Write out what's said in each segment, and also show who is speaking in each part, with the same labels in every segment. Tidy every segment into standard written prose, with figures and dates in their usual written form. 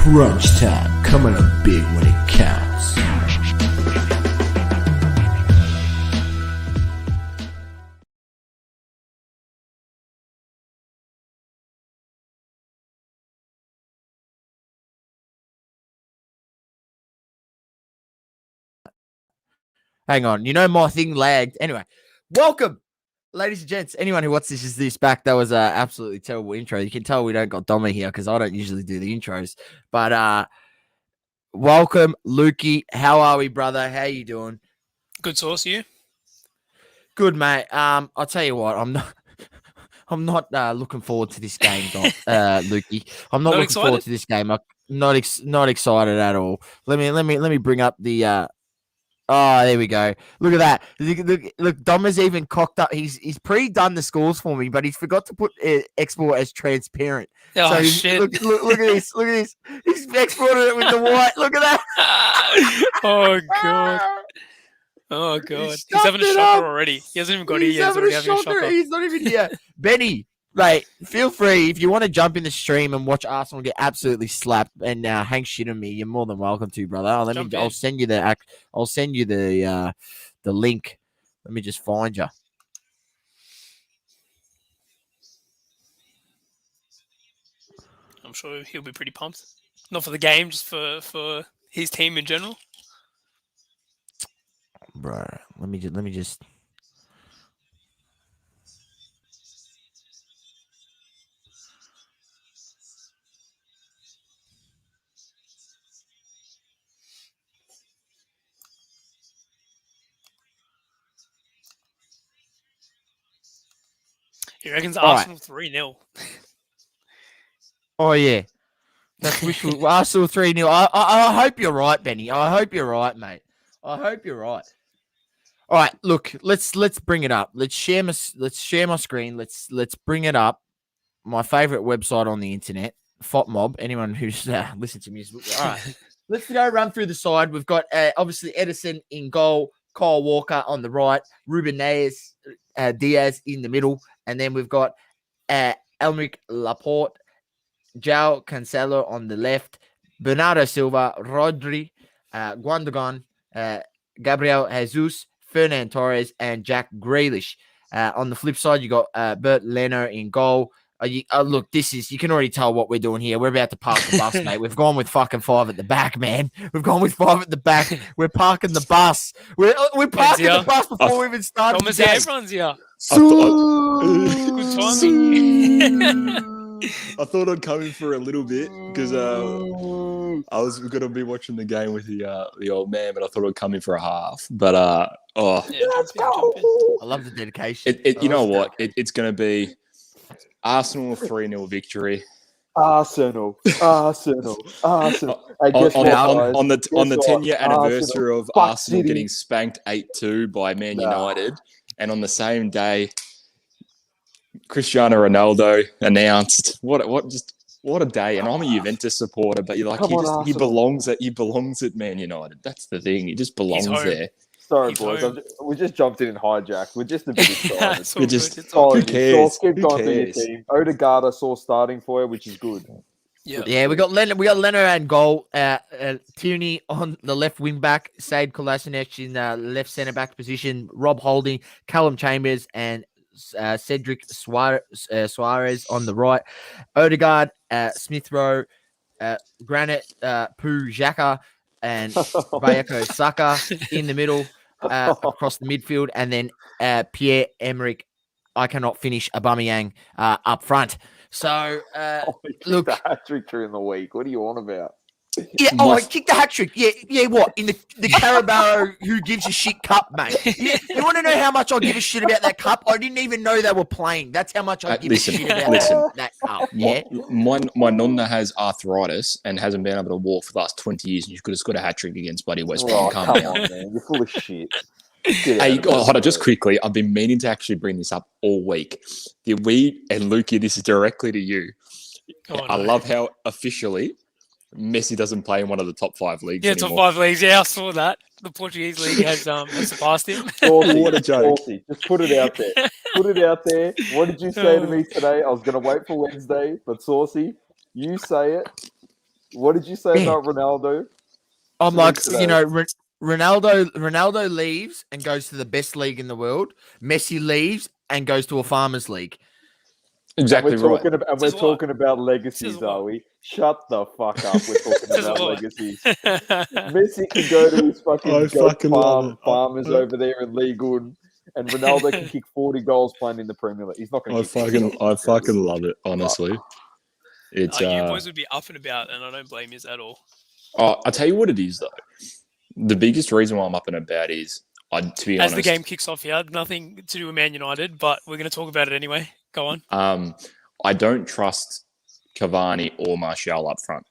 Speaker 1: Crunch time, coming up big when it counts.
Speaker 2: Hang on, my thing lagged. Anyway, welcome, ladies and gents. Anyone who watches this back, that was an absolutely terrible intro. You can tell we don't got Doma here because I don't usually do the intros. But welcome, Lukey. How are we, brother? How you doing?
Speaker 3: Good source, you?
Speaker 2: Good, mate. I'll tell you what, I'm not looking forward to this game, Lukey. I'm not looking forward to this game. I'm not excited at all. Let me bring up the. Oh, there we go. Look at that. Look, Dom has even cocked up. He's pre-done the scores for me, but he's forgot to put export as transparent.
Speaker 3: Oh, shit.
Speaker 2: Look at this. Look at this. He's exported it with the white. Look at that.
Speaker 3: Oh, God. Oh, God. He's having a shocker already. He hasn't even got here yet. He's already having a shocker.
Speaker 2: He's not even here. Benny, mate, feel free. If you want to jump in the stream and watch Arsenal get absolutely slapped and hang shit on me, you're more than welcome to, brother. I'll send you the link. Let me just find you.
Speaker 3: I'm sure he'll be pretty pumped. Not for the game, just for his team in general.
Speaker 2: Bro, let me just.
Speaker 3: He reckons Arsenal 3-0.
Speaker 2: Oh, yeah. That's wishful. Arsenal 3-0. I hope you're right, Benny. I hope you're right, mate. I hope you're right. All right, look, let's bring it up. Let's share my screen. Let's bring it up. My favorite website on the internet, FotMob. Anyone who's listened to music. All right, let's go run through the side. We've got obviously Edison in goal, Kyle Walker on the right, Ruben Diaz in the middle, and then we've got Elmeric Laporte, João Cancelo on the left, Bernardo Silva, Rodri, Guandogan, Gabriel Jesus, Fernand Torres, and Jack Grealish. On the flip side, you got Bert Leno in goal. Look, you can already tell what we're doing here. We're about to park the bus, mate. We've gone with fucking 5 at the back, man. We've gone with 5 at the back. We're parking the bus. We're parking the bus before we even started.
Speaker 3: Thomas, everyone's here.
Speaker 4: Good
Speaker 3: timing.
Speaker 4: I thought I'd come in for a little bit because I was going to be watching the game with the old man, but I thought I'd come in for a half. But
Speaker 3: Let's go.
Speaker 2: I love the dedication.
Speaker 4: You know what? It's going to be Arsenal 3-0 victory.
Speaker 5: Arsenal. Hey, guess
Speaker 4: on the 10-year anniversary of Arsenal
Speaker 5: City
Speaker 4: getting spanked 8-2 by Man United, and on the same day, Cristiano Ronaldo announced what a day. And I'm a Juventus supporter, but you're like he belongs at Man United. That's the thing. He just belongs there.
Speaker 5: Sorry, boys. We just jumped in and hijacked. We're just a bit excited.
Speaker 4: Who cares?
Speaker 5: Keep going for your team. Odegaard I saw starting for you, which is good.
Speaker 2: Yeah, we got Leno and goal. Tierney on the left wing back, Said Kolasinac in the left centre back position, Rob Holding, Callum Chambers, and Cedric Suarez on the right. Odegaard, Smith Rowe, Granit Poo Xhaka, and Bayako Saka in the middle across the midfield, and then Pierre-Emerick, I cannot finish, Aubameyang up front. So, look.
Speaker 5: The hat-trick during the week. What are you on about?
Speaker 2: Yeah, I kicked the hat-trick. Yeah, what? In the Carabao Who Gives a Shit Cup, mate. You want to know how much I give a shit about that cup? I didn't even know they were playing. That's how much I give a shit about that cup. Yeah?
Speaker 4: My nonna has arthritis and hasn't been able to walk for the last 20 years, and you could have scored a hat-trick against bloody West Brom.
Speaker 5: Come on, man. You're full of shit.
Speaker 4: Hey, hold on, just quickly. I've been meaning to actually bring this up all week. And Lukey, this is directly to you. I love how officially Messi doesn't play in one of the top 5 leagues anymore.
Speaker 3: Top 5 leagues. Yeah, I saw that. The Portuguese league has surpassed him.
Speaker 4: What a joke.
Speaker 5: Just put it out there. Put it out there. What did you say to me today? I was going to wait for Wednesday, but Saucy, you say it. What did you say
Speaker 2: Man.
Speaker 5: about Ronaldo?
Speaker 2: I'm
Speaker 5: So
Speaker 2: like,
Speaker 5: today-
Speaker 2: you know, Ronaldo leaves and goes to the best league in the world. Messi leaves and goes to a farmers league.
Speaker 4: Exactly
Speaker 5: and we're
Speaker 4: right.
Speaker 5: talking about, and we're
Speaker 3: Says a lot.
Speaker 5: talking about
Speaker 3: Says
Speaker 5: legacies,
Speaker 3: a lot.
Speaker 5: are we? Shut the fuck up. We're talking
Speaker 3: Says a
Speaker 5: about
Speaker 3: lot.
Speaker 5: legacies. Messi can go to his fucking
Speaker 4: I
Speaker 5: goat
Speaker 4: fucking love it.
Speaker 5: farmers over there in League One, and Ronaldo can kick 40 goals playing in the Premier League. He's not going to kick 40 goals.
Speaker 4: I fucking love it. Honestly, it's
Speaker 3: You boys would be up and about, and I don't blame you at all.
Speaker 4: I'll tell you what it is though. The biggest reason why I'm up and about is, to be
Speaker 3: As
Speaker 4: honest,
Speaker 3: the game kicks off here, nothing to do with Man United, but we're going to talk about it anyway. Go on.
Speaker 4: I don't trust Cavani or Martial up front,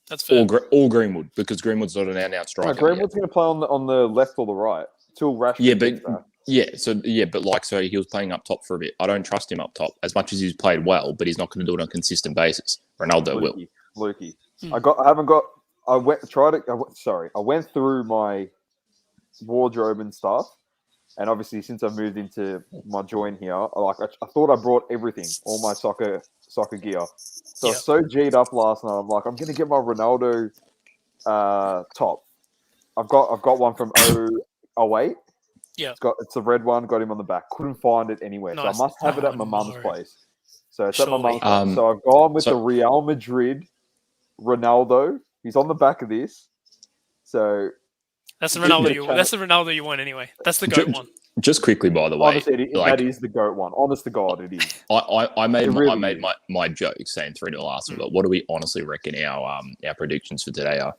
Speaker 3: That's fair.
Speaker 4: or Greenwood, because Greenwood's not an out-and-out striker.
Speaker 5: No, Greenwood's going to play on the left or the right till Rashford
Speaker 4: Yeah,
Speaker 5: gets back.
Speaker 4: but he was playing up top for a bit. I don't trust him up top as much as he's played well, but he's not going to do it on a consistent basis. Ronaldo will.
Speaker 5: Lukey. I went through my wardrobe and stuff, and obviously since I've moved into my joint here, I thought I brought everything, all my soccer gear. So I was so G'd up last night. I'm like, I'm gonna get my Ronaldo top. I've got one from 08.
Speaker 3: Yeah.
Speaker 5: It's the red one. Got him on the back. Couldn't find it anywhere,
Speaker 3: Nice.
Speaker 5: so I must have it at my mum's place. So it's at my mum's
Speaker 3: Surely.
Speaker 5: place. So I've gone with the Real Madrid Ronaldo. He's on the back of this. So
Speaker 3: That's the Ronaldo you want anyway. That's the GOAT one.
Speaker 4: Just quickly, by the way,
Speaker 5: honestly, that is the GOAT one. Honest to God, it is.
Speaker 4: I made
Speaker 5: really
Speaker 4: I made my joke saying 3-0 Arsenal, but what do we honestly reckon our predictions for today are?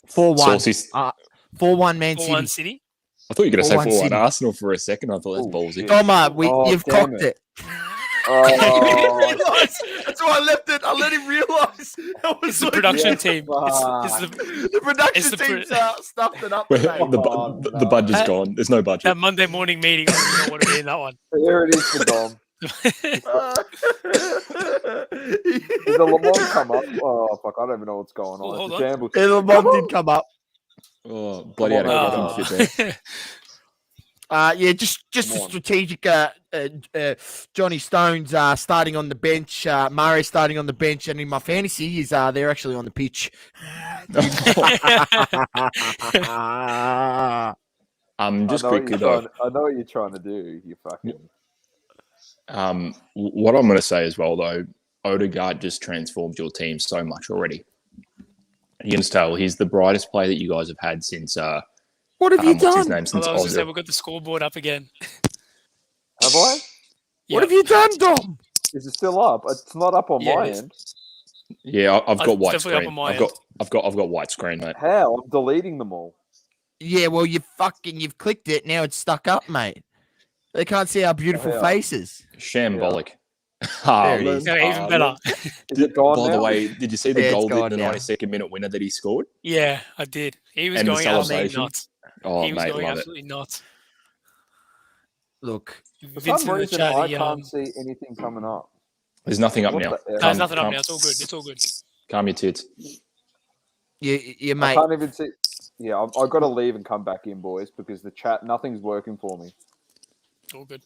Speaker 2: 4-1. 4-1 Man
Speaker 3: 4-1
Speaker 2: City.
Speaker 3: City.
Speaker 4: I thought you were going to say
Speaker 2: 4-1
Speaker 4: 4-1
Speaker 2: City.
Speaker 4: Arsenal for a second. I thought that's ballsy.
Speaker 2: Toma, you've
Speaker 5: damn
Speaker 2: cocked
Speaker 5: it.
Speaker 2: it.
Speaker 5: Oh,
Speaker 2: That's why I left it. I let him realise.
Speaker 3: It's the production team. It's
Speaker 2: The production team stuffed it up.
Speaker 4: Well,
Speaker 2: Mate.
Speaker 4: the budget's gone. There's no budget.
Speaker 3: that Monday morning meeting. I don't want to be in that one.
Speaker 5: there it is for Dom. Did the Lamont come up? Oh, fuck, I don't even know what's going on.
Speaker 3: Oh, hold
Speaker 5: It's a
Speaker 3: on.
Speaker 5: shambles.
Speaker 2: The mom did come up.
Speaker 4: Oh, bloody hell, I
Speaker 3: Oh.
Speaker 4: didn't fit there.
Speaker 2: Just a
Speaker 5: Come on.
Speaker 2: strategic. Johnny Stone's starting on the bench. Murray starting on the bench, and in my fantasy, they're actually on the pitch.
Speaker 4: Just
Speaker 5: I know
Speaker 4: quickly though,
Speaker 5: I know what you're trying to do. You fucking.
Speaker 4: what I'm going to say as well though, Odegaard just transformed your team so much already. You can tell he's the brightest player that you guys have had since.
Speaker 2: What have you
Speaker 4: what's his
Speaker 2: done?
Speaker 4: name? Since
Speaker 3: I was going to say
Speaker 4: Ozil.
Speaker 3: we've got the scoreboard up again.
Speaker 5: Have I?
Speaker 2: What have you done, Dom?
Speaker 5: Is it still up? It's not up on
Speaker 3: Yeah,
Speaker 5: my
Speaker 3: it is.
Speaker 5: end.
Speaker 4: Yeah, I've got
Speaker 3: It's
Speaker 4: white
Speaker 3: definitely up
Speaker 4: screen.
Speaker 3: on my
Speaker 4: I've got white screen, mate.
Speaker 5: How? I'm deleting them all.
Speaker 2: Yeah, well, you've clicked it. Now it's stuck up, mate. They can't see our beautiful
Speaker 5: Yeah.
Speaker 2: faces.
Speaker 4: Shambolic.
Speaker 2: There it is.
Speaker 3: No, even better.
Speaker 5: Is it gone
Speaker 4: By
Speaker 5: now?
Speaker 4: the way, did you see the
Speaker 2: Yeah, it's
Speaker 4: goal in
Speaker 2: gone
Speaker 4: the
Speaker 2: now.
Speaker 4: 92nd minute winner that he scored?
Speaker 3: Yeah, I did. He was
Speaker 4: And the
Speaker 3: going absolutely
Speaker 4: celebration.
Speaker 3: nuts.
Speaker 4: Oh,
Speaker 3: He was
Speaker 4: mate,
Speaker 3: going
Speaker 4: love it.
Speaker 3: absolutely nuts.
Speaker 2: Look,
Speaker 5: For
Speaker 3: Vincent
Speaker 5: some
Speaker 3: in the
Speaker 5: reason,
Speaker 3: chat,
Speaker 5: I
Speaker 3: he,
Speaker 5: can't see anything coming up.
Speaker 4: There's nothing up
Speaker 5: What
Speaker 4: now.
Speaker 5: the hell?
Speaker 3: there's nothing up now. It's all good. It's all good.
Speaker 4: Calm your tits.
Speaker 2: you
Speaker 5: I
Speaker 2: mate.
Speaker 5: can't even see. Yeah, I've got to leave and come back in, boys, because the chat, nothing's working for me.
Speaker 3: All good.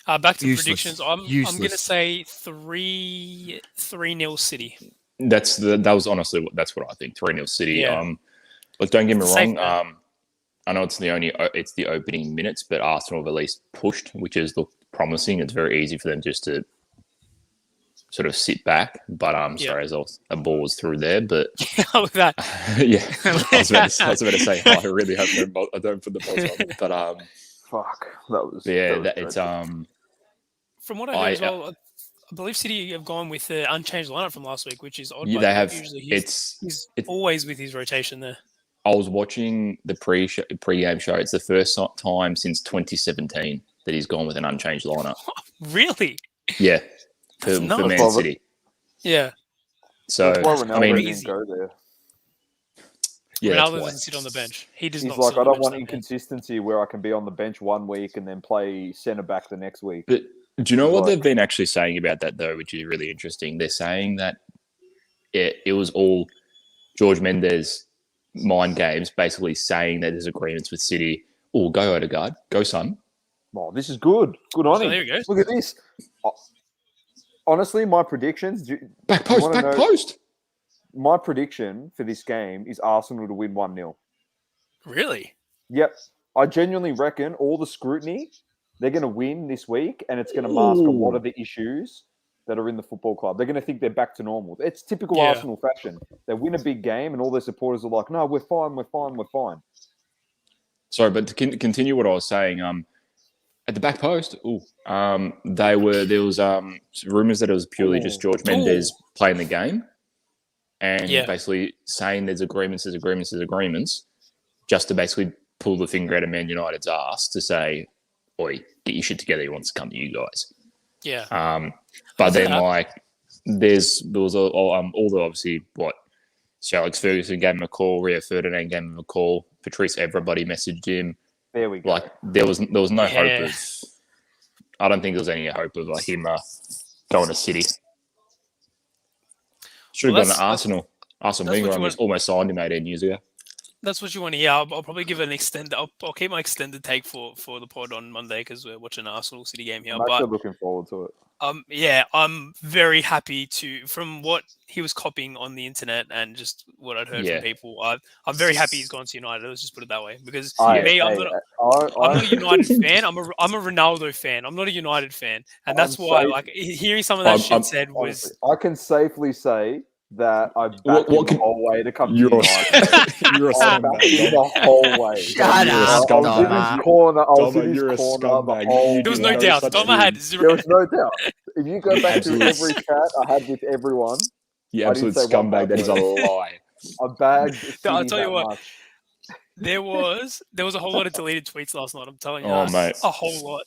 Speaker 3: Back to
Speaker 2: Useless.
Speaker 3: predictions. I'm going to
Speaker 2: Useless.
Speaker 3: say 3-0 City.
Speaker 4: That was honestly that's what I think. 3-0 City.
Speaker 3: Yeah.
Speaker 4: Look, don't get me
Speaker 3: It's a safe
Speaker 4: wrong.
Speaker 3: bet.
Speaker 4: I know it's the opening minutes, but Arsenal have at least pushed, which has looked promising. It's very easy for them just to sort of sit back. But sorry, as a ball was through there. But
Speaker 3: How was that?
Speaker 4: yeah, I was about to say, I really hope I don't put the balls on. But
Speaker 5: Fuck, that was.
Speaker 4: yeah,
Speaker 5: that was
Speaker 4: it's
Speaker 5: dreadful.
Speaker 3: From what I heard as well, I believe City have gone with the unchanged lineup from last week, which is odd.
Speaker 4: yeah,
Speaker 3: but
Speaker 4: they have.
Speaker 3: Usually
Speaker 4: It's
Speaker 3: always with his rotation there.
Speaker 4: I was watching the pre-game show. It's the first time since 2017 that he's gone with an unchanged lineup.
Speaker 3: Really?
Speaker 4: Yeah, for
Speaker 3: That's nuts.
Speaker 4: Man City.
Speaker 3: Yeah.
Speaker 4: So
Speaker 5: That's why Ronaldo
Speaker 4: I mean,
Speaker 3: Crazy.
Speaker 5: didn't go there.
Speaker 4: yeah, that's
Speaker 3: Ronaldo
Speaker 4: why.
Speaker 3: doesn't sit on the bench. He does
Speaker 5: He's
Speaker 3: not.
Speaker 5: like,
Speaker 3: sit
Speaker 5: I
Speaker 3: on the
Speaker 5: don't
Speaker 3: bench,
Speaker 5: want
Speaker 3: that man.
Speaker 5: inconsistency where I can be on the bench one week and then play centre back the next week.
Speaker 4: But do you know what
Speaker 5: Like-
Speaker 4: they've been actually saying about that though, which is really interesting? They're saying that it was all George Mendes mind games, basically saying that there's agreements with City. Oh, go Odegaard, go son.
Speaker 5: Oh, this is good. Good on
Speaker 3: So
Speaker 5: him.
Speaker 3: there he goes.
Speaker 5: Look at this. honestly, my predictions.
Speaker 4: Back post, back post.
Speaker 5: My prediction for this game is Arsenal to win 1-0.
Speaker 3: Really?
Speaker 5: Yep. I genuinely reckon all the scrutiny, they're going to win this week, and it's going to mask a lot of the issues that are in the football club. They're going to think they're back to normal. It's typical Arsenal fashion. They win a big game, and all their supporters are like, no, we're fine, we're fine, we're fine.
Speaker 4: Sorry, but to continue what I was saying, at the back post, there was rumors that it was purely just George Mendes playing the game and basically saying there's agreements, just to basically pull the finger out of Man United's ass to say, oi, get your shit together, he wants to come to you guys.
Speaker 3: Yeah.
Speaker 4: But then, there was all the obviously Sir Alex Ferguson gave him a call, Rio Ferdinand gave him a call, Patrice everybody messaged him.
Speaker 5: There we go.
Speaker 4: There was no hope of. I don't think there was any hope of him going to City. Should have gone to Arsenal. Arsenal Wenger almost signed him 18 years ago.
Speaker 3: That's what you want to hear. I'll probably give an extended. I'll keep my extended take for the pod on Monday because we're watching an Arsenal City game here.
Speaker 5: I'm actually looking forward to it.
Speaker 3: I'm very happy from what he was copying on the internet and just what I'd heard from people. I'm very happy he's gone to United. Let's just put it that way. Because I'm not a United fan. I'm a Ronaldo fan. I'm not a United fan, and that's why hearing some of that shit said was.
Speaker 5: I can safely say that I backed him the whole way to come to United.
Speaker 4: You're a scumbag.
Speaker 5: The whole way.
Speaker 2: Shut up,
Speaker 5: I was in his corner the whole
Speaker 3: There was no doubt. Doma had zero.
Speaker 5: There was no doubt. If you go back to every chat I had with everyone,
Speaker 4: you absolute scumbag. That is a lie.
Speaker 5: I bagged.
Speaker 3: I'll tell you what. There was a whole lot of deleted tweets last night. I'm telling you,
Speaker 4: mate,
Speaker 3: a whole lot.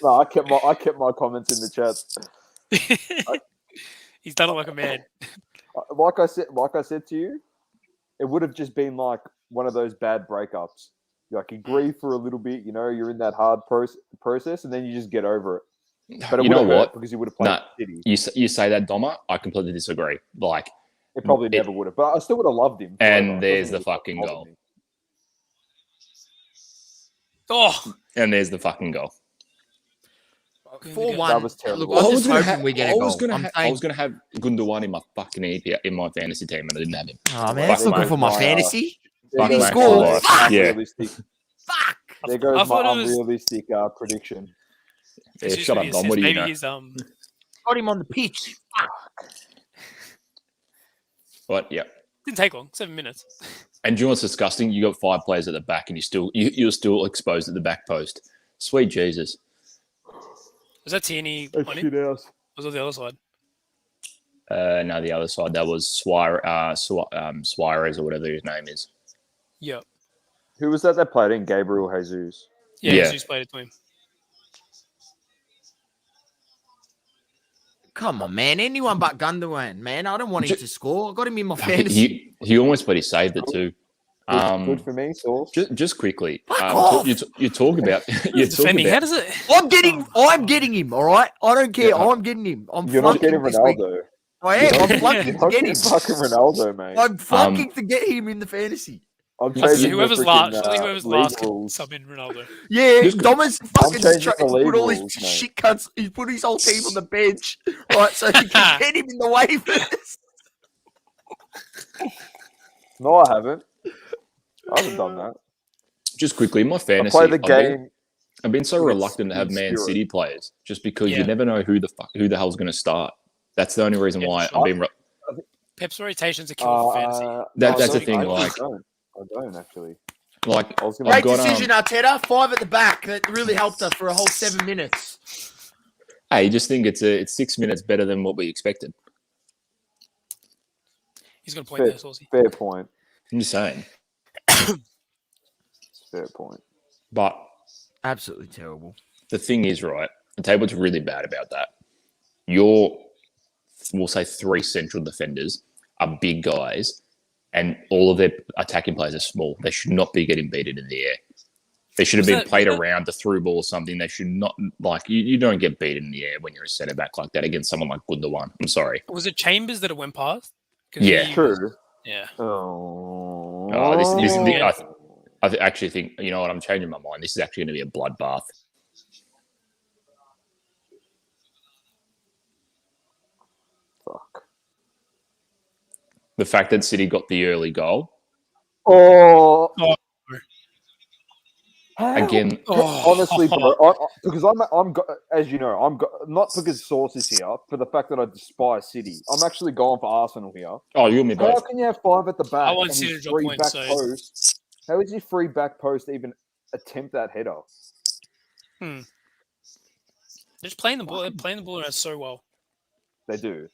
Speaker 5: No, I kept my comments in the chat.
Speaker 3: He's done it like a man.
Speaker 5: Like I said to you, it would have just been like one of those bad breakups. Like you grieve for a little bit, you're in that hard process, and then you just get over it. But it would have because you would have played City.
Speaker 4: You say that, Doma. I completely disagree.
Speaker 5: It probably never would have, but I still would have loved him.
Speaker 4: And there's the fucking goal. And there's the fucking goal.
Speaker 2: 4-1.
Speaker 5: That was terrible.
Speaker 2: Look, I was hoping we get a goal.
Speaker 4: I was gonna have Gundogan in my fucking in my fantasy team, and I didn't have him.
Speaker 2: Oh man, that's looking for my fantasy.
Speaker 5: There
Speaker 2: Did he score?
Speaker 5: Fuck. There goes my unrealistic prediction.
Speaker 4: Yeah, shut up, Dom. What do you know?
Speaker 2: Got him on the pitch. Fuck.
Speaker 4: What? Yeah.
Speaker 3: Didn't take long. 7 minutes.
Speaker 4: And do you know what's disgusting? You got 5 players at the back, and you're still exposed at the back post. Sweet Jesus.
Speaker 3: Was that Tierney?
Speaker 5: Was
Speaker 3: that the other side?
Speaker 4: No, the other side. That was Suarez or whatever his name is.
Speaker 3: Yeah.
Speaker 5: Who was that played in? Gabriel Jesus.
Speaker 3: Yeah. Jesus played it to him.
Speaker 2: Come on, man. Anyone but Gundogan, man. I don't want him to score. I got him in my fantasy.
Speaker 4: He almost, but he saved it too.
Speaker 5: Good for me, Sauce.
Speaker 4: Just quickly, you talk about.
Speaker 3: Defending. How does it?
Speaker 2: I'm getting him. All right. I don't care. Yeah. I'm getting him.
Speaker 5: You're not getting Ronaldo.
Speaker 2: I am. I'm flunking to get him.
Speaker 5: Fucking Ronaldo, mate.
Speaker 2: I'm flunking to get him in the fantasy.
Speaker 5: I'm changing
Speaker 3: whoever's last
Speaker 5: can
Speaker 3: sub in Ronaldo.
Speaker 2: Yeah, Doma's fucking put all his
Speaker 5: rules,
Speaker 2: shit cunts. He put his whole team on the bench, right? So he can get him in the waivers.
Speaker 5: No, I haven't. I haven't done that.
Speaker 4: Just quickly, my fantasy.
Speaker 5: I play the game.
Speaker 4: I've been so reluctant to have Man City players, just because you never know who the hell's going to start. That's the only reason why I've been.
Speaker 3: Pep's rotations are killing fantasy.
Speaker 4: That's the thing.
Speaker 5: I don't actually.
Speaker 2: Great decision, Arteta. 5 at the back. That really helped us for a whole 7 minutes.
Speaker 4: I just think it's 6 minutes better than what we expected.
Speaker 3: He's going to point there, Saucy.
Speaker 5: Fair point.
Speaker 4: I'm just saying.
Speaker 5: Fair point.
Speaker 4: But
Speaker 2: absolutely terrible.
Speaker 4: The thing is, right, I'll tell you what's really bad about that. We'll say 3 central defenders are big guys, and all of their attacking players are small. They should not be getting beaten in the air. They should have been played around the through ball or something. They should not, you don't get beaten in the air when you're a centre back like that against someone like Gundogan. I'm sorry.
Speaker 3: Was it Chambers that it went past?
Speaker 4: Yeah.
Speaker 5: True.
Speaker 3: Yeah.
Speaker 4: I actually think, you know what, I'm changing my mind. This is actually going to be a bloodbath. The fact that City got the early goal.
Speaker 5: Oh.
Speaker 3: Oh.
Speaker 4: Again,
Speaker 5: honestly, bro, because I'm as you know, not because Source is here for the fact that I despise City. I'm actually going for Arsenal here.
Speaker 4: oh, you and me
Speaker 5: How
Speaker 4: both.
Speaker 5: can you have 5 at the back?
Speaker 3: I want
Speaker 5: and
Speaker 3: City
Speaker 5: his
Speaker 3: to drop
Speaker 5: free
Speaker 3: points,
Speaker 5: back
Speaker 3: so...
Speaker 5: post? How is your free back post even attempt that header?
Speaker 3: They're just playing the ball. They're playing the ball so well.
Speaker 5: They do.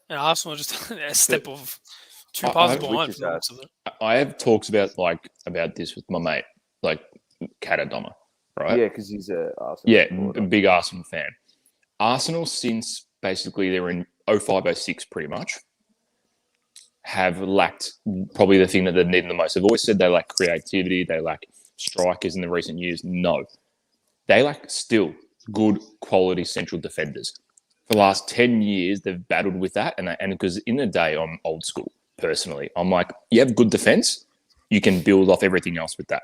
Speaker 3: And Arsenal are just a step of 2 passes behind from the looks of it.
Speaker 4: I have talks about this with my mate, like Catadoma, right?
Speaker 5: Yeah, because he's a Arsenal.
Speaker 4: Yeah,
Speaker 5: supporter.
Speaker 4: a big Arsenal fan. Arsenal, since basically they were in 05-06 pretty much, have lacked probably the thing that they need the most. They've always said they lack creativity, they lack strikers in the recent years. No. They lack still good quality central defenders. For the last 10 years, they've battled with that. And because in the day, I'm old school, personally. I'm like, you have good defense, you can build off everything else with that.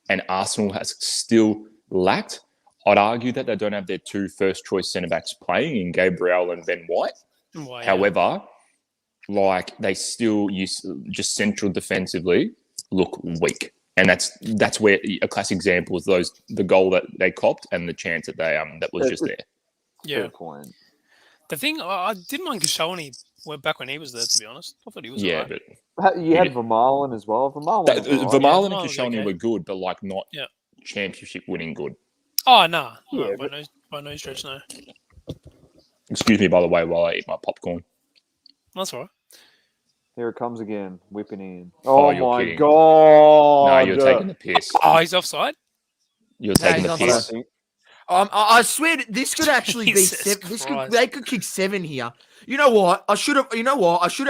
Speaker 4: And Arsenal has still lacked. I'd argue that they don't have their 2 first-choice centre-backs playing in Gabriel and Ben White. However, they still just central defensively look weak. And that's where a classic example is the goal that they copped and the chance that that was just there.
Speaker 3: Yeah.
Speaker 5: Fair point.
Speaker 3: The thing, I didn't mind Koscielny back when he was there, to be honest. I thought he was
Speaker 4: Yeah,
Speaker 3: right.
Speaker 5: but you had Vermaelen as well. Vermaelen
Speaker 4: and Koscielny were good, but not championship winning good.
Speaker 3: Oh, no.
Speaker 5: Yeah,
Speaker 3: by no stretch, no.
Speaker 4: Excuse me, by the way, while I eat my popcorn.
Speaker 3: That's all right.
Speaker 5: Here it comes again, whipping in. Oh my
Speaker 4: kidding.
Speaker 5: God!
Speaker 4: No, you're taking the piss.
Speaker 3: Oh, he's offside?
Speaker 4: You're taking the piss.
Speaker 2: I swear this could actually be 7. They could kick 7 here. You know what? I should have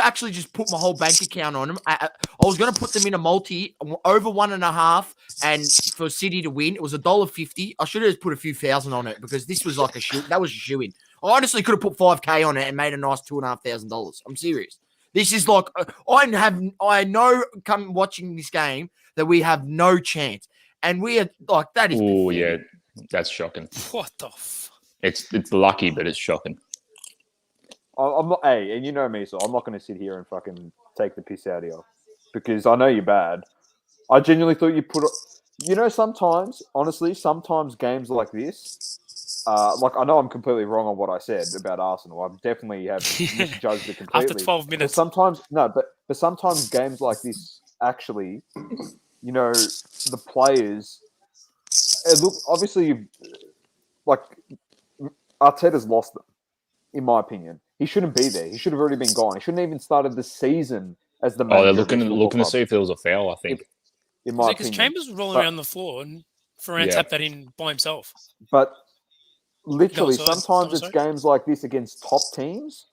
Speaker 2: actually just put my whole bank account on them. I was going to put them in a multi over 1.5, and for City to win, it was $1.50. I should have just put a few thousand on it because this was like that was a shoe-in. I honestly could have put 5K on it and made a nice $2,500. I'm serious. This is like I know come watching this game that we have no chance, and we are like that is.
Speaker 4: Oh yeah. That's shocking.
Speaker 3: What the f...
Speaker 4: It's lucky, but it's shocking.
Speaker 5: I'm not. Hey, and you know me, so I'm not going to sit here and fucking take the piss out of you because I know you're bad. I genuinely thought you put. Sometimes, honestly, games like this, I know I'm completely wrong on what I said about Arsenal. I definitely have misjudged it completely.
Speaker 3: After 12 minutes,
Speaker 5: but sometimes games like this actually, the players. Look, obviously, Arteta's lost them, in my opinion. He shouldn't be there. He should have already been gone. He shouldn't even started the season as the manager.
Speaker 4: Oh, they're looking to see if there was a foul, I think.
Speaker 5: In my opinion.
Speaker 3: Because Chambers was rolling around the floor and Ferran tapped that in by himself.
Speaker 5: But literally, sometimes it's games like this against top teams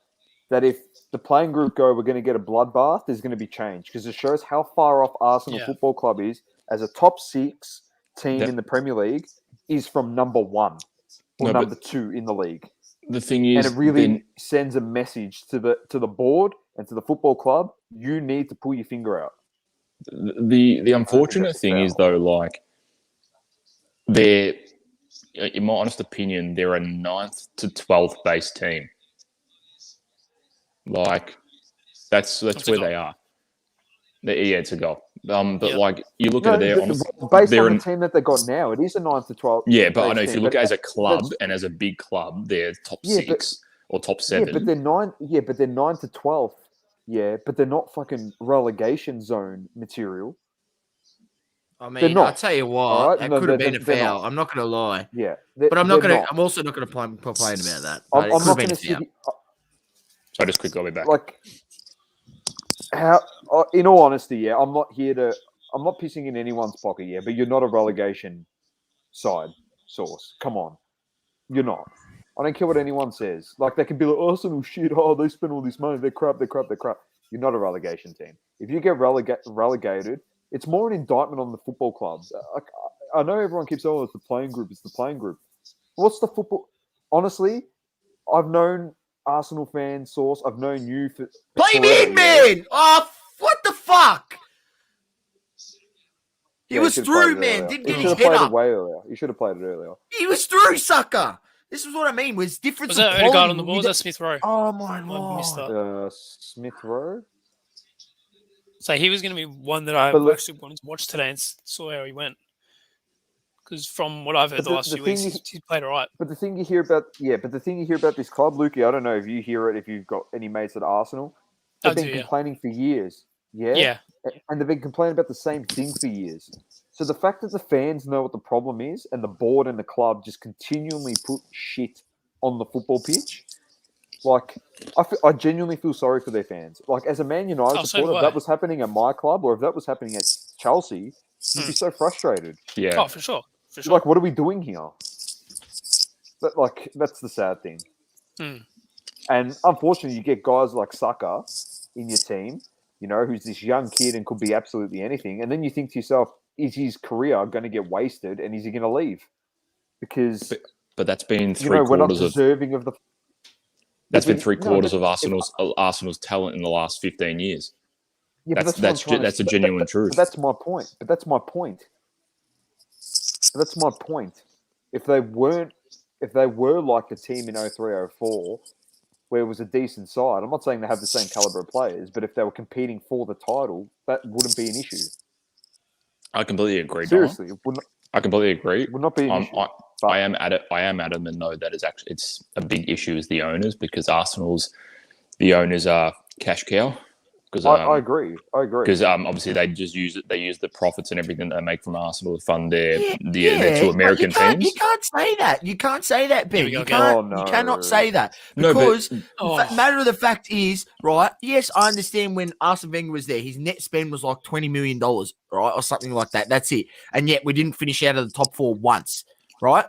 Speaker 5: that if the playing group go, we're going to get a bloodbath, there's going to be change. Because it shows how far off Arsenal Football Club is as a top 6 team in the Premier League is from number 1 or number 2 in the league.
Speaker 4: The thing is,
Speaker 5: and it really sends a message to the board and to the football club. You need to pull your finger out.
Speaker 4: The unfortunate thing is though, they're, in my honest opinion, they're a 9th to 12th base team. That's where they are. It's a goal. But you look at it there, honestly,
Speaker 5: based on the team that they got now, it is a 9th to 12th.
Speaker 4: Yeah, but I know if you look at it as a club and as a big club, they're top 6 or top 7.
Speaker 5: Yeah, but they're 9. Yeah, but they're 9 to 12th. Yeah, but they're not fucking relegation zone material.
Speaker 2: I mean, I'll tell you what, it could have been a foul.
Speaker 5: Not.
Speaker 2: I'm not going to lie.
Speaker 5: Yeah,
Speaker 2: but I'm not going to. I'm also not going to complain about that.
Speaker 5: I'm not going to see.
Speaker 4: So just quickly, I'll be back.
Speaker 5: In all honesty, I'm not pissing in anyone's pocket, but you're not a relegation side source. Come on. You're not. I don't care what anyone says. They can be like, Arsenal shit, they spend all this money, they're crap. You're not a relegation team. If you get relegated, it's more an indictment on the football clubs. I know everyone keeps saying, it's the playing group. What's the football? Honestly, I've known Arsenal fan source. I've known you for
Speaker 2: play me in, man. Oh, what the fuck? He was through, man. Didn't get his head up.
Speaker 5: You should have played it earlier.
Speaker 2: He was through, sucker. This is what I mean. Was different.
Speaker 3: Was that Odegaard on the ball? Was that Smith Rowe?
Speaker 2: Oh my lord.
Speaker 5: Smith Rowe.
Speaker 3: So he was going to be one that I actually wanted to watch today and saw how he went. Because from what I've heard the last few weeks, he's played all right.
Speaker 5: But the thing you hear about, this club, Lukey, I don't know if you hear it, if you've got any mates at Arsenal, they've been complaining for years. Yeah. And they've been complaining about the same thing for years. So the fact that the fans know what the problem is and the board and the club just continually put shit on the football pitch, like, I genuinely feel sorry for their fans. Like, as a Man United supporter, if that was happening at my club or if that was happening at Chelsea, you'd be so frustrated.
Speaker 4: Yeah.
Speaker 3: Oh, for sure.
Speaker 5: Like, what are we doing here? That's the sad thing. And unfortunately, you get guys like Saka in your team, who's this young kid and could be absolutely anything. And then you think to yourself, is his career going to get wasted and is he going to leave? Because...
Speaker 4: But that's been three-quarters
Speaker 5: we're not deserving of the...
Speaker 4: That's been three-quarters of Arsenal's talent in the last 15 years. Yeah, that's a genuine truth.
Speaker 5: But that's my point. If they were like the team in 03-04, where it was a decent side, I'm not saying they have the same caliber of players, but if they were competing for the title, that wouldn't be an issue.
Speaker 4: I completely agree.
Speaker 5: Seriously,
Speaker 4: I completely agree.
Speaker 5: Would not be an issue.
Speaker 4: I am adamant and know that it's a big issue as the owners, because the owners are cash cow. Because
Speaker 5: I agree.
Speaker 4: Because obviously they use the profits and everything that they make from Arsenal to fund their two American teams.
Speaker 2: You can't say that. You can't say that, Ben. You cannot say that. Because matter of the fact is, right, yes, I understand when Arsene Wenger was there, his net spend was like $20 million, right, or something like that. That's it. And yet we didn't finish out of the top 4 once, right?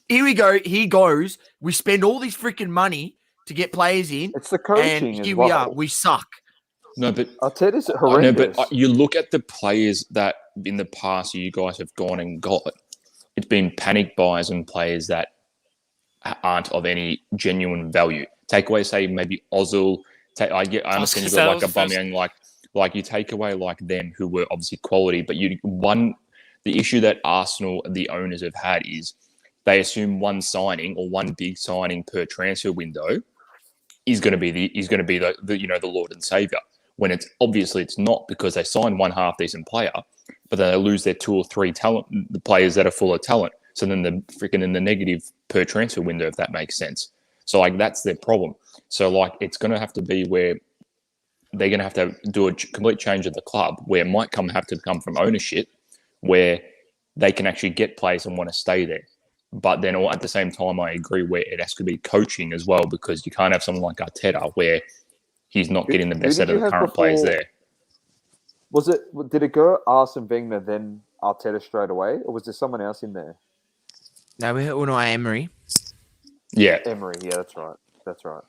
Speaker 2: Here we go. He goes. We spend all this freaking money to get players in.
Speaker 5: It's the coaching.
Speaker 2: And here we are. We suck.
Speaker 4: No, but
Speaker 5: Arteta's horrendous.
Speaker 4: No, but you look at the players that in the past you guys have gone and got. It's been panic buys and players that aren't of any genuine value. Take away, say, maybe Ozil. I understand you got like Aubameyang, like you take away like them who were obviously quality, but the issue that Arsenal, the owners have had is they assume one signing or one big signing per transfer window is going to be the Lord and Savior, when it's not, because they sign one half decent player, but then they lose their 2 or 3 the players that are full of talent. So then they're freaking in the negative per transfer window, if that makes sense. So that's their problem. So it's going to have to be where they're going to have to do a complete change of the club, where it might have to come from ownership, where they can actually get players and want to stay there. But then at the same time, I agree where it has to be coaching as well, because you can't have someone like Arteta where he's not getting the best out of the current players there.
Speaker 5: Did it go Arsene Wenger then Arteta straight away, or was there someone else in there?
Speaker 2: No, we had Unai Emery.
Speaker 4: Yeah,
Speaker 5: Emery. Yeah, that's right.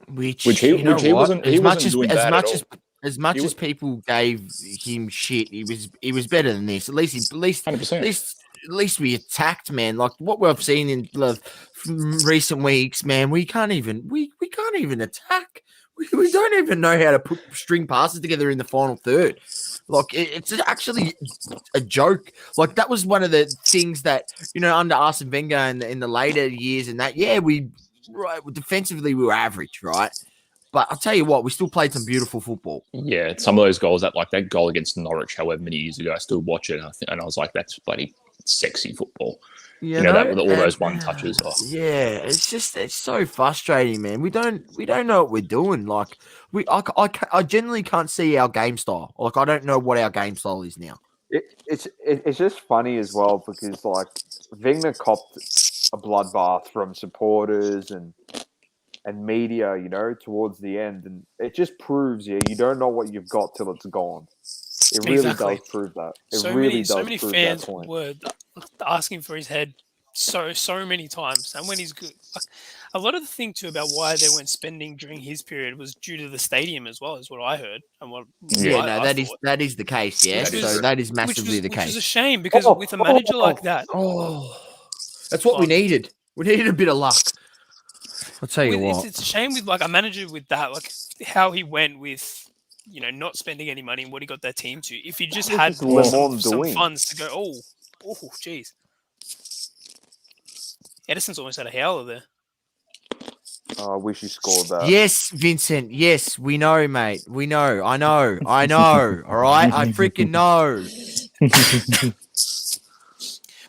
Speaker 2: Which
Speaker 4: he wasn't doing bad at all.
Speaker 2: As much as people gave him shit, he was better than this. At least 100%. At least we attacked, man. Like what we've seen in recent weeks, man. We can't even attack. We don't even know how to put string passes together in the final third. Like it's actually a joke. Like that was one of the things that under Arsene Wenger in the later years, and that defensively we were average, right? But I'll tell you what, we still played some beautiful football.
Speaker 4: Yeah, some of those goals, that goal against Norwich, however many years ago, I still watch it, and I was like, that's bloody sexy football. That with all those one touches. Oh.
Speaker 2: Yeah, it's so frustrating, man. We don't know what we're doing. Like I generally can't see our game style. Like I don't know what our game style is now.
Speaker 5: It's just funny as well, because Wenger copped a bloodbath from supporters and media, towards the end, and it just proves you don't know what you've got till it's gone. It really does prove that.
Speaker 3: So many fans were asking for his head so many times, and when he's good, a lot of the thing too about why they weren't spending during his period was due to the stadium as well, is what I heard, and
Speaker 2: that is the case. Yeah, that is massively the case.
Speaker 3: Which is a shame, because with a manager like that,
Speaker 2: that's what we needed. We needed a bit of luck. I'll tell you what.
Speaker 3: It's a shame with a manager with that, how he went with, not spending any money and what he got their team to. If he just had some funds to go, jeez. Edison's almost had a howler there.
Speaker 5: Oh, I wish he scored that.
Speaker 2: Yes, Vincent. Yes, we know, mate. We know. I know. All right. I freaking know.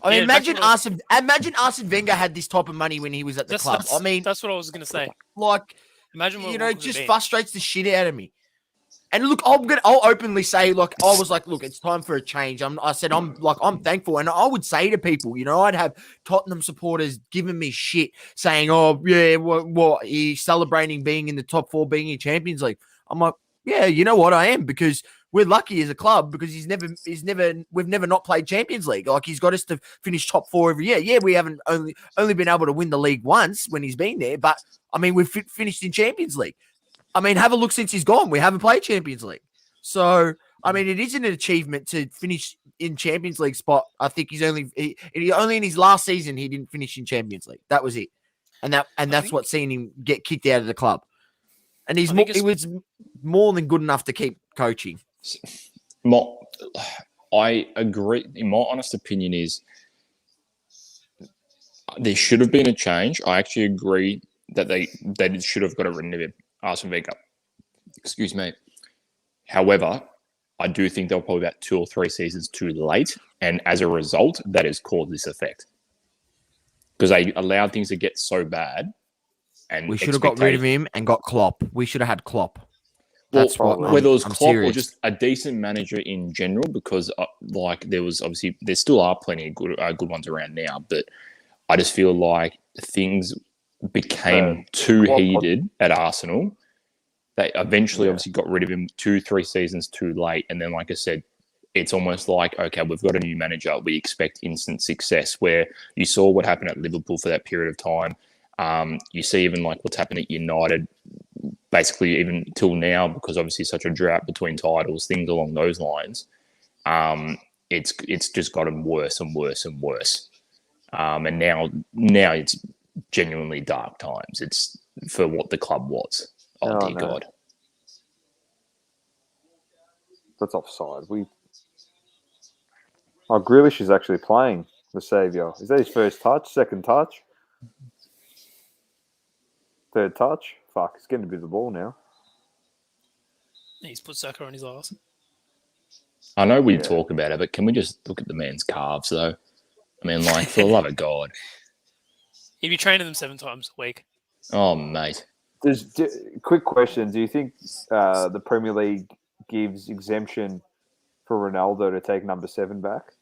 Speaker 2: I mean, imagine Arsene Wenger had this type of money when he was at the club. I mean,
Speaker 3: that's what I was going to say.
Speaker 2: Like,
Speaker 3: imagine what
Speaker 2: it just frustrates the shit out of me. And look, I'll openly say, like, I was like, look, it's time for a change. I'm thankful, and I would say to people, I'd have Tottenham supporters giving me shit, saying, oh yeah, what he's celebrating being in the top 4, being in Champions League. I'm like, yeah, you know what, I am, because we're lucky as a club because we've never not played Champions League. Like, he's got us to finish top 4 every year. Yeah, we haven't only been able to win the league once when he's been there, but I mean, we've finished in Champions League. I mean, have a look since he's gone. We haven't played Champions League. So, I mean, it isn't an achievement to finish in Champions League spot. I think he only in his last season, he didn't finish in Champions League. That was it. And that's what's seen him get kicked out of the club. And he was more than good enough to keep coaching.
Speaker 4: I agree. In my honest opinion is there should have been a change. I actually agree that they should have got rid of him. Arsene Wenger. Excuse me. However, I do think they were probably about 2 or 3 seasons too late. And as a result, that has caused this effect. Because they allowed things to get so bad. And
Speaker 2: we should have got rid of him and got Klopp. We should have had Klopp.
Speaker 4: That's whether it was Klopp or just a decent manager in general, because there was obviously, there still are plenty of good ones around now. But I just feel like things became too heated at Arsenal. They eventually obviously got rid of him 2-3 seasons too late. And then, like I said, it's almost like, okay, we've got a new manager. We expect instant success, where you saw what happened at Liverpool for that period of time. You see even like what's happened at United, basically even till now, because obviously such a drought between titles, things along those lines. It's just gotten worse and worse and worse. And now it's genuinely dark times. It's for what the club was. Oh dear God.
Speaker 5: That's offside. Grealish is actually playing the saviour. Is that his first touch? Second touch? Third touch? Fuck, he's getting a bit of the ball now.
Speaker 3: He's put Saka on his ass.
Speaker 4: I know we talk about it, but can we just look at the man's calves, though? I mean, like, for the love of God.
Speaker 3: He'd be training them 7 times a week.
Speaker 4: Oh, mate.
Speaker 5: Quick question. Do you think the Premier League gives exemption for Ronaldo to take number 7 back?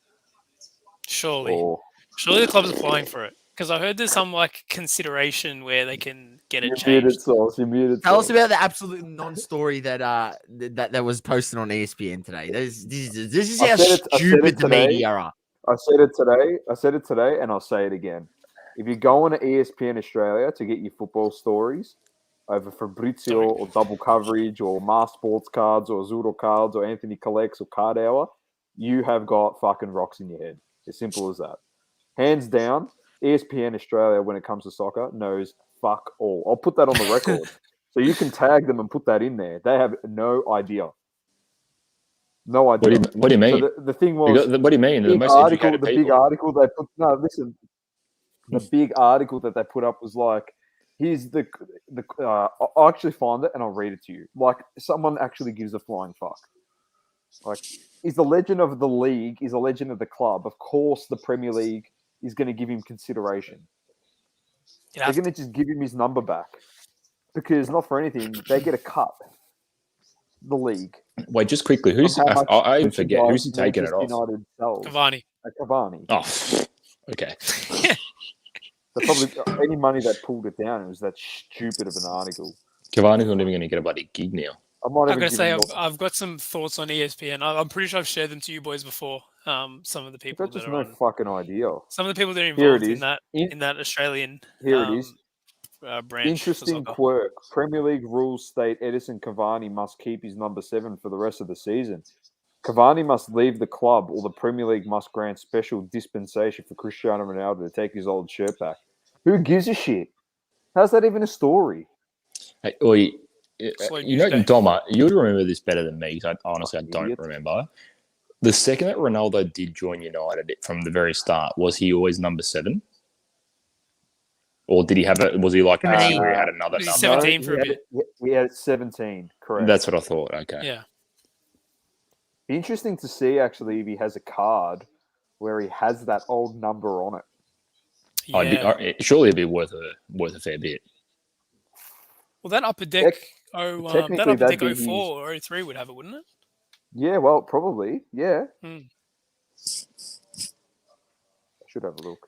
Speaker 3: Surely. Surely the club's applying for it. Because I heard there's some consideration where they can get it changed.
Speaker 2: Tell us about the absolute non-story that was posted on ESPN today. This is how stupid the media are.
Speaker 5: I said it today, and I'll say it again. If you go on to ESPN Australia to get your football stories over Fabrizio or Double Coverage or Mars Sports Cards or Azuro Cards or Anthony Collects or Card Hour, you have got fucking rocks in your head. As simple as that. Hands down, ESPN Australia, when it comes to soccer, knows fuck all. I'll put that on the record. So you can tag them and put that in there. They have no idea. No idea.
Speaker 4: What do you mean?
Speaker 5: So the thing was...
Speaker 4: What do you mean?
Speaker 5: The big article they put... No, listen. The big article that they put up was like, here's the I'll actually find it and I'll read it to you. Like, someone actually gives a flying fuck. Like, is the legend of the league, is a legend of the club. Of course, the Premier League is going to give him consideration. They're going to just give him his number back. Because, not for anything, they get a cut. The league.
Speaker 4: Wait, just quickly, I even forget, who's he taking it off?
Speaker 3: Cavani.
Speaker 5: Cavani.
Speaker 4: Oh, okay.
Speaker 5: So probably any money that pulled it down, it was that stupid of an article.
Speaker 4: Cavani's not even going to get a bloody gig now.
Speaker 3: I'm going to say I've got some thoughts on ESPN. I'm pretty sure I've shared them to you boys before. Some of the people that are
Speaker 5: fucking idea.
Speaker 3: Some of the people that are involved in that Australian
Speaker 5: Here it is.
Speaker 3: Branch.
Speaker 5: Interesting quirk. Premier League rules state Edison Cavani must keep his number 7 for the rest of the season. Cavani must leave the club, or the Premier League must grant special dispensation for Cristiano Ronaldo to take his old shirt back. Who gives a shit? How's that even a story?
Speaker 4: Hey, Doma, you'd remember this better than me, because honestly, I don't remember. The second that Ronaldo did join United from the very start, was he always number 7? Or did he have it? Was he like Messi where he had another
Speaker 3: Was he
Speaker 4: number?
Speaker 3: 17 for a bit?
Speaker 5: We had 17, correct.
Speaker 4: That's what I thought. Okay.
Speaker 3: Yeah.
Speaker 5: Be interesting to see actually if he has a card where he has that old number on it.
Speaker 3: Yeah.
Speaker 4: Surely it'd be worth a fair bit.
Speaker 3: Well, that upper deck,
Speaker 5: technically
Speaker 3: that upper deck
Speaker 5: that'd be
Speaker 3: 04 or 03 would have it, wouldn't it?
Speaker 5: Yeah, well, probably. Yeah.
Speaker 3: Hmm.
Speaker 5: I should have a look.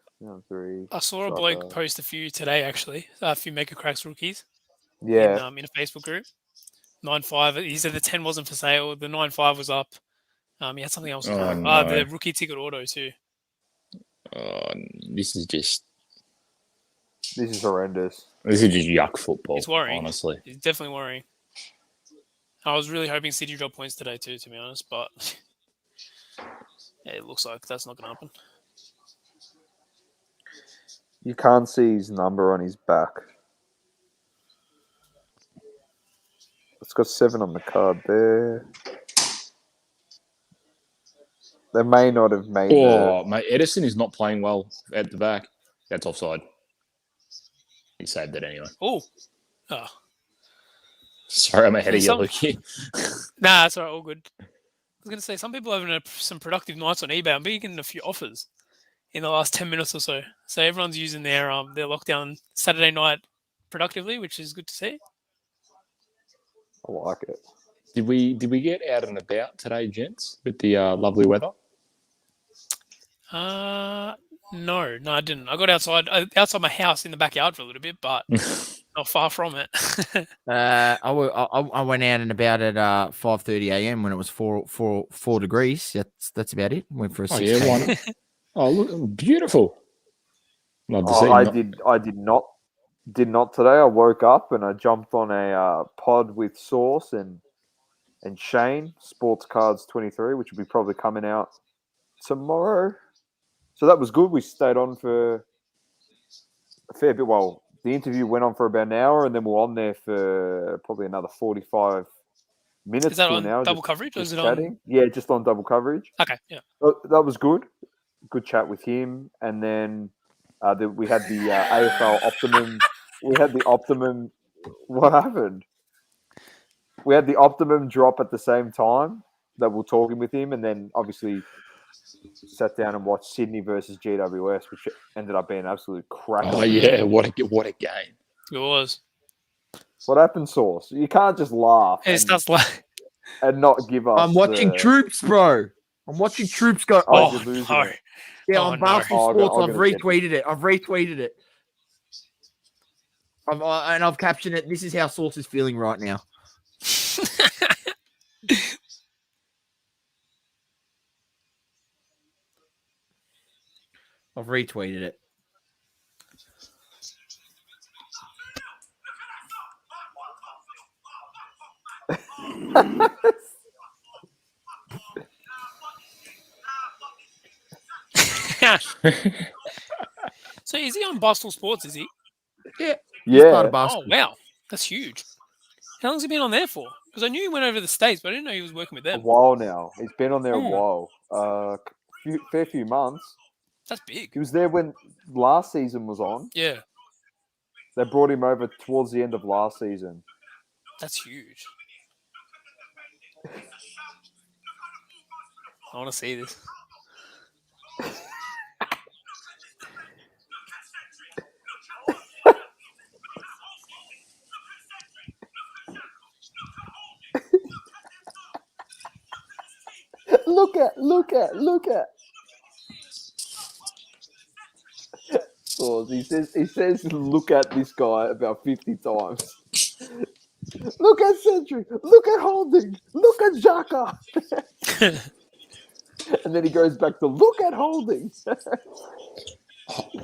Speaker 5: 3.
Speaker 3: I saw a bloke post a few today, actually. A few Mega Cracks rookies.
Speaker 5: Yeah.
Speaker 3: In a Facebook group. 9.5. He said the 10 wasn't for sale. The 9.5 was up. He had something else. The rookie ticket auto too.
Speaker 4: This is
Speaker 5: horrendous.
Speaker 4: This is just yuck football.
Speaker 3: It's worrying.
Speaker 4: Honestly.
Speaker 3: It's definitely worrying. I was really hoping City dropped points today too, to be honest, but it looks like that's not going to happen.
Speaker 5: You can't see his number on his back. It's got 7 on the card there. They may not have made
Speaker 4: mate, Edison is not playing well at the back. That's offside. He saved it anyway.
Speaker 3: Oh.
Speaker 4: Sorry, I'm ahead of you, Lukey.
Speaker 3: Nah, that's all right, all good. I was going to say, some people are having some productive nights on eBay. I'm getting a few offers in the last 10 minutes or so. So everyone's using their lockdown Saturday night productively, which is good to see.
Speaker 5: I like it.
Speaker 4: Did we get out and about today, gents, with the lovely weather?
Speaker 3: No, I didn't. I got outside my house in the backyard for a little bit, but not far from it.
Speaker 2: I went out and about at 5:30 a.m. when it was 4 degrees. That's about it. Went for a 6.
Speaker 4: Yeah, why not? Oh, look, beautiful. Love to see.
Speaker 5: I did not today. I woke up and I jumped on a pod with Sauce and Shane, Sports Cards 23, which will be probably coming out tomorrow. So that was good. We stayed on for a fair bit. Well, the interview went on for about an hour, and then we're on there for probably another 45 minutes.
Speaker 3: Is that
Speaker 5: to
Speaker 3: on
Speaker 5: an hour,
Speaker 3: double coverage? Or is it
Speaker 5: chatting.
Speaker 3: on?
Speaker 5: Yeah, just on double coverage.
Speaker 3: Okay, yeah.
Speaker 5: That was good. Good chat with him. And then we had the AFL Optimum. We had the Optimum. What happened? We had the Optimum drop at the same time that we're talking with him, and then obviously sat down and watched Sydney versus GWS, which ended up being an absolute crack.
Speaker 4: Oh yeah, what a game!
Speaker 3: It was.
Speaker 5: What happened, Sauce? You can't just laugh and not give us.
Speaker 2: I'm watching Troops, bro. I'm watching Troops go.
Speaker 3: Oh no!
Speaker 2: Yeah, on Basketball Sports, I've retweeted it. I've captioned it. This is how Sauce is feeling right now. I've retweeted it.
Speaker 3: So is he on Barstool Sports, is he?
Speaker 2: Yeah.
Speaker 5: Yeah.
Speaker 3: Oh, wow. That's huge. How long's he been on there for? Because I knew he went over to the States, but I didn't know he was working with them.
Speaker 5: A while now. He's been on there a while. Fair few months.
Speaker 3: That's big.
Speaker 5: He was there when last season was on.
Speaker 3: Yeah.
Speaker 5: They brought him over towards the end of last season.
Speaker 3: That's huge. I want to see this.
Speaker 5: Look at. So he says, look at this guy about 50 times. Look at Century. Look at Holding. Look at Xhaka. And then he goes back to look at Holding.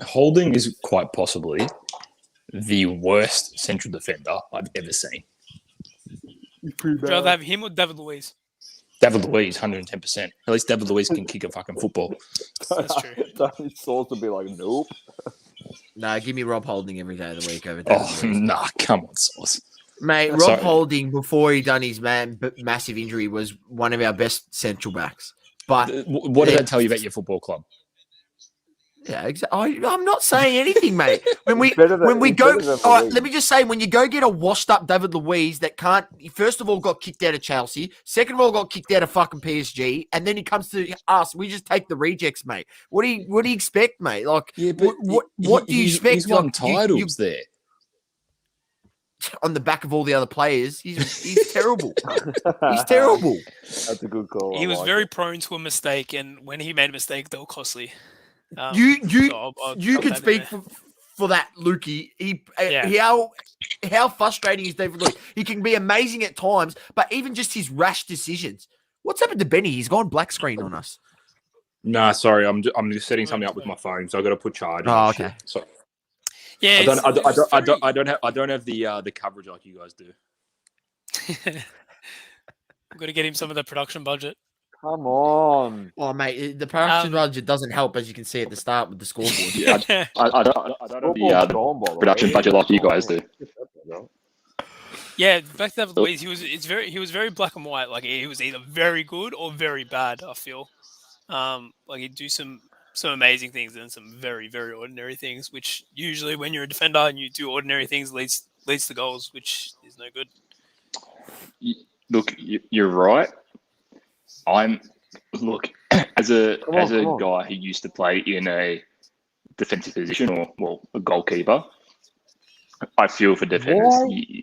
Speaker 4: Holding is quite possibly the worst central defender I've ever seen.
Speaker 3: Would you rather have him or David Luiz?
Speaker 4: David Luiz, 110%. At least David Luiz can kick a fucking football.
Speaker 3: That's true.
Speaker 5: Sauce would be like, nope.
Speaker 2: Nah, give me Rob Holding every day of the week over
Speaker 4: David Luiz. Nah, come on, Sauce.
Speaker 2: Mate, Rob Holding, before he done his massive injury, was one of our best central backs. But
Speaker 4: what did that tell you about your football club?
Speaker 2: Yeah, exactly. I'm not saying anything, mate. When we
Speaker 5: Better than-
Speaker 2: when we
Speaker 5: it's
Speaker 2: go,
Speaker 5: better than
Speaker 2: all right,
Speaker 5: Luiz.
Speaker 2: let me just say, when you go get a washed up David Luiz that can't, first of all, got kicked out of Chelsea, second of all, got kicked out of fucking PSG, and then he comes to us, we just take the rejects, mate. What do you expect, mate? Like,
Speaker 4: Yeah, but
Speaker 2: what do you expect?
Speaker 4: He's won
Speaker 2: Like,
Speaker 4: titles there.
Speaker 2: on the back of all the other players, he's terrible. He's terrible.
Speaker 5: That's a good call.
Speaker 3: He
Speaker 5: I
Speaker 3: was
Speaker 5: like
Speaker 3: very
Speaker 5: it.
Speaker 3: prone to a mistake, and when he made a mistake, they were costly.
Speaker 2: You
Speaker 3: so I'll
Speaker 2: you
Speaker 3: put
Speaker 2: can
Speaker 3: that in
Speaker 2: speak
Speaker 3: there.
Speaker 2: for that, Lukey.
Speaker 3: Yeah.
Speaker 2: How frustrating is David Luiz? He can be amazing at times, but even just his rash decisions. What's happened to Benny? He's gone black screen on us.
Speaker 6: Nah, sorry, I'm just setting something up with my phone, so I got to put charge.
Speaker 2: Oh, okay.
Speaker 6: So
Speaker 3: Yeah,
Speaker 6: I don't have the coverage like you guys do.
Speaker 3: We've got to get him some of the production budget.
Speaker 5: Come on.
Speaker 2: Oh, mate, the production budget doesn't help, as you can see at the start with the scoreboard.
Speaker 4: Yeah, I don't have the production budget like you guys do.
Speaker 3: Yeah, back to that Luiz, he was very black and white. Like he was either very good or very bad. I feel, like he'd do some amazing things and some very very ordinary things. Which usually, when you're a defender and you do ordinary things, leads to goals, which is no good.
Speaker 4: Look, you're right. As a guy who used to play in a defensive position or a goalkeeper, I feel for defenders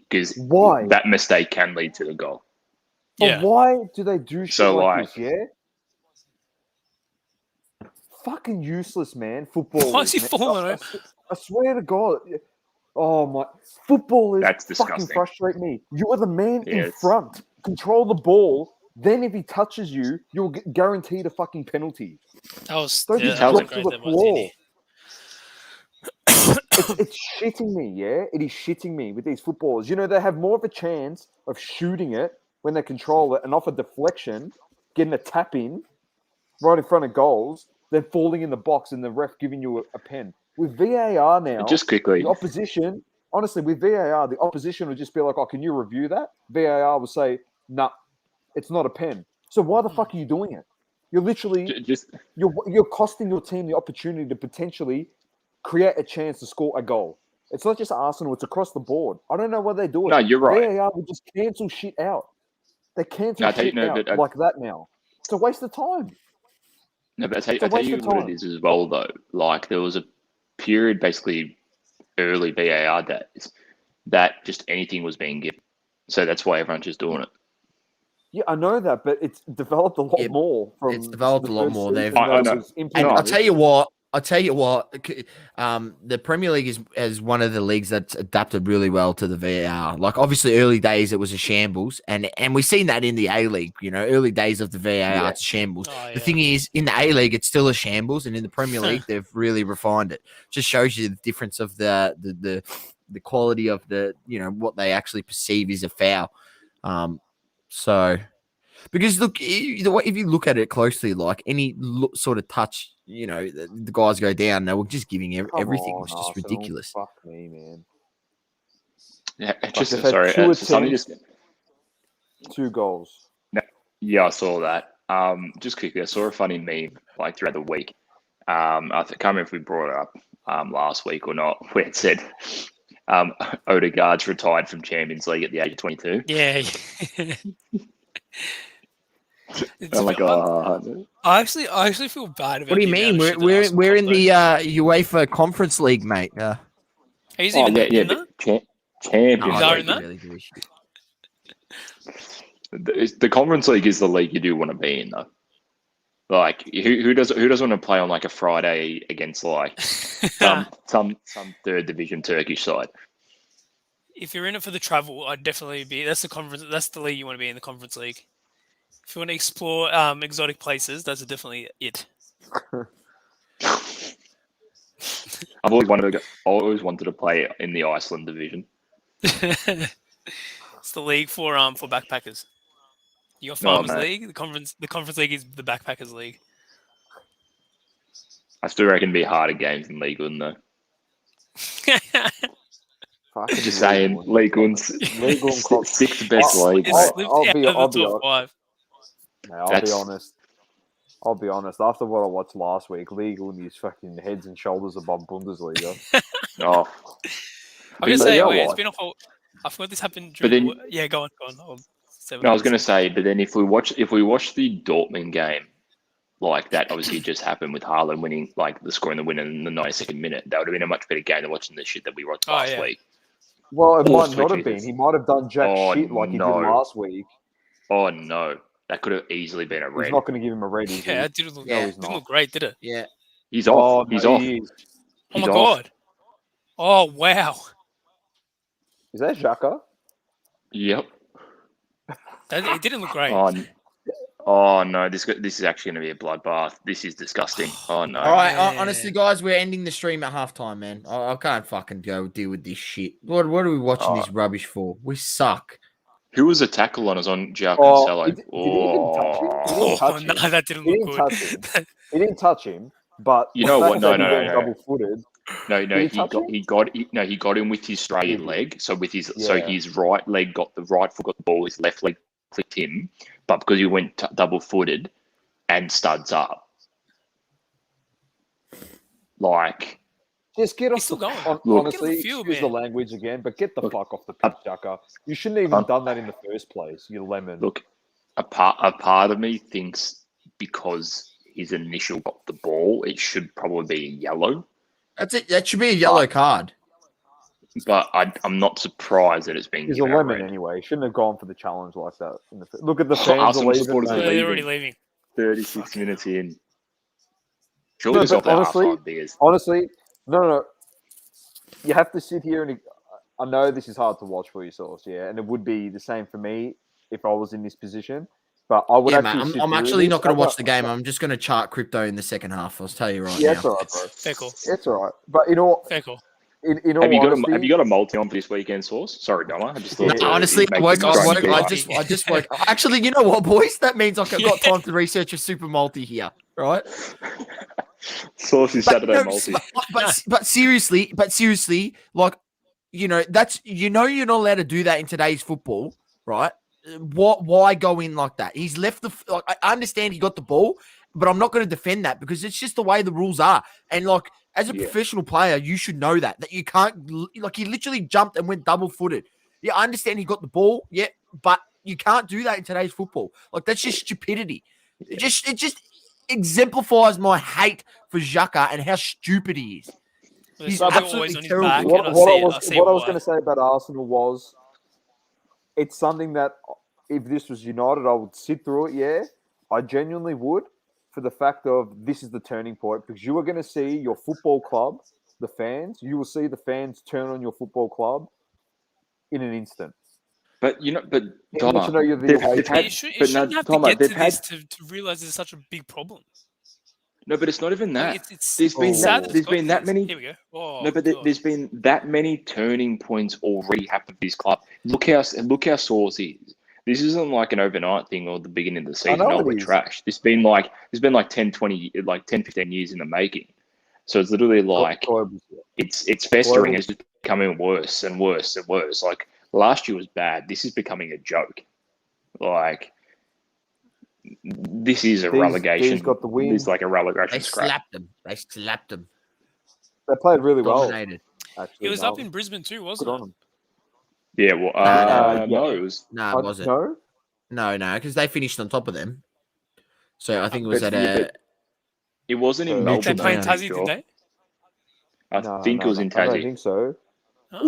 Speaker 4: because that mistake can lead to a goal.
Speaker 5: But why do they do shit like this? Yeah, fucking useless, man. Football.
Speaker 3: Why is he falling over?
Speaker 5: I swear to God. Oh my! Footballers fucking frustrate me. You are the man in front. Control the ball. Then if he touches you, you'll get guaranteed a fucking penalty.
Speaker 3: Don't just
Speaker 5: drop to the floor. It's shitting me, yeah? It is shitting me with these footballers. You know, they have more of a chance of shooting it when they control it and off a deflection, getting a tap in right in front of goals, than falling in the box and the ref giving you a pen. With VAR now,
Speaker 4: just quickly,
Speaker 5: the opposition, honestly, with VAR, the opposition will just be like, oh, can you review that? VAR will say, nah, it's not a pen. So why the fuck are you doing it? You're literally you're costing your team the opportunity to potentially create a chance to score a goal. It's not just Arsenal; it's across the board. I don't know why they do it.
Speaker 4: No, you're right.
Speaker 5: VAR will just cancel shit out. They cancel shit out like that now. It's a waste of time.
Speaker 4: No, but I tell you what it is as well, though. Like there was a period, basically early VAR days, that just anything was being given. So that's why everyone's just doing it.
Speaker 5: Yeah, I know that, but it's developed a lot more.
Speaker 2: It's developed a lot more.
Speaker 4: I know.
Speaker 2: And I'll tell you what. The Premier League is one of the leagues that's adapted really well to the VAR. Like obviously, early days it was a shambles, and we've seen that in the A League. You know, early days of the VAR, it's a shambles. The thing is, in the A League, it's still a shambles, and in the Premier League, they've really refined it. Just shows you the difference of the quality of what they actually perceive is a foul. So, because look, if you look at it closely, like any sort of touch, the guys go down. They were just giving everything. It was just ridiculous.
Speaker 5: Fuck me, man.
Speaker 4: Yeah,
Speaker 5: just 2 goals.
Speaker 4: Yeah, I saw that. Just quickly, I saw a funny meme like throughout the week. I can't remember if we brought it up last week or not, where it said Odegaard's retired from Champions League at the age of 22.
Speaker 3: Yeah.
Speaker 4: Oh my god!
Speaker 3: I actually feel bad about.
Speaker 2: What do you mean? We're in the UEFA Conference League, mate.
Speaker 3: He's even in that?
Speaker 4: Champions League. The Conference League is the league you do want to be in, though. Like, who doesn't want to play on like a Friday against like some third division Turkish side?
Speaker 3: If you're in it for the travel, I'd definitely be. That's the conference. That's the league you want to be in, the Conference League. If you want to explore exotic places, that's definitely it.
Speaker 4: I've always wanted to play in the Iceland division.
Speaker 3: It's the league for backpackers. You got Farmers League. The Conference League is the Backpackers League.
Speaker 4: I still reckon it'd be harder games than League One, though. Just saying, League One's sixth best league.
Speaker 5: I'll be honest. I'll be honest. After what I watched last week, Liga is fucking heads and shoulders above Bundesliga.
Speaker 6: Oh,
Speaker 3: I'm gonna say,
Speaker 5: yeah,
Speaker 3: wait, it's
Speaker 5: like-
Speaker 3: been a whole. I forgot this happened
Speaker 6: But
Speaker 3: during.
Speaker 6: then-
Speaker 3: Yeah, go on. I'll say what
Speaker 6: no, I was
Speaker 3: I'm
Speaker 6: going to say, but then if we watch the Dortmund game, like that obviously just happened with Haaland winning, like the score in the win in the 92nd minute, that would have been a much better game than watching the shit that we watched last week.
Speaker 5: Well, it might not
Speaker 6: sweet
Speaker 5: have been.
Speaker 6: Jesus.
Speaker 5: He might have done jack shit like he did
Speaker 6: no.
Speaker 5: last week.
Speaker 6: Oh no, that could have easily been a
Speaker 5: He's
Speaker 6: red.
Speaker 5: not going to give him a red. Is
Speaker 3: Yeah,
Speaker 5: he?
Speaker 3: it didn't look.
Speaker 5: No,
Speaker 3: Yeah,
Speaker 5: he's
Speaker 3: didn't
Speaker 5: not.
Speaker 3: look great, did it?
Speaker 2: Yeah.
Speaker 6: He's off.
Speaker 5: no,
Speaker 6: He's off.
Speaker 5: he is.
Speaker 3: Oh
Speaker 6: He's
Speaker 3: my
Speaker 6: off.
Speaker 3: god. Oh wow.
Speaker 5: Is that Xhaka?
Speaker 6: Yep.
Speaker 3: It didn't look great.
Speaker 6: Oh no, this is actually going to be a bloodbath. This is disgusting. Oh no.
Speaker 2: All right,
Speaker 3: Man.
Speaker 2: honestly, guys, we're ending the stream at halftime, man. I can't fucking go deal with this shit. What are we watching this rubbish for? We suck.
Speaker 6: Who was a tackle on us on João
Speaker 5: Oh,
Speaker 6: Cancelo?
Speaker 5: did he even touch him? He didn't touch
Speaker 3: no,
Speaker 5: him.
Speaker 3: that didn't
Speaker 5: He
Speaker 3: look
Speaker 5: didn't
Speaker 3: good.
Speaker 5: touch him. He didn't touch him. But
Speaker 6: You know what? No.
Speaker 5: double-footed.
Speaker 6: No,
Speaker 5: Did he touch
Speaker 6: he got him with his straight
Speaker 5: Did he?
Speaker 6: leg. So
Speaker 5: Yeah.
Speaker 6: his right leg got the right foot got the ball, his left leg clicked him, but because he went double footed and studs up, like
Speaker 5: Just get off
Speaker 3: He's still
Speaker 5: the
Speaker 3: going.
Speaker 6: Look,
Speaker 5: honestly,
Speaker 3: Get off the field,
Speaker 5: excuse the
Speaker 3: man.
Speaker 5: language again, but get the fuck off the pitch, Xhaka. You shouldn't have even done that in the first place, you lemon.
Speaker 6: look, a part of me thinks because his initial got the ball, it should probably be a yellow.
Speaker 2: That's it. That should be a yellow card.
Speaker 6: But I'm not surprised that it's been
Speaker 5: He's a
Speaker 6: given a
Speaker 5: lemon
Speaker 6: red.
Speaker 5: anyway. He shouldn't have gone for the challenge like that. Look at the
Speaker 6: Oh,
Speaker 5: fans
Speaker 6: Arsenal
Speaker 5: are leaving.
Speaker 6: supporters are
Speaker 5: mate.
Speaker 3: They're already leaving.
Speaker 6: 36 minutes in. Surely
Speaker 5: No,
Speaker 6: it's off
Speaker 5: but
Speaker 6: the
Speaker 5: honestly-
Speaker 6: half-time beers.
Speaker 5: Honestly, no. You have to sit here and I know this is hard to watch for yourselves, yeah, and it would be the same for me if I was in this position. But I would
Speaker 2: Yeah,
Speaker 5: actually.
Speaker 2: man.
Speaker 5: sit
Speaker 2: I'm
Speaker 5: through
Speaker 2: actually
Speaker 5: this.
Speaker 2: not going
Speaker 5: I
Speaker 2: to watch
Speaker 5: don't-
Speaker 2: the game. I'm just going to chart crypto in the second half. I'll tell you right
Speaker 5: Yeah,
Speaker 2: now.
Speaker 5: it's all right, bro.
Speaker 3: Fair call.
Speaker 5: It's all right. But in all
Speaker 6: Have you
Speaker 5: honesty,
Speaker 6: got a multi on for this weekend, Source? Sorry, Doma. I just thought
Speaker 5: Yeah.
Speaker 2: Honestly,
Speaker 6: it'd make
Speaker 2: I
Speaker 6: this great.
Speaker 2: just woke. Actually, you know what, boys? That means I've got time to research a super multi here, right?
Speaker 6: Source is Saturday
Speaker 2: no,
Speaker 6: multi.
Speaker 2: but seriously, like you're not allowed to do that in today's football, right? Why go in like that? He's left I understand he got the ball, but I'm not going to defend that because it's just the way the rules are. And like as a professional player, you should know that you can't he literally jumped and went double footed. Yeah, I understand he got the ball, yeah, but you can't do that in today's football. Like that's just stupidity. It just exemplifies my hate for Xhaka and how stupid he is. He's absolutely terrible.
Speaker 5: What I was going to say about Arsenal was, it's something that if this was United, I would sit through it. Yeah, I genuinely would, for the fact of this is the turning point because you are going to see your football club, the fans. You will see the fans turn on your football club in an instant.
Speaker 6: But
Speaker 5: Doma,
Speaker 3: to realize there's such a big problem.
Speaker 6: No, but it's not even that.
Speaker 3: There's
Speaker 6: been that many.
Speaker 3: Here we go. Oh,
Speaker 6: no, but there's been that many turning points already happened for this club. Look how Source is. This isn't like an overnight thing or the beginning of the season. Oh, we're trash. There's been like 10, 20, like 10, 15 years in the making. So it's literally like it's festering. It's just becoming worse and worse and worse. Like last year was bad. This is becoming a joke. Like this is a relegation.
Speaker 5: Got the win.
Speaker 6: It's like a relegation.
Speaker 2: They slapped them.
Speaker 5: They played really
Speaker 2: Dominated.
Speaker 5: well. Actually,
Speaker 3: it was up in Brisbane too, wasn't it?
Speaker 6: Yeah, well, no, it was.
Speaker 2: No, it wasn't. No, because they finished on top of them. So I think it was at a.
Speaker 6: It wasn't in Melbourne.
Speaker 3: They played in Tassie, did they?
Speaker 6: I think it was in Tassie.
Speaker 5: I don't think so.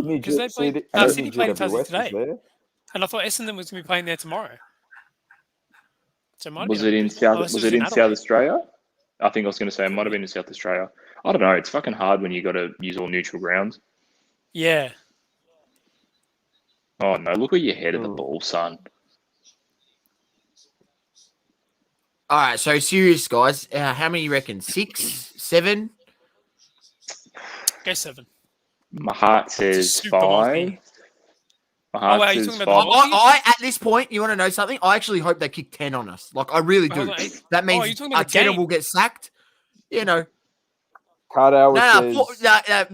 Speaker 3: Because they played. Sydney played in Tassie today, and I thought Essendon was going to be playing there tomorrow. So
Speaker 6: was it in South Australia? I think I was going to say it might have been in South Australia. I don't know. It's fucking hard when you got to use all neutral grounds.
Speaker 3: Yeah.
Speaker 6: Oh no! Look where you're head of the ball, son.
Speaker 2: All right, so serious guys. How many you reckon? 6, 7?
Speaker 3: Go 7.
Speaker 6: My heart says 5. My heart says 5.
Speaker 2: I at this point, you want to know something? I actually hope they kick 10 on us. Like I really do. That means Arteta will get sacked. You know.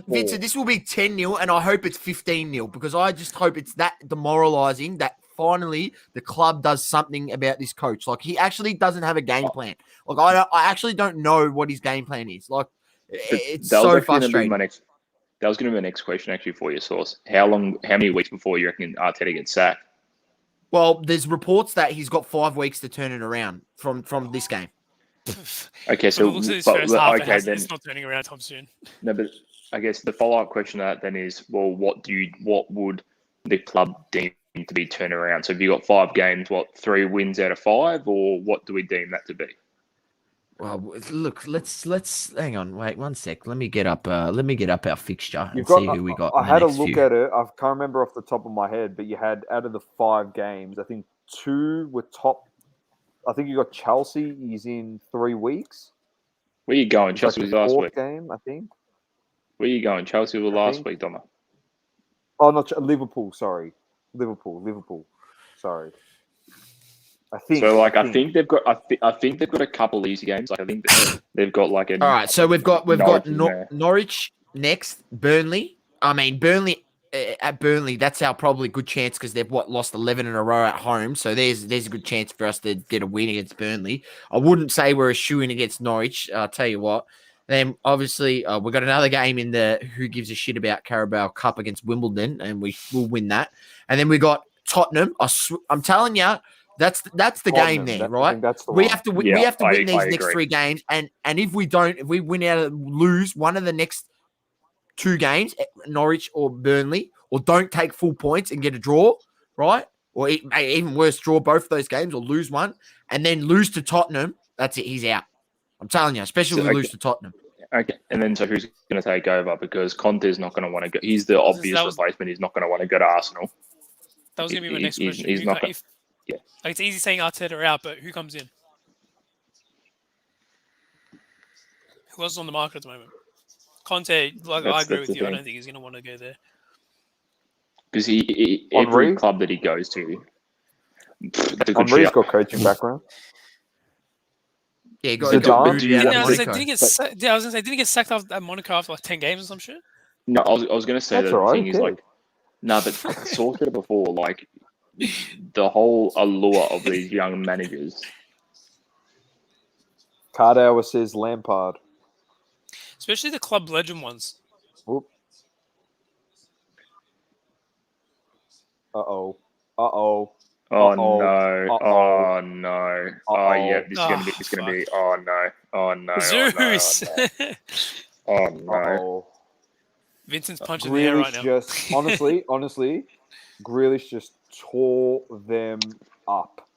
Speaker 2: Vincent, this will be 10-0, and I hope it's 15-0 because I just hope it's that demoralising that finally the club does something about this coach. Like, he actually doesn't have a game plan. Like, I actually don't know what his game plan is. Like, it's so frustrating.
Speaker 6: That was going to be my next question actually for your source. How many weeks before you reckon Arteta gets sacked?
Speaker 2: Well, there's reports that he's got 5 weeks to turn it around from this game.
Speaker 6: Okay, so
Speaker 3: looks at this first half, it's not turning around time soon.
Speaker 6: No, but I guess the follow-up question to that then is, well, what would the club deem to be turned around? So have you got 5 games, 3 wins out of 5, or what do we deem that to be?
Speaker 2: Well, look, let's hang on. Wait 1 sec. Let me get up our fixture and see who we got.
Speaker 5: I had a look at it. I can't remember off the top of my head, but you had, out of the 5 games, I think 2 were top. I think you got Chelsea. He's in 3 weeks.
Speaker 6: Where you going? Chelsea was last week.
Speaker 5: Game, I think.
Speaker 6: Where you going? Chelsea was last week, Doma.
Speaker 5: Oh, not Liverpool. Sorry, Liverpool. Sorry. I think
Speaker 6: they've got. I think they've got a couple easy games. Like, I think they've got like a.
Speaker 2: All right, so we've got Norwich next, Burnley. I mean, Burnley at Burnley. That's our probably good chance because they've lost 11 in a row at home. So there's a good chance for us to get a win against Burnley. I wouldn't say we're a shoo-in against Norwich. I'll tell you what. Then obviously we've got another game in the who gives a shit about Carabao Cup against Wimbledon, and we will win that. And then we got Tottenham. I'm telling you. That's the game there, right? We have to win these next 3 games, and if we lose one of the next 2 games, Norwich or Burnley, or don't take full points and get a draw, right? Or even worse, draw both those games or lose one, and then lose to Tottenham. That's it. He's out. I'm telling you, especially if we lose to Tottenham.
Speaker 6: Okay, and then so who's going to take over? Because Conte's not going to want to go. He's the obvious replacement. He's not going to want to go to Arsenal.
Speaker 3: That was going to be my next question.
Speaker 6: He's not. Yeah.
Speaker 3: Like, it's easy saying Arteta out, but who comes in? Who else is on the market at the moment? Conte, I agree with you. I don't think he's going to want to go there.
Speaker 6: Because every club that he goes to,
Speaker 5: Henry's got coaching background.
Speaker 2: Yeah,
Speaker 3: I was going to say, didn't he get sacked at Monaco after like 10 games or some shit?
Speaker 6: No, I was going to say that the thing is like, no, but I saw it before, like, the whole allure of these young managers.
Speaker 5: Cardauer says Lampard.
Speaker 3: Especially the club legend ones.
Speaker 5: Whoop. Uh-oh. Uh-oh.
Speaker 6: Oh no! Oh no! Oh yeah! It's gonna be. Oh no! Oh no!
Speaker 3: Zeus!
Speaker 6: Oh no!
Speaker 3: Vincent's punching the air right now.
Speaker 5: Just honestly, Grealish just tore them up.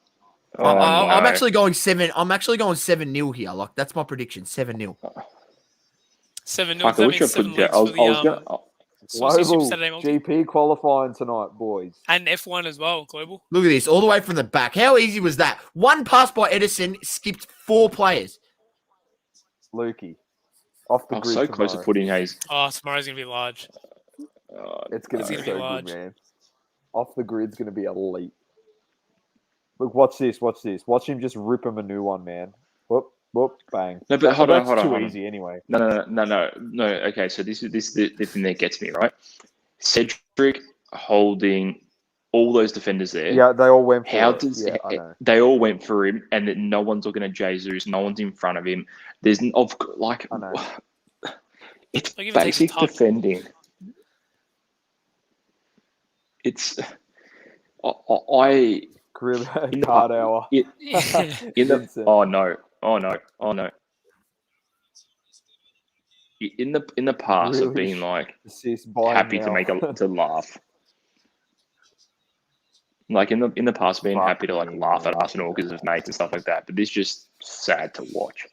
Speaker 6: Oh, no.
Speaker 2: I'm actually going 7. I'm actually going 7-0 here. Like, that's my prediction. 7-0.
Speaker 3: 7-0. That means 7 legs for the
Speaker 5: Global GP qualifying tonight, boys.
Speaker 3: And F1 as well, Global.
Speaker 2: Look at this, all the way from the back. How easy was that? One pass by Edison skipped 4 players.
Speaker 5: Lukey. Off the grid
Speaker 6: so close to putting Hayes.
Speaker 3: Oh, tomorrow's going to be large.
Speaker 5: It's going to be so large. Good, man. Off the grid's going to be elite. Look, watch this. Watch him just rip him a new one, man. Whoop, whoop, bang.
Speaker 6: No, but hold on.
Speaker 5: Too easy anyway.
Speaker 6: No. Okay, so this is the thing that gets me, right? Cedric holding all those defenders there.
Speaker 5: Yeah, they all went for
Speaker 6: they all went for him, and that no one's looking at Jesus, no one's in front of him. There's it's basic defending. It's
Speaker 5: Cardauer.
Speaker 6: Oh no. In the past, I've been like happy to laugh. Like in the past, I've been happy to like laugh at Arsenal because of mates and stuff like that. But this is just sad to watch.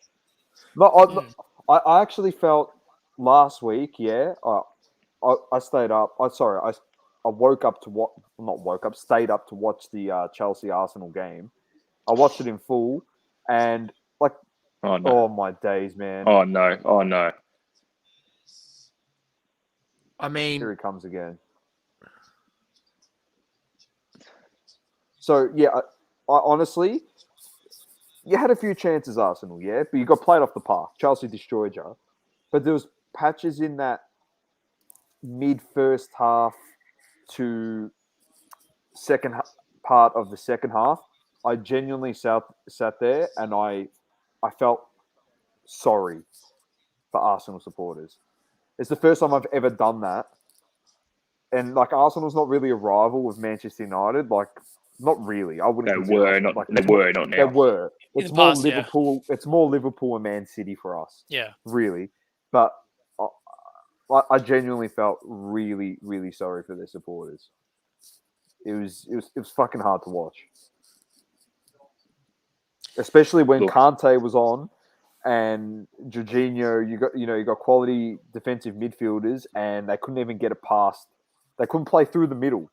Speaker 5: No, I actually felt last week. Yeah, I stayed up. I woke up to what? Not woke up. Stayed up to watch the Chelsea Arsenal game. I watched it in full, and like, oh my days, man.
Speaker 6: Oh no.
Speaker 2: I mean,
Speaker 5: here he comes again. So yeah, I honestly, you had a few chances, Arsenal, yeah, but you got played off the park. Chelsea destroyed you, but there was patches in that mid first half to second part of the second half, I genuinely sat there and I felt sorry for Arsenal supporters. It's the first time I've ever done that. And like Arsenal's not really a rival with Manchester United. Like, not really. I wouldn't.
Speaker 6: They were not.
Speaker 5: Like,
Speaker 6: they were not now.
Speaker 5: They were. It's more
Speaker 3: past,
Speaker 5: Liverpool. Yeah. It's more Liverpool and Man City for us.
Speaker 3: Yeah.
Speaker 5: Really, but I genuinely felt really, really sorry for their supporters. It was fucking hard to watch, especially when Kante was on and Jorginho. You got quality defensive midfielders, and they couldn't even get it past. They couldn't play through the middle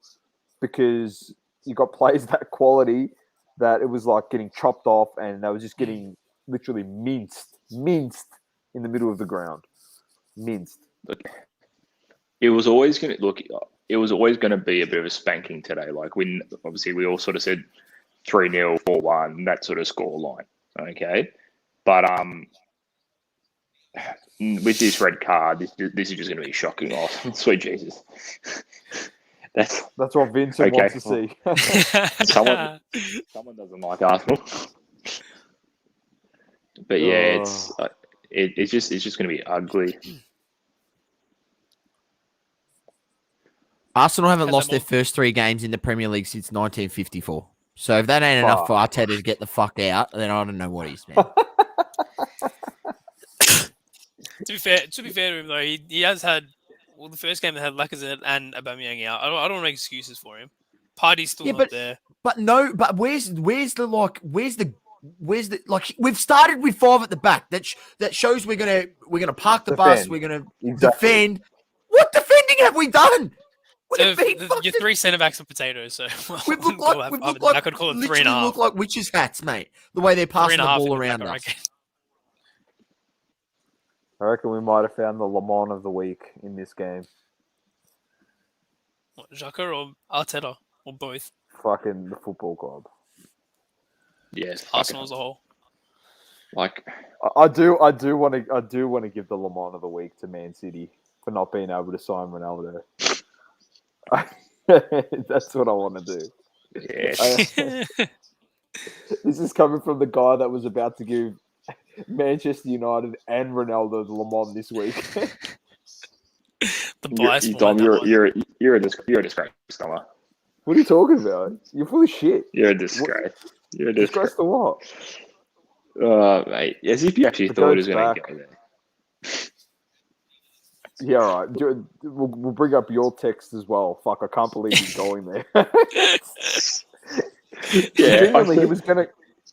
Speaker 5: because you got players that quality that it was like getting chopped off, and they were just getting literally minced in the middle of the ground. Minced.
Speaker 6: Look, it was always going to be a bit of a spanking today. Like we all sort of said 3-0, 4-1, that sort of score line. Okay, but with this red card, this is just going to be shocking off. Sweet Jesus. That's
Speaker 5: what Vincent wants to see.
Speaker 6: Someone doesn't like Arsenal, but yeah, it's just going to be ugly.
Speaker 2: Arsenal haven't lost their first 3 games in the Premier League since 1954. So if that ain't enough for Arteta to get the fuck out, then I don't know what is, man.
Speaker 3: To be fair to him though, he has had the first game that had Lacazette and Aubameyang out. I don't want to make excuses for him. Party's still not there.
Speaker 2: But where's the we've started with 5 at the back. That shows we're gonna park the bus. We're gonna defend. What defending have we done?
Speaker 3: So your 3 centre backs are potatoes. So
Speaker 2: I
Speaker 3: could call it 3.5.
Speaker 2: Look like witches' hats, mate. The way they're passing the ball around us.
Speaker 5: I reckon we might have found the Le Mans of the week in this game.
Speaker 3: What, Xhaka or Arteta or both?
Speaker 5: Fucking the football club.
Speaker 6: Yes,
Speaker 3: Arsenal as a whole.
Speaker 5: Like I do want to give the Le Mans of the week to Man City for not being able to sign Ronaldo. That's what I want to do.
Speaker 6: Yeah.
Speaker 5: This is coming from the guy that was about to give Manchester United and Ronaldo the Le Mans this week.
Speaker 3: The bias.
Speaker 6: You're a disgrace, Stella.
Speaker 5: What are you talking about? You're full of shit.
Speaker 6: You're a disgrace. You're a disgrace.
Speaker 5: To what?
Speaker 6: Mate, as if you actually thought it was going to go there.
Speaker 5: Yeah, all right. We'll bring up your text as well. Fuck, I can't believe he's going there.
Speaker 6: Yeah,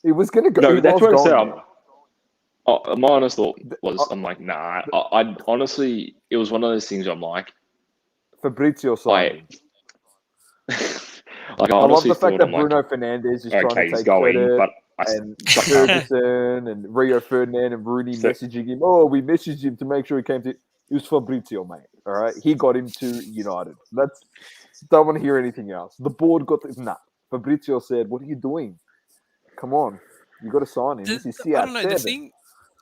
Speaker 5: he was gonna go.
Speaker 6: No, that's what I said. My honest thought was, I'm like, nah. I honestly, it was one of those things. I'm like,
Speaker 5: Fabrizio signing.
Speaker 6: Like,
Speaker 5: I love the fact that Bruno Fernandes is trying to take credit,
Speaker 6: but
Speaker 5: and Ferguson and Rio Ferdinand and Rooney messaging him. Oh, we messaged him to make sure he came to. It was Fabrizio, mate. All right, he got him to United. Don't want to hear anything else. The board got this. Nah, Fabrizio said, "What are you doing? Come on, you got to sign him."
Speaker 3: I don't know. The thing,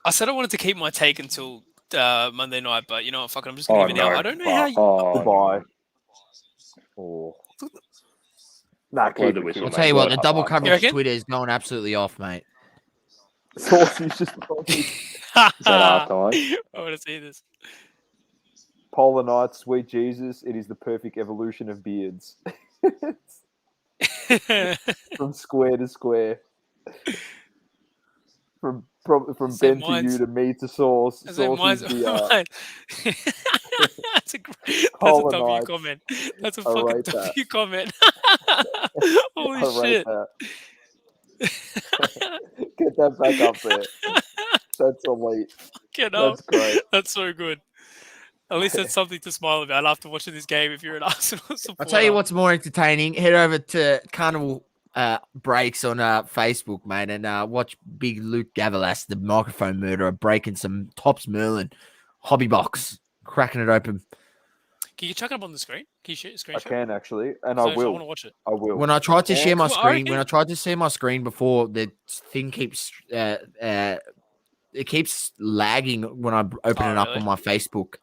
Speaker 3: I said I wanted to keep my take until Monday night, but you know what? Fuck it, I'm just going to give it now. I don't know how you.
Speaker 5: Goodbye. Oh. Nah,
Speaker 2: I'll tell you what, the double coverage Twitter is going absolutely off, mate.
Speaker 5: Saucy's just
Speaker 6: is that our time?
Speaker 3: I want to see this.
Speaker 5: Polar Night, sweet Jesus, it is the perfect evolution of beards. From square to square. From Ben to you to me to Sauce.
Speaker 3: That's a W comment. That's a fucking W comment. Holy shit.
Speaker 5: Get that back up there. That's elite. That's great.
Speaker 3: That's so good. At least that's something to smile about after watching this game if you're an Arsenal supporter.
Speaker 2: I'll tell you what's more entertaining. Head over to Carnival Breaks on Facebook, mate, and watch Big Luke Gavalas, the microphone murderer, breaking some Tops Merlin hobby box, cracking it open.
Speaker 3: Can you chuck it up on the screen? Can you share screen?
Speaker 5: I can actually, and I will.
Speaker 3: I want to watch it.
Speaker 5: I will.
Speaker 2: When I tried to share my screen, before, the thing keeps it keeps lagging when I open it up on my Facebook.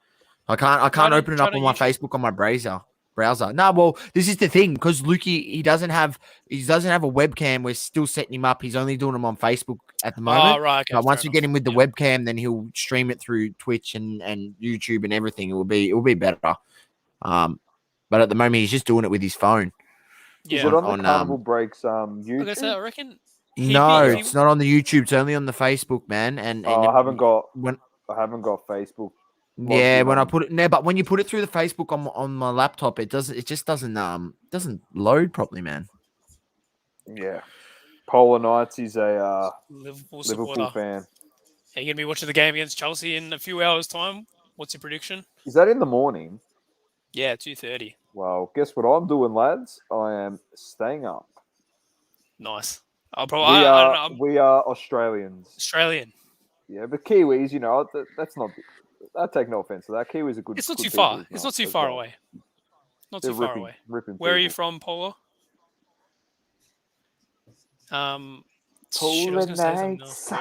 Speaker 2: I can't open it up on my Facebook on my browser. browser. No, well, this is the thing because Lukey he doesn't have a webcam. We're still setting him up. He's only doing them on Facebook at the moment.
Speaker 3: Oh, right. Okay,
Speaker 2: but once we get him with the webcam, then he'll stream it through Twitch and YouTube and everything. It will be better. But at the moment, he's just doing it with his phone.
Speaker 5: Yeah. Is it on the Carnival Breaks YouTube?
Speaker 3: Like I said, I reckon.
Speaker 2: No, it's not on the YouTube. It's only on the Facebook, man. And
Speaker 5: I haven't got Facebook.
Speaker 2: Yeah, when I put it but when you put it through the Facebook on my laptop, it just doesn't load properly, man.
Speaker 5: Yeah. Polar Knights is a
Speaker 3: Liverpool
Speaker 5: fan.
Speaker 3: Are you gonna be watching the game against Chelsea in a few hours' time? What's your prediction?
Speaker 5: Is that in the morning?
Speaker 3: Yeah, 2:30.
Speaker 5: Well, guess what I'm doing, lads? I am staying up.
Speaker 3: Nice. We
Speaker 5: are Australians.
Speaker 3: Australian.
Speaker 5: Yeah, but Kiwis, that's not. I take no offense to that. Kiwis are good.
Speaker 3: It's not too far. It's not too far away. Not too far away. Where are you from, Polo?
Speaker 5: Polar Nights.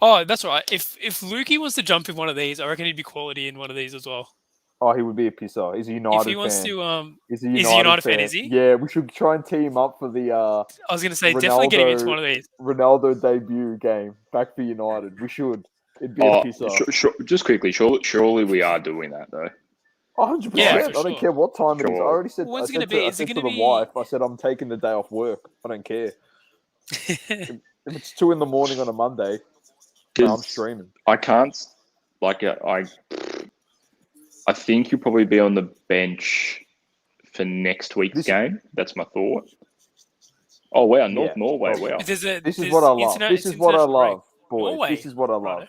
Speaker 3: Oh, that's right. If Lukey was to jump in one of these, I reckon he'd be quality in one of these as well.
Speaker 5: Oh, he would be a pisser. He's a United fan.
Speaker 3: If he wants to,
Speaker 5: he's a United fan, is he? Yeah, we should try and team up for the.
Speaker 3: I was going to say, definitely getting into one of these.
Speaker 5: Ronaldo debut game back for United. We should. It'd be a pisser.
Speaker 6: Just quickly, surely we are doing that though.
Speaker 5: 100%. Yeah, I don't care what time it is. I already said.
Speaker 3: What's
Speaker 5: it going to be? I said to the wife, I said I'm taking the day off work. I don't care. If it's 2 a.m. on a Monday, I'm streaming.
Speaker 6: I can't. I think you'll probably be on the bench for next week's game. That's my thought. Oh wow, Norway. Wow.
Speaker 5: This is what I love. This is what I love, boys. This is what I love.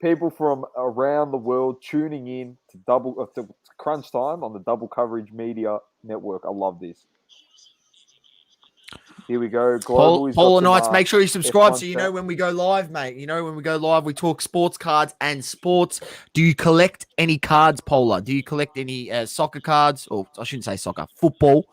Speaker 5: People from around the world tuning in to crunch time on the Double Coverage Media Network. I love this. Here we go.
Speaker 2: Polar Knights, make sure you subscribe so you know when we go live, mate. You know when we go live, we talk sports cards and sports. Do you collect any cards, Polar? Do you collect any soccer cards? Or I shouldn't say soccer, football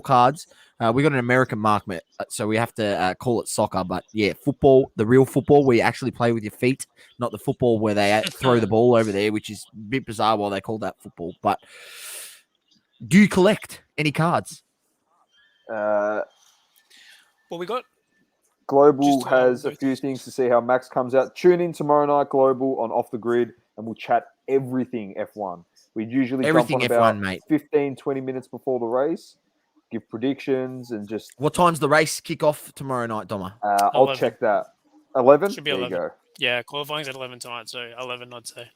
Speaker 2: cards. We got an American mark, so we have to call it soccer. But yeah, football, the real football where you actually play with your feet, not the football where they throw the ball over there, which is a bit bizarre why they call that football. But do you collect any cards?
Speaker 3: Well, we got
Speaker 5: Global has a few things to see how Max comes out. Tune in tomorrow night, Global, on Off the Grid, and we'll chat everything F1. We usually jump on about 15, 20 minutes before the race, give predictions, and just...
Speaker 2: What time's the race kick off tomorrow night, Doma?
Speaker 5: I'll check that. 11?
Speaker 3: Should be 11. There you go. Yeah, qualifying's at 11 tonight, so 11, I'd say.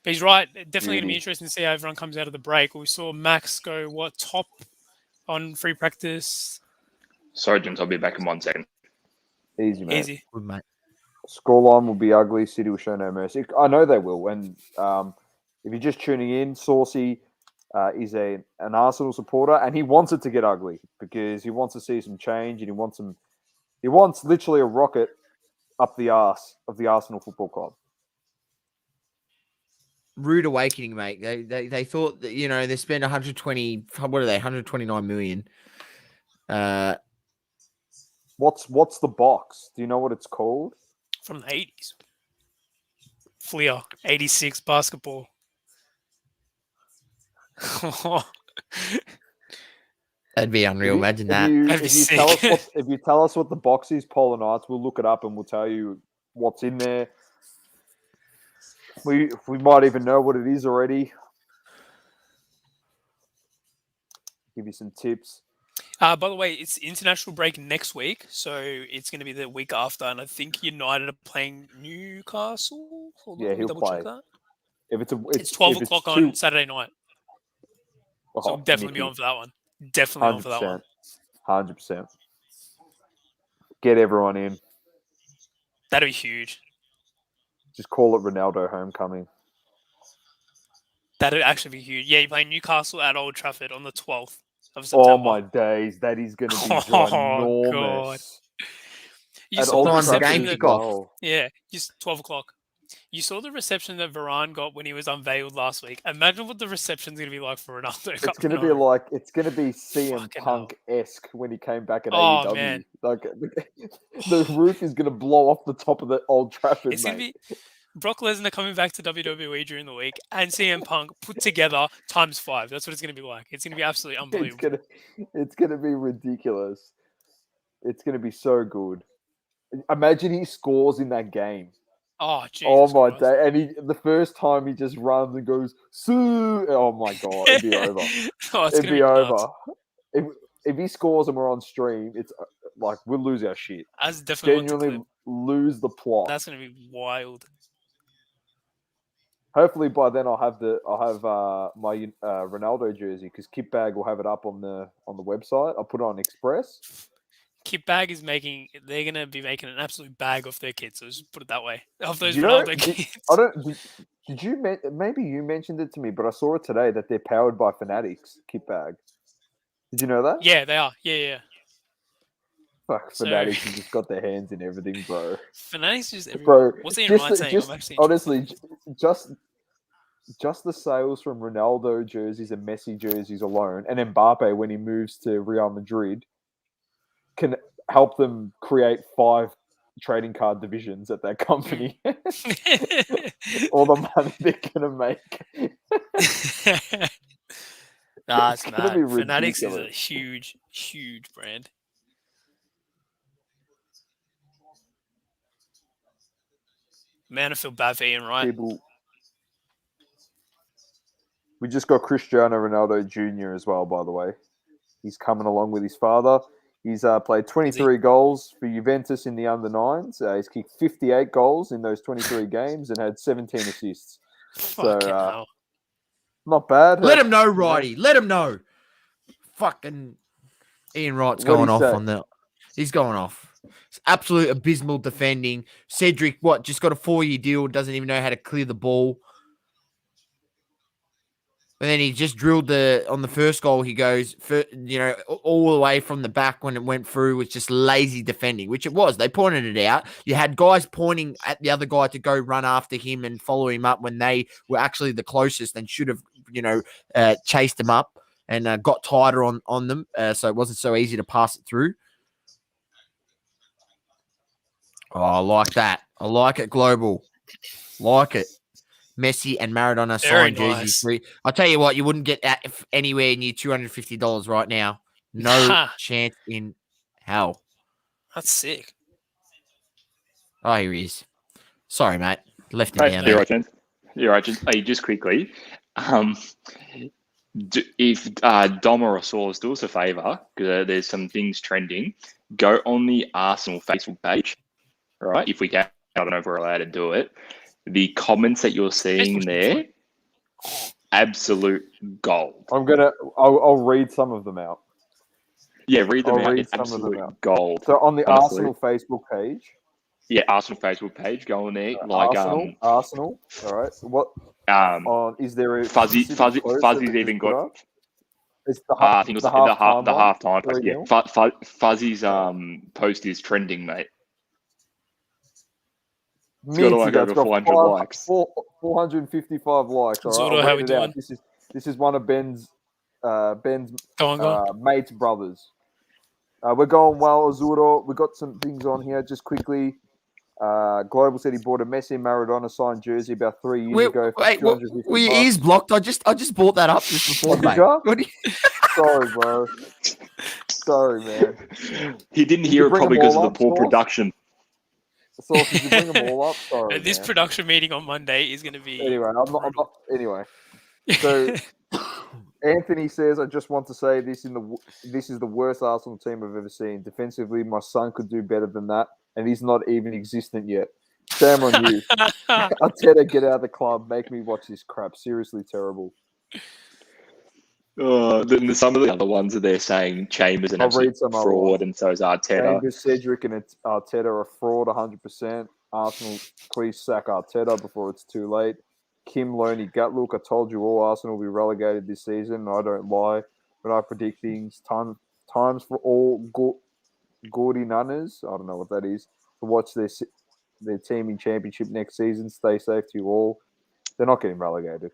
Speaker 3: But he's right. Definitely going to be interesting to see how everyone comes out of the break. We saw Max go, top on free practice...
Speaker 6: Sorry, James, I'll be back in 1 second.
Speaker 5: Easy, mate.
Speaker 3: Easy.
Speaker 2: Good, mate.
Speaker 5: Scoreline will be ugly. City will show no mercy. I know they will. And if you're just tuning in, Saucy is an Arsenal supporter, and he wants it to get ugly because he wants to see some change, and he wants literally a rocket up the arse of the Arsenal Football Club.
Speaker 2: Rude awakening, mate. They thought that they spent 129 million.
Speaker 5: What's the box? Do you know what it's called?
Speaker 3: From the 80s. Fleer, 86 basketball.
Speaker 2: That'd be unreal. Imagine that.
Speaker 5: If you tell us what the box is, Polar Knights, we'll look it up and we'll tell you what's in there. We might even know what it is already. Give you some tips.
Speaker 3: By the way, it's international break next week, so it's going to be the week after, and I think United are playing Newcastle.
Speaker 5: He'll play. If
Speaker 3: it's 12 o'clock on Saturday night, so I'll definitely be on for that one. Definitely on for that one.
Speaker 5: 100%. Get everyone in.
Speaker 3: That'd be huge.
Speaker 5: Just call it Ronaldo Homecoming.
Speaker 3: That'd actually be huge. Yeah, you play Newcastle at Old Trafford on the 12th.
Speaker 5: Oh my days, that is going to be ginormous. God.
Speaker 3: You saw the game kickoff. Yeah, just 12 o'clock. You saw the reception that Varane got when he was unveiled last week. Imagine what the reception's going to be like for Ronaldo.
Speaker 5: It's going to be CM Punk-esque when he came back at AEW.
Speaker 3: Man.
Speaker 5: Like the roof is going to blow off the top of the Old Trafford.
Speaker 3: It's going to be Brock Lesnar coming back to WWE during the week and CM Punk put together ×5. That's what it's going to be like. It's going to be absolutely unbelievable.
Speaker 5: It's gonna be ridiculous. It's gonna be so good. Imagine he scores in that game.
Speaker 3: Oh, Jesus
Speaker 5: oh my
Speaker 3: Christ.
Speaker 5: day! And the first time he just runs and goes, "Sue!" Oh my god, it'd be over. It'd be over. If he scores and we're on stream, it's like we'll lose our shit.
Speaker 3: That's definitely
Speaker 5: genuinely lose the plot.
Speaker 3: That's gonna be wild.
Speaker 5: Hopefully by then I'll have my Ronaldo jersey because Kitbag will have it up on the website. I'll put it on Express.
Speaker 3: Kitbag is they're gonna be making an absolute bag off their kids. So just put it that way. Of those Ronaldo kids.
Speaker 5: Did you maybe you mentioned it to me, but I saw it today that they're powered by Fanatics Kitbag. Did you know that?
Speaker 3: Yeah, they are. Yeah.
Speaker 5: Fuck, Fanatics have just got their hands in everything, bro.
Speaker 3: Fanatics just everywhere. Bro, what's Ian Wright saying?
Speaker 5: Honestly, just the sales from Ronaldo jerseys and Messi jerseys alone, and Mbappe when he moves to Real Madrid, can help them create 5 trading card divisions at that company. All the money they're gonna make.
Speaker 3: Nah, it's mad. Fanatics is a huge, huge brand. Man, I feel bad for Ian Wright.
Speaker 5: We just got Cristiano Ronaldo Jr. as well, by the way. He's coming along with his father. He's played 23 goals for Juventus in the under-9s. He's kicked 58 goals in those 23 games and had 17 assists.
Speaker 3: Fucking hell.
Speaker 5: Not bad.
Speaker 2: Let him know, Righty. Let him know. Fucking Ian Wright's going off on the... He's going off. It's absolute abysmal defending. Cedric, just got a 4-year deal, doesn't even know how to clear the ball. And then he just drilled on the first goal. He goes, all the way from the back when it went through was just lazy defending, which it was. They pointed it out. You had guys pointing at the other guy to go run after him and follow him up when they were actually the closest and should have, chased him up and got tighter on them. So it wasn't so easy to pass it through. Oh, I like that. I like it, Global. Like it. Messi and Maradona signed jerseys free. I'll tell you what, you wouldn't get that anywhere near $250 right now. No chance in hell.
Speaker 3: That's sick.
Speaker 2: Oh, here he is. Sorry, mate. Left him down.
Speaker 6: You're right. Just quickly. If Dom or Saws do us a favour, because there's some things trending, go on the Arsenal Facebook page, right? If we can. I don't know if we're allowed to do it. The comments that you're seeing there, absolute gold.
Speaker 5: I'll read some of them out.
Speaker 6: Yeah, read them out. It's absolute gold.
Speaker 5: So on the Arsenal Facebook page.
Speaker 6: Yeah, Arsenal Facebook page. Go on there.
Speaker 5: Arsenal. All right. What? Is there a
Speaker 6: Fuzzy's even got?
Speaker 5: It's the
Speaker 6: I think it was the halftime. Yeah, Fuzzy's post is trending, mate. It's got over 400 likes.
Speaker 5: 455 likes. All right,
Speaker 3: how we doing?
Speaker 5: This is one of Ben's mate's brothers. We're going well, Azuro. We got some things on here just quickly. Global said he bought a Messi and Maradona signed jersey about 3 years ago.
Speaker 2: Were your ears blocked? I just brought that up just before.
Speaker 5: Sorry, bro. Sorry, man.
Speaker 6: He didn't hear it probably because of the poor production.
Speaker 5: So did you bring them all up? Sorry.
Speaker 3: This production meeting on Monday is going to be...
Speaker 5: Anyway, Anyway, so Anthony says, I just want to say this is the worst Arsenal team I've ever seen. Defensively, my son could do better than that, and he's not even existent yet. Shame on you. Arteta, get out of the club. Make me watch this crap. Seriously terrible.
Speaker 6: Then some of the other ones that they're saying Chambers an absolute fraud, and so is Arteta.
Speaker 5: Chambers, Cedric, and Arteta are fraud 100%. Arsenal, please sack Arteta before it's too late. Kim Loney Gutlook, I told you all Arsenal will be relegated this season. I don't lie, but I predict things. Times for all Gaudy Nunners, I don't know what that is, to watch their team in championship next season. Stay safe to you all. They're not getting relegated.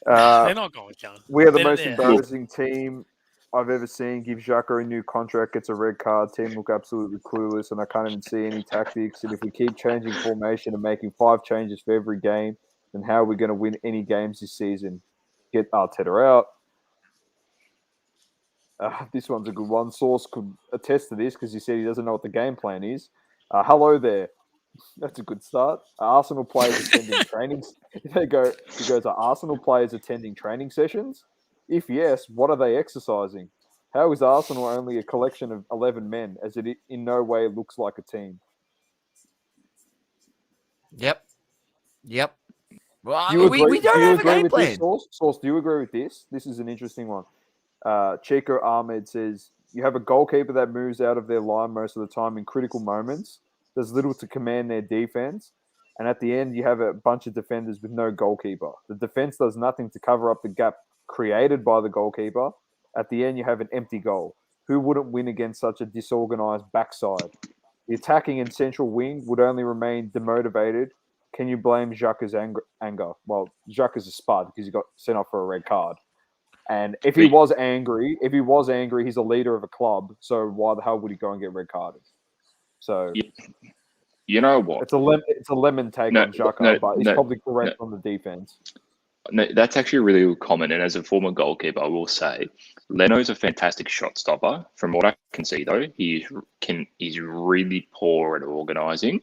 Speaker 3: They're not going down.
Speaker 5: We are the most embarrassing team I've ever seen give Xhaka a new contract, gets a red card. Team look absolutely clueless, and I can't even see any tactics. And if we keep changing formation and making 5 changes for every game, then how are we going to win any games this season? Get Arteta out. This one's a good one. Source could attest to this because he said he doesn't know what the game plan is. Hello there. That's a good start. Arsenal players attending trainings. He goes, are Arsenal players attending training sessions? If yes, what are they exercising? How is Arsenal only a collection of 11 men, as it in no way looks like a team?
Speaker 2: Yep. Well, we don't have a game plan.
Speaker 5: Source, do you agree with this? This is an interesting one. Chico Ahmed says, you have a goalkeeper that moves out of their line most of the time in critical moments. There's little to command their defense. And at the end, you have a bunch of defenders with no goalkeeper. The defense does nothing to cover up the gap created by the goalkeeper. At the end, you have an empty goal. Who wouldn't win against such a disorganized backside? The attacking and central wing would only remain demotivated. Can you blame Xhaka's anger? Well, Xhaka's a spud because he got sent off for a red card. And if he was angry, he's a leader of a club. So why the hell would he go and get red carded? So,
Speaker 6: you know what?
Speaker 5: It's a lemon take on Xhaka, but he's probably correct on the defense.
Speaker 6: No, that's actually a really good comment. And as a former goalkeeper, I will say, Leno's a fantastic shot stopper. From what I can see, though, he's really poor at organising.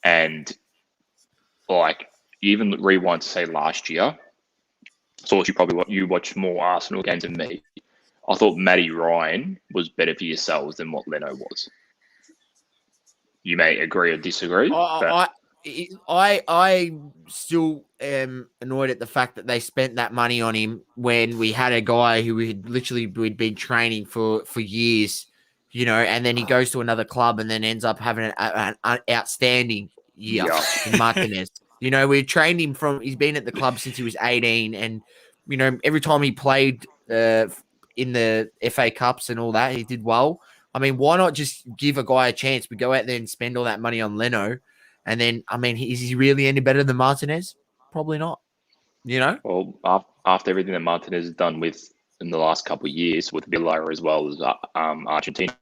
Speaker 6: And like, even rewind to say last year, so you watched more Arsenal games than me. I thought Matty Ryan was better for yourselves than what Leno was. You may agree or disagree.
Speaker 2: I still am annoyed at the fact that they spent that money on him when we had a guy who we'd been training for years, and then he goes to another club and then ends up having an outstanding year in Martinez. We trained him he's been at the club since he was 18, and every time he played in the FA Cups and all that, he did well. I mean, why not just give a guy a chance? We go out there and spend all that money on Leno. And then, I mean, is he really any better than Martinez? Probably not.
Speaker 6: Well, after everything that Martinez has done in the last couple of years with Villa as well as Argentina,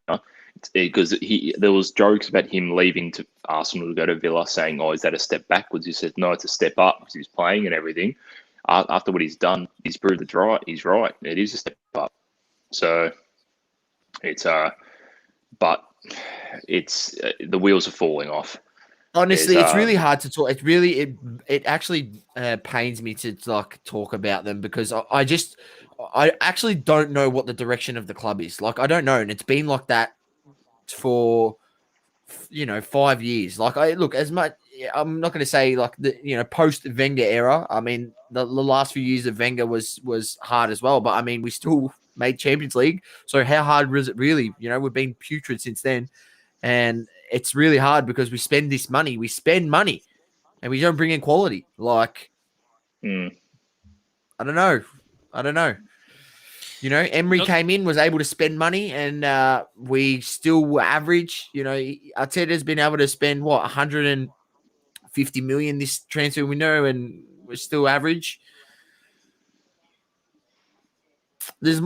Speaker 6: because there was jokes about him leaving to Arsenal to go to Villa, saying, "Oh, is that a step backwards?" He said, "No, it's a step up because he's playing and everything." After what he's done, he's proved it's right. He's right. It is a step up. So it's but it's the wheels are falling off.
Speaker 2: Honestly, it's really hard to talk. It actually pains me to talk about them because I actually don't know what the direction of the club is. Like, I don't know, and it's been like that for 5 years. Like, I'm not going to say like the post Wenger era. I mean, the last few years of Wenger was hard as well, but I mean, we still made Champions League. So how hard was it really? We've been putrid since then. And it's really hard because we spend this money. We spend money and we don't bring in quality. Like, I don't know. Emery came in, was able to spend money, and we still were average. Arteta's been able to spend, 150 million this transfer window, and we're still average. There's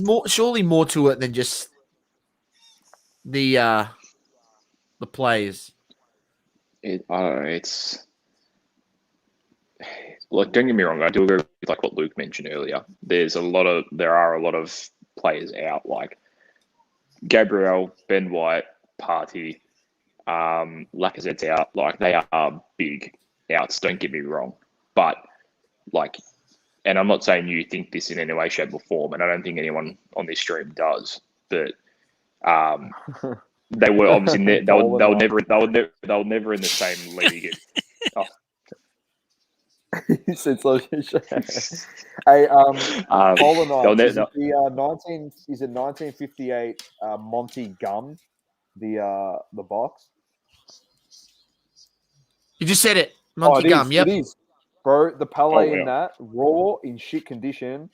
Speaker 2: more, surely more to it than just the players.
Speaker 6: I don't know. It's like, don't get me wrong. I do agree with what Luke mentioned earlier. There are a lot of players out, like Gabriel, Ben White, Partey, Lacazette's out. Like, they are big outs. Don't get me wrong, but and I'm not saying you think this in any way, shape, or form, and I don't think anyone on this stream does, but they were obviously they were never in the same league.
Speaker 5: He said so. Hey, Polonites, is it 1958 Monty Gum, the box?
Speaker 2: You just said it. Monty Gum, yep.
Speaker 5: It is. Bro, the Palais in that, raw, in shit condition,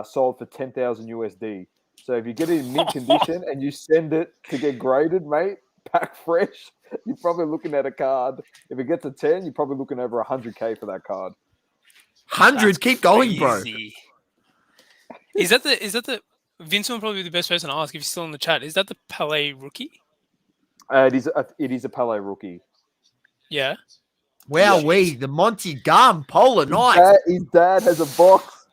Speaker 5: sold for $10,000 USD. So if you get it in mint condition and you send it to get graded, mate, pack fresh, you're probably looking at a card. If it gets a 10, you're probably looking over 100K for that card.
Speaker 2: 100? Keep going, bro.
Speaker 3: Is that the Vincent will probably be the best person to ask if he's still in the chat. Is that the Palais rookie?
Speaker 5: It is a Palais rookie.
Speaker 3: Yeah.
Speaker 2: Wow,
Speaker 5: Yeah.
Speaker 2: the Monty Gum Polar Knight.
Speaker 5: His dad has a box.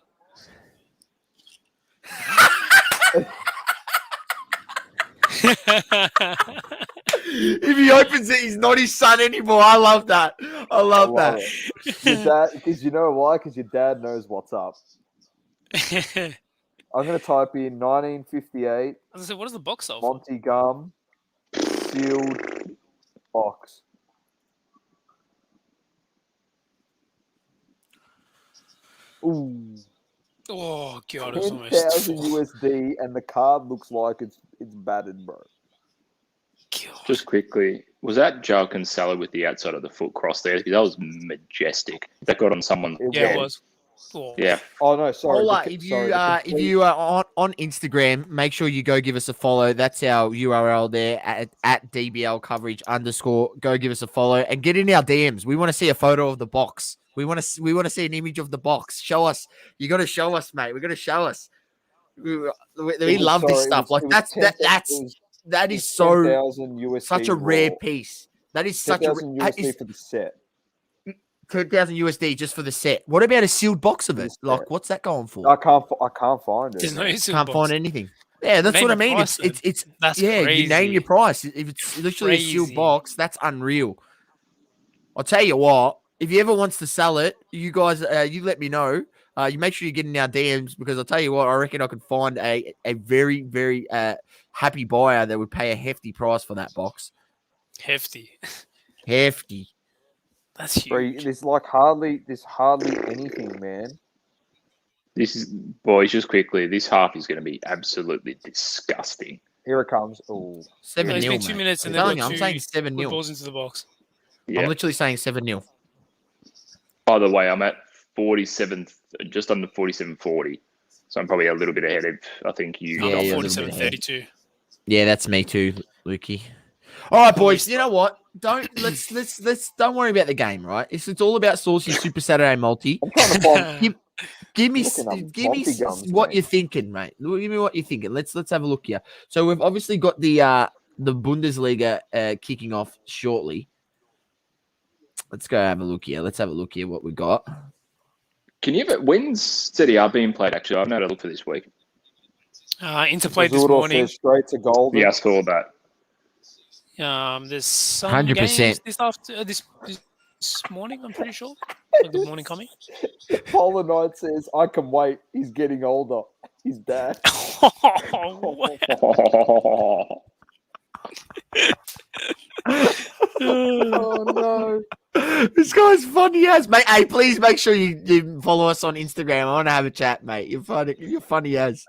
Speaker 2: If he opens it, he's not his son anymore. I love that. I love that.
Speaker 5: Your dad, because you know why? Because your dad knows what's up. I'm going to type in 1958.
Speaker 3: I was gonna say, what is the box of?
Speaker 5: Monty Gum sealed box. Ooh.
Speaker 3: Oh god, it's
Speaker 5: 10,000 USD, and the card looks like it's battered, bro.
Speaker 3: God.
Speaker 6: Just quickly, was that Joe Cancelo with the outside of the foot cross there? That was majestic. That got on someone.
Speaker 3: It was.
Speaker 6: Oh. Yeah.
Speaker 5: Oh no, sorry.
Speaker 2: If you are on Instagram, make sure you go give us a follow. That's our URL there at DBL Coverage _. Go give us a follow and get in our DMs. We want to see a photo of the box. We want to see an image of the box. Show us. You got to show us, mate. We got to show us. We love this stuff. That is so such a rare piece. That is such a
Speaker 5: USD for the set.
Speaker 2: 10,000 USD just for the set. What about a sealed box of it? Like, what's that going for?
Speaker 5: I can't find it.
Speaker 3: There's no sealed
Speaker 2: can't
Speaker 3: box.
Speaker 2: find anything. Yeah, that's what I mean. It's
Speaker 3: that's
Speaker 2: yeah.
Speaker 3: crazy.
Speaker 2: You name your price. If it's literally a sealed box, that's unreal. I'll tell you what. If he ever wants to sell it, you guys, you let me know. You make sure you get in our DMs because I'll tell you what. I reckon I could find a very very happy buyer that would pay a hefty price for that box.
Speaker 3: Hefty.
Speaker 2: That's
Speaker 3: huge.
Speaker 5: There's hardly anything, man.
Speaker 6: This is, boys, just quickly, this half is going to be absolutely disgusting.
Speaker 5: Here it comes. Oh,
Speaker 2: 7-0.
Speaker 3: It's been 2 minutes and I'm
Speaker 2: saying 7-0.
Speaker 3: balls into the box.
Speaker 6: Yeah.
Speaker 2: I'm literally saying 7-0.
Speaker 6: By the way, I'm at 47, just under 47.40. So I'm probably a little bit ahead of, I think, you.
Speaker 3: I'm 47.32.
Speaker 2: Yeah, that's me too, Lukey. All right, boys. You know what? Don't worry about the game, right? It's all about Saucy Super Saturday Multi.
Speaker 5: I'm trying to find.
Speaker 2: Give me what you're thinking, mate. Give me what you're thinking. Let's have a look here. So we've obviously got the Bundesliga kicking off shortly. Let's go have a look here. Let's have a look here what we got.
Speaker 6: Can you have it? When's Serie A being played? Actually, I've not had a look for this week.
Speaker 3: Interplayed this morning.
Speaker 5: Straight to Goldin.
Speaker 6: Yeah, I saw that.
Speaker 3: There's some
Speaker 2: 100%
Speaker 3: games this morning. I'm pretty sure. Like the morning coming.
Speaker 5: Polar Knight says, "I can wait. He's getting older. His dad." Oh no!
Speaker 2: This guy's funny as mate. Hey, please make sure you follow us on Instagram. I want to have a chat, mate. You're funny as.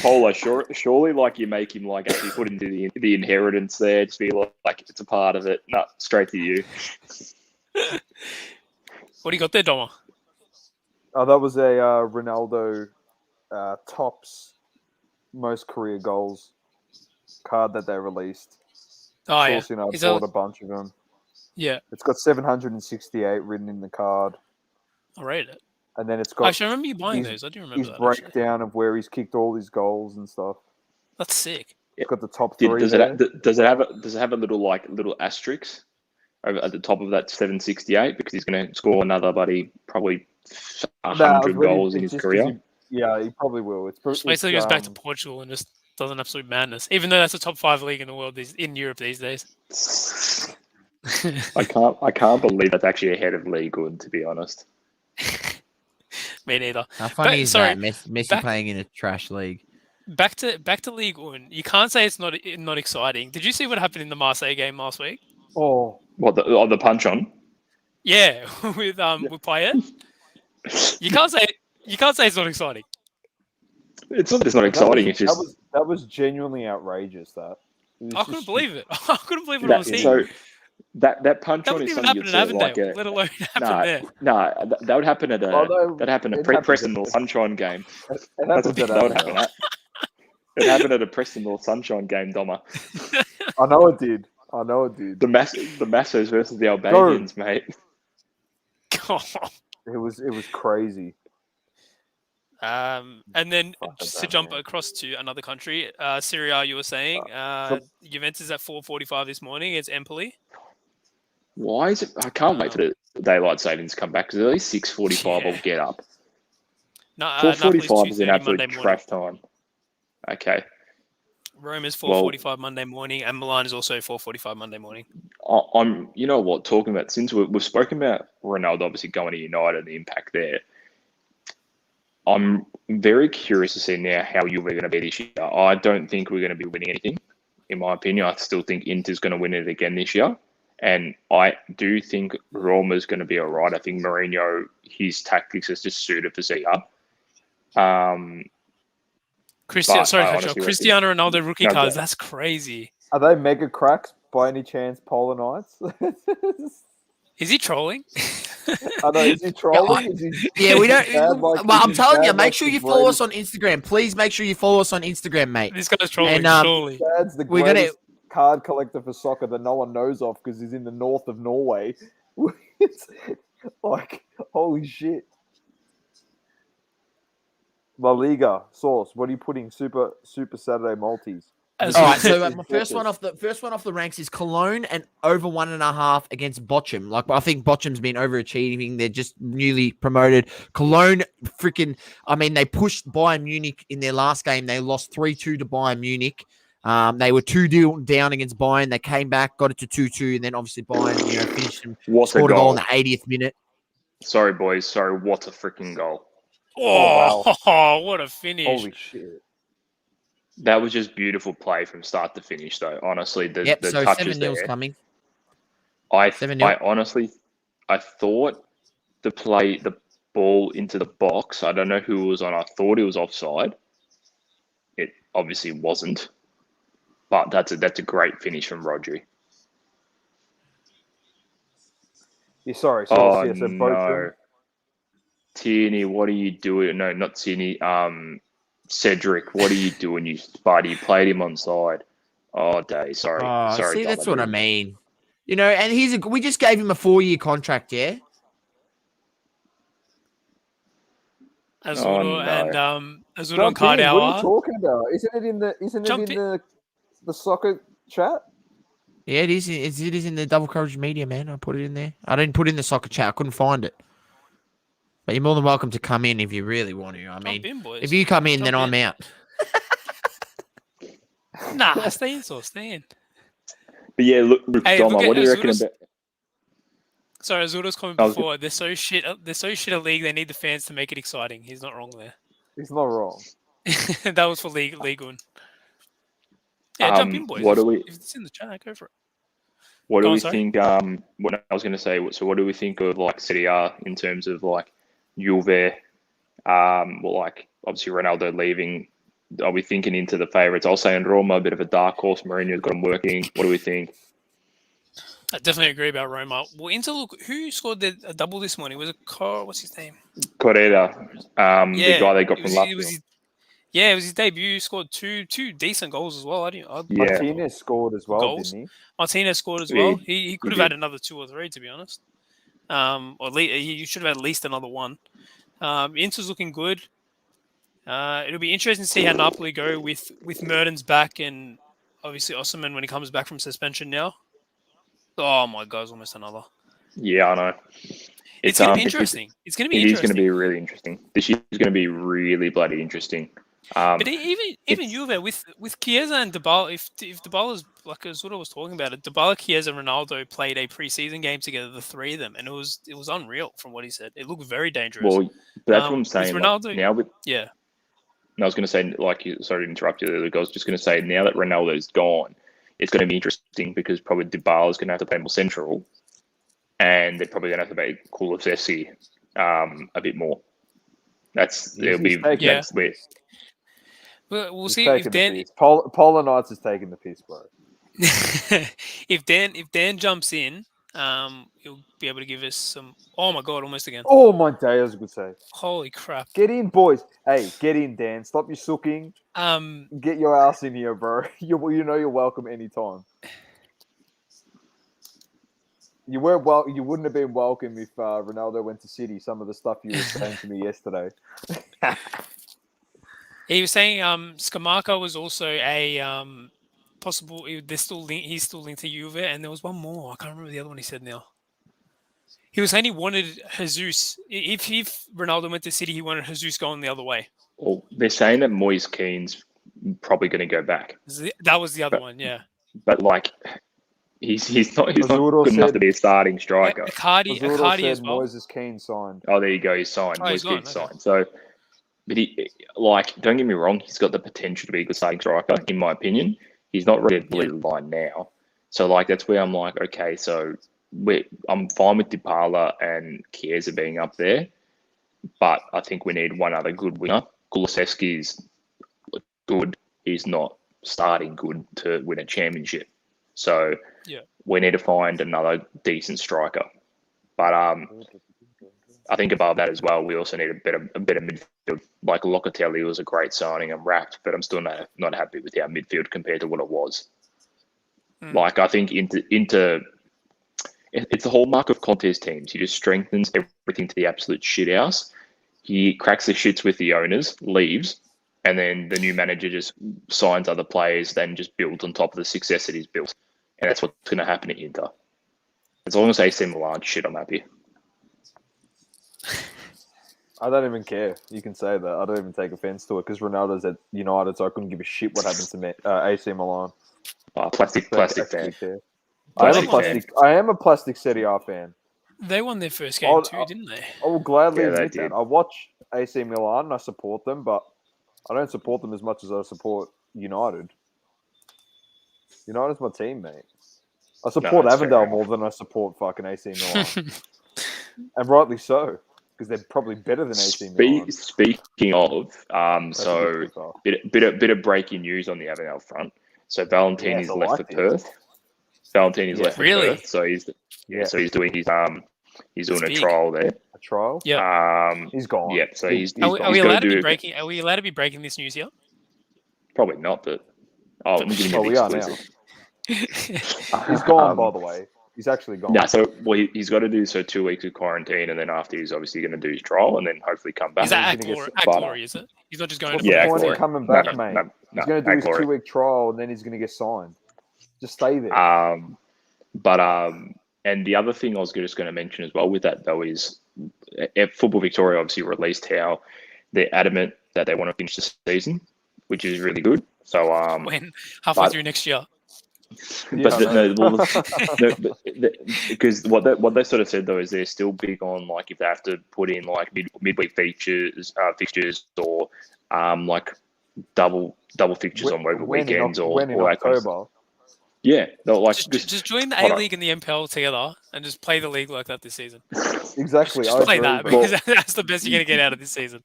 Speaker 6: Polar, surely, like you make him like actually put into the inheritance there. Just be like it's a part of it. No, straight to you.
Speaker 3: What do you got there, Doma?
Speaker 5: Oh, that was a Ronaldo tops most career goals card that they released.
Speaker 3: Oh yeah,
Speaker 5: I bought a bunch of them.
Speaker 3: Yeah,
Speaker 5: it's got 768 written in the card.
Speaker 3: I read it.
Speaker 5: And then it's got.
Speaker 3: Actually, I remember you buying those. I do remember that.
Speaker 5: Breakdown of where he's kicked all his goals and stuff.
Speaker 3: That's sick.
Speaker 5: It's got the top three.
Speaker 6: Does it have a little asterisk over at the top of that 768 because he's going to score another probably 100 goals in his career?
Speaker 5: Yeah, he probably will. It's
Speaker 3: basically goes back to Portugal and just does an absolute madness. Even though that's a top 5 league in the world in Europe these days.
Speaker 6: I can't believe that's actually ahead of League One, to be honest.
Speaker 3: Me neither.
Speaker 2: How funny is that? Messi playing in a trash league.
Speaker 3: Back to League One. You can't say it's not exciting. Did you see what happened in the Marseille game last week?
Speaker 5: Oh,
Speaker 6: what the punch on?
Speaker 3: Yeah, with Payet. You can't say it's not exciting.
Speaker 6: It's not exciting. It's just
Speaker 5: that was genuinely outrageous. I
Speaker 3: couldn't believe it. I couldn't believe what I was seeing.
Speaker 6: So that punch on is something
Speaker 3: you'd see like let alone happen there.
Speaker 6: Nah, that would happen at a Preston North Sunshine game. That's what that would happen at. It happened at a Preston North Sunshine game, Doma.
Speaker 5: I know it did.
Speaker 6: The Massos versus the Albanians, mate.
Speaker 3: God.
Speaker 5: It was crazy.
Speaker 3: And then just to jump across to another country, Serie A, you were saying Juventus at 4:45 this morning. It's Empoli.
Speaker 6: Why is it? I can't wait for the daylight savings to come back because at least 6:45 I'll get up. 4:45 is an absolute trash time. Okay.
Speaker 3: Rome is 4:45 Monday morning, and Milan is also 4:45 Monday morning.
Speaker 6: You know what? Talking about since we've spoken about Ronaldo obviously going to United and the impact there. I'm very curious to see now how Juve are going to be this year. I don't think we're going to be winning anything, in my opinion. I still think Inter's going to win it again this year. And I do think Roma's going to be all right. I think Mourinho, his tactics is just suited for Serie A.
Speaker 3: Cristiano Ronaldo rookie cards. That's crazy.
Speaker 5: Are they mega cracks by any chance, Polar Knights?
Speaker 3: Is he trolling?
Speaker 5: I know, is he trolling?
Speaker 2: Yeah, we don't. I'm telling you, make sure you follow us on Instagram. Please make sure you follow us on Instagram, mate.
Speaker 3: This guy's trolling, surely.
Speaker 5: Dad's the greatest card collector for soccer that no one knows of because he's in the north of Norway. It's like, holy shit. La Liga, Source, what are you putting? Super Saturday Maltese.
Speaker 2: All right, so my first one off the ranks is Cologne and over 1.5 against Bochum. Like, I think Bochum's been overachieving. They're just newly promoted. Cologne, they pushed Bayern Munich in their last game. They lost 3-2 to Bayern Munich. They were 2-0 down against Bayern. They came back, got it to 2-2, and then obviously Bayern, finished and scored a goal in the 80th minute.
Speaker 6: Sorry, boys. Sorry, what a freaking goal.
Speaker 3: Oh, wow. What a finish.
Speaker 5: Holy shit.
Speaker 6: That was just beautiful play from start to finish, though. Honestly, the touches
Speaker 2: 7-0's coming.
Speaker 6: I thought the ball into the box, I don't know who was on. I thought it was offside. It obviously wasn't. But that's a great finish from Rodri.
Speaker 5: Yeah, sorry.
Speaker 6: No. Tierney, what are you doing? No, not Tierney. Cedric, what are you doing, you spider? You played him on side. Oh, Dave, sorry. Sorry.
Speaker 2: See, that's what I mean. And we just gave him a 4-year contract, yeah?
Speaker 3: Azuro and
Speaker 5: Cardladder. What are you talking about? Isn't it in the soccer chat?
Speaker 2: Yeah, it is. It is in the Double Coverage.Media, man. I put it in there. I didn't put it in the soccer chat. I couldn't find it. But you're more than welcome to come in if you really want to. If you come in, then I'm out.
Speaker 3: Nah, stay in.
Speaker 6: But yeah, look, Doma, what do you reckon about?
Speaker 3: Sorry, Azura's comment before. They're so shit at league. They need the fans to make it exciting. He's not wrong there.
Speaker 5: He's not wrong.
Speaker 3: That was for League One. Yeah, jump in, boys. If it's in the chat, go for it.
Speaker 6: What do we think? What I was going to say. So, what do we think of like Serie A in terms of like Juve? Obviously Ronaldo leaving. Are we thinking into the favourites? I'll say in Roma, a bit of a dark horse. Mourinho's got them working. What do we think?
Speaker 3: I definitely agree about Roma. Well, Inter, look, who scored a double this morning? Was it what's his name?
Speaker 6: Cardladder, the guy they got from Lazio.
Speaker 3: It was his debut. Scored two decent goals as well.
Speaker 5: Martinez scored as well, didn't he?
Speaker 3: Martinez scored as well. He could have had another 2 or 3, to be honest. Or he should have had at least another 1. Inter's looking good. It'll be interesting to see how Napoli go with Mertens back and obviously Osimhen when he comes back from suspension now. Oh my God, it's almost another.
Speaker 6: Yeah, I know.
Speaker 3: It's going to be interesting. It's going to be interesting.
Speaker 6: It is going to be really interesting. This year is going to be really bloody interesting.
Speaker 3: But even Juve with Chiesa and Dybala, if Dybala's like as what I was talking about, Dybala, Chiesa, and Ronaldo played a preseason game together, the 3 of them, and it was unreal from what he said. It looked very dangerous.
Speaker 6: Well, that's what I'm saying.
Speaker 3: Ronaldo,
Speaker 6: now with
Speaker 3: yeah.
Speaker 6: And I was going to say, sorry to interrupt you there, I was just going to say, now that Ronaldo's gone, it's going to be interesting because probably Dybala's going to have to play more central, and they're probably going to have to play Kulusevski a bit more. It'll be where.
Speaker 3: Well, we'll see if Dan.
Speaker 5: Polar Knights is taking the piss, bro.
Speaker 3: If Dan jumps in, he'll be able to give us some. Oh my God, almost again.
Speaker 5: Oh my day, I was going to say.
Speaker 3: Holy crap!
Speaker 5: Get in, boys. Hey, get in, Dan. Stop your sooking. Get your ass in here, bro. You know you're welcome anytime. You wouldn't have been welcome if Ronaldo went to City. Some of the stuff you were saying to me yesterday.
Speaker 3: He was saying Skamaka was also a possible. He's still linked to Juve, and there was one more. I can't remember the other one he said now. He was saying he wanted Jesus. If Ronaldo went to City, he wanted Jesus going the other way.
Speaker 6: Well, they're saying that Moise Keane's probably going to go back.
Speaker 3: That was the other one, yeah.
Speaker 6: But like, he's not good enough to be a starting striker.
Speaker 3: Icardi as well.
Speaker 5: Moises Keane signed.
Speaker 6: Oh, there you go. He's signed. Moise Keane signed. So, but don't get me wrong. He's got the potential to be a good starting striker, in my opinion. He's not ready to lead the line now. So, like, that's where I'm like, okay, so I'm fine with Dybala and Chiesa being up there, but I think we need one other good winger. Kulusevski's good. He's not starting good to win a championship. So we need to find another decent striker. But I think above that as well, we also need a bit of midfield. Like Locatelli was a great signing. I'm wrapped, but I'm still not happy with our midfield compared to what it was. Like, I think Inter, it's the hallmark of Conte's teams. He just strengthens everything to the absolute shithouse. He cracks the shits with the owners, leaves, and then the new manager just signs other players, then just builds on top of the success that he's built. And that's what's going to happen at Inter. As long as AC Milan shit, I'm happy.
Speaker 5: I don't even care. You can say that. I don't even take offense to it because Ronaldo's at United, so I couldn't give a shit what happens to AC Milan.
Speaker 6: Plastic fan.
Speaker 5: I am a plastic Serie A fan.
Speaker 3: They won their first game too, didn't they?
Speaker 5: I will gladly admit that. I watch AC Milan and I support them, but I don't support them as much as I support United. United's my team, mate. I support Avondale more than I support fucking AC Milan. And rightly so, because they're probably better than AC Milan.
Speaker 6: Speaking of, so bit of breaking news on the Avondale front. So Valentini's left for Perth. Valentini's left for Perth, so he's doing a trial there.
Speaker 5: A trial?
Speaker 3: Yeah.
Speaker 5: He's gone.
Speaker 6: Yeah. So he's.
Speaker 3: Are we allowed to be breaking this news here?
Speaker 6: Probably not, but I'm giving you the
Speaker 5: we are now. He's gone, by the way. He's actually gone.
Speaker 6: Yeah, so he's got to do 2 weeks of quarantine, and then after he's obviously going to do his trial, and then hopefully come back.
Speaker 3: Is that at Glory, is it? He's not just going to...
Speaker 5: What's the point of coming back, mate? He's going to do his 2-week trial, and then he's going to get signed. Just stay there.
Speaker 6: And the other thing I was just going to mention as well with that, though, is Football Victoria obviously released how they're adamant that they want to finish the season, which is really good. So
Speaker 3: halfway through next year.
Speaker 6: Because what they sort of said though is they're still big on like if they have to put in like midweek fixtures or like double fixtures on over weekends or
Speaker 5: October.
Speaker 6: Yeah, like
Speaker 3: just join the A League and the MPL together and just play the league like that this season.
Speaker 5: Exactly,
Speaker 3: just play that because that's the best you're going to get out of this season.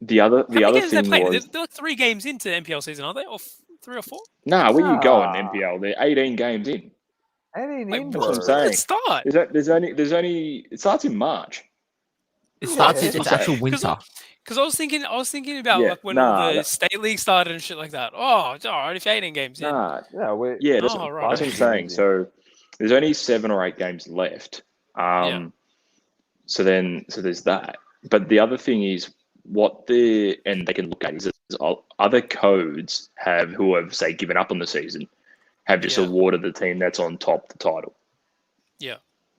Speaker 6: The other thing was
Speaker 3: they're like 3 games into MPL season, aren't they? Or 3 or 4?
Speaker 6: Nah, where you going, MPL? They're 18 games in.
Speaker 5: 18 in,
Speaker 6: bro. That's what I'm saying.
Speaker 3: Start.
Speaker 6: There's only. It starts in March.
Speaker 2: It starts. It's actual winter.
Speaker 3: Because I was thinking about like when the state league started and shit like that. Oh, it's all right if you're 18 games in.
Speaker 6: That's what I'm saying. So there's only 7 or 8 games left. So there's that. But the other thing is they can look at is other codes who have say given up on the season have just awarded the team that's on top the title.
Speaker 3: Yeah.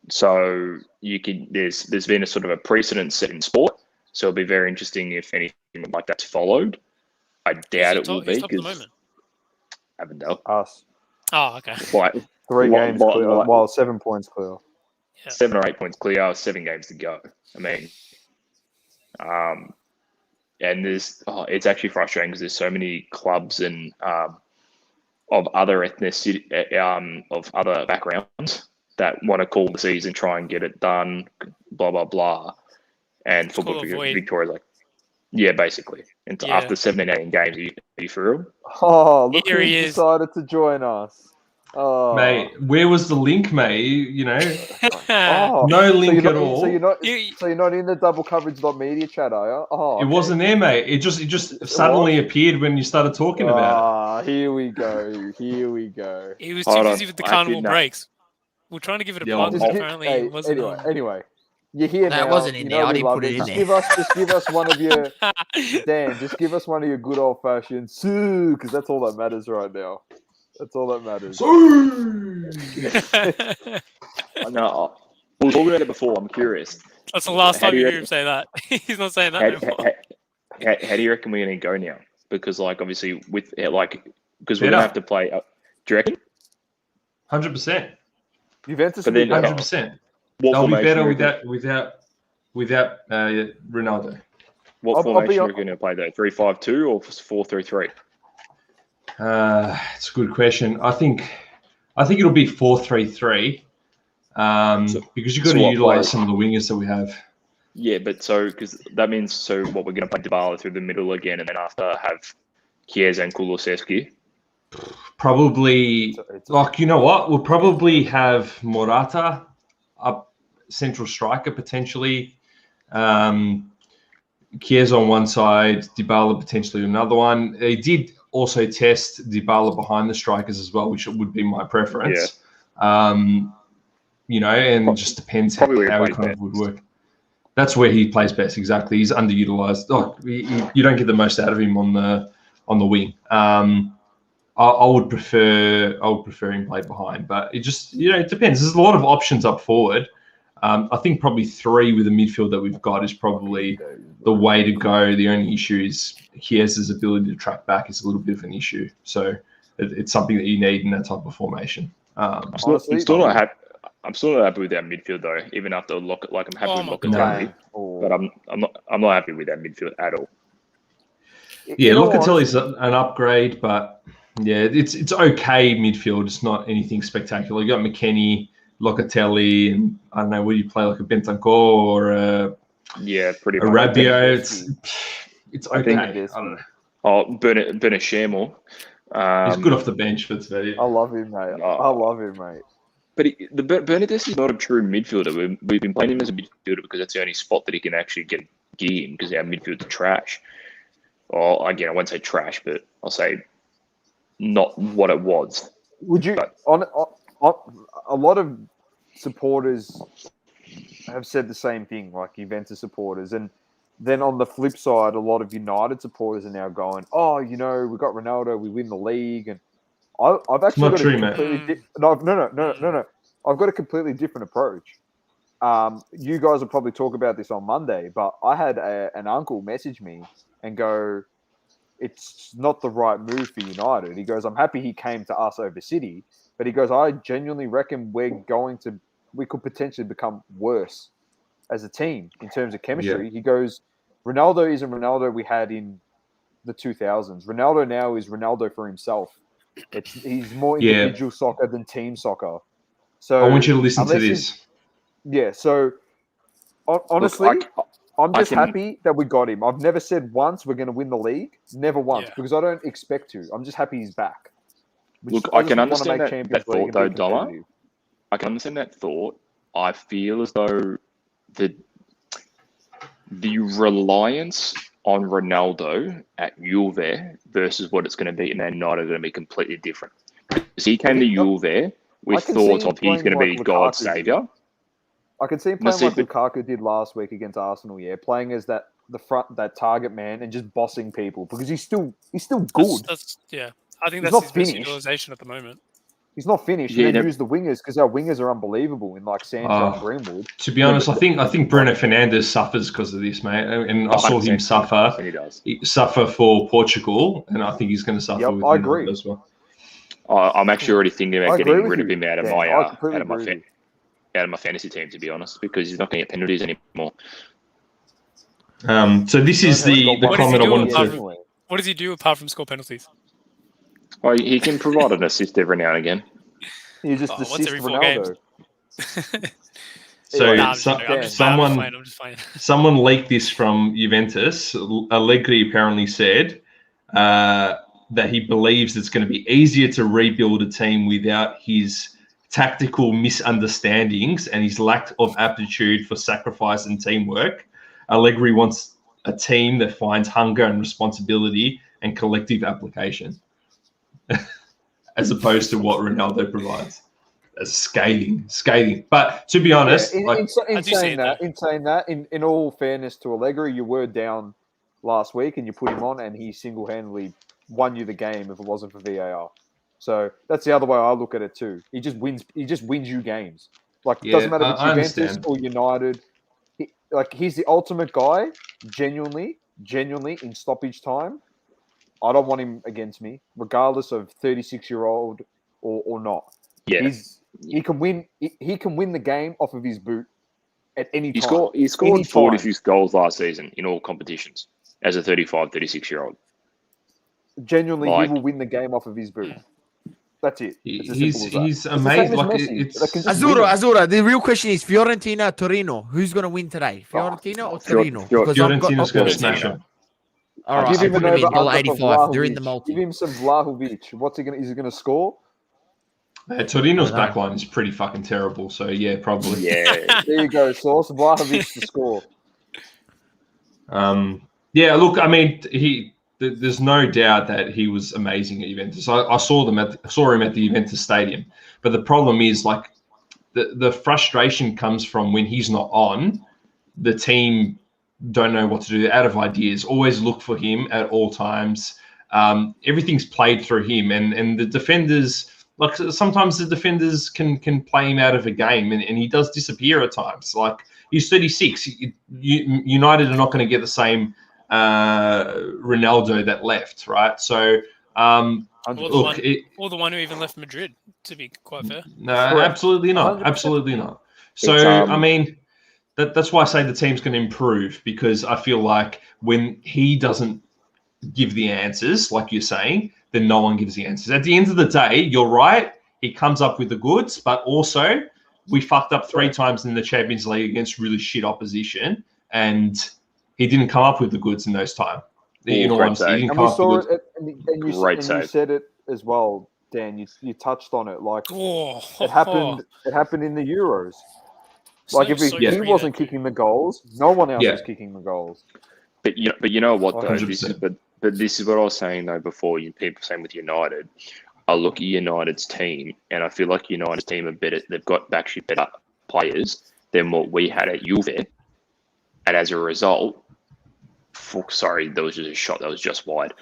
Speaker 6: So there's been a sort of a precedent set in sport. So it'll be very interesting if anything like that's followed. I doubt it will be because Avondale.
Speaker 5: Us.
Speaker 3: Oh, okay.
Speaker 5: 3 games clear. 7 points clear.
Speaker 3: Yeah.
Speaker 6: 7 or 8 points clear. 7 games to go. I mean, and it's actually frustrating because there's so many clubs and of other ethnicity, of other backgrounds that want to call the season, try and get it done, blah blah blah. And Football Victoria's like, yeah, basically. And after 17, 18 games, are you for real?
Speaker 5: Oh, look who decided to join us. Oh.
Speaker 7: Mate, where was the link, mate? No link at all.
Speaker 5: So you're not in the double coverage.media chat, are you? Oh,
Speaker 7: It wasn't there, mate. It just suddenly appeared when you started talking about it.
Speaker 5: Here we go.
Speaker 3: He was too busy with the carnival breaks. We're trying to give it a plug. Apparently, it wasn't.
Speaker 5: Anyway, You're here
Speaker 2: That
Speaker 5: now.
Speaker 2: wasn't in there. I didn't put it in
Speaker 5: Just
Speaker 2: there.
Speaker 5: give us one of your Dan. Just give us one of your good old fashioned Sue, because that's all that matters right now. That's all that matters.
Speaker 6: No, we were talking about it before. I'm curious.
Speaker 3: That's the last time you hear him say that. He's not saying that no more.
Speaker 6: How do you reckon we're going to go now? Because, like, obviously, because we're going to have to play. Do you reckon?
Speaker 7: 100%.
Speaker 5: Juventus,
Speaker 6: but then
Speaker 7: 100%. They'll be better without Ronaldo.
Speaker 6: What formation are you going to play though? 3-5-2 or 4-3-3?
Speaker 7: It's a good question. I think it'll be 4-3-3. Because you've got to utilize some of the wingers that we have.
Speaker 6: Yeah, but because that means what we're going to play Dybala through the middle again, and then after have Chiesa and Kulusevski.
Speaker 7: Probably, you know what? We'll probably have Morata up central striker potentially. Chiesa on one side, Dybala potentially another one. They did also test Dybala behind the strikers as well, which would be my preference. Yeah. And it just depends how he kind of would work. That's where he plays best. Exactly, he's underutilized. You don't get the most out of him on the wing. I would prefer him play behind, but it just it depends. There's a lot of options up forward. I think probably 3 with the midfield that we've got is probably the way to go. The only issue is Chiesa's ability to track back is a little bit of an issue. So it's something that you need in that type of formation. I'm still
Speaker 6: not happy with that midfield though. Even after I'm happy with Locatelli, but I'm not happy with that midfield at all.
Speaker 7: Yeah, Locatelli's an upgrade, but yeah, it's okay midfield. It's not anything spectacular. You got McKennie, Locatelli, and I don't know, will you play like a Bentancur or a Rabiot? It's okay. I don't know.
Speaker 6: Oh, Bernard Shamor.
Speaker 7: He's good off the bench, but it's about it.
Speaker 5: I love him, mate.
Speaker 6: But Bernadette is not a true midfielder. We've been playing him as a midfielder because that's the only spot that he can actually get gear in because our midfield's trash. Or again, I won't say trash, but I'll say not what it was.
Speaker 5: Would you? A lot of supporters have said the same thing, like Juventus supporters, and then on the flip side, a lot of United supporters are now going, "Oh, we got Ronaldo, we win the league," and I've actually got a completely no. I've got a completely different approach. You guys will probably talk about this on Monday, but I had an uncle message me and go, "It's not the right move for United." He goes, "I'm happy he came to us over City," but he goes, "I genuinely reckon we could potentially become worse as a team in terms of chemistry." Yeah. He goes, "Ronaldo isn't Ronaldo we had in the 2000s. Ronaldo now is Ronaldo for himself. He's more individual soccer than team soccer." So
Speaker 7: I want you to listen to this.
Speaker 5: So honestly, I'm just happy that we got him. I've never said once we're going to win the league. Never once, because I don't expect to. I'm just happy he's back.
Speaker 6: I can understand that thought, though, Donna. I can understand that thought. I feel as though the reliance on Ronaldo at Juve versus what it's going to be in Man United are going to be completely different. Because he came to Juve with thoughts of he's going to be God's saviour.
Speaker 5: I can see him playing like Lukaku did last week against Arsenal. Yeah, playing as that target man and just bossing people because he's still good.
Speaker 3: I think that's his best utilization at the moment.
Speaker 5: He's not finished. Yeah, use the wingers because our wingers are unbelievable in like Sancho and Greenwood.
Speaker 7: To be honest, I think Bruno Fernandes suffers because of this, mate. And I saw him suffer. He suffer for Portugal, and I think he's going to suffer with United as well.
Speaker 6: I'm actually already thinking about getting rid of him out of my fantasy team, to be honest, because he's not going to get penalties anymore.
Speaker 7: So this is the comment I wanted to.
Speaker 3: What does he do apart from score penalties?
Speaker 6: Oh, he can provide an assist every now and again.
Speaker 5: You just assist Ronaldo.
Speaker 7: Someone leaked this from Juventus. Allegri apparently said that he believes it's going to be easier to rebuild a team without his tactical misunderstandings and his lack of aptitude for sacrifice and teamwork. Allegri wants a team that finds hunger and responsibility and collective application, as opposed to what Ronaldo provides. scathing. But to be honest,
Speaker 5: in saying that, in all fairness to Allegri, you were down last week and you put him on, and he single-handedly won you the game if it wasn't for VAR. So that's the other way I look at it too. He just wins you games. Like, it doesn't matter if it's Juventus or United. He's the ultimate guy, genuinely in stoppage time. I don't want him against me, regardless of 36-year-old or not.
Speaker 6: Yeah.
Speaker 5: He can win the game off of his boot at any time.
Speaker 6: He scored 46 goals last season in all competitions as a 35, 36-year-old.
Speaker 5: Genuinely, he will win the game off of his boot. That's it.
Speaker 7: He's amazing.
Speaker 2: Azura. The real question is Fiorentina, Torino. Who's going to win today? Fiorentina or Torino?
Speaker 7: Fiorentina's going to smash him.
Speaker 2: All right, give him an over 85. They're in the multi.
Speaker 5: Give him some Vlahovic. Is he going to score?
Speaker 7: Torino's backline is pretty fucking terrible. So yeah, probably.
Speaker 6: Yeah.
Speaker 5: There you go, Sauce. Vlahovic to score.
Speaker 7: Yeah. Look, I mean, there's no doubt that he was amazing at Juventus. I saw him at the Juventus stadium. But the problem is, like, the frustration comes from when he's not on, the team don't know what to do. They're out of ideas. Always look for him at all times. Everything's played through him, and the defenders, like, sometimes the defenders can play him out of a game, and he does disappear at times. Like, he's 36. United are not going to get the same Ronaldo that left, right? So,
Speaker 3: or the one who even left Madrid, to be quite fair.
Speaker 7: No, absolutely not. 100%. Absolutely not. So, I mean, that's why I say the team's going to improve, because I feel like when he doesn't give the answers, like you're saying, then no one gives the answers. At the end of the day, you're right. He comes up with the goods, but also we fucked up 3 times in the Champions League against really shit opposition, and he didn't come up with the goods in those times. In all honesty, he didn't come up with the goods.
Speaker 5: You said it as well, Dan. You touched on it. Like, it happened. It happened in the Euros. Like, if he wasn't kicking the goals, no one else was kicking the goals.
Speaker 6: But you know what, though?
Speaker 7: 100%.
Speaker 6: This is what I was saying, though, before. People saying with United, I look at United's team, and I feel like United's team are better. They've got actually better players than what we had at Juve. And as a result, there was just a shot that was just wide.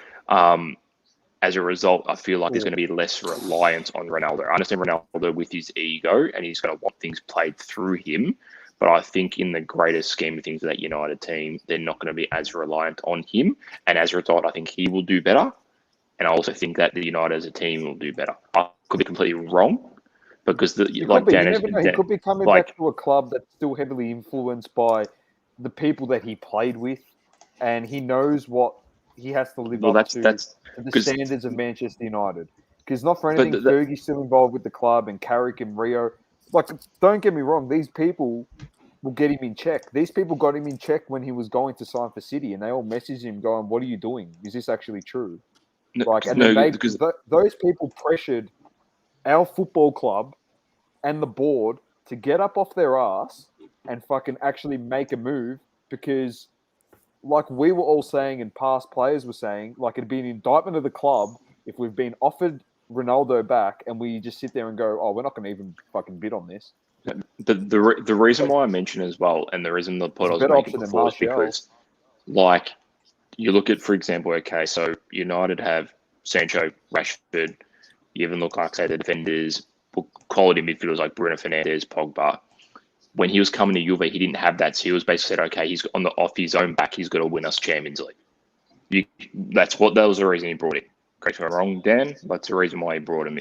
Speaker 6: As a result, I feel like there's going to be less reliance on Ronaldo. I understand Ronaldo with his ego, and he's going to want things played through him. But I think in the greater scheme of things of that United team, they're not going to be as reliant on him. And as a result, I think he will do better. And I also think that the United as a team will do better. I could be completely wrong, because he could
Speaker 5: be coming back to a club that's still heavily influenced by the people that he played with, and he knows what he has to live up to the standards of Manchester United. Because not for anything, Fergie's still involved with the club, and Carrick and Rio. Like, don't get me wrong, these people will get him in check. These people got him in check when he was going to sign for City, and they all messaged him going, "What are you doing? Is this actually true?" Those people pressured our football club and the board to get up off their ass and fucking actually make a move, because, like we were all saying and past players were saying, like, it'd be an indictment of the club if we've been offered Ronaldo back and we just sit there and go, "Oh, we're not going to even fucking bid on this."
Speaker 6: The reason why I mention as well, and the reason the point I was making before, is because, like, you look at, for example, okay, so United have Sancho, Rashford. You even look like, say, the defenders, quality midfielders like Bruno Fernandes, Pogba. When he was coming to Juve, he didn't have that. So he was basically said, okay, he's off his own back. He's got to win us Champions League. That was the reason he brought him. Correct me if I'm wrong, Dan. That's the reason why he brought him.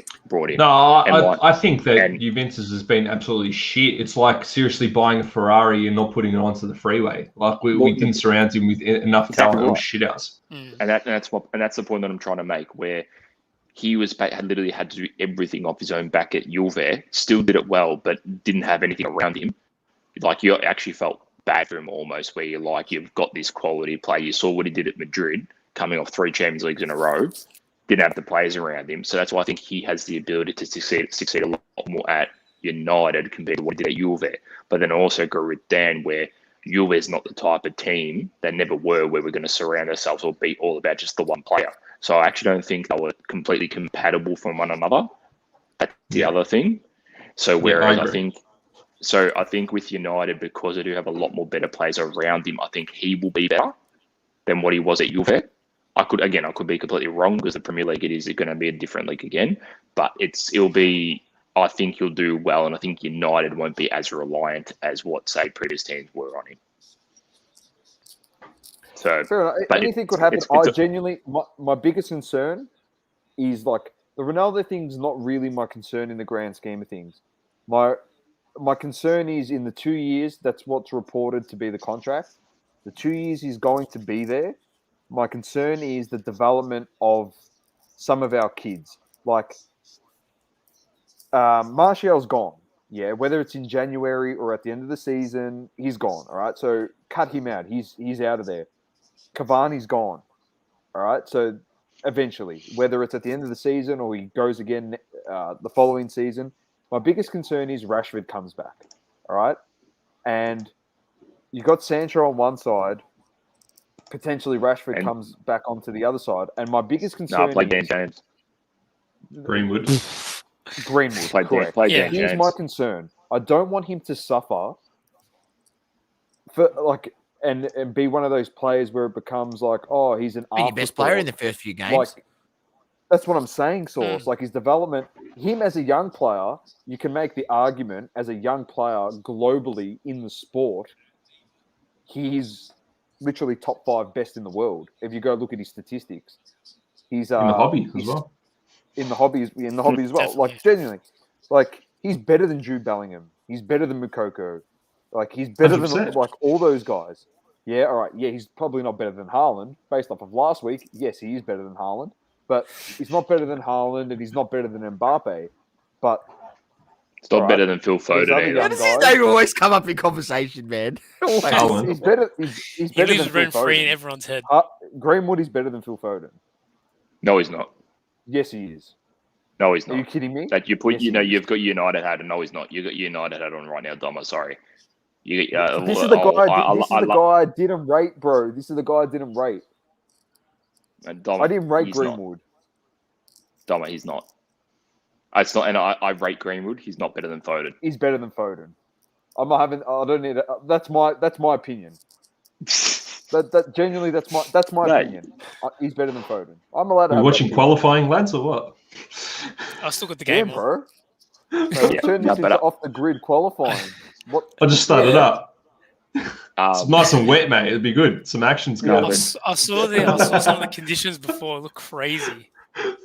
Speaker 7: No, I think that Juventus has been absolutely shit. It's like seriously buying a Ferrari and not putting it onto the freeway. Like, we didn't surround him with enough talent or shit else.
Speaker 6: And that's the point that I'm trying to make, where he literally had to do everything off his own back at Juve. Still did it well, but didn't have anything around him. Like, you actually felt bad for him almost, where you're like, you've got this quality player. You saw what he did at Madrid, coming off 3 Champions Leagues in a row. Didn't have the players around him. So that's why I think he has the ability to succeed a lot more at United compared to what he did at Juve. But then I also agree with Dan, where Juve is not the type of team, they never were, where we're going to surround ourselves or be all about just the one player. So I actually don't think they were completely compatible from one another. That's the other thing. So whereas I think with United, because they do have a lot more better players around him, I think he will be better than what he was at Juve. I could be completely wrong because the Premier League is going to be a different league again, but it'll be. I think he'll do well, and I think United won't be as reliant as what, say, previous teams were on him. So,
Speaker 5: anything could happen. Genuinely, my biggest concern is like the Ronaldo thing's not really my concern in the grand scheme of things. My concern is in the 2 years, that's what's reported to be the contract. The 2 years he's going to be there. My concern is the development of some of our kids. Like, Martial's gone. Yeah, whether it's in January or at the end of the season, he's gone. All right, so cut him out. He's out of there. Cavani's gone. All right, so eventually, whether it's at the end of the season or he goes again the following season, my biggest concern is Rashford comes back. All right, and you got Sancho on one side. Potentially, Rashford comes back onto the other side, and my biggest concern
Speaker 6: play Dan James.
Speaker 7: Greenwood,
Speaker 5: correct. Here's my concern. I don't want him to suffer for like and be one of those players where it becomes like, oh, he's an
Speaker 2: your best player in the first few games.
Speaker 5: Like, that's what I'm saying, Source. Like his development, him as a young player, you can make the argument as a young player globally in the sport, he's literally top 5 best in the world. If you go look at his statistics, he's
Speaker 7: in the hobby as well.
Speaker 5: In the hobby as well.
Speaker 3: Definitely.
Speaker 5: Like genuinely, like he's better than Jude Bellingham. He's better than Mukoko. Like he's better 100%. Than like all those guys. Yeah, all right. Yeah, he's probably not better than Haaland based off of last week. Yes, he is better than Haaland, but he's not better than Haaland and he's not better than Mbappe. But
Speaker 6: it's not better than Phil Foden either.
Speaker 2: How does his name always come up in conversation, man?
Speaker 5: He's better. He's better than Phil
Speaker 3: Foden. In everyone's head.
Speaker 5: Greenwood is better than Phil Foden.
Speaker 6: No, he's not.
Speaker 5: Yes, he is.
Speaker 6: No, he's not.
Speaker 5: Are you kidding me?
Speaker 6: That you put, you've got United hat, and no, he's not. You got United hat on right now, Doma. Sorry.
Speaker 5: This is the guy I didn't rate, bro. This is the guy I didn't rate.
Speaker 6: Doma,
Speaker 5: I didn't rate Greenwood.
Speaker 6: Doma, he's not. It's not, and I rate Greenwood. He's not better than Foden.
Speaker 5: He's better than Foden. I'm not having. I don't need. That's my opinion. That genuinely, that's my opinion. He's better than Foden. I'm allowed to.
Speaker 7: Are you watching qualifying, lads, or what?
Speaker 3: I still got the game,
Speaker 5: bro. Turn this into off the grid qualifying. What?
Speaker 7: I just started up. It's nice and wet, mate. It'd be good. Some action's going.
Speaker 3: I saw some of the conditions before. It looked crazy.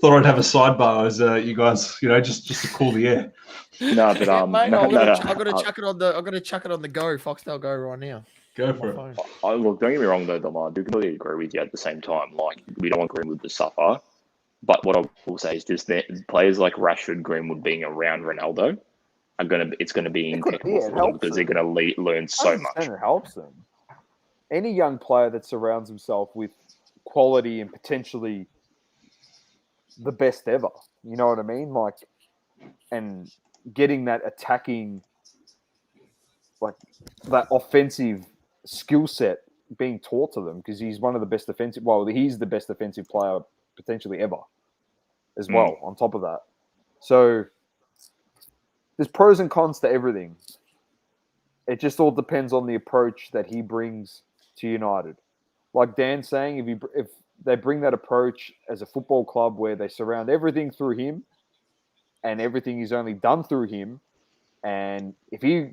Speaker 7: Thought I'd have a sidebar as you guys, just to cool the air.
Speaker 6: No, but
Speaker 2: mate, I've got to chuck it on the. I've got to chuck it on the Go Foxtel Go right now.
Speaker 7: Go for it.
Speaker 6: Look, don't get me wrong though, Dom. I do completely agree with you. At the same time, like we don't want Greenwood to suffer. But what I will say is just that players like Rashford, Greenwood being around Ronaldo it's gonna be impeccable for them because they're gonna learn so much.
Speaker 5: It helps them. Any young player that surrounds himself with quality and potentially the best ever, you know what I mean? Like, and getting that attacking, like that offensive skill set being taught to them because he's one of the best defensive. Well, he's the best defensive player potentially ever, as well. On top of that, so there's pros and cons to everything. It just all depends on the approach that he brings to United. Like Dan's saying, if they bring that approach as a football club where they surround everything through him, and everything is only done through him, and if he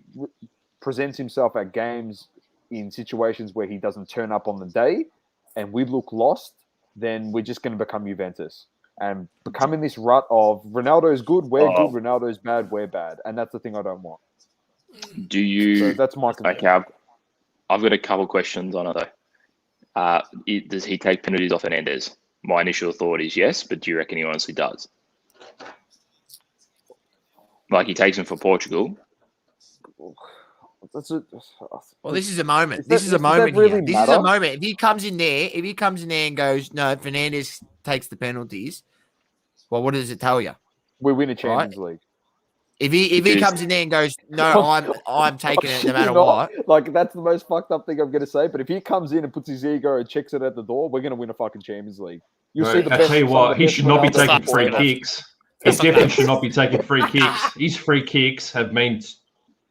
Speaker 5: presents himself at games in situations where he doesn't turn up on the day, and we look lost, then we're just going to become Juventus and become in this rut of Ronaldo's good, we're good, Ronaldo's bad, we're bad. And that's the thing I don't want.
Speaker 6: Do you...
Speaker 5: So that's my concern.
Speaker 6: Okay, I've got a couple questions on it though. Does he take penalties off Hernandez? My initial thought is yes, but do you reckon he honestly does? Like he takes them for Portugal.
Speaker 2: Well, this is a moment. This is a moment here. This is a moment. If he comes in there and goes, no, Fernandes takes the penalties, well, what does it tell you?
Speaker 5: We win a Champions League.
Speaker 2: If he comes in there and goes, no, I'm taking it no matter what.
Speaker 5: Like, that's the most fucked up thing I'm going to say. But if he comes in and puts his ego and checks it at the door, we're going to win a fucking Champions League.
Speaker 7: I'll tell you what, he should not be taking free kicks. He definitely should not be taking free kicks. His free kicks have been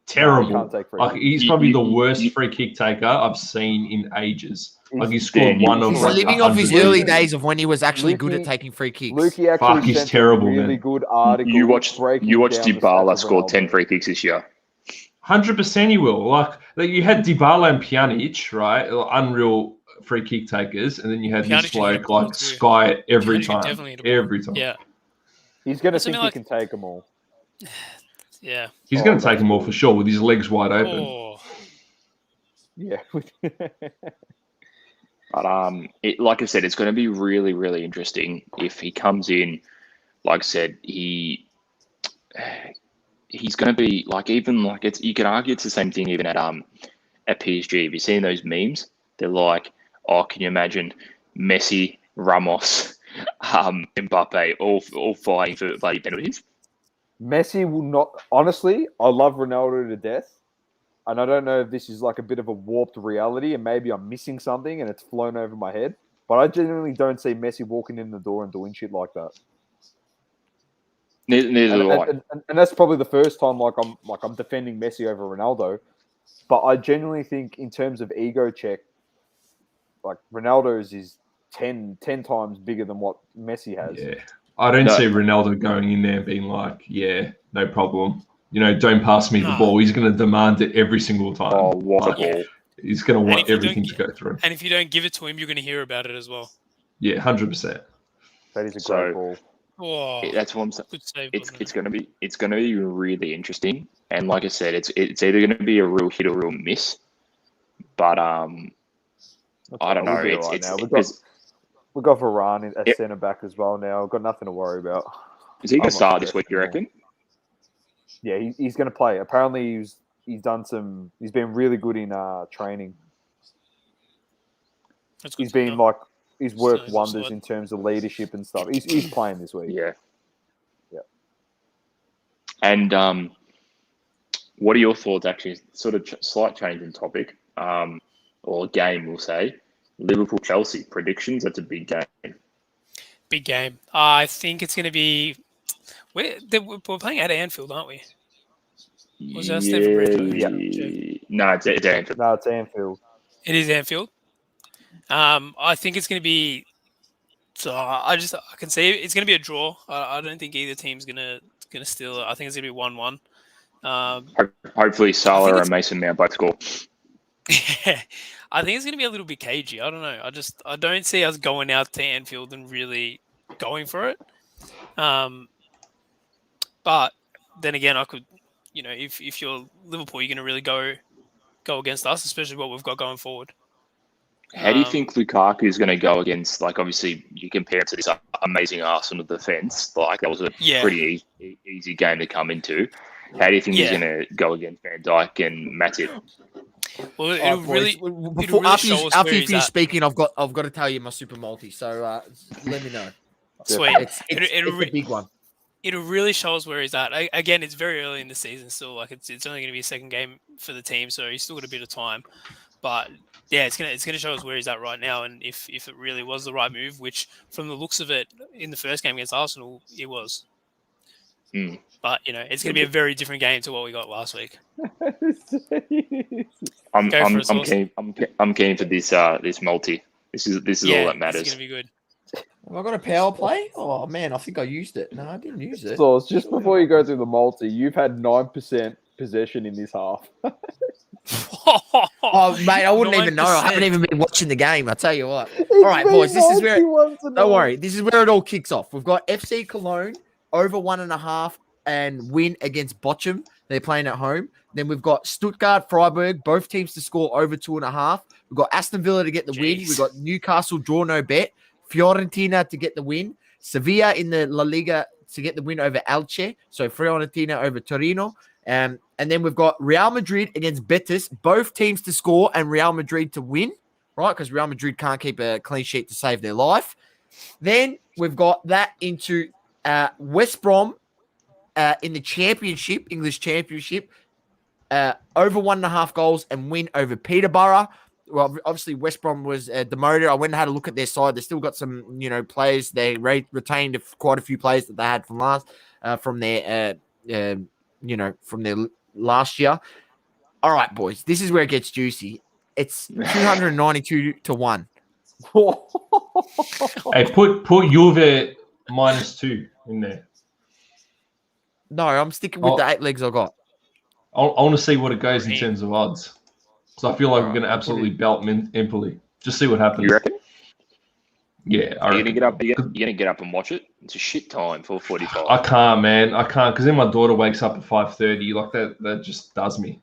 Speaker 7: terrible.
Speaker 5: No, take free
Speaker 7: like
Speaker 5: kicks.
Speaker 7: he's probably the worst free kick taker I've seen in ages. Like he scored one of
Speaker 2: He's
Speaker 7: like
Speaker 2: living off his
Speaker 7: 100
Speaker 2: early
Speaker 7: years.
Speaker 2: days of when he was actually good at taking free kicks.
Speaker 5: Lukey actually
Speaker 7: He's
Speaker 5: sent
Speaker 7: terrible,
Speaker 5: a really
Speaker 7: man.
Speaker 5: good article.
Speaker 6: You watched
Speaker 5: breaking down the stats
Speaker 6: Dybala
Speaker 5: of
Speaker 6: scored
Speaker 5: Ronaldo.
Speaker 6: 10 free kicks this year.
Speaker 7: 100% he will. Like you had Dybala and Pjanic, right? Unreal free kick takers, and then you had
Speaker 3: Pjanic
Speaker 7: this
Speaker 3: can
Speaker 7: bloke
Speaker 3: hit
Speaker 7: like
Speaker 3: too.
Speaker 7: Sky it every
Speaker 3: Pjanic can
Speaker 7: time.
Speaker 3: definitely hit a ball.
Speaker 7: Every time.
Speaker 3: Yeah.
Speaker 5: He's going to
Speaker 3: Something
Speaker 5: think
Speaker 3: like-
Speaker 5: he can take them all.
Speaker 3: Yeah.
Speaker 7: He's going to take them all for sure with his legs wide open.
Speaker 3: Oh.
Speaker 5: Yeah.
Speaker 6: But like I said, it's going to be really, really interesting if he comes in. Like I said, he's going to be like even like it's. You can argue it's the same thing even at PSG. Have you seen those memes? They're like, oh, can you imagine Messi, Ramos, Mbappe, all fighting for bloody penalties?
Speaker 5: Messi will not. Honestly, I love Ronaldo to death. And I don't know if this is like a bit of a warped reality and maybe I'm missing something and it's flown over my head. But I genuinely don't see Messi walking in the door and doing shit like that.
Speaker 6: Neither do I.
Speaker 5: And that's probably the first time I'm defending Messi over Ronaldo. But I genuinely think in terms of ego check, like Ronaldo's is 10 times bigger than what Messi has.
Speaker 7: Yeah. I don't see Ronaldo going in there and being like, yeah, no problem. You know, don't pass me the ball. He's going to demand it every single time.
Speaker 6: Oh, what a ball.
Speaker 7: He's going to want everything to go through.
Speaker 3: And if you don't give it to him, you're going to hear about it as well.
Speaker 7: Yeah, 100%.
Speaker 5: That is a great ball.
Speaker 3: Oh,
Speaker 6: that's what I'm saying.
Speaker 3: good save,
Speaker 6: It's going to be really interesting. And like I said, it's either going to be a real hit or a real miss. But I don't know.
Speaker 5: We've got Varane at centre back as well now. We've got nothing to worry about.
Speaker 6: Is he going to start this week, you reckon?
Speaker 5: Yeah, he's going to play. Apparently, he's been really good in training. He's been he's worked wonders in terms of leadership and stuff. He's playing this week.
Speaker 6: Yeah. And what are your thoughts? Actually, sort of slight change in topic, or game, we'll say. Liverpool Chelsea predictions. That's a big game.
Speaker 3: Big game. I think it's going to be. We're playing at Anfield, aren't we? Was that Stamford Bridge?
Speaker 5: Yeah.
Speaker 6: No, it's Anfield.
Speaker 5: No, it's Anfield.
Speaker 3: It is Anfield. I think it's going to be. So I can see it's going to be a draw. I don't think either team's going to steal it. I think it's going to be 1-1.
Speaker 6: Hopefully, Salah and Mason Mount both score.
Speaker 3: Yeah, I think it's going to be a little bit cagey. I don't know. I don't see us going out to Anfield and really going for it. But then again, I could, if you're Liverpool, you're going to really go against us, especially what we've got going forward.
Speaker 6: How do you think Lukaku is going to go against, like, obviously you compare it to this amazing Arsenal defence, like that was a pretty easy game to come into. How do you think he's going to go against Van Dijk and Matip?
Speaker 3: Well, it'll really
Speaker 2: after you finish speaking, I've got to tell you my super multi. So let me know.
Speaker 3: Sweet.
Speaker 2: It's a big one.
Speaker 3: It'll really show us where he's at. Again, it's very early in the season still. Like it's only going to be a second game for the team, so he's still got a bit of time. But yeah, it's gonna show us where he's at right now, and if it really was the right move, which from the looks of it in the first game against Arsenal, it was. But it's going to be a very different game to what we got last week.
Speaker 6: I'm keen for this multi. This is all that matters.
Speaker 3: It's going to be good.
Speaker 2: Have I got a power play? Oh man, I think I used it. No, I didn't use it.
Speaker 5: So just before you go through the multi, you've had 9% possession in this half.
Speaker 2: Oh mate, I wouldn't even know. I haven't even been watching the game. I tell you what. All right, boys, this is where. Don't worry, this is where it all kicks off. We've got FC Cologne over 1.5 and win against Bochum. They're playing at home. Then we've got Stuttgart, Freiburg, both teams to score over 2.5. We've got Aston Villa to get the win. We've got Newcastle draw no bet. Fiorentina to get the win. Sevilla in the La Liga to get the win over Elche. So Fiorentina over Torino. And then we've got Real Madrid against Betis. Both teams to score and Real Madrid to win, right? Because Real Madrid can't keep a clean sheet to save their life. Then we've got that into West Brom in the championship, English championship, over 1.5 goals and win over Peterborough. well, obviously West Brom was demoted. I went and had a look at their side. They still got some, players. They retained quite a few players that they had from their last year. All right, boys, this is where it gets juicy. It's 292 to 1.
Speaker 7: Hey, put Juve -2 in there.
Speaker 2: No, I'm sticking with the 8 legs I got.
Speaker 7: I want to see what it goes in terms of odds. So I feel like we're going to absolutely belt Empoli. Just see what happens.
Speaker 6: You reckon?
Speaker 7: Yeah,
Speaker 6: You're gonna get up. You're gonna get up and watch it. It's a shit time for 45.
Speaker 7: I can't, man. I can't because then my daughter wakes up at 5:30. Like that just does me.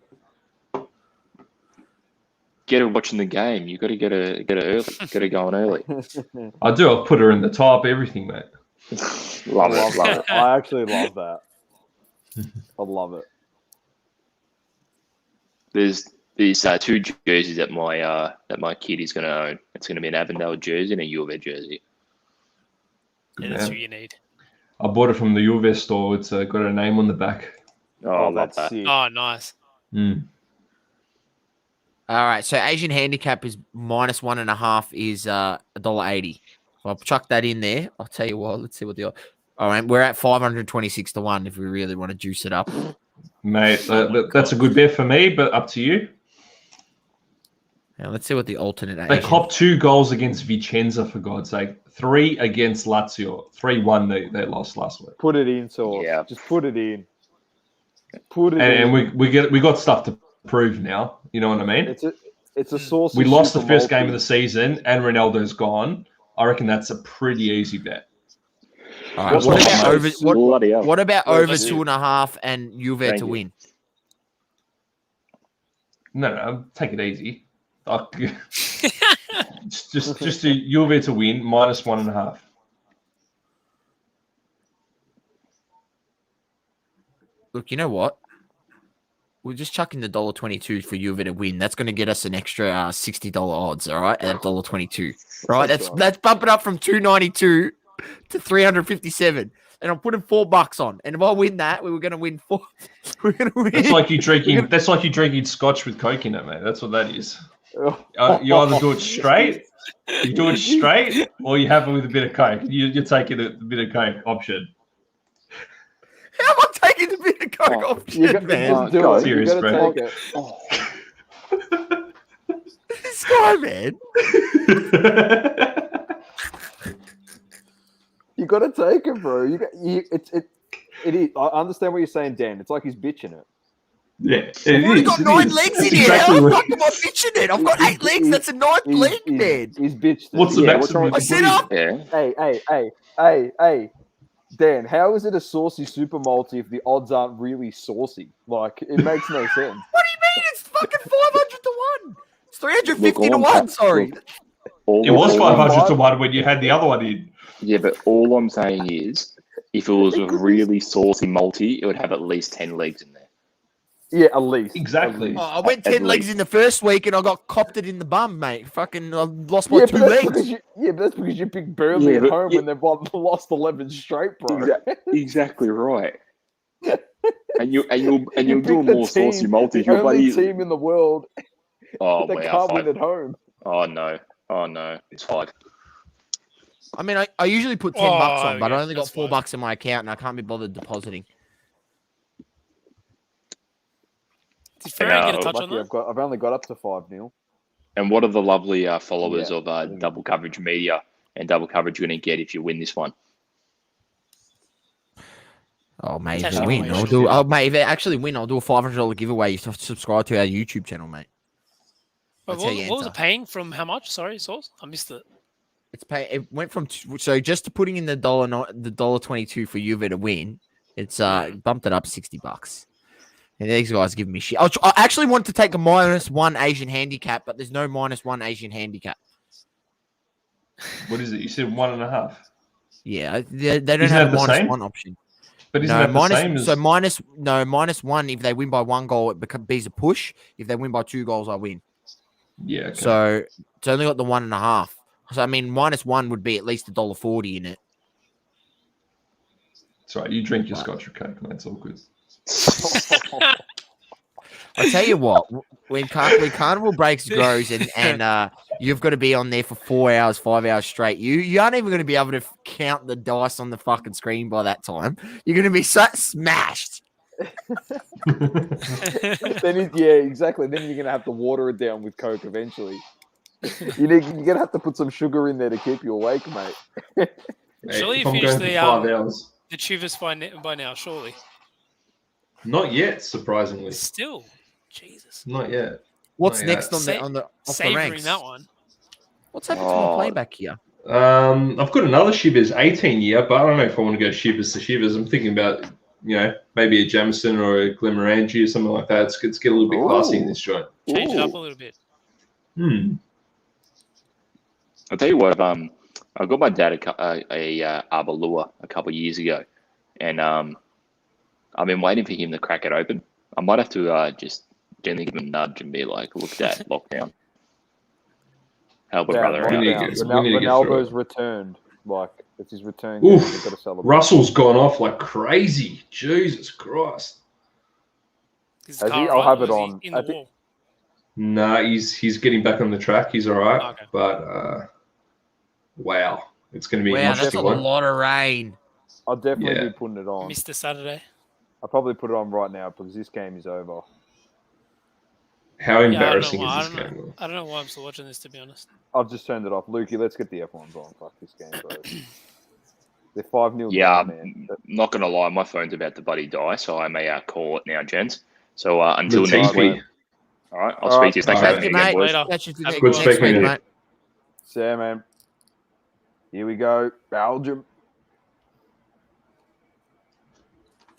Speaker 6: Get her watching the game. You got to get her early. Get her going early.
Speaker 7: I do. I've put her in the top. Everything, mate.
Speaker 6: Love it.
Speaker 5: I actually love that. I love it.
Speaker 6: There's these 2 jerseys that my kid is going to own. It's going to be an Avondale jersey and a Juve jersey.
Speaker 3: Yeah, that's what you need.
Speaker 7: I bought it from the Juve store. It's got a name on the back.
Speaker 6: Oh, I love that.
Speaker 5: Sick.
Speaker 3: Oh, nice.
Speaker 2: All right, so Asian handicap is -1.5 is $1.80. I'll chuck that in there. I'll tell you what. Let's see what the. All right, we're at 526 to 1 if we really want to juice it up,
Speaker 7: Mate, that's a good bet for me, but up to you.
Speaker 2: Now let's see what the alternate.
Speaker 7: They
Speaker 2: Asian...
Speaker 7: copped 2 goals against Vicenza, for God's sake. 3 against Lazio. 3-1 they lost last week.
Speaker 5: Put it in, so just put it in. Put it in.
Speaker 7: And we got stuff to prove now. You know what I mean?
Speaker 5: It's a source.
Speaker 7: We lost the first game of the season, and Ronaldo's gone. I reckon that's a pretty easy bet.
Speaker 2: All right, what about over 2.5 and Juve to win?
Speaker 7: No, take it easy. just do Juve to win -1.5.
Speaker 2: Look, you know what? We're just chucking the $1.22 for Juve to win. That's going to get us an extra $60 odds. All right, at $1.22. Right, that's bumping up from $2.92 to $357. And I'm putting $4 on. And if I win that, we were going to win 4. We're going to win.
Speaker 7: That's like you drinking. That's like you drinking scotch with Coke in it, mate. That's what that is. You either do it straight, or you have it with a bit of Coke. You're taking a bit of Coke option.
Speaker 2: How am I taking the bit of Coke option, man?
Speaker 7: Serious, bro.
Speaker 2: This guy, man.
Speaker 5: You got to take it, bro. It is. I understand what you're saying, Dan. It's like he's bitching it.
Speaker 7: Yeah,
Speaker 2: I've already got 9 legs in here. How the fuck am I bitching it? I've got 8 legs. That's a 9th leg, man.
Speaker 5: He's bitched it.
Speaker 7: What's the maximum?
Speaker 2: I set up.
Speaker 5: Hey. Dan, how is it a saucy super multi if the odds aren't really saucy? Like, it makes no sense.
Speaker 2: What do you mean? It's fucking 500 to 1. It's 350 to 1. Sorry.
Speaker 7: It was 500 to 1 when you had the other one in.
Speaker 6: Yeah, but all I'm saying is, if it was a really saucy multi, it would have at least 10 legs in there.
Speaker 5: Yeah, at least.
Speaker 7: Exactly.
Speaker 2: Oh, I went 10 legs in the first week and I got copped it in the bum, mate. Fucking I lost my 2 legs.
Speaker 5: But that's because you picked Burnley at home when they've lost 11 straight, bro.
Speaker 6: Exactly right. and you'll do a more saucy multi.
Speaker 5: The only team in the world that can't
Speaker 6: 5.
Speaker 5: win at home.
Speaker 6: Oh no, it's 5.
Speaker 2: I mean, I usually put $10 on, but I only got $4 in my account and I can't be bothered depositing.
Speaker 3: Did Ferran get a touch on that?
Speaker 5: I've only got up to 5 nil.
Speaker 6: And what are the lovely followers of Double Coverage Media and Double Coverage going to get if you win this one?
Speaker 2: Oh, mate, if they win, I'll do. Mate, if they actually win, I'll do a $500 giveaway. You have to subscribe to our YouTube channel, mate.
Speaker 3: Wait, what was it paying from? How much? Sorry, Sauce, I missed it.
Speaker 2: It went from so just to putting in the $1.22 for Juve to win. It's bumped it up $60. And these guys are giving me shit. I actually want to take a -1 Asian handicap, but there's no -1 Asian handicap.
Speaker 7: What is it? You said 1.5.
Speaker 2: Yeah, they don't have a -1 option.
Speaker 7: But isn't that the same as...
Speaker 2: So -1 if they win by 1 goal, it becomes a push. If they win by 2 goals, I win.
Speaker 7: Yeah. Okay.
Speaker 2: So it's only got the 1.5. So I mean, -1 would be at least $1.40 in it.
Speaker 7: That's right. You drink your Scotch or Coke, mate. It's all good.
Speaker 2: I tell you what, when Carnival Breaks grows and you've got to be on there for 4 hours, 5 hours straight, you aren't even going to be able to count the dice on the fucking screen by that time. You're going to be so smashed.
Speaker 5: Exactly. Then you're gonna have to water it down with Coke eventually. You're gonna have to put some sugar in there to keep you awake, mate.
Speaker 3: Surely
Speaker 7: if
Speaker 3: you
Speaker 7: I'm
Speaker 3: finished
Speaker 7: going for 5 hours.
Speaker 3: the Chivas by now, surely.
Speaker 7: Not yet, surprisingly.
Speaker 3: Still, Jesus.
Speaker 7: Not yet.
Speaker 2: What's
Speaker 7: Not
Speaker 2: next
Speaker 7: yet.
Speaker 2: on the off the
Speaker 3: Savoring
Speaker 2: ranks?
Speaker 3: that one.
Speaker 2: What's happened to my playback here?
Speaker 7: I've got another Shivers 18 year, but I don't know if I want to go Shivers to Shivers. I'm thinking about, maybe a Jamison or a Glenmorangie or something like that. Let's get a little bit classy in this joint.
Speaker 3: Change it up a little bit.
Speaker 6: I'll tell you what. I got my dad a Abalua a couple of years ago, and I've been waiting for him to crack it open. I might have to just gently give him a nudge and be like, "Look, Dad, lockdown. Help a brother out."
Speaker 5: Ronaldo's returned. Like, it's his return.
Speaker 7: Oof.
Speaker 5: We've got to celebrate.
Speaker 7: Russell's gone off like crazy. Jesus Christ.
Speaker 5: Has he? I'll have it on.
Speaker 3: In the wall?
Speaker 7: Nah, he's getting back on the track. He's all right.
Speaker 3: Okay.
Speaker 7: But, wow. It's going to be
Speaker 2: Wow, that's
Speaker 7: interesting
Speaker 2: a
Speaker 7: one.
Speaker 2: lot of rain.
Speaker 5: I'll definitely be putting it on.
Speaker 3: Mr. Saturday.
Speaker 5: I'll probably put it on right now because this game is over.
Speaker 7: How embarrassing is this game?
Speaker 3: I don't know why I'm still watching this, to be honest.
Speaker 5: I've just turned it off. Lukey, let's get the F1s on. Fuck this game, bro. They're 5-0.
Speaker 6: Yeah,
Speaker 5: man.
Speaker 6: not going to lie. My phone's about to bloody die, so I may call it now, gents. So until next week. All right, I'll speak to you. Thanks for having me again, boys.
Speaker 7: Good speaking,
Speaker 2: mate.
Speaker 5: See ya, man. Here we go. Belgium.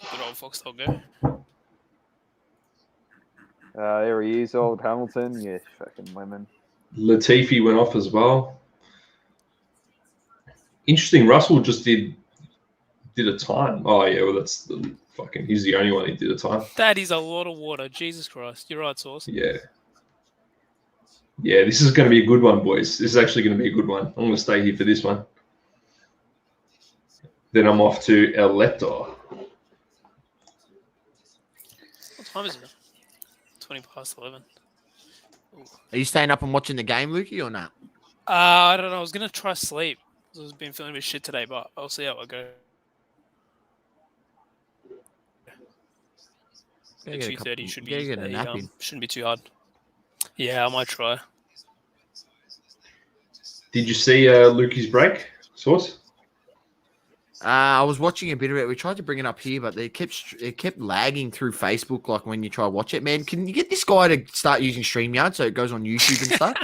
Speaker 3: Good old Foxtel go.
Speaker 5: There he is, old Hamilton. Yeah, fucking women.
Speaker 7: Latifi went off as well. Interesting. Russell just did a time. Oh yeah, well that's the fucking. He's the only one who did a time.
Speaker 3: That is a lot of water. Jesus Christ. You're right, Sauce.
Speaker 7: Yeah. Yeah, this is going to be a good one, boys. This is actually going to be a good one. I'm going to stay here for this one. Then I'm off to El Leto.
Speaker 3: What time is it? 11:20.
Speaker 2: Are you staying up and watching the game, Lukey, or not?
Speaker 3: I don't know. I was going to try sleep. I've been feeling a bit shit today, but I'll see how I go. 2:30 should be shouldn't be too hard. Yeah, I might try.
Speaker 7: Did you see Lukey's break, Source?
Speaker 2: I was watching a bit of it. We tried to bring it up here, but it kept lagging through Facebook. Like when you try to watch it, man, can you get this guy to start using StreamYard so it goes on YouTube and stuff?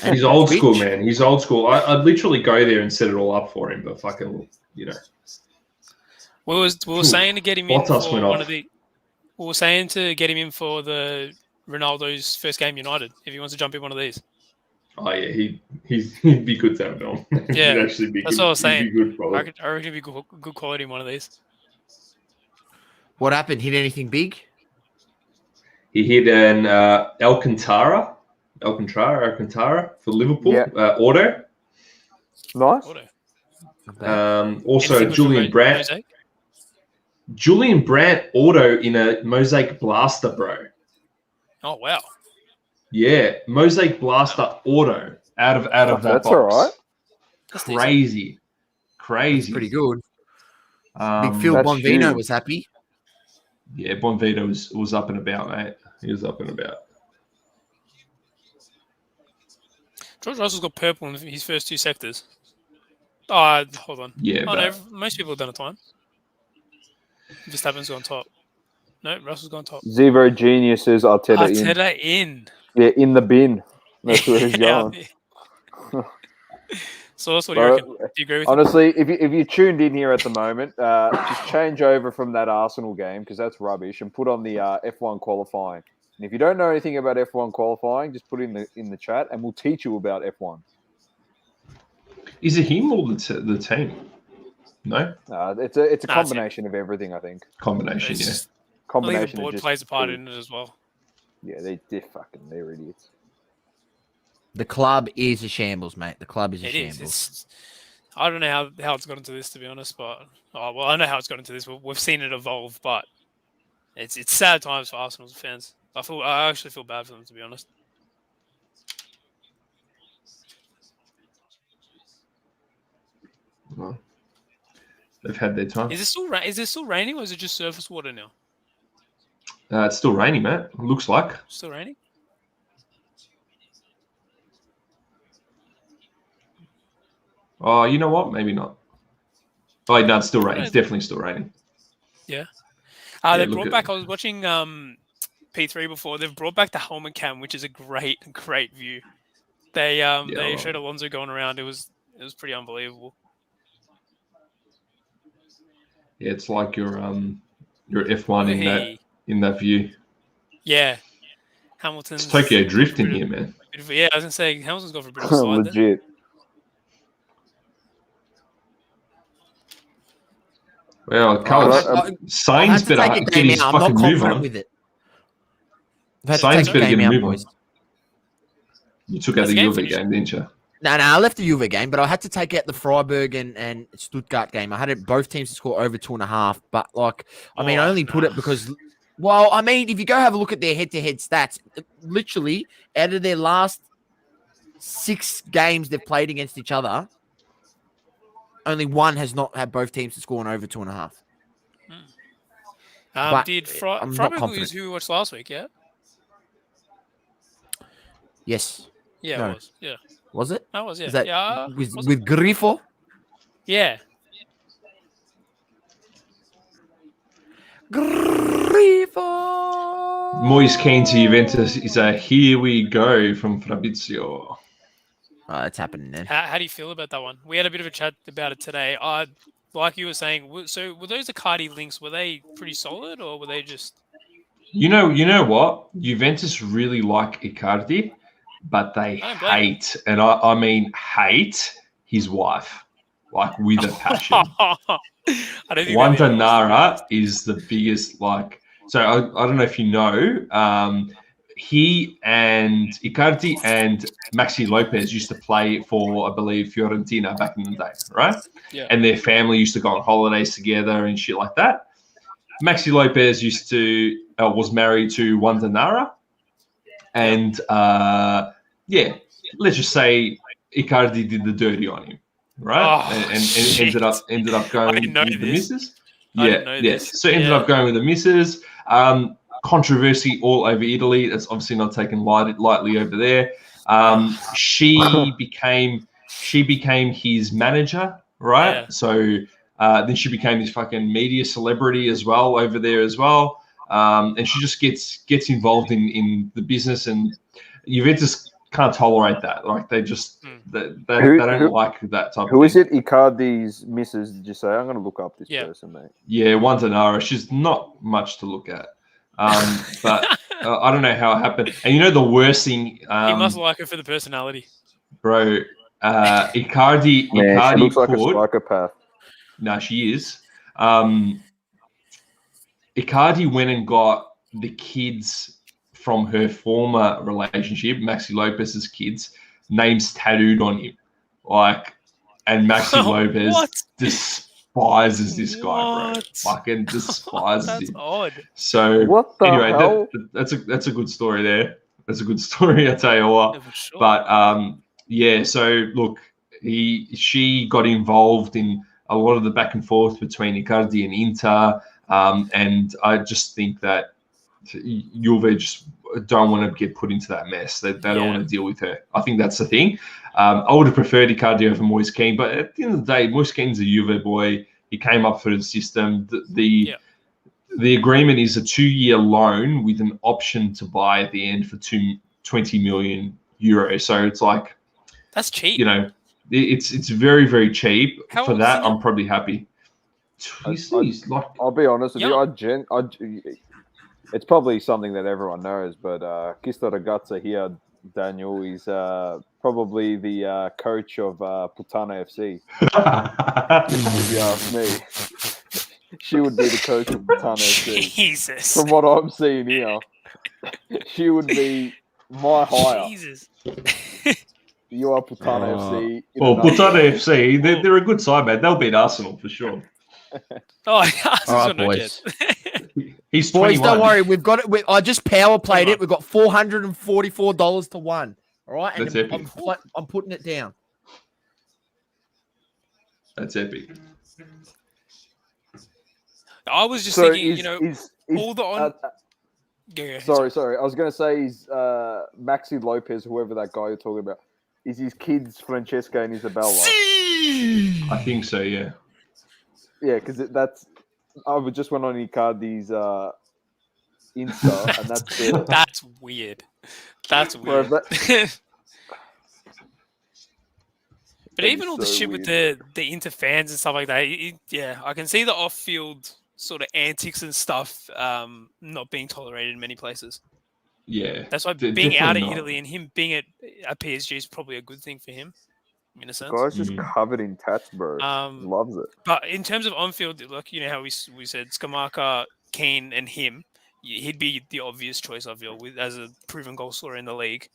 Speaker 2: And
Speaker 7: he's old school, man. He's old school. I'd literally go there and set it all up for him, but fucking,
Speaker 3: We were saying to get him in for one of the. We were saying to get him in for the Ronaldo's first game United if he wants to jump in one of these.
Speaker 7: Oh yeah, he'd be good to have on.
Speaker 3: Yeah,
Speaker 7: he'd actually be
Speaker 3: that's
Speaker 7: good.
Speaker 3: What I was saying.
Speaker 7: He'd be good,
Speaker 3: I reckon it'd be good quality in one of these.
Speaker 2: What happened? Hit anything big?
Speaker 7: He hit an Alcantara for Liverpool.
Speaker 5: Yeah.
Speaker 7: Auto.
Speaker 5: Nice.
Speaker 7: Also Julian Brandt. Julian Brandt auto in a Mosaic Blaster, bro.
Speaker 3: Oh wow.
Speaker 7: Yeah, Mosaic Blaster auto out of that
Speaker 5: that's
Speaker 7: box.
Speaker 5: All right.
Speaker 7: Crazy.
Speaker 2: That's pretty good. Big Phil Bonvino was happy.
Speaker 7: Yeah, Bonvino was up and about, mate. He was up and about.
Speaker 3: George Russell's got purple in his first two sectors. Oh, hold on.
Speaker 7: Yeah,
Speaker 3: no, most people have done a time. Just happens on top. No, Russell's gone top.
Speaker 5: Zero geniuses.
Speaker 3: Arteta in.
Speaker 5: Yeah, in the bin. That's where he's going.
Speaker 3: So, what do you reckon? Do you agree with
Speaker 5: honestly, if you tuned in here at the moment, just change over from that Arsenal game because that's rubbish and put on the F1 qualifying. And if you don't know anything about F1 qualifying, just put it in the chat and we'll teach you about F1.
Speaker 7: Is it him or the team? No,
Speaker 5: it's a combination of everything. I think
Speaker 7: combination. Yeah,
Speaker 5: combination.
Speaker 3: I think the board plays a part in it as well.
Speaker 5: Yeah, they're idiots.
Speaker 2: The club is a shambles, mate. The club is a shambles.
Speaker 3: I don't know how it's got into this, to be honest, but I know how it's got into this. We've seen it evolve, but it's sad times for Arsenal fans. I actually feel bad for them, to be honest.
Speaker 7: Well, they've had their time.
Speaker 3: Is it still raining, or is it just surface water now?
Speaker 7: It's still raining, mate. Looks like.
Speaker 3: Still raining?
Speaker 7: Oh, you know what? Maybe not. Oh, no, it's still raining. It's definitely still raining.
Speaker 3: Yeah. They brought back. I was watching P3 before. They've brought back the helmet cam, which is a great view. They showed Alonso going around. It was pretty unbelievable.
Speaker 7: Yeah, it's like your F1 in that view.
Speaker 3: Yeah, Hamilton's.
Speaker 7: It's Tokyo Drift in here, man.
Speaker 3: Yeah, I was gonna say Hamilton's gone for a bit of a slide.
Speaker 5: Legit.
Speaker 7: Well, Sainz better get his fucking move on.
Speaker 2: With it.
Speaker 7: Sainz better get a move on. You took out the Juve game, didn't you?
Speaker 2: No, I left the Juve game, but I had to take out the Freiburg and Stuttgart game. I had both teams to score over 2.5, but I only put it because, if you go have a look at their head-to-head stats, literally out of their last 6 games they've played against each other, only one has not had both teams to score an over 2.5.
Speaker 3: Did Freiburg lose who we watched last week? Yeah.
Speaker 2: Yes.
Speaker 3: Yeah,
Speaker 2: No.
Speaker 3: It was. Yeah.
Speaker 2: Was it?
Speaker 3: That was, yeah.
Speaker 2: Is that
Speaker 3: yeah,
Speaker 2: with Grifo?
Speaker 3: Yeah.
Speaker 2: Grifo!
Speaker 7: Moise Kean to Juventus is a here we go from Fabrizio.
Speaker 2: It's happening then.
Speaker 3: How do you feel about that one? We had a bit of a chat about it today. Like you were saying, so were those Icardi links, were they pretty solid or were they just...
Speaker 7: You know what? Juventus really like Icardi, but they hate, and I mean hate, his wife, like with a passion. Wantanara is the biggest, so I don't know if you know, he and Icardi and Maxi Lopez used to play for, I believe, Fiorentina back in the day, right?
Speaker 3: Yeah.
Speaker 7: And their family used to go on holidays together and shit like that. Maxi Lopez was married to Wantanara, and let's just say Icardi did the dirty on him, right? And ended up going with the missus. So ended up going with the missus. Controversy all over Italy. That's obviously not taken lightly over there. She became his manager, right?
Speaker 3: Yeah.
Speaker 7: So then she became this fucking media celebrity as well over there as well. And she just gets involved in the business, and Juventus can't tolerate that. Like they just they don't like that type of thing.
Speaker 5: Who is it? Icardi's missus, did you say? I'm going to look up this person, mate.
Speaker 7: Yeah, Wantanara. She's not much to look at. But I don't know how it happened. And you know the worst thing?
Speaker 3: He must like her for the personality.
Speaker 7: Bro, Icardi
Speaker 5: she looks like a psychopath.
Speaker 7: No, she is. Icardi went and got the kids from her former relationship, Maxi Lopez's kids, names tattooed on him. And Maxi Lopez despises this guy, bro. Fucking despises him.
Speaker 3: That's odd.
Speaker 7: So
Speaker 5: what the
Speaker 7: anyway,
Speaker 5: hell?
Speaker 7: that's a good story there. That's a good story, I tell you what.
Speaker 3: Yeah, for sure.
Speaker 7: But so look, she got involved in a lot of the back and forth between Icardi and Inter. And I just think that Juve just don't want to get put into that mess. They don't want to deal with her. I think that's the thing. I would have preferred Icardi over Moise Kean, but at the end of the day, Moise Kean's a Juve boy. He came up through the system. The agreement is a 2-year loan with an option to buy at the end for 20 million euros. So it's like,
Speaker 3: that's cheap.
Speaker 7: You know, it's very, very cheap.
Speaker 3: How
Speaker 7: for that, I'm probably happy.
Speaker 5: I'll be honest with you. It's probably something that everyone knows, but Kisto Ragazza here, Daniel, is probably the coach of Putana FC. If you ask me, she would be the coach of Putana FC.
Speaker 3: Jesus.
Speaker 5: From what I'm seeing here, she would be my hire.
Speaker 3: Jesus.
Speaker 5: You are Putana FC.
Speaker 7: Well, Putana FC, they're a good side, man. They'll beat Arsenal for sure.
Speaker 3: Arsenal's
Speaker 2: All right, boys.
Speaker 7: He's
Speaker 2: Boys,
Speaker 7: 21.
Speaker 2: don't worry. We've got it. I just power played it. We've got $444 to 1. All right, and
Speaker 7: That's epic.
Speaker 2: I'm putting it down.
Speaker 7: That's epic.
Speaker 3: I was just thinking, all the on.
Speaker 5: Sorry. I was going to say he's Maxi Lopez, whoever that guy you're talking about. Is his kids Francesca and Isabella?
Speaker 7: I think so, yeah.
Speaker 5: Yeah, because that's. I just went on Icardi's Insta, and that's
Speaker 3: that's weird. That's weird.
Speaker 5: Bro,
Speaker 3: but even all the shit weird. With the Inter fans and stuff like that, I can see the off-field sort of antics and stuff not being tolerated in many places.
Speaker 7: Yeah.
Speaker 3: That's why being out at Italy and him being at PSG is probably a good thing for him, in a sense.
Speaker 5: The guy's just covered in tats, bro. Loves it.
Speaker 3: But in terms of on-field, look, you know how we said Scamacca, Keane, and him, he'd be the obvious choice, I feel, as a proven goal scorer in the league.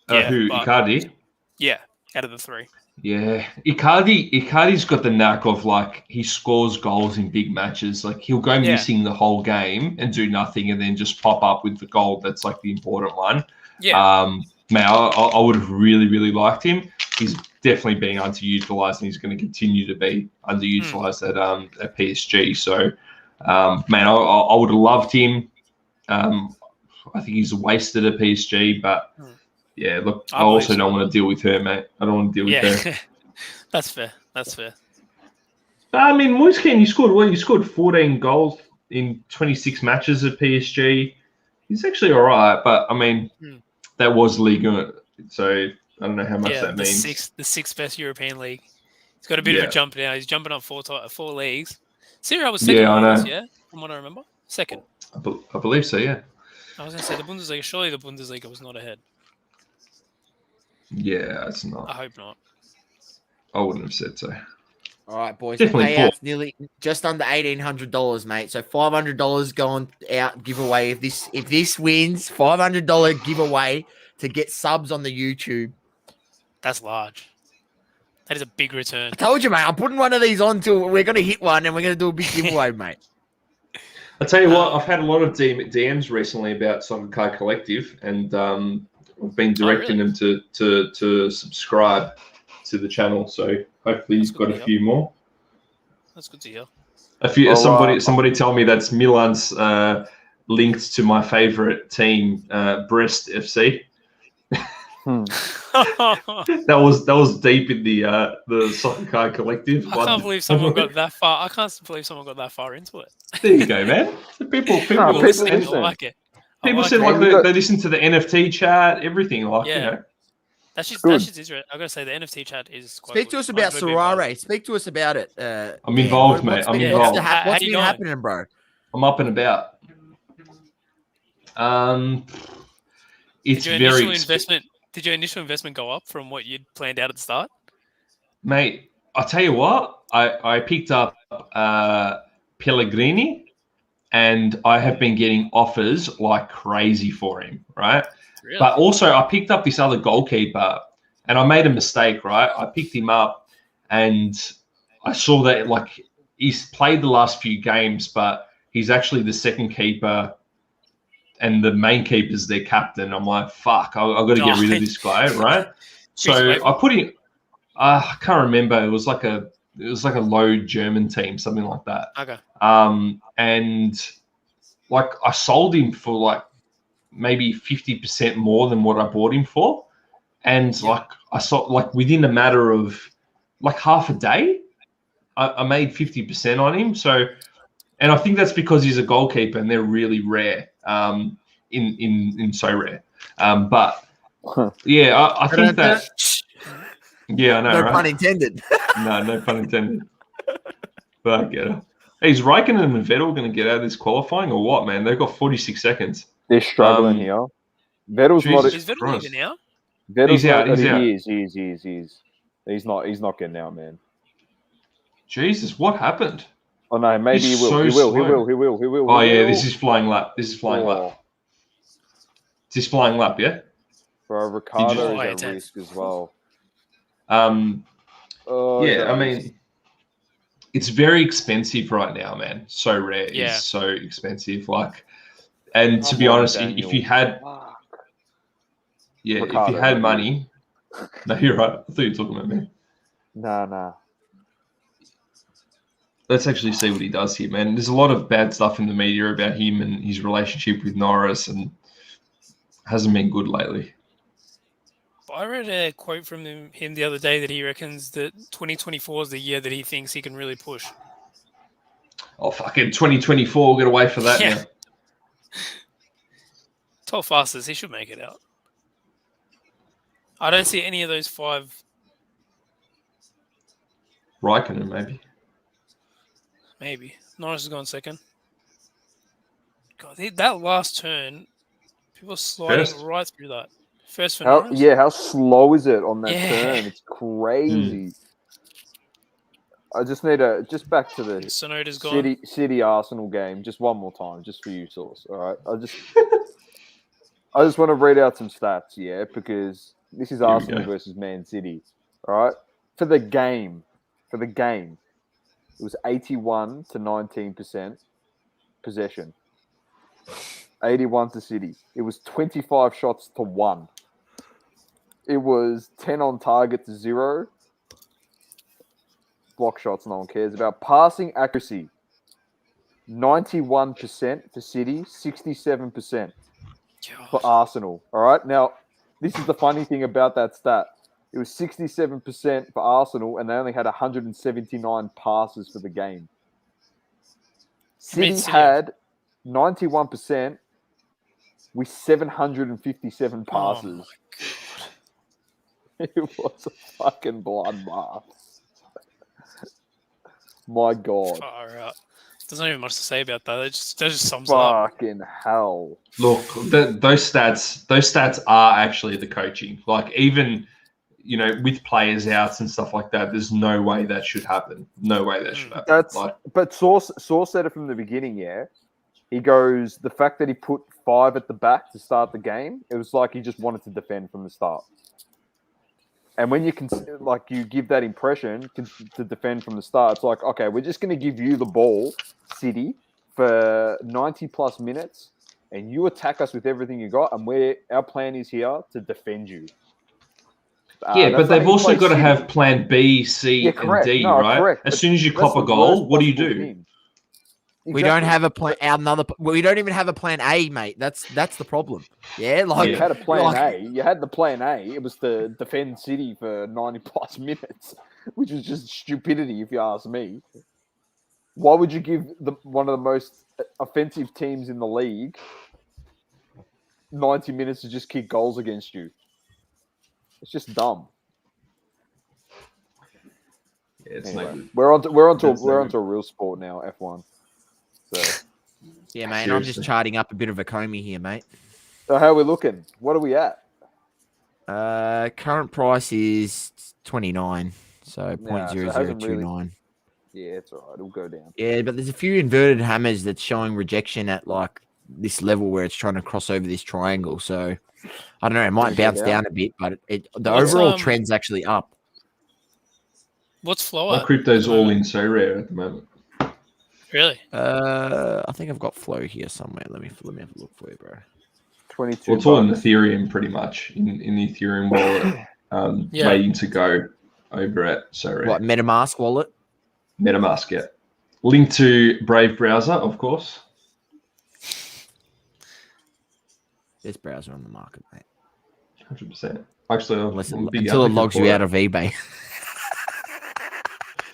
Speaker 7: Icardi?
Speaker 3: Yeah, out of the three.
Speaker 7: Yeah, Icardi's got the knack of he scores goals in big matches. He'll go missing the whole game and do nothing, and then just pop up with the goal that's the important one.
Speaker 3: Yeah.
Speaker 7: Man, I would have really, really liked him. He's definitely being underutilized, and he's going to continue to be underutilized at PSG. So, man, I would have loved him. I think he's wasted at PSG, but. Yeah, look, I also don't want to deal with her, mate. I don't want to deal with her.
Speaker 3: That's fair.
Speaker 7: I mean, Moise Kean, you scored 14 goals in 26 matches at PSG. He's actually all right, but, I mean, that was Liga, so I don't know how much that means.
Speaker 3: The sixth best European league. He's got a bit of a jump now. He's jumping up four leagues. Serie A was second.
Speaker 7: Yeah, I know.
Speaker 3: From what I remember. Second.
Speaker 7: I believe so, yeah.
Speaker 3: I was going to say the Bundesliga. Surely the Bundesliga was not ahead.
Speaker 7: Yeah, it's not.
Speaker 3: I hope not.
Speaker 7: I wouldn't have said so.
Speaker 2: All right, boys.
Speaker 7: Definitely
Speaker 2: the payout's nearly just under $1,800, mate. So $500 going out giveaway. If this wins, $500 giveaway to get subs on the YouTube.
Speaker 3: That's large. That is a big return.
Speaker 2: I told you, mate. I'm putting one of these on till we're going to hit one, and we're going to do a big giveaway, mate.
Speaker 7: I'll tell you what. I've had a lot of DMs recently about Soccer Car Collective, and I've been directing them to subscribe to the channel, so hopefully he's got a few more.
Speaker 3: That's good to hear.
Speaker 7: Somebody tell me that's Milan's linked to my favorite team, Brest FC. That was deep in the Soccer Car Collective.
Speaker 3: I can't believe someone got that far. I can't believe someone got that far into it.
Speaker 7: There you go, man. People
Speaker 3: listen. Like it.
Speaker 7: People said they listen to the NFT chat, everything. You know.
Speaker 3: That's just Israel. I gotta say the NFT chat is quite
Speaker 2: Speak to us about Sorare. Speak to us about it.
Speaker 7: I'm involved, mate. I'm involved.
Speaker 2: What's been happening, bro?
Speaker 7: I'm up and about. It's
Speaker 3: Did your initial investment go up from what you'd planned out at the start?
Speaker 7: Mate, I'll tell you what. I picked up Pellegrini. And I have been getting offers like crazy for him, right?
Speaker 3: Really?
Speaker 7: But also I picked up this other goalkeeper and I made a mistake, right? I picked him up and I saw that he's played the last few games, but he's actually the second keeper and the main keeper's their captain. I'm like, fuck, I've got to get rid of this guy, right? So I put in, I can't remember. It was like a low German team, something like that.
Speaker 3: Okay.
Speaker 7: And I sold him for maybe 50% more than what I bought him for. And I saw within a matter of half a day, I made 50% on him. So, and I think that's because he's a goalkeeper and they're really rare, in so rare. But yeah, I think that. Yeah, I know.
Speaker 2: No pun intended.
Speaker 7: No pun intended. But I get it. Hey, is Raikkonen and Vettel going to get out of this qualifying or what, man? They've got 46 seconds.
Speaker 5: They're struggling here. Vettel's not.
Speaker 3: Is Vettel even out?
Speaker 5: Vettel's
Speaker 7: out.
Speaker 5: He is. He's not getting out, man.
Speaker 7: Jesus, what happened?
Speaker 5: Oh no, maybe he will. He will.
Speaker 7: Oh yeah, this is flying lap. This is flying lap, yeah?
Speaker 5: For Ricardo is a risk as well.
Speaker 7: I mean, it's very expensive right now, man. So rare.
Speaker 3: Yeah.
Speaker 7: It's so expensive. Like, and to
Speaker 5: Come
Speaker 7: be
Speaker 5: on,
Speaker 7: honest,
Speaker 5: Daniel.
Speaker 7: if you had,
Speaker 5: Fuck.
Speaker 7: if
Speaker 5: Ricardo,
Speaker 7: you had
Speaker 5: not
Speaker 7: money, no, you're right. I thought you were talking about me.
Speaker 5: Nah.
Speaker 7: Let's actually see what he does here, man. There's a lot of bad stuff in the media about him and his relationship with Norris, and hasn't been good lately.
Speaker 3: I read a quote from him the other day that he reckons that 2024 is the year that he thinks he can really push.
Speaker 7: Oh, fucking 2024. We'll get away for that now.
Speaker 3: 12 fastest, he should make it out. I don't see any of those 5.
Speaker 7: Raikkonen, maybe.
Speaker 3: Maybe. Norris has gone second. God, that last turn, people sliding right through that. First for Norris?
Speaker 5: Yeah, how slow is it on that turn? It's crazy. I just need back to the City Arsenal game. Just one more time, just for you, Source. All right. I just want to read out some stats, because this is Arsenal versus Man City. All right. For the game, it was 81 to 19% possession. 81 to City. It was 25 shots to 1. It was 10 on target to 0. Block shots, no one cares about. Passing accuracy, 91% for City, 67% for Arsenal. All right. Now, this is the funny thing about that stat. It was 67% for Arsenal, and they only had 179 passes for the game. City had 91% with 757 passes. It was a fucking bloodbath. My God.
Speaker 3: Far out. There's not even much to say about that. That just sums it up.
Speaker 5: Fucking hell.
Speaker 7: Look, those stats are actually the coaching. Like, even, with players out and stuff like that, there's no way that should happen. No way that should happen.
Speaker 5: But Source said it from the beginning, He goes, the fact that he put 5 at the back to start the game, it was like he just wanted to defend from the start. And when you give that impression to defend from the start, it's like, okay, we're just going to give you the ball, City, for 90 plus minutes, and you attack us with everything you got, and our plan is here to defend you.
Speaker 7: But they've also got to have plan B, C, and D, right? Correct. As soon as you cop a goal, what do you do?
Speaker 2: Exactly. We don't have a plan. We don't even have a plan A, mate. That's the problem. Yeah,
Speaker 5: you had a plan A. You had the plan A. It was to defend City for 90 plus minutes, which was just stupidity, if you ask me. Why would you give one of the most offensive teams in the league 90 minutes to just kick goals against you? It's just dumb.
Speaker 7: Yeah,
Speaker 5: anyway, we're onto a real sport now, F1. So.
Speaker 2: Yeah, mate. I'm just charting up a bit of a Comey here, mate.
Speaker 5: So how are we looking? What are we at?
Speaker 2: Current price is 29, so 0.0029.
Speaker 5: Yeah, it's all right. It'll go down.
Speaker 2: Yeah, but there's a few inverted hammers that's showing rejection at like this level where it's trying to cross over this triangle. So I don't know. It might bounce down a bit, but the overall trend's actually up.
Speaker 3: What's flow?
Speaker 7: My crypto's all in so rare at the moment.
Speaker 3: Really?
Speaker 2: I think I've got flow here somewhere. Let me have a look for you, bro.
Speaker 5: 22.
Speaker 7: Well, it's all in Ethereum, pretty much in the Ethereum wallet, waiting to go over at Sorare.
Speaker 2: What, MetaMask wallet?
Speaker 7: MetaMask, yeah. Link to Brave browser, of course.
Speaker 2: This browser on the market, mate.
Speaker 7: 100%. Actually,
Speaker 2: until it logs you out of eBay.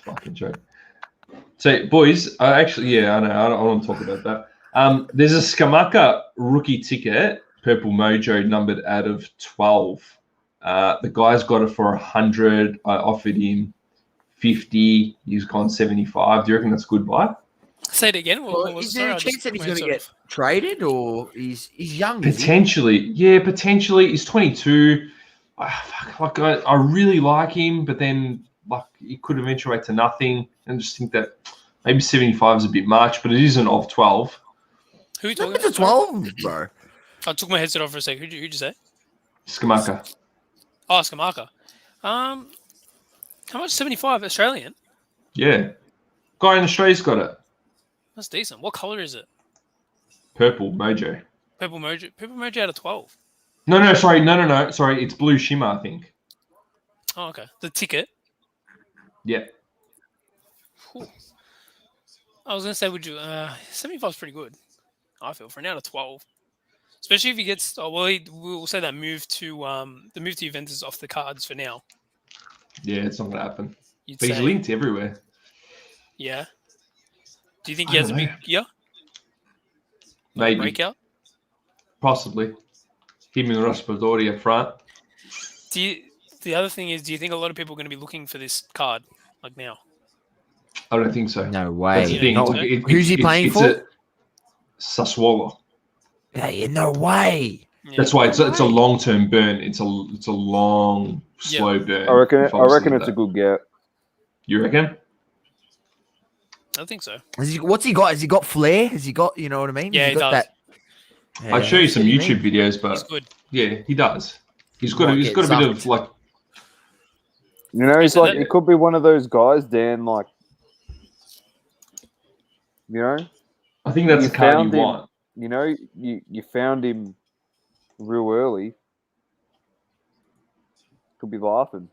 Speaker 7: Fucking joke. So, boys, I know. I don't want to talk about that. There's a Skamaka rookie ticket, Purple Mojo, numbered out of 12. The guy's got it for 100. I offered him 50. He's gone 75. Do you reckon that's a good buy?
Speaker 3: Say it again.
Speaker 2: Is there a chance that he's going to get traded, or he's young?
Speaker 7: Potentially, potentially. He's 22. I really like him, but then it could eventuate to nothing. And just think that maybe 75 is a bit much, but it isn't of 12.
Speaker 3: Who are you talking
Speaker 2: about? 12, bro.
Speaker 3: I took my headset off for a second. Who'd you say?
Speaker 7: Skamaka.
Speaker 3: Oh, Skamaka. How much? 75 Australian?
Speaker 7: Yeah. Guy in Australia's got it.
Speaker 3: That's decent. What color is it?
Speaker 7: Purple Mojo.
Speaker 3: Purple Mojo out of 12.
Speaker 7: No. Sorry, it's blue shimmer, I think.
Speaker 3: Oh, okay. The ticket.
Speaker 7: Yeah.
Speaker 3: Whew. I was gonna say, would you? 75 is pretty good. I feel for an out of 12, especially if he gets. Oh, well, we'll say that move to the move to Juventus is off the cards for now.
Speaker 7: Yeah, it's not gonna happen.
Speaker 3: You'd
Speaker 7: But he's
Speaker 3: say,
Speaker 7: linked everywhere.
Speaker 3: yeah. Do you think he has a big year?
Speaker 7: Maybe.
Speaker 3: Breakout?
Speaker 7: Possibly. Him and Raspadori up front.
Speaker 3: The other thing is, do you think a lot of people are going to be looking for this card like now?
Speaker 7: I don't think so.
Speaker 2: No way.
Speaker 7: That's the thing.
Speaker 2: No, who's he playing for?
Speaker 7: Sassuolo.
Speaker 2: Yeah, no way.
Speaker 3: Yeah.
Speaker 7: That's why it's a long-term burn. It's a long, slow burn.
Speaker 5: I reckon it's a good get.
Speaker 7: You reckon?
Speaker 3: I think so.
Speaker 2: What's he got? Has he got flair? Has he got? You know what I mean?
Speaker 3: Yeah, he does.
Speaker 2: That. Yeah,
Speaker 7: I'd show you some YouTube videos, but
Speaker 3: He's good.
Speaker 7: yeah, he does. He's got a bit of like.
Speaker 5: You know, he's like, it could be one of those guys, Dan, like, you know?
Speaker 7: I think that's the card you want.
Speaker 5: You know, you found him real early. Could be laughing.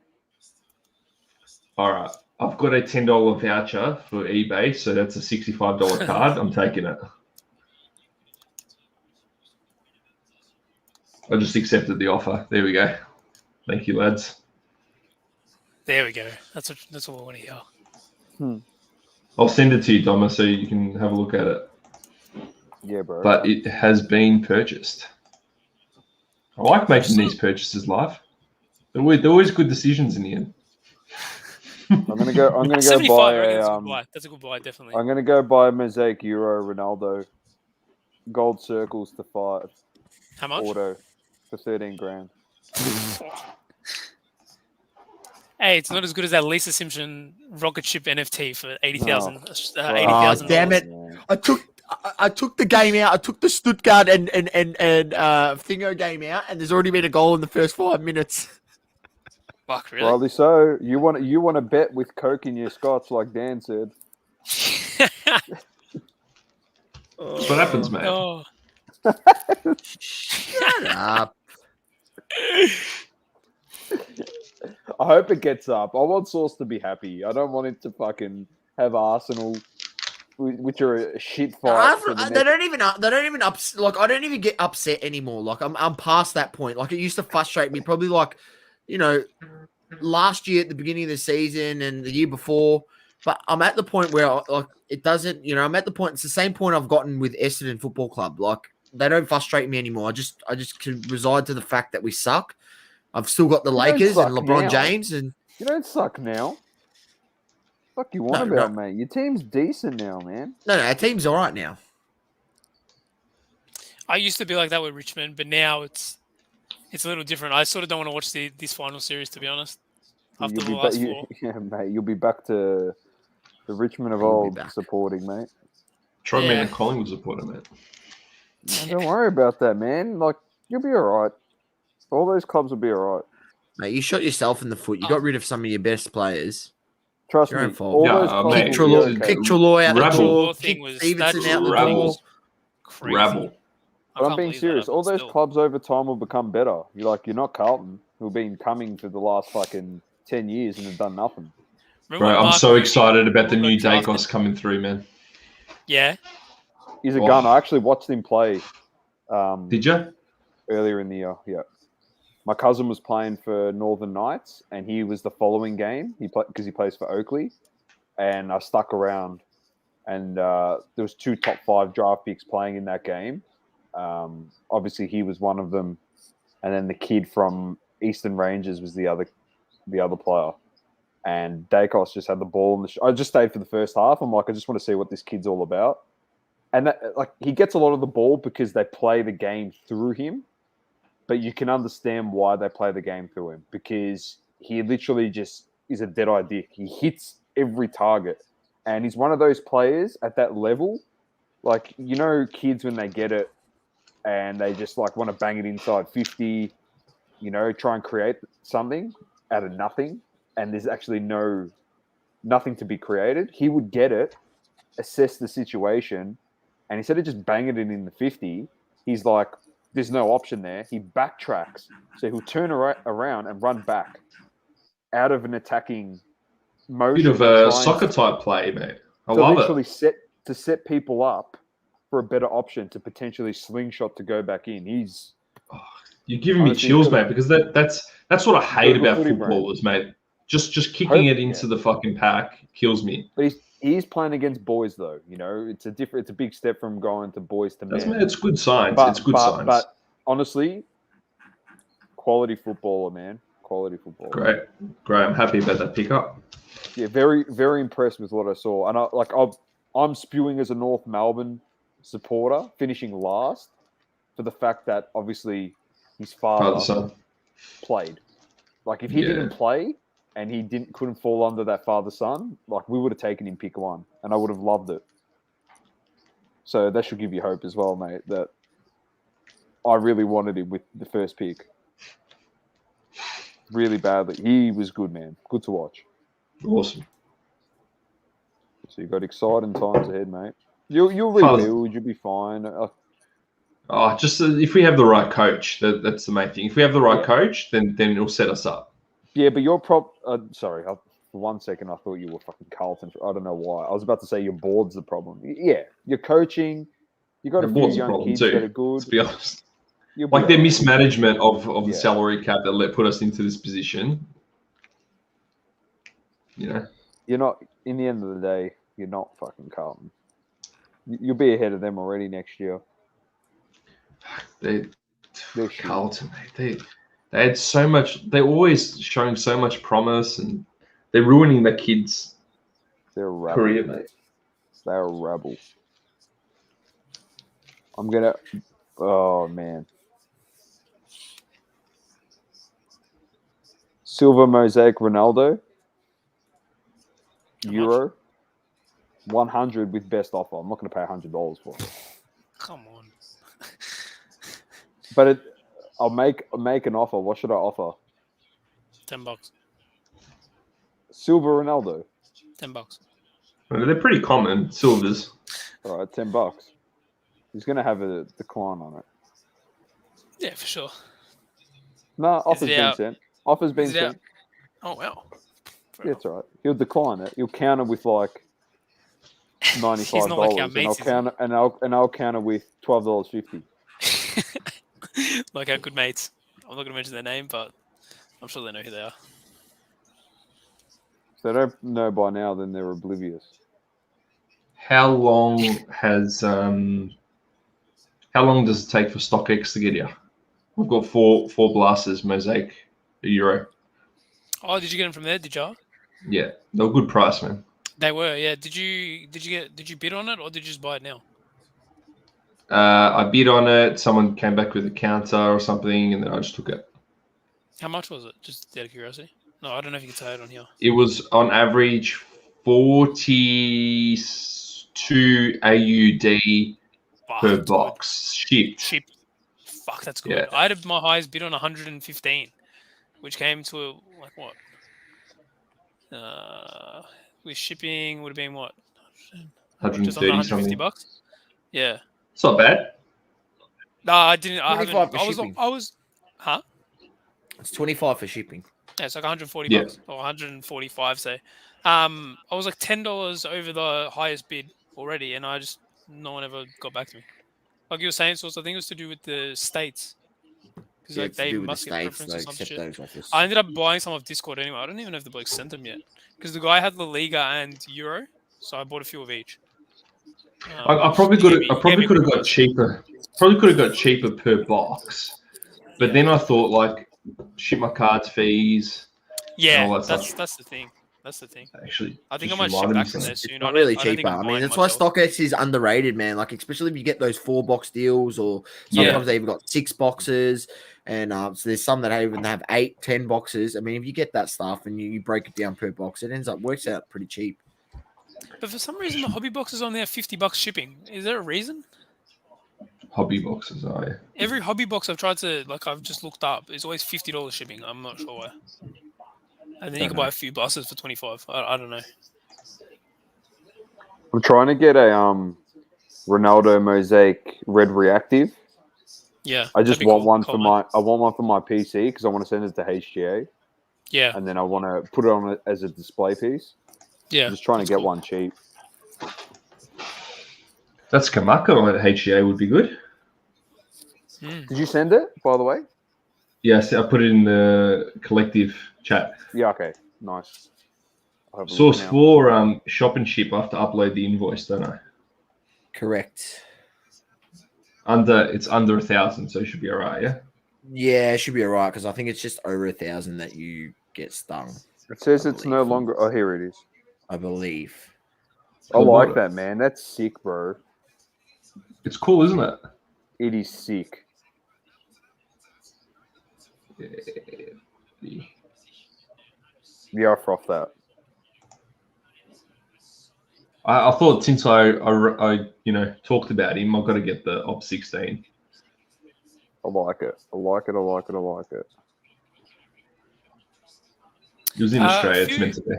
Speaker 7: All right. I've got a $10 voucher for eBay, so that's a $65 card. I'm taking it. I just accepted the offer. There we go. Thank you, lads.
Speaker 3: There we go. That's what we want to hear.
Speaker 7: I'll send it to you, Doma, so you can have a look at it.
Speaker 5: Yeah, bro.
Speaker 7: But it has been purchased. I like making these purchases live. They're always good decisions in the end.
Speaker 5: I'm gonna go buy
Speaker 3: That's a good buy, definitely.
Speaker 5: I'm gonna go buy a Mosaic Euro Ronaldo gold circles to 5.
Speaker 3: How much?
Speaker 5: Auto for 13 grand.
Speaker 3: Hey, it's not as good as that Lisa Simpson rocket ship NFT for 80,000.
Speaker 5: No.
Speaker 3: 80,000.
Speaker 2: Damn it! I took the game out. I took the Stuttgart and Thingo game out, and there's already been a goal in the first 5 minutes.
Speaker 3: Fuck, really?
Speaker 5: Probably so. You want to bet with Coke in your scotch, like Dan said.
Speaker 7: That's what happens, mate.
Speaker 3: Oh.
Speaker 2: Shut up.
Speaker 5: I hope it gets up. I want Sauce to be happy. I don't want it to fucking have Arsenal, which are a shit fight.
Speaker 2: They don't even like. I don't even get upset anymore. Like I'm past that point. Like it used to frustrate me. Probably like, you know, last year at the beginning of the season and the year before. But I'm at the point where it doesn't. You know, I'm at the point. It's the same point I've gotten with Essendon Football Club. Like they don't frustrate me anymore. I just can reside to the fact that we suck. I've still got the Lakers and LeBron James, and
Speaker 5: you don't suck now. Fuck you want about, mate? Your team's decent now, man.
Speaker 2: No, our team's all right now.
Speaker 3: I used to be like that with Richmond, but now it's a little different. I sort of don't want to watch this final series, to be honest. After the last 4.
Speaker 5: Yeah, mate. You'll be back to the Richmond of old supporting, mate.
Speaker 7: Try me and Collingwood supporter, mate.
Speaker 5: No, don't worry about that, man. Like you'll be all right. All those clubs will be all right.
Speaker 2: Mate, you shot yourself in the foot. You got rid of some of your best players.
Speaker 5: Trust
Speaker 2: your
Speaker 5: me.
Speaker 2: own fault. Kick Trelaw out the door. Kick Stevenson out the door.
Speaker 7: Rabble.
Speaker 5: But I'm being serious. All those clubs over time will become better. You're not Carlton, who've been coming for the last fucking 10 years and have done nothing.
Speaker 7: Bro, I'm so excited about the new Dacos coming through, man.
Speaker 3: Yeah.
Speaker 5: He's a gun. I actually watched him play.
Speaker 7: Did you?
Speaker 5: Earlier in the year, yeah. My cousin was playing for Northern Knights, and he was the following game. Because he plays for Oakley, and I stuck around, and there was 2 top 5 draft picks playing in that game. Obviously, he was one of them, and then the kid from Eastern Rangers was the other player. And Dacos just had the ball. I just stayed for the first half. I'm like, I just want to see what this kid's all about. And he gets a lot of the ball because they play the game through him. But you can understand why they play the game through him, because he literally just is a dead-eye dick. He hits every target. And he's one of those players at that level. Like, you know, kids when they get it and they just want to bang it inside 50, you know, try and create something out of nothing. And there's actually no nothing to be created, he would get it, assess the situation, and instead of just banging it in the 50, he's like, there's no option there. He backtracks. So he'll turn around and run back out of an attacking motion.
Speaker 7: Bit of a soccer type play, mate. I love it.
Speaker 5: To set people up for a better option to potentially slingshot to go back in.
Speaker 7: You're giving me chills, mate, because that's what I hate about footballers, mate. Just kicking it into the fucking pack kills me.
Speaker 5: But he's playing against boys, though. You know, it's a big step from going to boys to men.
Speaker 7: It's good science.
Speaker 5: But honestly, quality footballer, man. Quality footballer.
Speaker 7: Great. I'm happy about that pickup.
Speaker 5: Yeah, very, very impressed with what I saw. And I'm spewing as a North Melbourne supporter, finishing last, for the fact that obviously his father played. Like, if he didn't play and he couldn't fall under that father-son, like, we would have taken him pick 1, and I would have loved it. So that should give you hope as well, mate, that I really wanted him with the first pick. Really badly. He was good, man. Good to watch.
Speaker 7: Awesome.
Speaker 5: So you've got exciting times ahead, mate. You'll rebuild. You'll be fine.
Speaker 7: Just if we have the right coach, that's the main thing. If we have the right coach, then it'll set us up.
Speaker 5: Yeah, but your sorry, for 1 second I thought you were fucking Carlton. I don't know why. I was about to say your board's the problem. Yeah, you're coaching. You got a few young kids that are good.
Speaker 7: To be honest, like their mismanagement of the salary cap that put us into this position. You know,
Speaker 5: you're not. In the end of the day, you're not fucking Carlton. You'll be ahead of them already next year.
Speaker 7: They're Carlton, mate. They had so much. They're always showing so much promise, and they're ruining their kids' career, mate.
Speaker 5: They're a rebel. I'm gonna. Oh man. Silver Mosaic Ronaldo. Euro. 100 with best offer. I'm not going to pay $100 for it.
Speaker 3: Come on.
Speaker 5: But I'll make an offer. What should I offer?
Speaker 3: $10.
Speaker 5: Silver Ronaldo.
Speaker 3: $10.
Speaker 7: Well, they're pretty common silvers.
Speaker 5: All right, $10. He's going to have a decline on it.
Speaker 3: Yeah, for sure.
Speaker 5: No, offer's been sent. Offer's been sent.
Speaker 3: Oh well.
Speaker 5: Yeah, it's all right. He'll decline it. He'll counter with like $95, and I'll counter with $12.50.
Speaker 3: Like our good mates. I'm not going to mention their name, but I'm sure they know who they are.
Speaker 5: If they don't know by now, then they're oblivious.
Speaker 7: How long does it take for StockX to get here? We've got four blasters, Mosaic, a Euro.
Speaker 3: Oh, did you get them from there? Did you?
Speaker 7: Yeah, they were a good price, man.
Speaker 3: They were, yeah. Did you bid on it, or did you just buy it now?
Speaker 7: I bid on it. Someone came back with a counter or something, and then I just took it.
Speaker 3: How much was it? Just out of curiosity. No, I don't know if you can say it on here.
Speaker 7: It was on average 42 AUD per box shipped.
Speaker 3: Fuck, that's good. Yeah. I had my highest bid on 115, which came to like what? With shipping would have been what?
Speaker 7: 130 something.
Speaker 3: $150. Yeah.
Speaker 7: It's not bad.
Speaker 3: No, I didn't. I was. Huh?
Speaker 2: It's 25 for shipping.
Speaker 3: Yeah, it's like 140 bucks or 145. Say, I was like $10 over the highest bid already, and no one ever got back to me. Like you were saying, so I think it was to do with the states. Because like they must get preference or some shit. I ended up buying some off Discord anyway. I don't even know if the bloke sent them yet. Because the guy had La Liga and Euro, so I bought a few of each.
Speaker 7: I probably could have got cheaper. Probably could have got cheaper per box. But then I thought like ship my cards fees.
Speaker 3: Yeah, and all that's the thing. That's the thing.
Speaker 7: Actually,
Speaker 3: I think I might ship back from there soon.
Speaker 2: Not really cheaper. I mean, that's why StockX is underrated, man. Like, especially if you get those 4-box deals, or sometimes they even got 6 boxes, and so there's some that even have 8, 10 boxes. I mean, if you get that stuff and you break it down per box, it works out pretty cheap.
Speaker 3: But for some reason, the hobby boxes on there are $50 shipping. Is there a reason?
Speaker 7: Hobby boxes, yeah.
Speaker 3: Every hobby box I've tried to I've just looked up. It's always $50 shipping. I'm not sure why. And then you can buy a few buses for $25. I don't know.
Speaker 5: I'm trying to get a Ronaldo mosaic red reactive.
Speaker 3: Yeah,
Speaker 5: I just want one for
Speaker 3: my
Speaker 5: PC because I want to send it to HGA.
Speaker 3: Yeah,
Speaker 5: and then I want to put it on as a display piece.
Speaker 3: Yeah,
Speaker 5: I'm just trying to get one cheap.
Speaker 7: That's Kamaka on HGA would be good.
Speaker 5: Did you send it, by the way?
Speaker 7: Yes, I put it in the collective chat.
Speaker 5: Yeah, okay. Nice.
Speaker 7: Source 4 shop and ship. I have to upload the invoice, don't I?
Speaker 2: Correct.
Speaker 7: It's under 1,000, so it should be all right, yeah?
Speaker 2: Yeah, it should be all right because I think it's just over 1,000 that you get stung.
Speaker 5: It says it's no longer. Oh, here it is.
Speaker 2: I believe.
Speaker 5: I like that, man. That's sick, bro.
Speaker 7: It's cool, isn't it?
Speaker 5: It is sick. Yeah, I froth that.
Speaker 7: I thought since I talked about him, I've got to get the Op 16.
Speaker 5: I like it. I like it.
Speaker 7: It was in Australia. It's meant to be.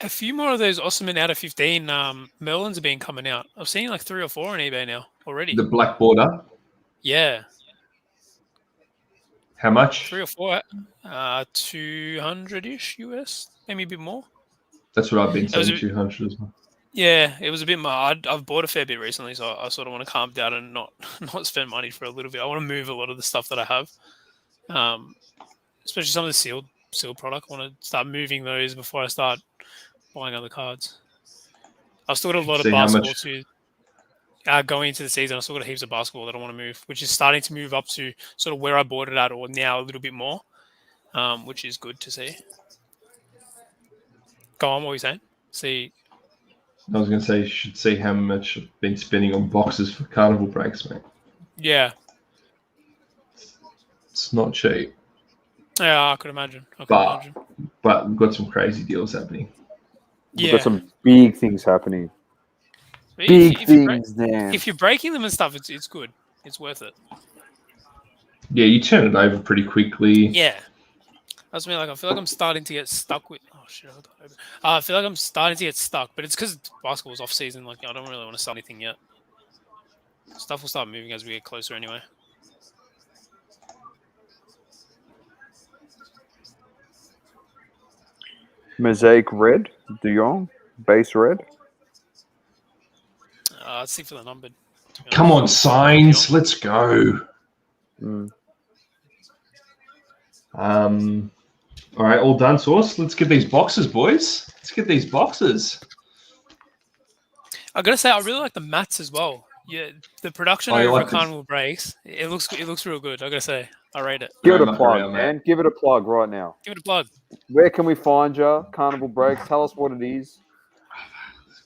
Speaker 3: A few more of those Osman out of 15 Merlins have been coming out. I've seen like 3 or 4 on eBay now already.
Speaker 7: The black border.
Speaker 3: Yeah.
Speaker 7: How much?
Speaker 3: 3 or 4. 200-ish US, maybe a bit more.
Speaker 7: That's what I've been saying. 200 as well.
Speaker 3: Yeah, it was a bit more. I've bought a fair bit recently, so I sort of want to calm down and not spend money for a little bit. I want to move a lot of the stuff that I have, especially some of the sealed product. I want to start moving those before I start buying other cards. I've still got a lot of basketball too. Going into the season, I've still got heaps of basketball that I want to move, which is starting to move up to sort of where I bought it at, or now a little bit more, which is good to see. Go on, what were you saying?
Speaker 7: I was going to say you should see how much I've been spending on boxes for carnival breaks, mate.
Speaker 3: Yeah.
Speaker 7: It's not cheap.
Speaker 3: Yeah, I could imagine.
Speaker 7: But we've got some crazy deals happening.
Speaker 5: We've got some big things happening.
Speaker 3: If you're breaking them and stuff, it's good. It's worth it.
Speaker 7: Yeah, you turn it over pretty quickly.
Speaker 3: Yeah. That's me. Like, I feel like I'm starting to get stuck with. Oh shit! I feel like I'm starting to get stuck, but it's because basketball's off season. Like, I don't really want to sell anything yet. Stuff will start moving as we get closer, anyway.
Speaker 5: Mosaic red, De Jong, base red.
Speaker 3: Let's see for the numbered.
Speaker 7: Come on, signs. Let's go. All right, all done, Source. Let's get these boxes, boys. Let's get these boxes.
Speaker 3: I gotta say, I really like the mats as well. Yeah, the production over Carnival Breaks, it looks real good. I gotta say, I rate it.
Speaker 5: Give it a plug, man. Give it a plug right now.
Speaker 3: Give it a plug.
Speaker 5: Where can we find you? Carnival Breaks. Tell us what it is.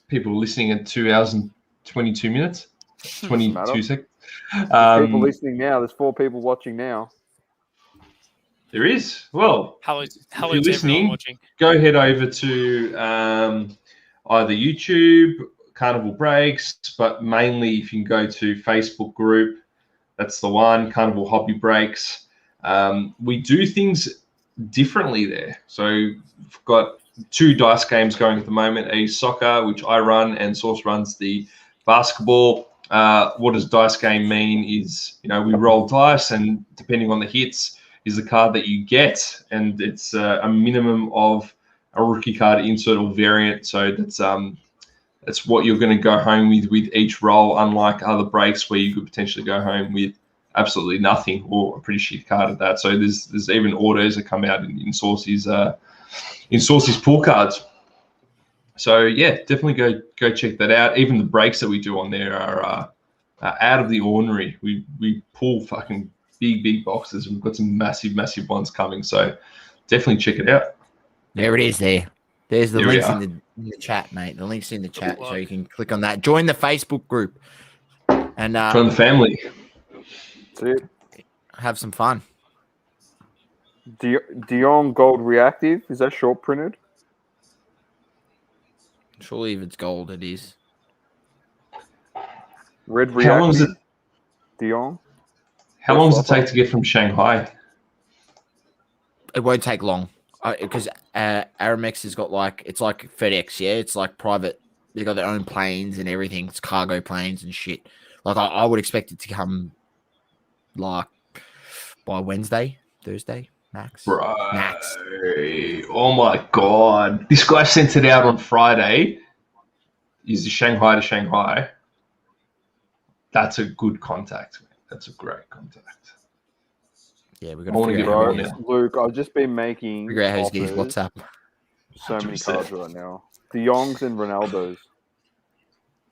Speaker 7: People listening at 2 hours and 22 minutes, 22 seconds.
Speaker 5: People listening now. There's 4 people watching now.
Speaker 7: There is. Well, if you're listening, go head over to either YouTube, Carnival Breaks, but mainly if you can go to Facebook group, that's the one, Carnival Hobby Breaks. We do things differently there. So we've got 2 dice games going at the moment, a soccer, which I run, and Source runs the basketball. What does dice game mean is, we roll dice, and depending on the hits, is the card that you get, and it's a minimum of a rookie card insert or variant. So that's what you're going to go home with each roll, unlike other breaks where you could potentially go home with absolutely nothing or a pretty shit card at that. So there's even autos that come out in Source's pool cards. So yeah, definitely go check that out. Even the breaks that we do on there are out of the ordinary. We pull fucking big boxes, and we've got some massive ones coming, so definitely check it out.
Speaker 2: There it is. There's the links in the chat, mate. The links in the chat, so you can click on that. Join the Facebook group and
Speaker 7: join the family.
Speaker 5: That's it.
Speaker 2: Have some fun.
Speaker 5: De Jong gold reactive, is that short printed?
Speaker 2: Surely if it's gold, it is.
Speaker 5: Red reactive.
Speaker 7: How long is it?
Speaker 5: De Jong.
Speaker 7: How long does it take to get from Shanghai?
Speaker 2: It won't take long because Aramex has got it's like FedEx, yeah. It's like private. they got their own planes and everything. It's cargo planes and shit. Like I would expect it to come like by Wednesday, Thursday, max.
Speaker 7: Bro.
Speaker 2: Max.
Speaker 7: Oh my God. This guy sent it out on Friday. Is the Shanghai to Shanghai. That's a good contact. That's a great contact.
Speaker 2: Yeah, we're
Speaker 7: I
Speaker 2: gonna
Speaker 7: want to
Speaker 2: figure
Speaker 7: get
Speaker 2: out
Speaker 7: more
Speaker 2: how
Speaker 7: now.
Speaker 5: Luke, I've just been making
Speaker 2: figure out how to get his
Speaker 5: offers.
Speaker 2: WhatsApp.
Speaker 5: So many
Speaker 7: 100%.
Speaker 5: cards right now. De Jongs and Ronaldos.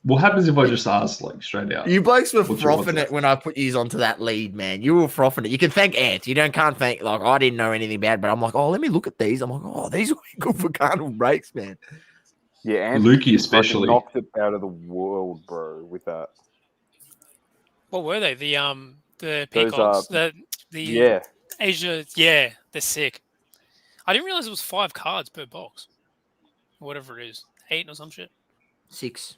Speaker 7: What happens if I just ask like straight out?
Speaker 2: You blokes were
Speaker 7: What's your
Speaker 2: frothing
Speaker 7: WhatsApp?
Speaker 2: it when I put you onto that lead, man. You were frothing it. You can thank Ant. You can't thank like I didn't know anything about it, but I'm like, oh, let me look at these. I'm like, oh, these are good for carnival breaks, man.
Speaker 5: Yeah, Ant
Speaker 7: Lukey especially.
Speaker 5: knocked it out of the world, bro, with that.
Speaker 3: What were they? The
Speaker 5: Those
Speaker 3: peacocks.
Speaker 5: are-
Speaker 3: The
Speaker 5: Yeah.
Speaker 3: Asia. Yeah, they're sick. I didn't realize it was 5 cards per box. Whatever it is, 8 or some shit.
Speaker 2: 6.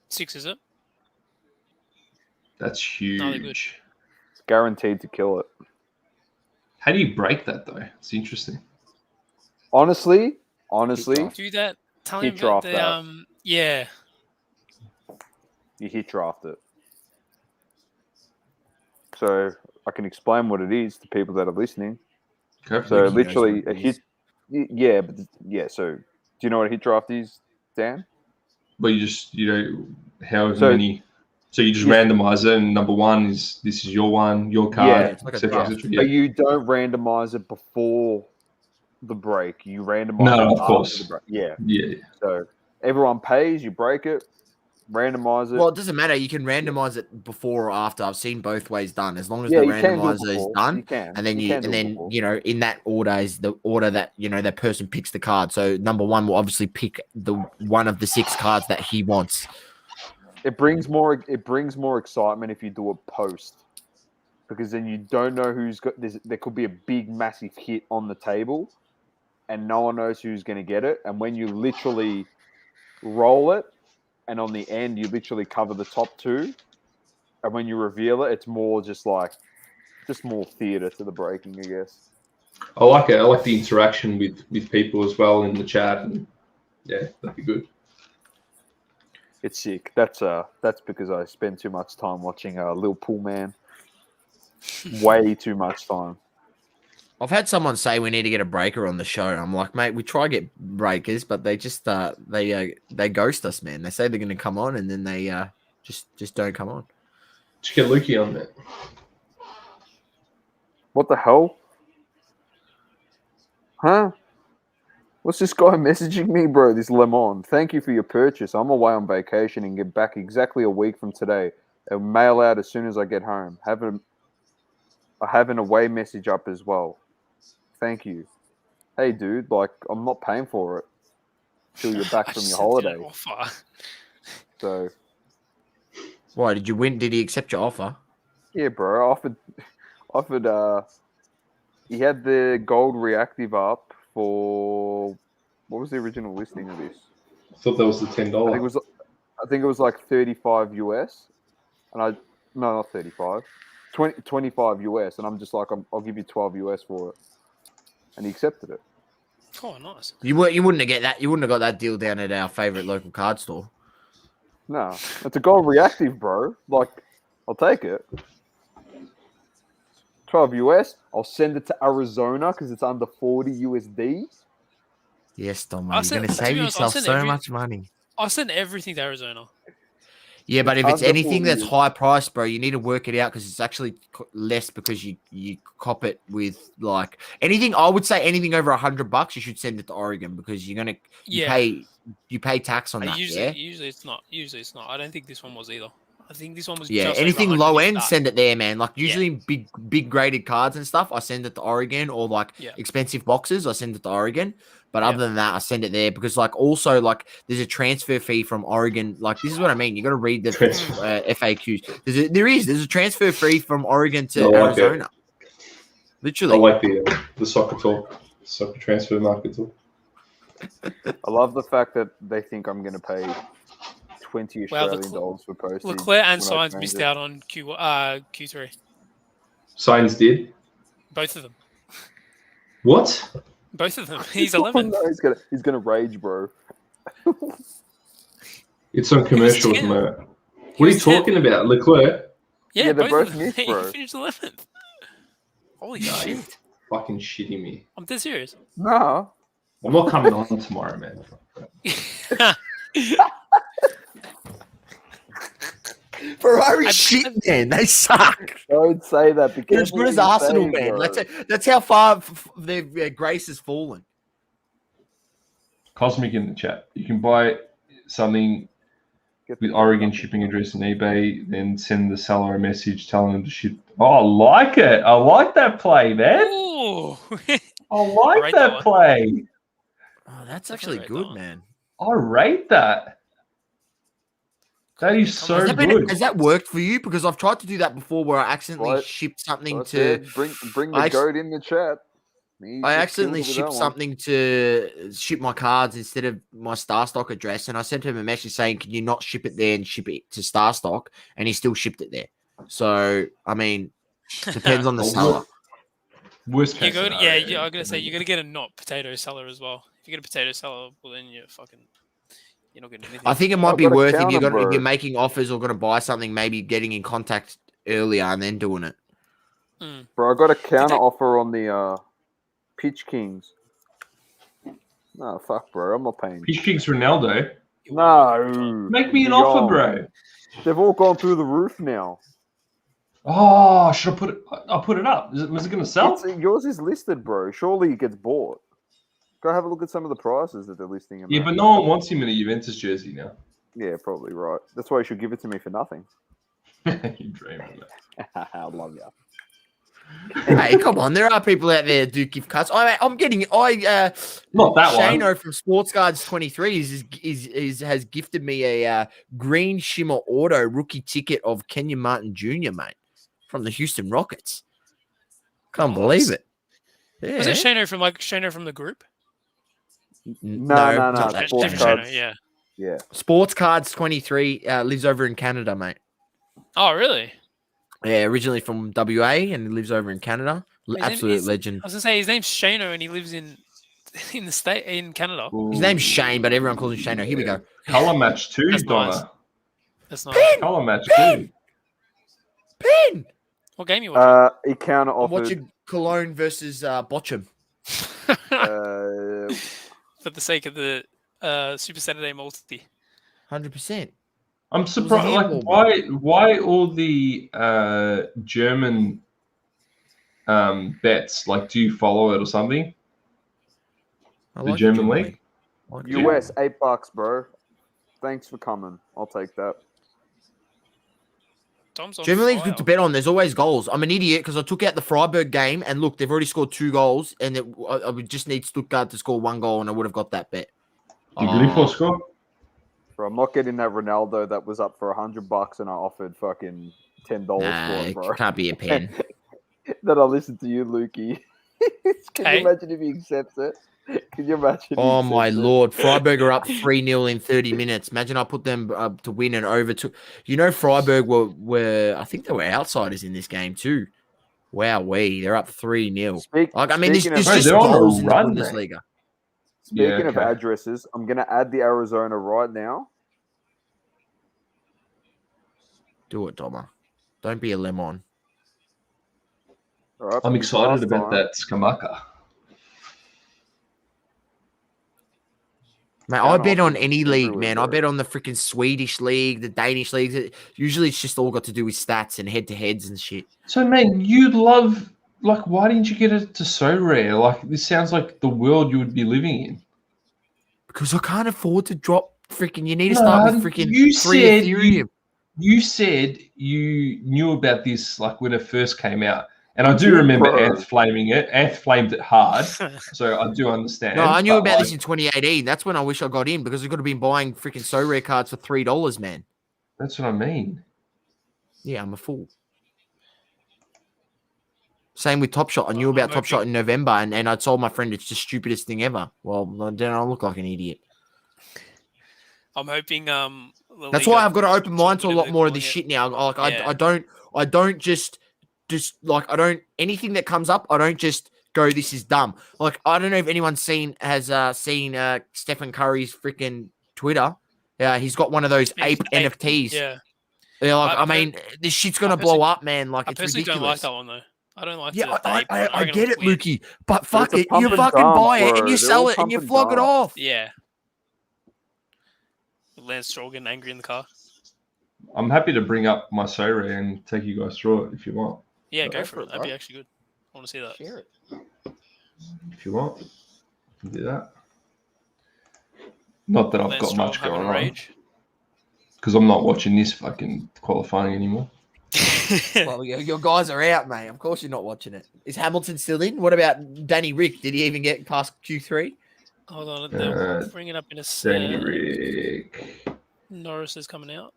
Speaker 3: 6 is it?
Speaker 7: That's
Speaker 3: No, they're good.
Speaker 7: huge.
Speaker 5: It's guaranteed to kill it.
Speaker 7: How do you break that though? It's interesting.
Speaker 5: Honestly,
Speaker 3: Do that. Tell me
Speaker 5: Hit
Speaker 3: about
Speaker 5: draft
Speaker 3: the
Speaker 5: that.
Speaker 3: yeah.
Speaker 5: you hit draft it. So I can explain what it is to people that are listening. So
Speaker 2: Lukey
Speaker 5: literally
Speaker 2: knows
Speaker 5: a
Speaker 2: what it
Speaker 5: hit. Yeah, but yeah. So do you know what a hit draft is, Dan?
Speaker 7: But you know, however
Speaker 5: So-
Speaker 7: many. So you just
Speaker 5: Yeah.
Speaker 7: randomize it, and number one is this is your one, your card,
Speaker 5: Yeah,
Speaker 2: it's like a
Speaker 7: etc.
Speaker 2: draft.
Speaker 7: Yeah.
Speaker 5: But you don't randomize it before the break. You randomize
Speaker 7: No,
Speaker 5: it
Speaker 7: of
Speaker 5: after
Speaker 7: course.
Speaker 5: the break. Yeah.
Speaker 7: Yeah.
Speaker 5: So everyone pays. You break it. Randomize it.
Speaker 2: Well, it doesn't matter. You can randomize it before or after. I've seen both ways done. As long as
Speaker 5: yeah,
Speaker 2: the
Speaker 5: you can do it
Speaker 2: randomizer is
Speaker 5: before.
Speaker 2: done,
Speaker 5: You can.
Speaker 2: and then
Speaker 5: can do it before.
Speaker 2: in that order is the order that that person picks the card. So number one will obviously pick the one of the 6 cards that he wants.
Speaker 5: It brings more excitement if you do it post, because then you don't know who's got. There could be a big, massive hit on the table, and no one knows who's going to get it. And when you literally roll it, and on the end you literally cover the top 2, and when you reveal it, it's more just more theater to the breaking, I guess.
Speaker 7: I like it. I like the interaction with people as well in the chat, and yeah, that'd be good.
Speaker 5: It's sick. That's because I spend too much time watching Lil Pool Man. Way too much time.
Speaker 2: I've had someone say we need to get a breaker on the show. I'm like, mate, we try to get breakers, but they just they ghost us, man. They say they're going to come on, and then they just don't come on.
Speaker 7: Just get Lukey on there.
Speaker 5: What the hell? Huh? What's this guy messaging me, bro? This Lemon. Thank you for your purchase. I'm away on vacation and get back exactly a week from today. I'll mail out as soon as I get home. I have an away message up as well. Thank you. Hey, dude, like, I'm not paying for it till you're back from your holiday. So,
Speaker 2: Why did you win? Did he accept your offer?
Speaker 5: yeah, bro. Offered. He had the gold reactive up for what was the original listing of this?
Speaker 7: I thought that was the $10.
Speaker 5: I think it was like 35 US, and not 35, 25 US, and I'm just like, I'll give you 12 US for it, and he accepted it.
Speaker 3: Oh, nice.
Speaker 2: You wouldn't have get that. You wouldn't have got that deal down at our favorite local card store.
Speaker 5: No, it's a gold reactive, bro. Like, I'll take it. 12 US. I'll send it to Arizona because it's under 40 USD.
Speaker 2: Yes, Dom,
Speaker 3: I'll
Speaker 2: you're
Speaker 3: send-
Speaker 2: going to
Speaker 3: to be
Speaker 2: save
Speaker 3: honest, I'll
Speaker 2: yourself
Speaker 3: send
Speaker 2: so much money.
Speaker 3: I'll send everything to Arizona.
Speaker 2: Yeah, but if it's
Speaker 5: under
Speaker 2: anything
Speaker 5: 40
Speaker 2: that's high priced, bro, you need to work it out because it's actually less because you cop it with like anything. I would say anything over $100, you should send it to Oregon because you're gonna you pay tax on that.
Speaker 3: Usually it's not. I don't think this one was either. I think this one was
Speaker 2: Yeah,
Speaker 3: just
Speaker 2: anything
Speaker 3: over
Speaker 2: low
Speaker 3: 100
Speaker 2: end,
Speaker 3: start.
Speaker 2: send it there, man. Like usually big graded cards and stuff, I send it to Oregon, or like expensive boxes, I send it to Oregon. But other than that, I send it there because like also like there's a transfer fee from Oregon. Like this is what I mean. You got to read the FAQs. There's a transfer fee from Oregon to Arizona. Literally,
Speaker 7: I like the soccer talk, soccer transfer market talk.
Speaker 5: I love the fact that they think I'm going to pay 20 Australian dollars for postage.
Speaker 3: Leclerc and Sainz missed out on Q3.
Speaker 7: Sainz did?
Speaker 3: Both of them.
Speaker 7: What?
Speaker 3: Both of them. He's 11.
Speaker 5: No, he's gonna rage, bro.
Speaker 7: It's on commercial at the moment. What are you talking about, Leclerc?
Speaker 3: Yeah,
Speaker 5: they're both
Speaker 3: of them.
Speaker 5: missed,
Speaker 3: He
Speaker 5: bro.
Speaker 3: finished 11th. Holy
Speaker 7: No, you're
Speaker 3: shit!
Speaker 7: fucking shitting me.
Speaker 3: I'm dead serious.
Speaker 5: No.
Speaker 7: I'm not coming on tomorrow, man.
Speaker 2: Ferrari shit, man. They suck.
Speaker 5: Don't say that.
Speaker 2: They're as good as Arsenal, man. That's how far their grace has fallen.
Speaker 7: Cosmic in the chat. You can buy something with Oregon shipping address on eBay, then send the seller a message telling them to ship. Oh, I like it. I like that play, man.
Speaker 3: Ooh.
Speaker 7: I like that play.
Speaker 2: Oh, that's actually good, man.
Speaker 7: I rate that. That is so good.
Speaker 2: Has that worked for you? Because I've tried to do that before where I accidentally shipped something to...
Speaker 5: Bring the goat in the chat.
Speaker 2: I accidentally shipped something to ship my cards instead of my StarStock address, and I sent him a message saying, "Can you not ship it there and ship it to StarStock?" And he still shipped it there. So, I mean, depends on the seller.
Speaker 7: Worst case
Speaker 3: scenario, I'm gonna say you gotta get a not potato seller as well. If you get a potato seller, well then you're not getting anything.
Speaker 2: I think it might be worth if you're making offers or gonna buy something, maybe getting in contact earlier and then doing it.
Speaker 5: Bro, I got a counter offer on the Pitch Kings. No, fuck, bro. I'm not paying.
Speaker 7: Pitch Kings Ronaldo?
Speaker 5: No.
Speaker 7: Make me an offer, bro.
Speaker 5: They've all gone through the roof now.
Speaker 7: Oh, should I put it? I'll put it up. Was it going to sell?
Speaker 5: Yours is listed, bro. Surely it gets bought. Go have a look at some of the prices that they're listing.
Speaker 7: Yeah, but no one wants him in a Juventus jersey now.
Speaker 5: Yeah, probably right. That's why you should give it to me for nothing.
Speaker 7: You dream of
Speaker 5: that. I love you.
Speaker 2: Hey, come on! There are people out there that do gift cards. I'm getting.
Speaker 7: Not that
Speaker 2: Shano
Speaker 7: one.
Speaker 2: from Sports Guards 23 has gifted me a green shimmer auto rookie ticket of Kenyon Martin Jr. mate from the Houston Rockets. Can't believe it. Yeah.
Speaker 3: Was it Shano from the group?
Speaker 5: No.
Speaker 3: Sports Cards. Yeah.
Speaker 2: Sports Cards 23 lives over in Canada, mate.
Speaker 3: Oh, really?
Speaker 2: Yeah, originally from WA and he lives over in Canada. Absolute legend.
Speaker 3: I was gonna say his name's Shano and he lives in Canada.
Speaker 2: Ooh. His name's Shane, but everyone calls him Shano. Here we go.
Speaker 7: Color match too,
Speaker 3: That's
Speaker 7: Donna.
Speaker 3: Nice. That's nice.
Speaker 2: Pin!
Speaker 7: Color match too.
Speaker 2: Pin!
Speaker 3: What game you watching?
Speaker 5: He counter offered.
Speaker 2: I'm watching Cologne versus Bochum.
Speaker 3: For the sake of the Super Saturday multi.
Speaker 2: 100%.
Speaker 7: I'm surprised. Why all the German bets? Like, do you follow it or something? The German league.
Speaker 5: US $8, bro. Thanks for coming. I'll take that.
Speaker 2: German league's good to bet on. There's always goals. I'm an idiot because I took out the Freiburg game and look, they've already scored 2 goals, and I would just need Stuttgart to score 1 goal, and I would have got that bet.
Speaker 7: Did Grifo score?
Speaker 5: Bro, I'm not getting that Ronaldo that was up for $100 and I offered fucking $10 for it, bro.
Speaker 2: It can't be a pen.
Speaker 5: Then I listened to you, Lukey. Can you imagine if he accepts it? Can you imagine?
Speaker 2: Oh my lord, Freiburg are up 3-0 in 30 minutes. Imagine I put them to win and over to. You know, Freiburg were I think they were outsiders in this game too. Wowee, they're up 3-0. There's just goals in the Bundesliga.
Speaker 5: Speaking of addresses, I'm going to add the Arizona right now.
Speaker 2: Do it, Doma. Don't be a lemon.
Speaker 5: Right,
Speaker 7: I'm excited about that Skamaka.
Speaker 2: Mate, I bet on any league, man. I bet on the freaking Swedish league, the Danish leagues. Usually it's just all got to do with stats and head-to-heads and shit.
Speaker 7: So, man, you'd love... Like, why didn't you get it to So Rare? Like, this sounds like the world you would be living in.
Speaker 2: Because I can't afford to drop freaking... You need to start with freaking 3 Ethereum.
Speaker 7: You said you knew about this, like, when it first came out. And I do remember Anth flaming it. Anth flamed it hard. So I do understand.
Speaker 2: No, I knew about this in 2018. That's when I wish I got in because I could have been buying freaking So Rare cards for $3, man.
Speaker 7: That's what I mean.
Speaker 2: Yeah, I'm a fool. Same with Top Shot. I knew about Top Shot in November, and I told my friend it's the stupidest thing ever. Well, then I look like an idiot.
Speaker 3: I'm hoping.
Speaker 2: That's why I've got to open mind to a lot more of this shit now. Like I don't just anything that comes up. I don't just go, this is dumb. Like I don't know if anyone's seen Stephen Curry's freaking Twitter. He's got one of those ape NFTs.
Speaker 3: Yeah.
Speaker 2: Yeah, like I mean, this shit's gonna blow up, man. Like it's ridiculous. I
Speaker 3: don't like that one though. I don't like.
Speaker 2: Yeah,
Speaker 3: the
Speaker 2: I get it,
Speaker 3: weird.
Speaker 2: Lukey. But fuck
Speaker 5: it's
Speaker 2: it, you fucking buy it and you sell it and you flog it off.
Speaker 3: Yeah. Lance Stroll getting angry in the car.
Speaker 7: I'm happy to bring up my Sorry and take you guys through it if you want.
Speaker 3: Yeah, go for it. That'd be actually good. I want to see that.
Speaker 2: Share it.
Speaker 7: If you want, you can do that. Not that I've got much going on. Because I'm not watching this fucking qualifying anymore.
Speaker 2: Well, your guys are out, mate. Of course you're not watching it. Is Hamilton still in? What about Danny Rick? Did he even get past Q3?
Speaker 3: Hold on. They'll bring it up in a second.
Speaker 7: Danny Rick.
Speaker 3: Norris is coming out.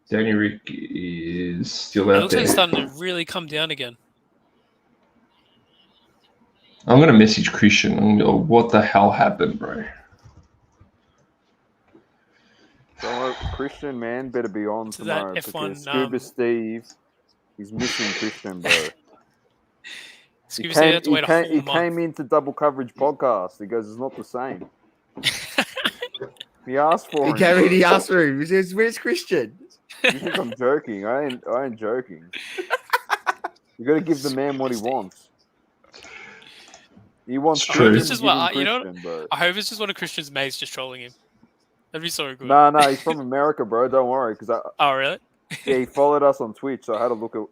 Speaker 7: Danny Rick is still out there. It
Speaker 3: looks like it's starting to really come down again.
Speaker 7: I'm going to message Christian and go, what the hell happened, bro?
Speaker 5: So, Christian, man, better be on tomorrow because Scuba Steve is missing Christian, bro.
Speaker 3: Scuba Steve had to wait a whole month.
Speaker 5: He came into Double Coverage podcast. He goes, it's not the same. He asked for him.
Speaker 2: He asked for him. He says, where's Christian?
Speaker 5: You think I'm joking? I ain't joking. You got to give the man what he wants. He wants
Speaker 3: Christian. This is what bro. I hope it's just one of Christian's mates just trolling him. That'd be so good.
Speaker 5: No, he's from America, bro. Don't worry.
Speaker 3: Oh, really?
Speaker 5: Yeah, he followed us on Twitch, so I had to look at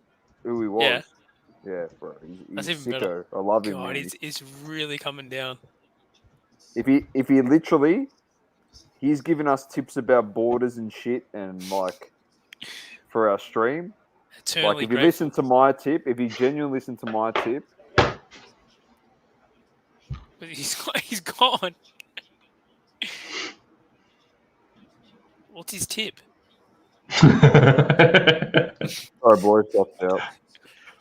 Speaker 5: who he was. Yeah, bro.
Speaker 3: That's even
Speaker 5: sicko.
Speaker 3: better.
Speaker 5: I love him.
Speaker 3: God, it's really coming down.
Speaker 5: If he literally, he's giving us tips about borders and shit, and like for our stream.
Speaker 3: Eternally
Speaker 5: like if you listen to my tip, if you genuinely listen to my tip,
Speaker 3: but he's gone. What's his tip?
Speaker 5: Sorry, boys, dropped out.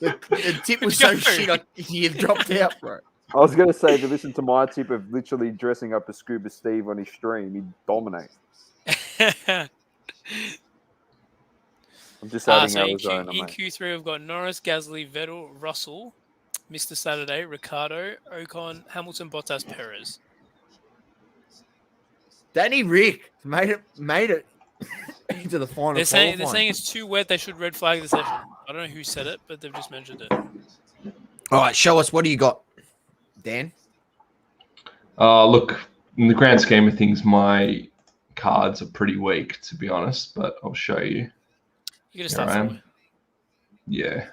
Speaker 2: The tip was so shit, he dropped out, bro.
Speaker 5: I was going to say, to listen to my tip of literally dressing up as Scuba Steve on his stream, he'd dominate. I'm just adding Arizona,
Speaker 3: in Q3, we've got Norris, Gasly, Vettel, Russell, Mr. Saturday, Ricardo, Ocon, Hamilton, Bottas, Perez.
Speaker 2: Danny Rick made it into the final.
Speaker 3: They're saying it's too wet. They should red flag the session. I don't know who said it, but they've just mentioned it.
Speaker 2: All right, show us. What do you got, Dan?
Speaker 7: Look, in the grand scheme of things, my cards are pretty weak, to be honest. But I'll show you.
Speaker 3: You're gonna start somewhere.
Speaker 7: Yeah.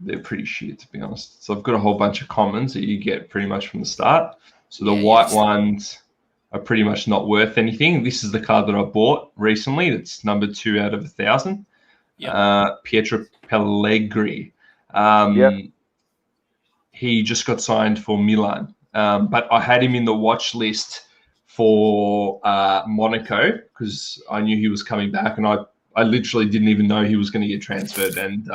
Speaker 7: They're pretty shit, to be honest. So I've got a whole bunch of commons that you get pretty much from the start. So the white ones are pretty much not worth anything. This is the card that I bought recently. That's number 2 out of 1,000. Yep. Pietro Pellegrini. He just got signed for Milan. But I had him in the watch list for Monaco because I knew he was coming back, and I literally didn't even know he was going to get transferred. And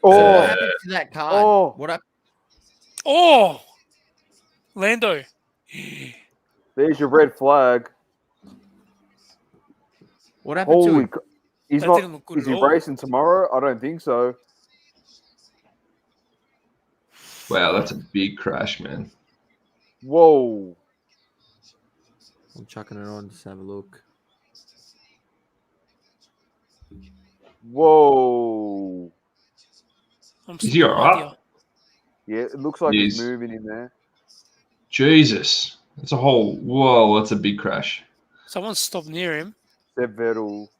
Speaker 2: what happened to that card? What up?
Speaker 3: Oh, Lando.
Speaker 5: There's your red flag.
Speaker 2: What happened to him?
Speaker 5: He's not. Is he racing tomorrow? I don't think so.
Speaker 7: Wow, that's a big crash, man.
Speaker 5: Whoa.
Speaker 2: I'm chucking it on. Just have a look.
Speaker 5: Whoa.
Speaker 7: Is he all right?
Speaker 5: Yeah, it looks like he's moving in there.
Speaker 7: Jesus. That's a whole... Whoa, that's a big crash.
Speaker 3: Someone stopped near him.
Speaker 5: Seb Vettel.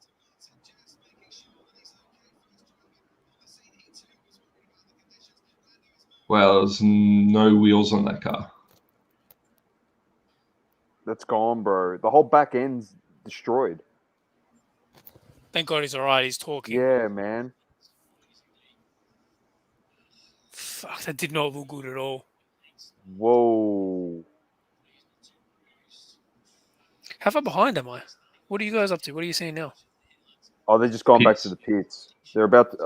Speaker 7: Well, there's no wheels on that car.
Speaker 5: That's gone, bro. The whole back end's destroyed.
Speaker 3: Thank God he's all right. He's talking.
Speaker 5: Yeah, man.
Speaker 3: Fuck, that did not look good at all.
Speaker 5: Whoa.
Speaker 3: How far behind am I? What are you guys up to? What are you seeing now?
Speaker 5: Oh, they're just going back to the pits. They're about to...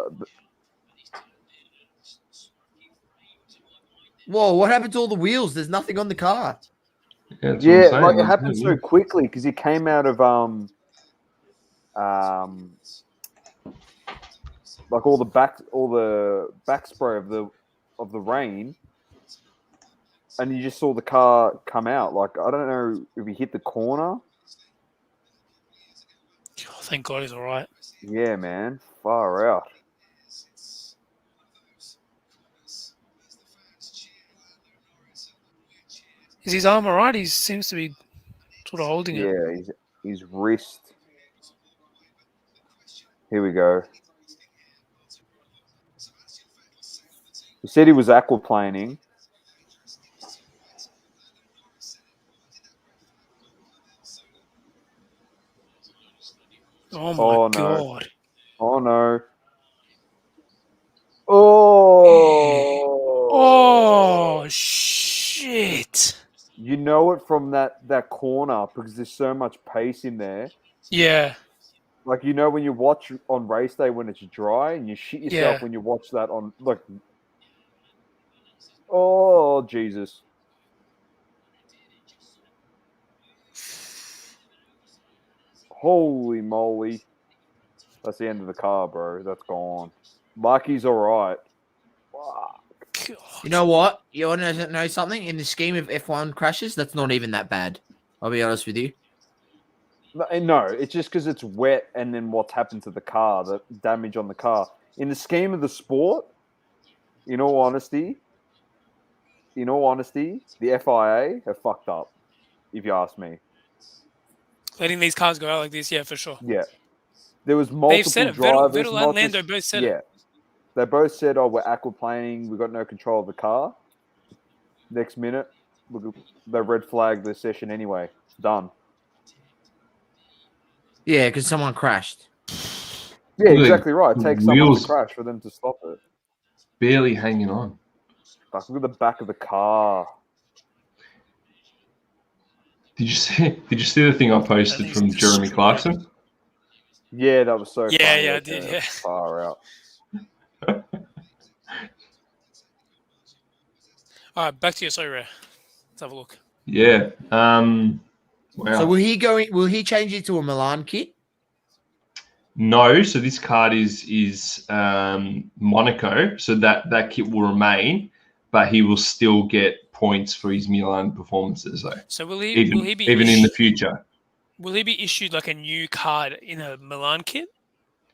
Speaker 2: Whoa, what happened to all the wheels? There's nothing on the car.
Speaker 5: Yeah, like it happened so quickly because he came out of like all the back spray of the rain, and you just saw the car come out. Like, I don't know if he hit the corner.
Speaker 3: Oh, thank God he's all right.
Speaker 5: Yeah, man. Far out.
Speaker 3: Is his arm all right? He seems to be sort of holding it.
Speaker 5: Yeah, his wrist. Here we go. He said he was aquaplaning.
Speaker 3: Oh my God.
Speaker 5: Oh no. Oh.
Speaker 3: Oh shit.
Speaker 5: You know it from that corner because there's so much pace in there.
Speaker 3: Yeah.
Speaker 5: Like, you know, when you watch on race day when it's dry and you shit yourself when you watch that on, like, oh, Jesus. Holy moly. That's the end of the car, bro. That's gone. Marky's all right. Wow.
Speaker 2: You know what? You want to know something? In the scheme of F1 crashes, that's not even that bad. I'll be honest with you.
Speaker 5: No, it's just because it's wet and then what's happened to the car, the damage on the car. In the scheme of the sport, in all honesty, the FIA have fucked up, if you ask me.
Speaker 3: Letting these cars go out like this, yeah, for sure.
Speaker 5: Yeah. There was multiple
Speaker 3: They've said it.
Speaker 5: drivers.
Speaker 3: Vettel and Lando both said it.
Speaker 5: Yeah. They both said, oh, we're aquaplaning. We've got no control of the car. Next minute, they red flagged the session anyway. Done.
Speaker 2: Yeah, because someone crashed.
Speaker 5: Yeah, exactly right. It takes someone to crash for them to stop it.
Speaker 7: Barely hanging on.
Speaker 5: Like, look at the back of the car.
Speaker 7: Did you see the thing I posted from Jeremy Clarkson?
Speaker 5: Yeah, that was so funny.
Speaker 3: Yeah, I did, yeah.
Speaker 5: Far out.
Speaker 3: All right, back to your story, Ray. Let's have a look.
Speaker 7: Yeah. Wow.
Speaker 2: So will he change it to a Milan kit?
Speaker 7: No, so this card is Monaco, so that kit will remain, but he will still get points for his Milan performances though.
Speaker 3: So will he be
Speaker 7: even in the future?
Speaker 3: Will he be issued like a new card in a Milan kit?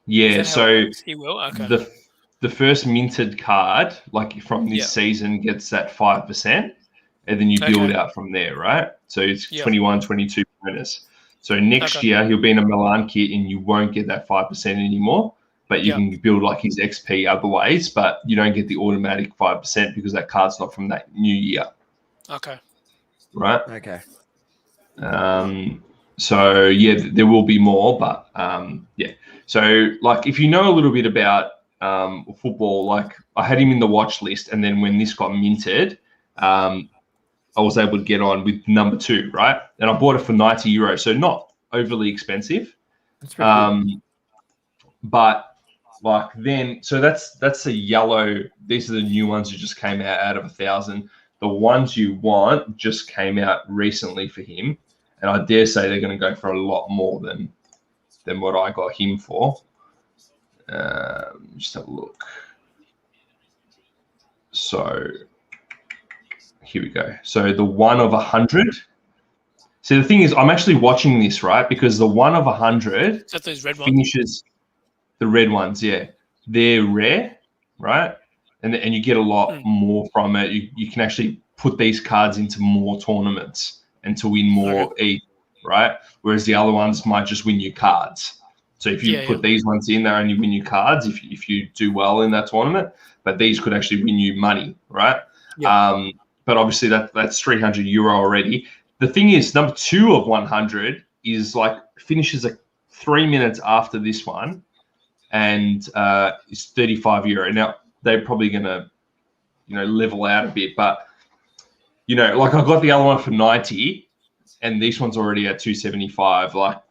Speaker 7: Yeah, so
Speaker 3: he will. Okay.
Speaker 7: The first minted card, like from this season, gets that 5%, and then you build out from there, right? So it's 21, 22 bonus. So next year he'll be in a Milan kit, and you won't get that 5% anymore. But you can build like his XP other ways, but you don't get the automatic 5% because that card's not from that new year.
Speaker 3: Okay.
Speaker 7: Right.
Speaker 2: Okay.
Speaker 7: So yeah, there will be more, but yeah. So like, if you know a little bit about football, like I had him in the watch list, and then when this got minted, I was able to get on with number 2, right? And I bought it for €90, so not overly expensive.
Speaker 2: That's pretty cool.
Speaker 7: But like then, so that's a yellow. These are the new ones that just came out of 1,000. The ones you want just came out recently for him, and I dare say they're going to go for a lot more than what I got him for. Just have a look. So here we go. So the 1 of 100. So the thing is, I'm actually watching this, right? Because the 1 of 100
Speaker 3: those red
Speaker 7: finishes. The red ones, yeah, they're rare, right? And you get a lot more from it. You can actually put these cards into more tournaments and to win more ETH, right? Whereas the other ones might just win you cards. So if you put these ones in, they only win you cards if you do well in that tournament. But these could actually win you money, right? Yeah. But obviously that's €300 already. The thing is, number 2 of 100 is like finishes 3 minutes after this one, and it's €35. Now they're probably going to, level out a bit, but like I got the other one for 90, and this one's already at 275. Like,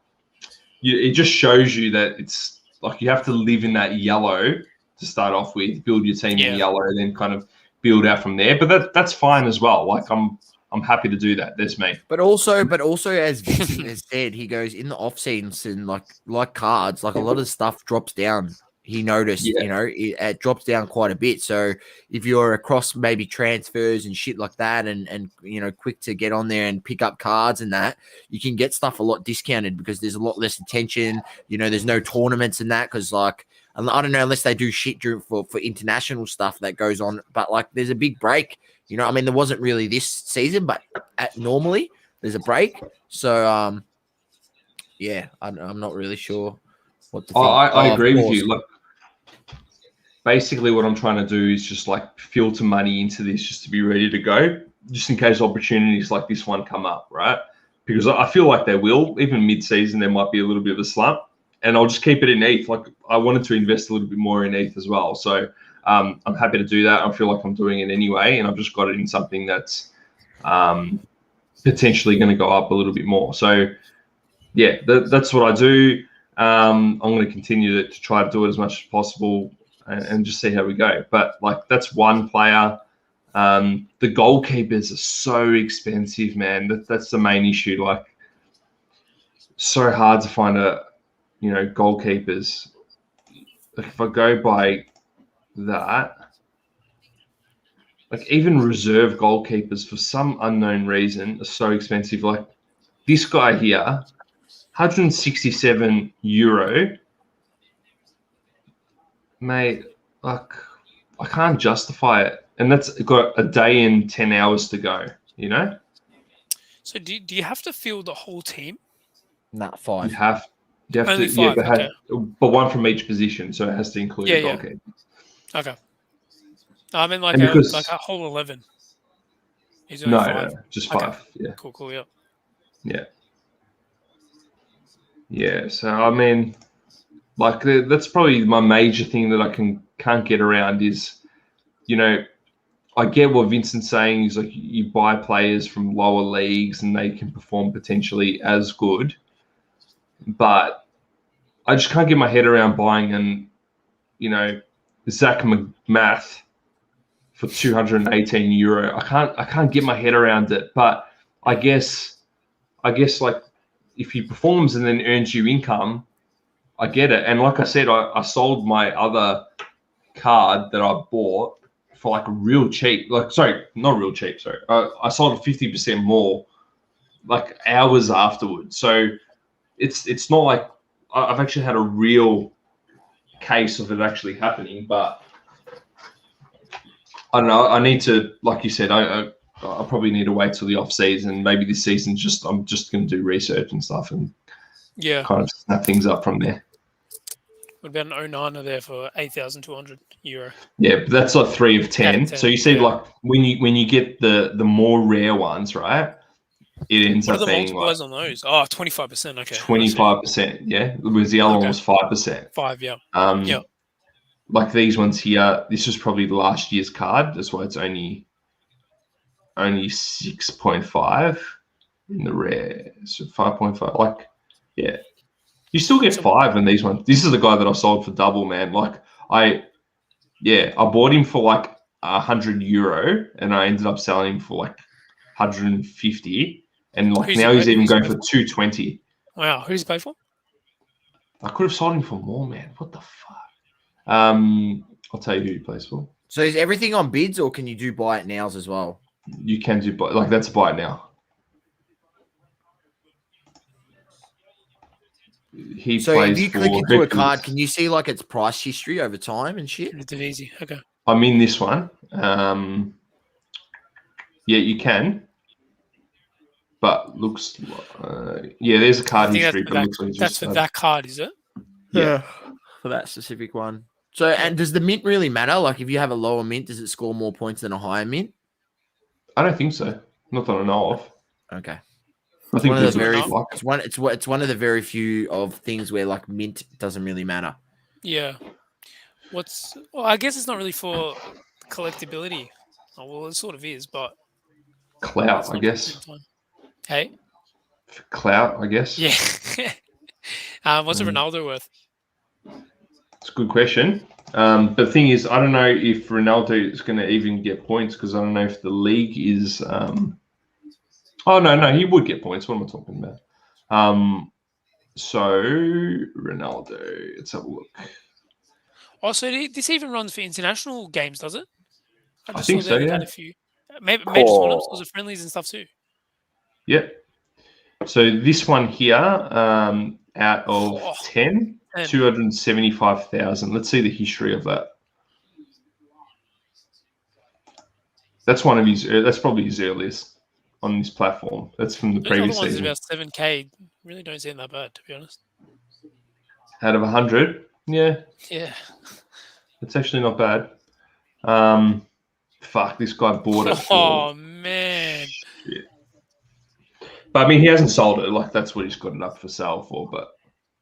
Speaker 7: it just shows you that it's like you have to live in that yellow to start off with, build your team in yellow, and then kind of build out from there. But that's fine as well. Like I'm happy to do that. That's me.
Speaker 2: But also as Vincent has said, he goes in the off season, like cards, like a lot of stuff drops down he noticed, it drops down quite a bit. So if you're across maybe transfers and shit like that, and quick to get on there and pick up cards and that, you can get stuff a lot discounted because there's a lot less attention. There's no tournaments and that because I don't know, unless they do shit for international stuff that goes on. But there's a big break. There wasn't really this season, but normally there's a break. So I'm not really sure what to think.
Speaker 7: I agree with you. Look, basically what I'm trying to do is just filter money into this just to be ready to go, just in case opportunities like this one come up, right? Because I feel like they will. Even mid-season, there might be a little bit of a slump, and I'll just keep it in ETH. I wanted to invest a little bit more in ETH as well. So I'm happy to do that. I feel like I'm doing it anyway, and I've just got it in something that's potentially going to go up a little bit more. So yeah, that's what I do. I'm going to continue to try to do it as much as possible and just see how we go. But that's one player. The goalkeepers are so expensive, man. That's the main issue. So hard to find goalkeepers. If I go by that, even reserve goalkeepers for some unknown reason are so expensive. This guy here, 167 euro, mate. I can't justify it, and that's got a day and 10 hours to go.
Speaker 3: So do you have to field the whole team?
Speaker 2: Not 5.
Speaker 7: You have
Speaker 3: Only
Speaker 7: to,
Speaker 3: 5, okay.
Speaker 7: but one from each position, so it has to include a goalkeeper.
Speaker 3: Okay. I mean, a whole 11. Is only 5?
Speaker 7: No, just 5.
Speaker 3: Okay.
Speaker 7: Yeah.
Speaker 3: Cool. Yeah.
Speaker 7: Yeah. Yeah. So I mean, that's probably my major thing that I can't get around is, I get what Vincent's saying is you buy players from lower leagues and they can perform potentially as good, but I just can't get my head around buying Zach McMath for 218 euro. I can't get my head around it, but I guess if he performs and then earns you income, I get it. And like I said, I sold my other card that I bought for real cheap. Sorry, not real cheap. Sorry, I sold it 50% more, hours afterwards. So it's not like I've actually had a real case of it actually happening. But I don't know. I need to, like you said, I probably need to wait till the off season. Maybe this season, I'm just going to do research and stuff and kind of snap things up from there.
Speaker 3: What about an 09er there for 8,200 euro?
Speaker 7: Yeah, but that's 3 of 10. So you see, when you get the more rare ones, right? It ends up being
Speaker 3: what are the multipliers on those? Oh, 25%. Okay.
Speaker 7: 25%. Yeah, whereas the other one was 5%.
Speaker 3: 5. Yeah.
Speaker 7: These ones here. This was probably last year's card. That's why it's only 6.5 in the rare. So 5.5. Yeah. You still get 5 in these ones. This is the guy that I sold for double, man. I bought him for 100 euro, and I ended up selling him for 150, and now he's even going for 220.
Speaker 3: Wow, who's he paid for?
Speaker 7: I could have sold him for more, man. What the fuck? I'll tell you who he plays for.
Speaker 2: So is everything on bids, or can you do buy it nows as well?
Speaker 7: You can do that's buy it now.
Speaker 2: So if you click into a card, can you see its price history over time and shit?
Speaker 3: It's easy. Okay.
Speaker 7: I'm in this one. Yeah, you can. But looks, there's a card history.
Speaker 3: That's for that card, is it?
Speaker 2: Yeah, for that specific one. So, and does the mint really matter? If you have a lower mint, does it score more points than a higher mint?
Speaker 7: I don't think so. Not that I know of.
Speaker 2: Okay.
Speaker 7: I think
Speaker 2: it's one of the very few of things where mint doesn't really matter.
Speaker 3: Yeah. I guess it's not really for collectability. Oh, well, it sort of is, but
Speaker 7: clout, I guess.
Speaker 3: Hey.
Speaker 7: For clout, I guess.
Speaker 3: Yeah. What's a Ronaldo worth?
Speaker 7: It's a good question. But the thing is, I don't know if Ronaldo is going to even get points because I don't know if the league is. Oh no, he would get points. What am I talking about? So Ronaldo, let's have a look.
Speaker 3: Oh, so this even runs for international games, does it?
Speaker 7: I think so, yeah.
Speaker 3: Had a few major tournaments, or was it friendlies and stuff too?
Speaker 7: Yep. So this one here, out of 10, 275,000. Let's see the history of that. That's one of his. That's probably his earliest on this platform. That's from the previous
Speaker 3: other ones
Speaker 7: season.
Speaker 3: About 7K. Really don't seem that bad, to be honest.
Speaker 7: Out of 100, yeah.
Speaker 3: Yeah.
Speaker 7: It's actually not bad. Fuck, this guy bought it.
Speaker 3: Oh man.
Speaker 7: Shit. But I mean, he hasn't sold it. Like that's what he's got it up for sale for. But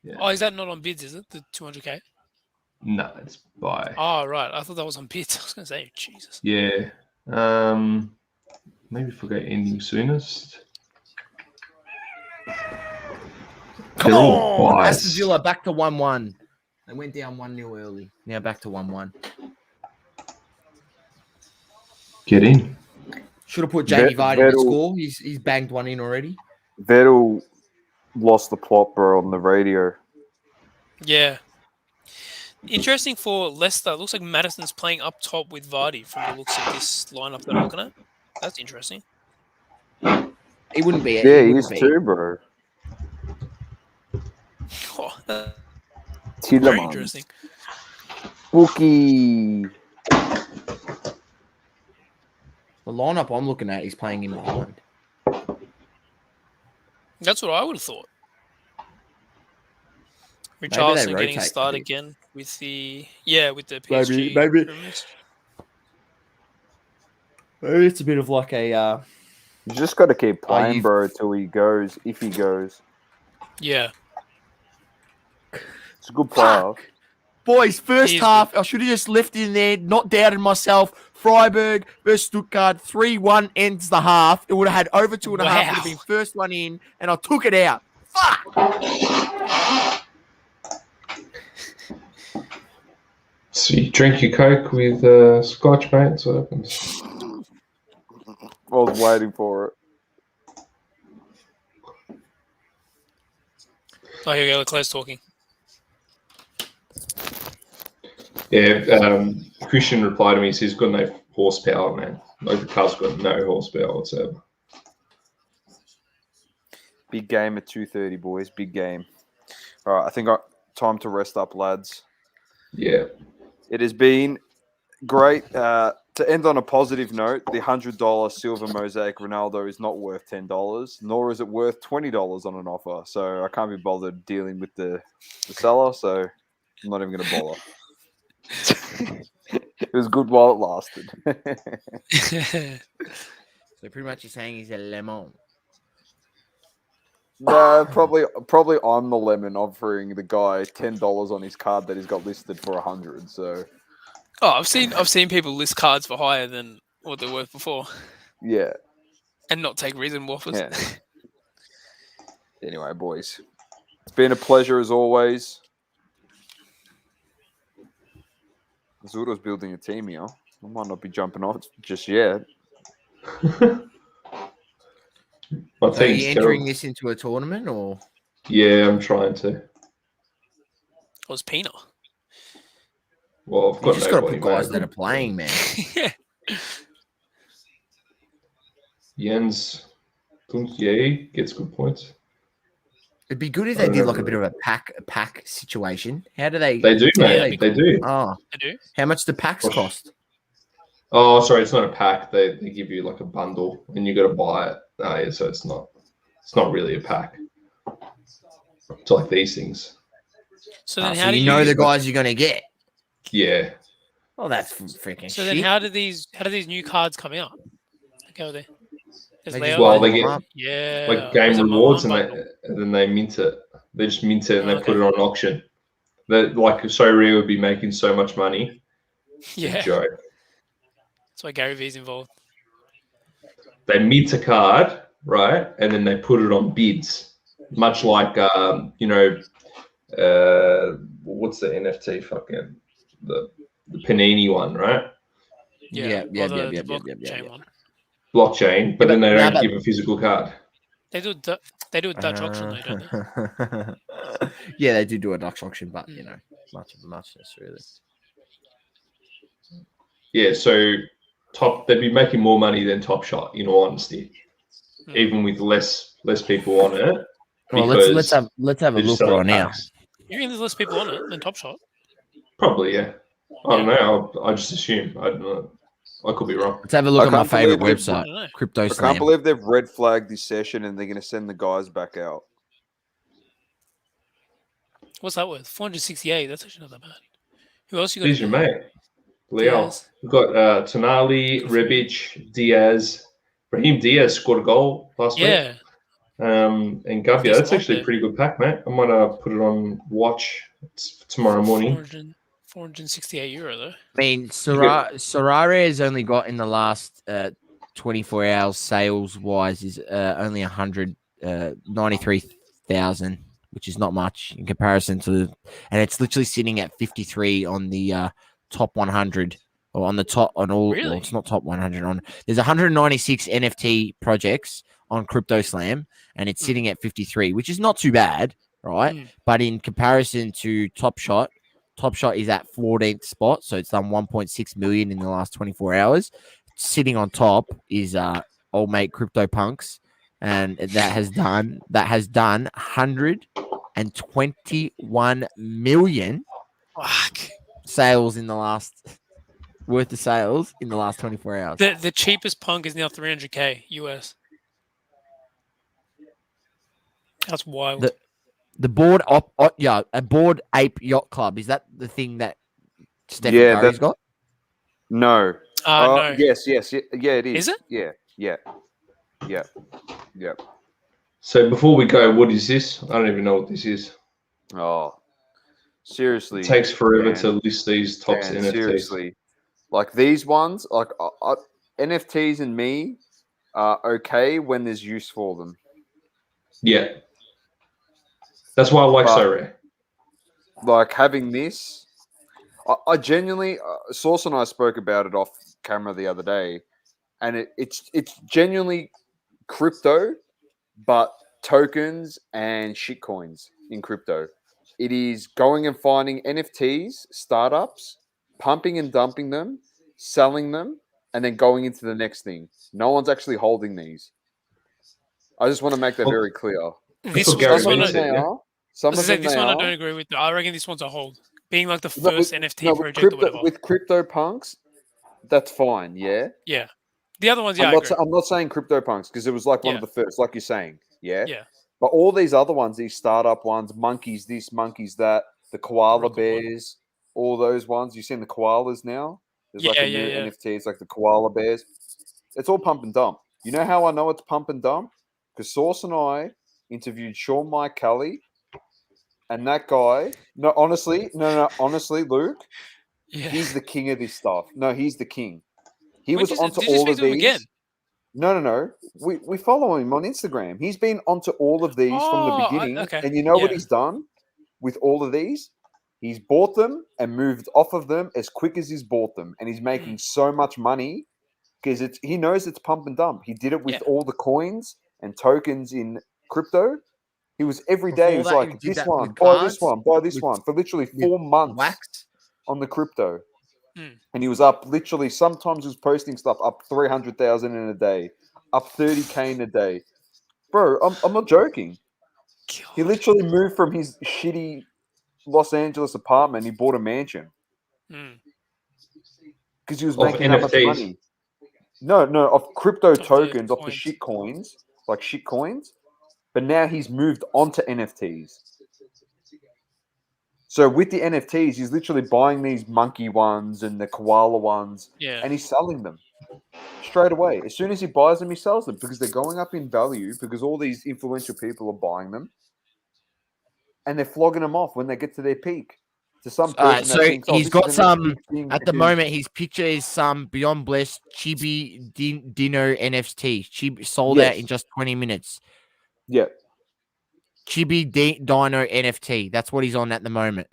Speaker 7: yeah.
Speaker 3: Oh, is that not on bids? Is it the 200K?
Speaker 7: No, it's buy.
Speaker 3: Oh right, I thought that was on bids. I was gonna say, Jesus.
Speaker 7: Yeah. Maybe forget ending soonest.
Speaker 2: Come on, Aston Villa back to 1-1. They went down 1-0 early. Now back to 1-1.
Speaker 7: Get in.
Speaker 2: Should have put Jamie Vardy to score. He's banged one in already.
Speaker 5: Vettel lost the plot, bro, on the radio.
Speaker 3: Yeah. Interesting for Leicester. It looks like Maddison's playing up top with Vardy from the looks of this lineup that I'm looking at. That's interesting.
Speaker 2: He wouldn't be.
Speaker 5: Yeah, he is too, bro.
Speaker 3: Oh, very
Speaker 5: Tillerman.
Speaker 3: interesting.
Speaker 5: Bookie.
Speaker 2: The lineup I'm looking at is playing in behind.
Speaker 3: That's what I would have thought. Richarlison getting a start again with the PSG.
Speaker 2: Maybe it's a bit of like a.
Speaker 5: You just got to keep playing, bro, till he goes. If he goes,
Speaker 3: yeah,
Speaker 5: it's a good player.
Speaker 2: Boys, first half, I should have just left it in there, not doubted myself. Freiburg versus Stuttgart, 3-1 ends the half. It would have had over 2.5. Would have been first one in, and I took it out. Fuck!
Speaker 7: So you drink your Coke with Scotch, mate? That's what happens.
Speaker 5: I was waiting for it.
Speaker 3: Oh, here we go. Leclerc's talking.
Speaker 7: Yeah, Christian replied to me. He says, "Got no horsepower, man. Like the car's got no horsepower whatsoever."
Speaker 5: Big game at 2:30, boys. Big game. All right, I think time to rest up, lads.
Speaker 7: Yeah.
Speaker 5: It has been great. To end on a positive note, the $100 silver mosaic Ronaldo is not worth $10, nor is it worth $20 on an offer. So I can't be bothered dealing with the seller, so I'm not even going to bother. It was good while it lasted.
Speaker 2: So pretty much you're saying he's a lemon.
Speaker 5: No, probably I'm the lemon offering the guy $10 on his card that he's got listed for $100. So,
Speaker 3: I've seen people list cards for higher than what they're worth before.
Speaker 5: Yeah,
Speaker 3: and not take reasonable offers.
Speaker 5: Yeah. Anyway, boys, it's been a pleasure as always. Zudo's building a team here. I might not be jumping off just yet.
Speaker 2: Are you entering this into a tournament or?
Speaker 7: Yeah, I'm trying to.
Speaker 3: Was Pina?
Speaker 7: Well, I've got
Speaker 2: just got to put guys that are playing, man.
Speaker 3: Yeah.
Speaker 7: Jens Tunje gets good points.
Speaker 2: It'd be good if they did like a bit of a pack situation. How do they?
Speaker 7: They do, mate. They do.
Speaker 2: Oh,
Speaker 3: they do.
Speaker 2: How much do packs cost?
Speaker 7: Oh, sorry, it's not a pack. They give you like a bundle, and you got to buy it. Yeah, so it's not really a pack. It's like these things.
Speaker 3: So then, how do
Speaker 2: you know the guys you're gonna get?
Speaker 7: Yeah.
Speaker 2: Oh, that's freaking.
Speaker 3: So then, how do these new cards come out? Go there.
Speaker 7: They get like game rewards, and then they mint it. They just mint it and they put it on auction. That like So Rare would be making so much money.
Speaker 3: Yeah.
Speaker 7: Joke.
Speaker 3: That's why Gary V's involved.
Speaker 7: They mint a card, right, and then they put it on bids, much like what's the NFT fucking the Panini one, right?
Speaker 2: Yeah.
Speaker 7: Blockchain, but then they don't give a physical card.
Speaker 3: They do a Dutch auction, though, don't they?
Speaker 2: Yeah, they do a Dutch auction, but much necessarily.
Speaker 7: Yeah, so they'd be making more money than Top Shot, in all honesty, even with less people on it.
Speaker 2: Well, let's have a look right now.
Speaker 3: You think there's less people on it than Top Shot?
Speaker 7: Probably, yeah. I don't know. I just assume. I don't know. I could be wrong.
Speaker 2: Let's have a look at my favorite website, Crypto Slam.
Speaker 5: I can't believe they've red flagged this session and they're going to send the guys back out.
Speaker 3: What's that worth? 468. That's actually not that bad. Who else you got?
Speaker 7: Who's your mate? Leo. We've got Tonali, Rebic, Diaz. Raheem Diaz scored a goal last week.
Speaker 3: Yeah.
Speaker 7: And Gavia. That's actually a pretty good pack, mate. I might put it on watch tomorrow morning.
Speaker 3: 468 euro, though.
Speaker 2: I mean, Sorare has only got in the last 24 hours sales-wise is only 193,000, which is not much in comparison to, and it's literally sitting at 53 on the top 100 or on the top on all.
Speaker 3: Really?
Speaker 2: Well, it's not top 100 There's 196 NFT projects on Crypto Slam, and it's sitting at 53, which is not too bad, right? But in comparison to Top Shot is at 14th spot, so it's done 1.6 million in the last 24 hours. Sitting on top is old mate CryptoPunks, and that has done 121 million sales in the last worth of sales in the last 24 hours.
Speaker 3: The cheapest punk is now 300K US. That's wild.
Speaker 2: The board a Board Ape Yacht Club, is that the thing that Stephen Curry's got?
Speaker 5: No.
Speaker 3: No.
Speaker 5: Yes, it is.
Speaker 3: Is it?
Speaker 5: Yeah.
Speaker 7: So before we go, what is this? I don't even know what this is.
Speaker 5: Oh, seriously.
Speaker 7: It takes forever to list these top NFTs.
Speaker 5: Seriously. Like these ones, like NFTs and me are okay when there's use for them.
Speaker 7: Yeah. That's why I like So Rare.
Speaker 5: Like having this, I genuinely, Source and I spoke about it off camera the other day, and it's genuinely crypto, but tokens and shitcoins in crypto. It is going and finding NFTs, startups, pumping and dumping them, selling them, and then going into the next thing. No one's actually holding these. I just want to make that very clear.
Speaker 3: This one I don't agree with. I reckon this one's a hold. Being like the first NFT project or whatever.
Speaker 5: With CryptoPunks, that's fine, yeah?
Speaker 3: Yeah. The other ones,
Speaker 5: I'm not saying CryptoPunks because it was like one of the first, like you're saying, yeah?
Speaker 3: Yeah.
Speaker 5: But all these other ones, these startup ones, monkeys this, monkeys that, the koala bears, all those ones. You've seen the koalas now? There's like a new NFT. It's like the koala bears. It's all pump and dump. You know how I know it's pump and dump? Because Source and I interviewed Sean Mike Kelly, and that guy. Honestly, Luke. Yeah. He's the king of this stuff. No, he's the king. He was onto all of these. Again? No. We follow him on Instagram. He's been onto all of these from the beginning. And you know what he's done with all of these? He's bought them and moved off of them as quick as he's bought them. And he's making so much money because he knows it's pump and dump. He did it with all the coins and tokens in crypto. He was every day. He was like, this one, buy this one, buy this one for literally 4 months on the crypto. And he was up literally, sometimes he was posting stuff up 300,000 in a day, up 30K in a day. Bro, I'm not joking. God. He literally moved from his shitty Los Angeles apartment. He bought a mansion. Because he was making that much money. No, of crypto tokens, off the shit coins, like shit coins. But now he's moved on to NFTs. So with the NFTs, he's literally buying these monkey ones and the koala ones, and he's selling them straight away. As soon as he buys them, he sells them because they're going up in value because all these influential people are buying them, and they're flogging them off when they get to their peak. To some person
Speaker 2: so thinks, he's got some at the moment. His picture is some Beyond Blessed Chibi Dino NFT. Chibi sold out in just 20 minutes.
Speaker 5: Yeah.
Speaker 2: Chibi Dino NFT. That's what he's on at the moment.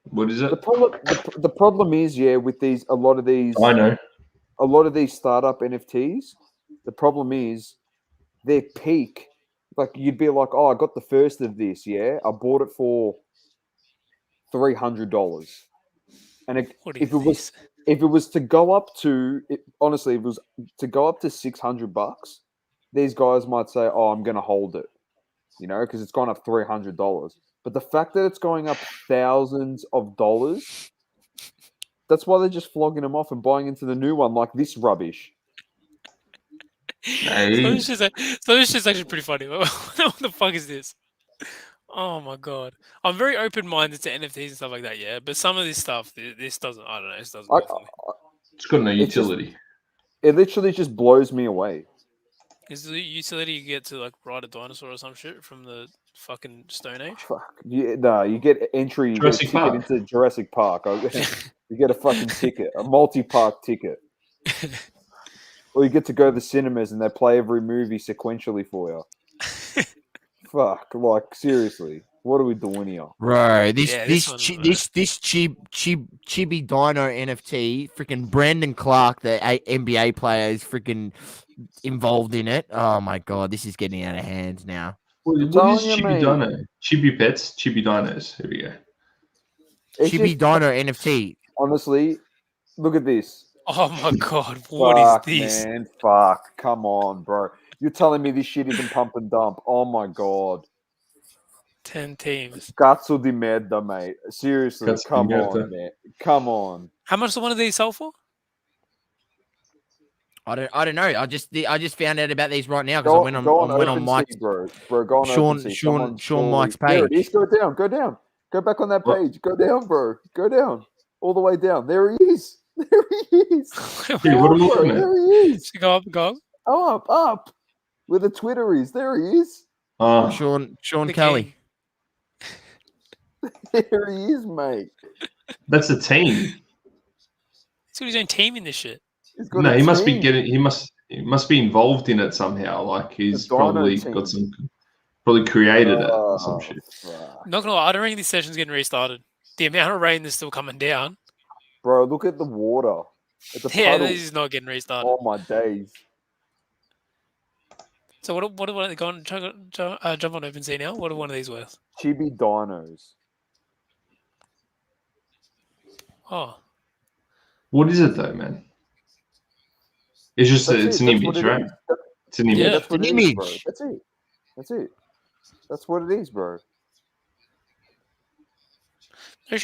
Speaker 7: What is it?
Speaker 5: The problem is, with a lot of these startup NFTs, the problem is their peak. Like you'd be like, oh, I got the first of this, I bought it for $300. And if it was if it was to go up to, honestly, if it was to go up to $600, these guys might say, "Oh, I'm going to hold it," because it's gone up $300. But the fact that it's going up thousands of dollars, that's why they're just flogging them off and buying into the new one like this rubbish.
Speaker 3: So it's just actually pretty funny. What the fuck is this? Oh my god! I'm very open-minded to NFTs and stuff like that, yeah. But some of this stuff, this doesn't. I don't know. This doesn't. Go for me.
Speaker 7: It's got no utility.
Speaker 5: It literally just blows me away.
Speaker 3: Is the utility you get to like ride a dinosaur or some shit from the fucking Stone Age?
Speaker 5: Fuck. No, you get entry. You get a ticket into Jurassic Park. You get a fucking ticket, a multi-park ticket. Or you get to go to the cinemas and they play every movie sequentially for you. Fuck, like seriously, what are we doing here,
Speaker 2: bro? This chibi dino NFT, freaking Brandon Clark, the NBA player, is freaking involved in it. Oh my god, this is getting out of hand now.
Speaker 7: What is chibi dino? Chibi pets, chibi dinos. Here we go.
Speaker 2: Chibi dino NFT.
Speaker 5: Honestly, look at this.
Speaker 3: Oh my god, what is this?
Speaker 5: Man, fuck, come on, bro. You're telling me this shit isn't pump and dump? Oh my god.
Speaker 3: 10 teams.
Speaker 5: Cazzo di merda, mate. Seriously, come on, man. Come on.
Speaker 3: How much do one of these sell for?
Speaker 2: I don't know. I just found out about these right now because I went on Mike's
Speaker 5: bro. Go on
Speaker 2: Sean Mike's page.
Speaker 5: There it is. Go down. Go back on that page. Go down, bro. Go down. All the way down. There he is. There he is.
Speaker 7: Hey, what are we looking at?
Speaker 5: There he is.
Speaker 3: Go up.
Speaker 5: Up. Where the Twitter is. There he is.
Speaker 2: Sean Kelly.
Speaker 5: There he is, mate.
Speaker 7: That's a team.
Speaker 3: He's got his own team in this shit.
Speaker 7: No, he must be getting. He must be involved in it somehow. Like he's probably got some. Probably created it or some shit.
Speaker 3: Not gonna lie, I don't think this session's getting restarted. The amount of rain that's still coming down.
Speaker 5: Bro, look at the water.
Speaker 3: Yeah, this is not getting restarted.
Speaker 5: Oh my days.
Speaker 3: So what are they going? Jump on OpenSea now. What are one of these worth?
Speaker 5: Chibi dinos.
Speaker 3: Oh.
Speaker 7: What is it though, man? It's just it's an image, right? It's an image.
Speaker 5: Yeah, that's what it is, bro. That's it. That's what it is, bro.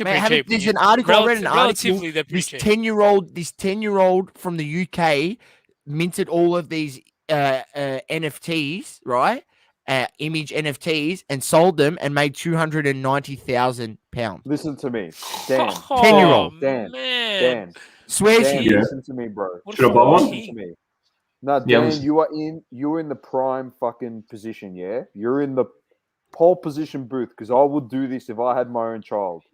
Speaker 2: Man, there's an article. I read an article. This 10-year-old from the UK minted all of these NFTs, right? Image NFTs, and sold them and made £290,000.
Speaker 5: Listen to me, Dan.
Speaker 2: 10-year-old
Speaker 5: Dan.
Speaker 2: Swears
Speaker 5: Dan,
Speaker 2: to you.
Speaker 5: listen to me, bro.
Speaker 7: Should I buy one?
Speaker 5: Listen to me. No, Dan, you're in the prime fucking position, yeah? You're in the pole position booth because I would do this if I had my own child.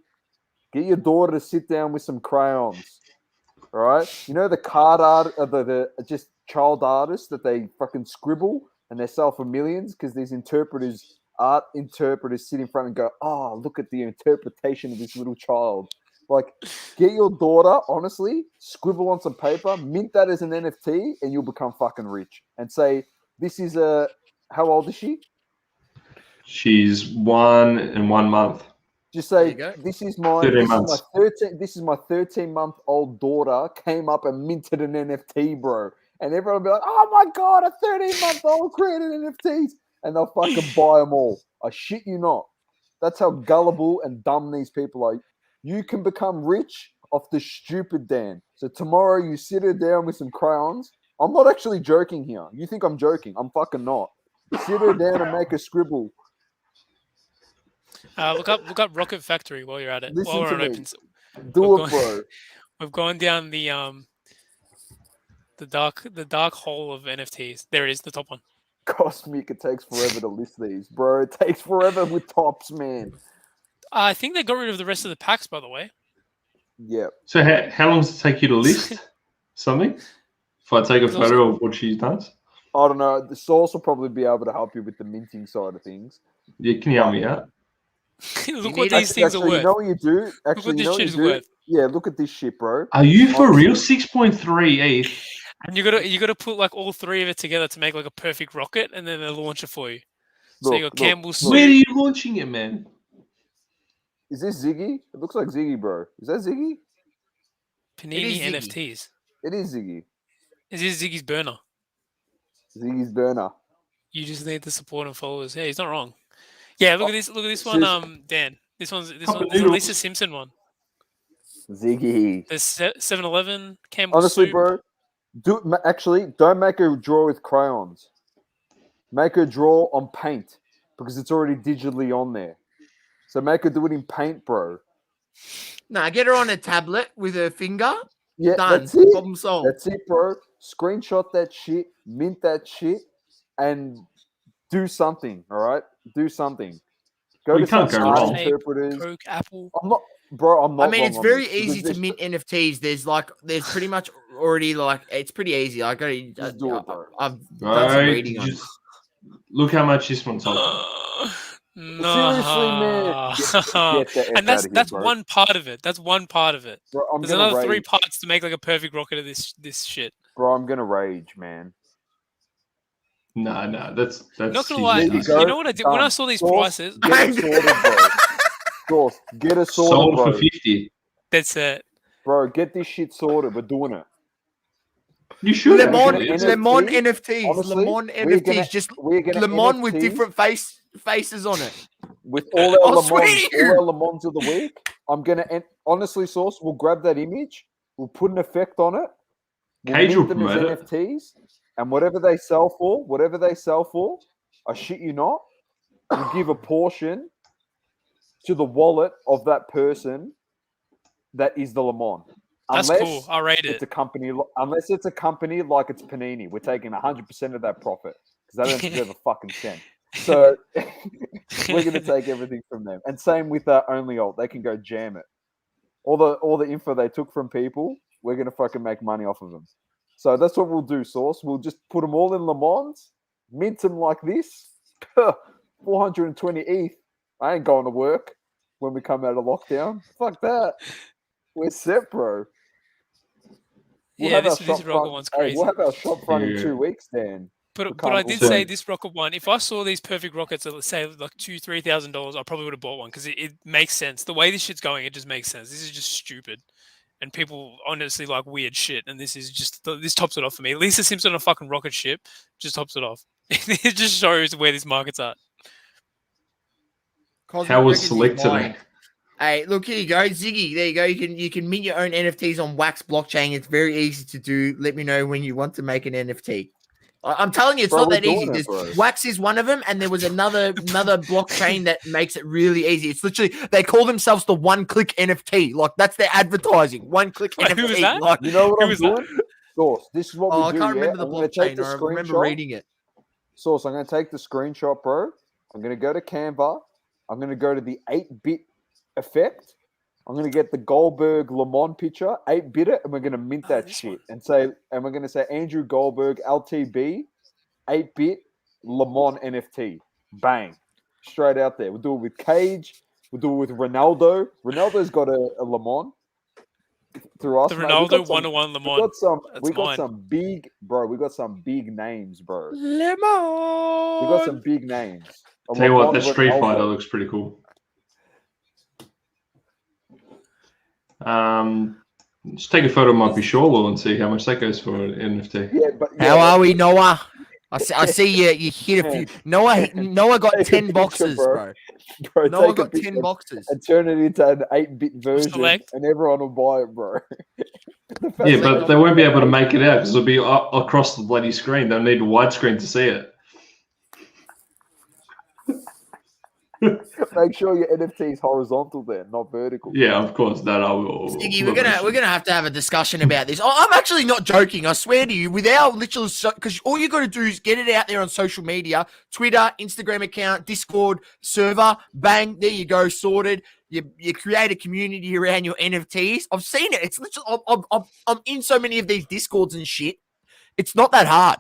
Speaker 5: Get your daughter to sit down with some crayons, all right? You know the card art, the just child artists that they fucking scribble and they sell for millions because these art interpreters sit in front and go, "Oh, look at the interpretation of this little child." Like, get your daughter, honestly, scribble on some paper, mint that as an NFT, and you'll become fucking rich. And say, "This is how old is she?"
Speaker 7: She's 1 and 1 month.
Speaker 5: Just say, this is my 13-month-old daughter came up and minted an NFT, bro. And everyone will be like, "Oh my god, a 13-month-old created NFTs," and they'll fucking buy them all. I shit you not. That's how gullible and dumb these people are. You can become rich off the stupid, Dan. So tomorrow you sit her down with some crayons. I'm not actually joking here. You think I'm joking? I'm fucking not. Sit her down and make a scribble.
Speaker 3: Look up Rocket Factory while you're at it.
Speaker 5: Listen
Speaker 3: while we're
Speaker 5: to
Speaker 3: on
Speaker 5: me.
Speaker 3: open.
Speaker 5: Do it, bro.
Speaker 3: We've gone down the dark hole of NFTs. There it is, the top one.
Speaker 5: Cosmic, it takes forever to list these, bro. It takes forever with tops, man.
Speaker 3: I think they got rid of the rest of the packs, by the way.
Speaker 5: Yeah.
Speaker 7: So how long does it take you to list something? If I take a photo of what she does?
Speaker 5: I don't know. The source will probably be able to help you with the minting side of things.
Speaker 7: Yeah, can you help me out?
Speaker 3: Look what these things are worth.
Speaker 5: You know what you do? Actually,
Speaker 3: look what this shit is worth.
Speaker 5: Yeah, look at this shit, bro.
Speaker 7: Are you for real? 6.3 ETH.
Speaker 3: And you gotta put like all three of it together to make like a perfect rocket, and then they'll launch it for you. So you got Campbell's.
Speaker 7: Where are you launching it, man?
Speaker 5: Is this Ziggy? It looks like Ziggy, bro. Is that Ziggy?
Speaker 3: Panini
Speaker 2: Ziggy.
Speaker 3: NFTs.
Speaker 5: It is Ziggy.
Speaker 3: Is this Ziggy's burner?
Speaker 5: Ziggy's burner.
Speaker 3: You just need the support and followers. Yeah, he's not wrong. Yeah, look at this. Look at this one, Dan. This one's there's a Lisa Simpson one.
Speaker 5: Ziggy.
Speaker 3: There's 7-Eleven, Campbell
Speaker 5: Honestly,
Speaker 3: Soup.
Speaker 5: bro, don't make her draw with crayons. Make her draw on paint because it's already digitally on there. So make her do it in paint, bro.
Speaker 2: Nah, get her on a tablet with her finger.
Speaker 5: Yeah,
Speaker 2: Done.
Speaker 5: that's it.
Speaker 2: Problem solved.
Speaker 5: That's it, bro. Screenshot that shit, mint that shit, and do something. All right, do something. Go to some art interpreters.
Speaker 3: Coke, Apple.
Speaker 5: I'm not, bro. I'm not.
Speaker 2: I mean, it's very easy to
Speaker 5: mint
Speaker 2: mint NFTs. There's pretty much already it's pretty easy. I got to
Speaker 5: just do it, bro.
Speaker 2: I've done some reading on it.
Speaker 7: Look how much this one's on.
Speaker 3: No.
Speaker 5: Seriously, man. Get
Speaker 3: And that's one part of it. That's one part of it.
Speaker 5: Bro,
Speaker 3: There's another 3 parts to make like a perfect rocket of this shit.
Speaker 5: Bro, I'm gonna rage, man.
Speaker 7: No, that's
Speaker 3: Not gonna lie. You know what I did when I saw these prices?
Speaker 5: Get it sorted, bro. Get it sorted,
Speaker 7: sold
Speaker 5: bro.
Speaker 7: for 50.
Speaker 3: That's it.
Speaker 5: Bro, get this shit sorted. We're doing it.
Speaker 7: You should.
Speaker 2: Lemon
Speaker 5: NFT?
Speaker 2: NFTs.
Speaker 5: Honestly,
Speaker 2: Lemon NFTs. Just Lemon with different faces on it.
Speaker 5: With all our Lemons of the week. I'm gonna honestly, Source. We'll grab that image. We'll put an effect on it.
Speaker 7: Cage will
Speaker 5: mint them as
Speaker 7: promote it.
Speaker 5: NFTs, and whatever they sell for, I shit you not, we'll give a portion to the wallet of that person that is the Lemon.
Speaker 3: That's cool. I'll rate it.
Speaker 5: Unless it's a company like it's Panini, we're taking 100% of that profit because they don't deserve a fucking cent. So we're going to take everything from them. And same with Only Alt. They can go jam it. All the info they took from people, we're going to fucking make money off of them. So that's what we'll do, Source. We'll just put them all in Le Mans, mint them like this. 420 ETH. I ain't going to work when we come out of lockdown. Fuck that. We're set, bro.
Speaker 3: This rocket one's crazy.
Speaker 5: We'll have our shop front in 2 weeks, Dan.
Speaker 3: But I did say this rocket one. If I saw these perfect rockets at, let's say, like $2,000-$3,000, I probably would have bought one because it makes sense. The way this shit's going, it just makes sense. This is just stupid, and people honestly like weird shit. And this tops it off for me. Lisa Simpson on a fucking rocket ship just tops it off. It just shows where this market's at.
Speaker 7: How was Select today?
Speaker 2: Hey, look, here you go, Ziggy. There you go. You can mint your own NFTs on Wax blockchain. It's very easy to do. Let me know when you want to make an NFT. I'm telling you, it's not that easy. Wax is one of them, and there was another blockchain that makes it really easy. It's literally they call themselves the one-click NFT. Like that's their advertising. One-click NFT.
Speaker 3: Who is that?
Speaker 2: Like,
Speaker 5: you know what I'm doing? Source. This is what we do.
Speaker 2: I can't remember the blockchain. I remember reading it.
Speaker 5: Source. I'm going to take the screenshot, bro. I'm going to go to Canva. I'm going to go to the 8-bit effect. I'm going to get the Goldberg Lemon picture, 8-bit it, and we're going to mint that shit. And we're going to say Andrew Goldberg LTB, 8-bit Lemon NFT. Bang. Straight out there. We'll do it with Cage. We'll do it with Ronaldo. Ronaldo's got a Lemon through us.
Speaker 3: The Ronaldo 101 Lemon.
Speaker 5: We got some big, bro. We got some big names, bro.
Speaker 2: Lemon.
Speaker 5: We got some big names.
Speaker 7: Tell you what, that Street Fighter looks pretty cool. Just take a photo of my Pisholo and see how much that goes for an NFT.
Speaker 2: How are we, Noah? I see you hit a few. Noah got 10 boxes, bro. Noah got 10 boxes.
Speaker 5: And turn it into an 8-bit version, and everyone will buy it, bro.
Speaker 7: Yeah, but they won't be able to make it out because it'll be across the bloody screen. They'll need a widescreen to see it.
Speaker 5: Make sure your NFT is horizontal then, not vertical.
Speaker 7: Yeah, of course. That I will.
Speaker 2: Stiggy, we're gonna have to have a discussion about this. I'm actually not joking. I swear to you, with our literal, because all you got to do is get it out there on social media, Twitter, Instagram account, Discord server. Bang, there you go, sorted. You create a community around your NFTs. I've seen it. It's literally I'm in so many of these Discords and shit. It's not that hard.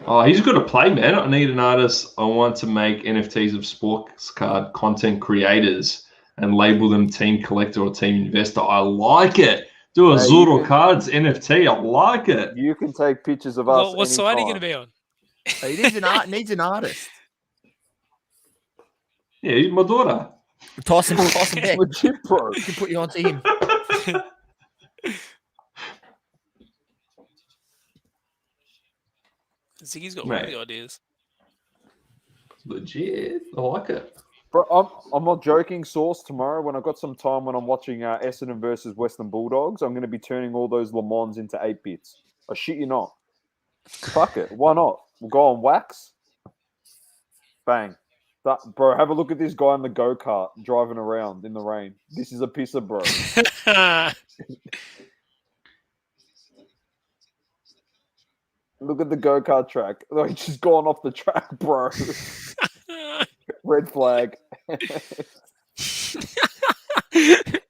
Speaker 7: Oh, he's got to play, man. I need an artist. I want to make NFTs of sports card content creators and label them team collector or team investor. I like it. Do a Zoro Cards NFT. I like it.
Speaker 5: You can take pictures of us.
Speaker 3: What side are you going to be on?
Speaker 2: It needs an artist.
Speaker 7: Yeah, he's my daughter.
Speaker 2: Toss him back.
Speaker 5: Legit, bro.
Speaker 2: We can put you onto him.
Speaker 3: Ziggy's got one of the ideas.
Speaker 7: Legit. I like it.
Speaker 5: Bro, I'm not joking, Source. Tomorrow, when I've got some time when I'm watching Essendon versus Western Bulldogs, I'm going to be turning all those Le Mans into 8-bits. I shit you not. Fuck it. Why not? We'll go on wax. Bang. Bro, have a look at this guy in the go-kart driving around in the rain. This is a pisser, bro. Look at the go-kart track. Oh, he's just gone off the track, bro. Red flag.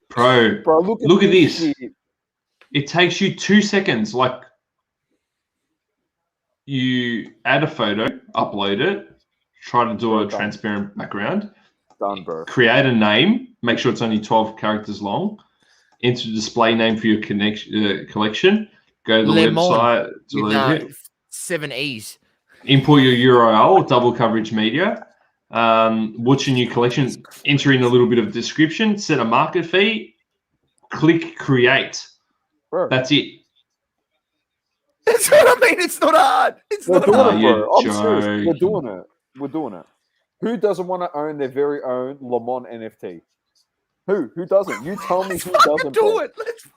Speaker 7: Bro, look at this. Shit. It takes you 2 seconds. Like, you add a photo, upload it, try to do a transparent background.
Speaker 5: Done, bro.
Speaker 7: Create a name. Make sure it's only 12 characters long. Enter a display name for your collection. Go to the website.
Speaker 2: With, 7 E's.
Speaker 7: Import your URL, double Coverage.Media. What's your new collection? Enter in a little bit of description. Set a market fee. Click create.
Speaker 5: Bro.
Speaker 7: That's it.
Speaker 2: That's what I mean. It's not hard. It's not hard.
Speaker 5: Bro. I'm serious. We're doing it. We're doing it. Who doesn't want to own their very own Le Mans NFT? Who doesn't? You tell me who doesn't.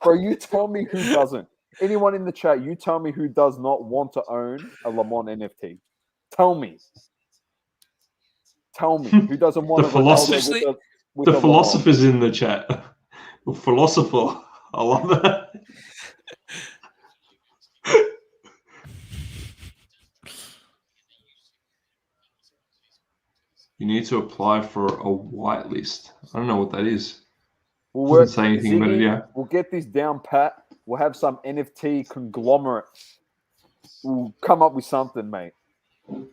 Speaker 5: Bro, you tell me who doesn't. Anyone in the chat, you tell me who does not want to own a Le Mans NFT. Tell me. Tell me who doesn't want
Speaker 7: the philosophers in the chat. The philosopher. I love that. You need to apply for a whitelist. I don't know what that is. Doesn't say anything about it, yeah.
Speaker 5: We'll get this down pat. We'll have some NFT conglomerate. We'll come up with something, mate.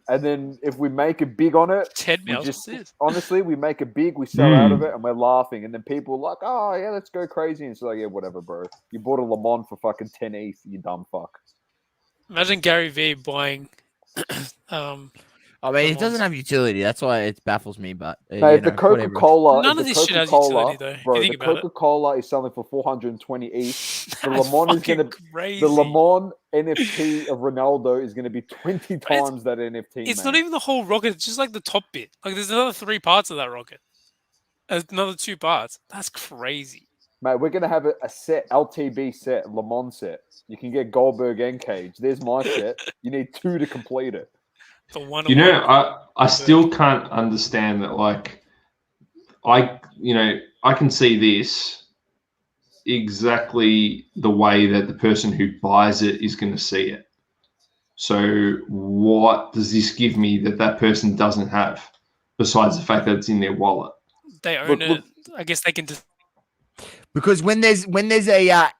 Speaker 5: And then if we make it big on it,
Speaker 3: 10 mil.
Speaker 5: Honestly, we make it big, we sell out of it, and we're laughing. And then people are like, oh, yeah, let's go crazy. And it's like, yeah, whatever, bro. You bought a Le Mans for fucking 10 ETH, you dumb fuck.
Speaker 3: Imagine Gary V buying...
Speaker 2: I mean, it doesn't have utility. That's why it baffles me. But
Speaker 5: mate, the Coca-Cola,
Speaker 3: none of this shit has utility, though.
Speaker 5: Bro, the Coca-Cola is selling for 420 ETH. The Le Mans is going to the Le Mans NFT of Ronaldo is going to be 20 times that NFT.
Speaker 3: It's not even the whole rocket. It's just like the top bit. Like there's another 3 parts of that rocket. Another 2 parts. That's crazy.
Speaker 5: Mate, we're going to have a set, LTB set, Le Mans set. You can get Goldberg and Cage. There's my set. You need 2 to complete it.
Speaker 7: You know, I still can't understand that. Like, I can see this exactly the way that the person who buys it is going to see it. So what does this give me that person doesn't have, besides the fact that it's in their wallet?
Speaker 3: They own it. I guess they can just...
Speaker 2: Because when there's a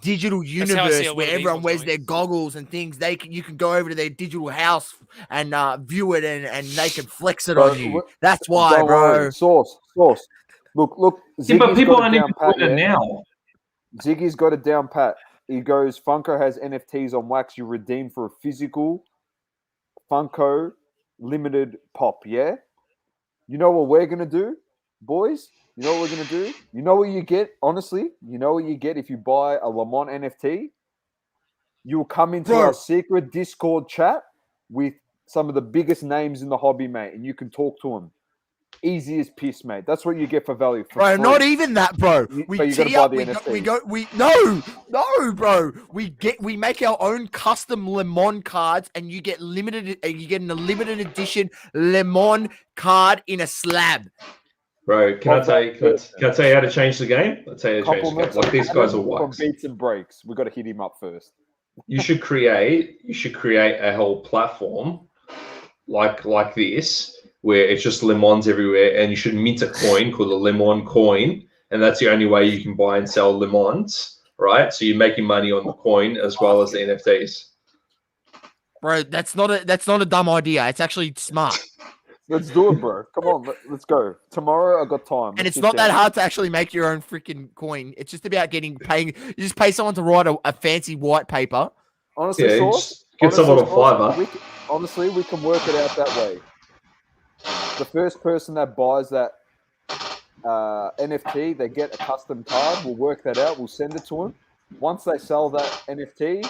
Speaker 2: digital universe where everyone wears their goggles and things, you can go over to their digital house and view it and they can flex it on you. That's why, bro.
Speaker 5: Source. Look.
Speaker 7: Yeah, but people aren't even doing it now.
Speaker 5: Ziggy's got it down pat. He goes, Funko has NFTs on wax you redeem for a physical Funko limited pop, yeah? You know what we're going to do, boys? You know what we're going to do? You know what you get, honestly? You know what you get if you buy a Le Mans NFT? You'll come into our secret Discord chat with some of the biggest names in the hobby, mate, and you can talk to them. Easy as piss, mate. That's what you get for value.
Speaker 2: Bro, not even that, bro.
Speaker 5: We tee up,
Speaker 2: bro. We make our own custom Le Mans cards, and you get you get a limited edition Le Mans card in a slab.
Speaker 7: Bro, can I tell you how to change the game? I'll tell you how to change the game. Like, these guys are wax.
Speaker 5: From beats and breaks, we got to hit him up first.
Speaker 7: You should create a whole platform like this, where it's just Le Mans everywhere, and you should mint a coin called a Le Mans coin, and that's the only way you can buy and sell Le Mans, right? So you're making money on the coin as well as the NFTs.
Speaker 2: Bro, that's not a dumb idea. It's actually smart.
Speaker 5: Let's do it, bro. Come on, let's go. Tomorrow I got time.
Speaker 2: And it's not that hard to actually make your own freaking coin. It's just about paying. You just pay someone to write a fancy white paper.
Speaker 5: Honestly,
Speaker 7: get someone on Fiverr.
Speaker 5: Honestly, we can work it out that way. The first person that buys that NFT, they get a custom card. We'll work that out. We'll send it to them. Once they sell that NFT,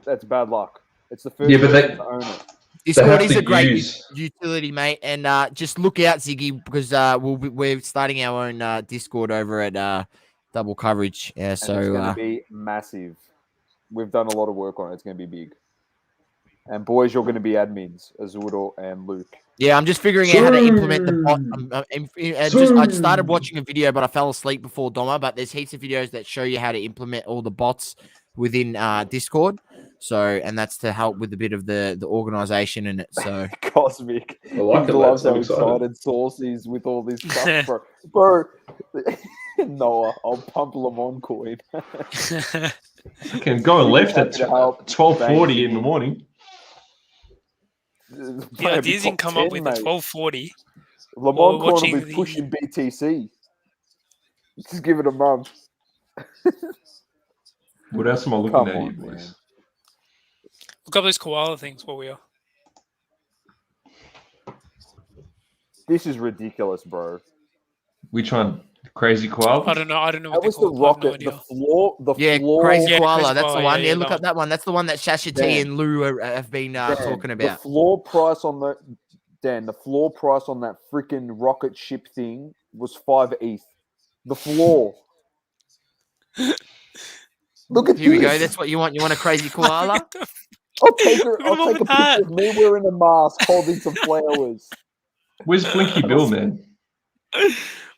Speaker 5: that's bad luck. It's the first person to own it.
Speaker 2: Discord is a great utility, mate, and just look out, Ziggy, because we're starting our own Discord over at Double Coverage. Yeah, so
Speaker 5: it's going to be massive. We've done a lot of work on it. It's going to be big. And boys, you're going to be admins, Azudo and Luke.
Speaker 2: Yeah, I'm just figuring out how to implement the bot. I started watching a video, but I fell asleep before Doma. But there's heaps of videos that show you how to implement all the bots within Discord. So, and that's to help with a bit of the organization in it. So,
Speaker 5: Cosmic.
Speaker 7: I like it.
Speaker 5: Loves how excited Sauce is with all this stuff, bro. Noah, I'll pump Lamont coin.
Speaker 7: Can go left at 12:40 in the morning.
Speaker 3: The ideas you can come up with at 12:40.
Speaker 5: Lamont coin will be pushing BTC. Just give it a month.
Speaker 7: What else am I looking at here, boys?
Speaker 3: Look up those koala things while we are.
Speaker 5: This is ridiculous, bro.
Speaker 7: Which one? Crazy koala?
Speaker 3: I don't know.
Speaker 5: That was the rocket. The floor.
Speaker 2: Crazy koala. That's the one. Yeah, look at that one. That's the one that Shasha T and Lou have been talking about.
Speaker 5: The floor price on the floor price on that freaking rocket ship thing was 5 ETH. The floor. Look at
Speaker 2: Here we go. That's what you want. You want a crazy koala?
Speaker 5: I'll take a picture of me wearing a mask holding some flowers.
Speaker 7: Where's Blinky Bill, man?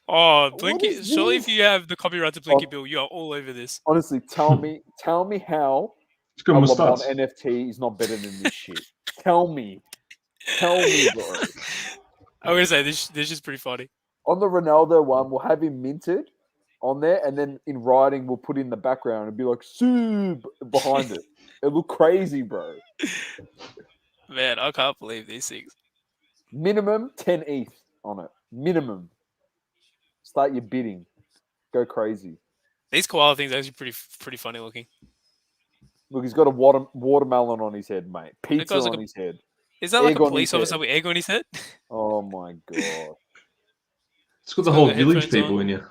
Speaker 3: Oh, Blinky! Surely, if you have the copyright to Blinky Bill, you are all over this.
Speaker 5: Honestly, tell me how
Speaker 7: a LeBron
Speaker 5: NFT is not better than this shit. Tell me, bro.
Speaker 3: I'm gonna say this is pretty funny.
Speaker 5: On the Ronaldo one, we'll have him minted on there, and then in writing, we'll put in the background and be like "Sub" behind it. It look crazy, bro.
Speaker 3: Man, I can't believe these things.
Speaker 5: Minimum 10 ETH on it. Minimum. Start your bidding. Go crazy.
Speaker 3: These koala things are actually pretty funny looking.
Speaker 5: Look, he's got a watermelon on his head, mate. Pizza on his head.
Speaker 3: Is that like a police officer with egg on his head?
Speaker 5: Oh my god.
Speaker 7: It's got the whole village people in you.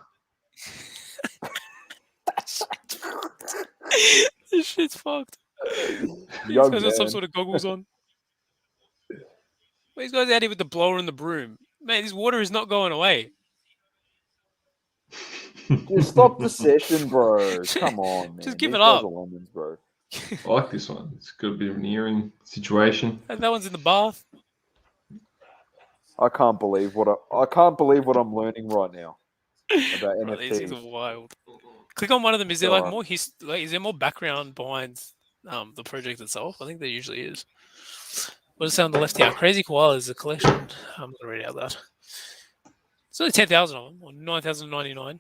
Speaker 3: This shit's fucked. These guys got some sort of goggles on. These guys out here with the blower and the broom. Man, this water is not going away.
Speaker 5: Just stop the session, bro. Come on, man.
Speaker 3: Just give it up.
Speaker 5: Lemons, bro.
Speaker 7: I like this one. It's got a bit of an earring situation.
Speaker 3: And that one's in the bath.
Speaker 5: I can't believe what I'm learning right now about NFTs.
Speaker 3: These things are wild. Click on one of them. Is there like more is there more background behind the project itself? I think there usually is. What does it say on the left here? Crazy Koala is a collection. I'm gonna read out that. It's only 10,000 of them, or 9,099.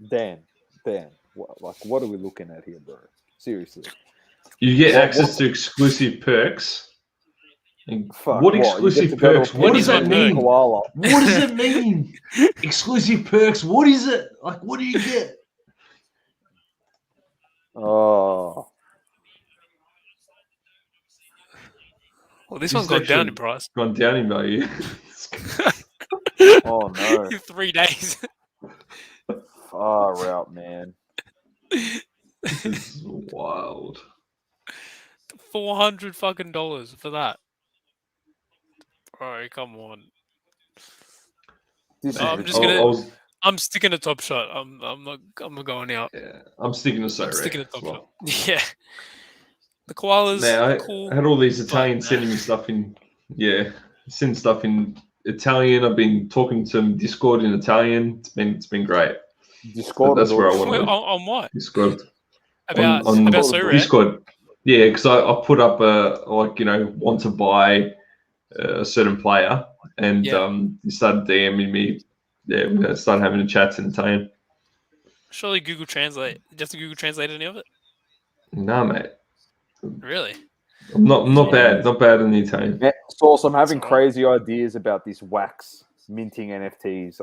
Speaker 5: Dan, what are we looking at here, bro? Seriously.
Speaker 7: You get access to exclusive perks. What exclusive perks? What does that mean? What does it mean? Exclusive perks. What is it? Like, what do you get?
Speaker 5: Oh.
Speaker 3: Well, this one's gone down in price.
Speaker 7: Gone down in value.
Speaker 5: Oh no!
Speaker 3: In 3 days.
Speaker 5: Far out, man.
Speaker 7: This is wild.
Speaker 3: $400 fucking for that. Bro, come on. I'm sticking to Top Shot. I'm not going out.
Speaker 7: Yeah, I'm sticking to
Speaker 3: I'm sticking to Top Shot. Yeah. The koalas.
Speaker 7: Man,
Speaker 3: cool.
Speaker 7: I had all these Italians sending me stuff in. Yeah, send stuff in Italian. I've been talking to them Discord in Italian. It's been great.
Speaker 5: Discord.
Speaker 7: That's where I want to.
Speaker 3: On what?
Speaker 7: Discord.
Speaker 3: About so rare.
Speaker 7: Discord. Yeah, because I put up want to buy a certain player, and he started DMing me. Yeah, we started having a chat in Italian.
Speaker 3: Surely Google Translate. Did you have to Google Translate any of it?
Speaker 7: No, mate.
Speaker 3: Really?
Speaker 7: I'm not bad. Not bad in the Italian.
Speaker 5: Yeah, Sauce, I'm having crazy ideas about this wax minting NFTs.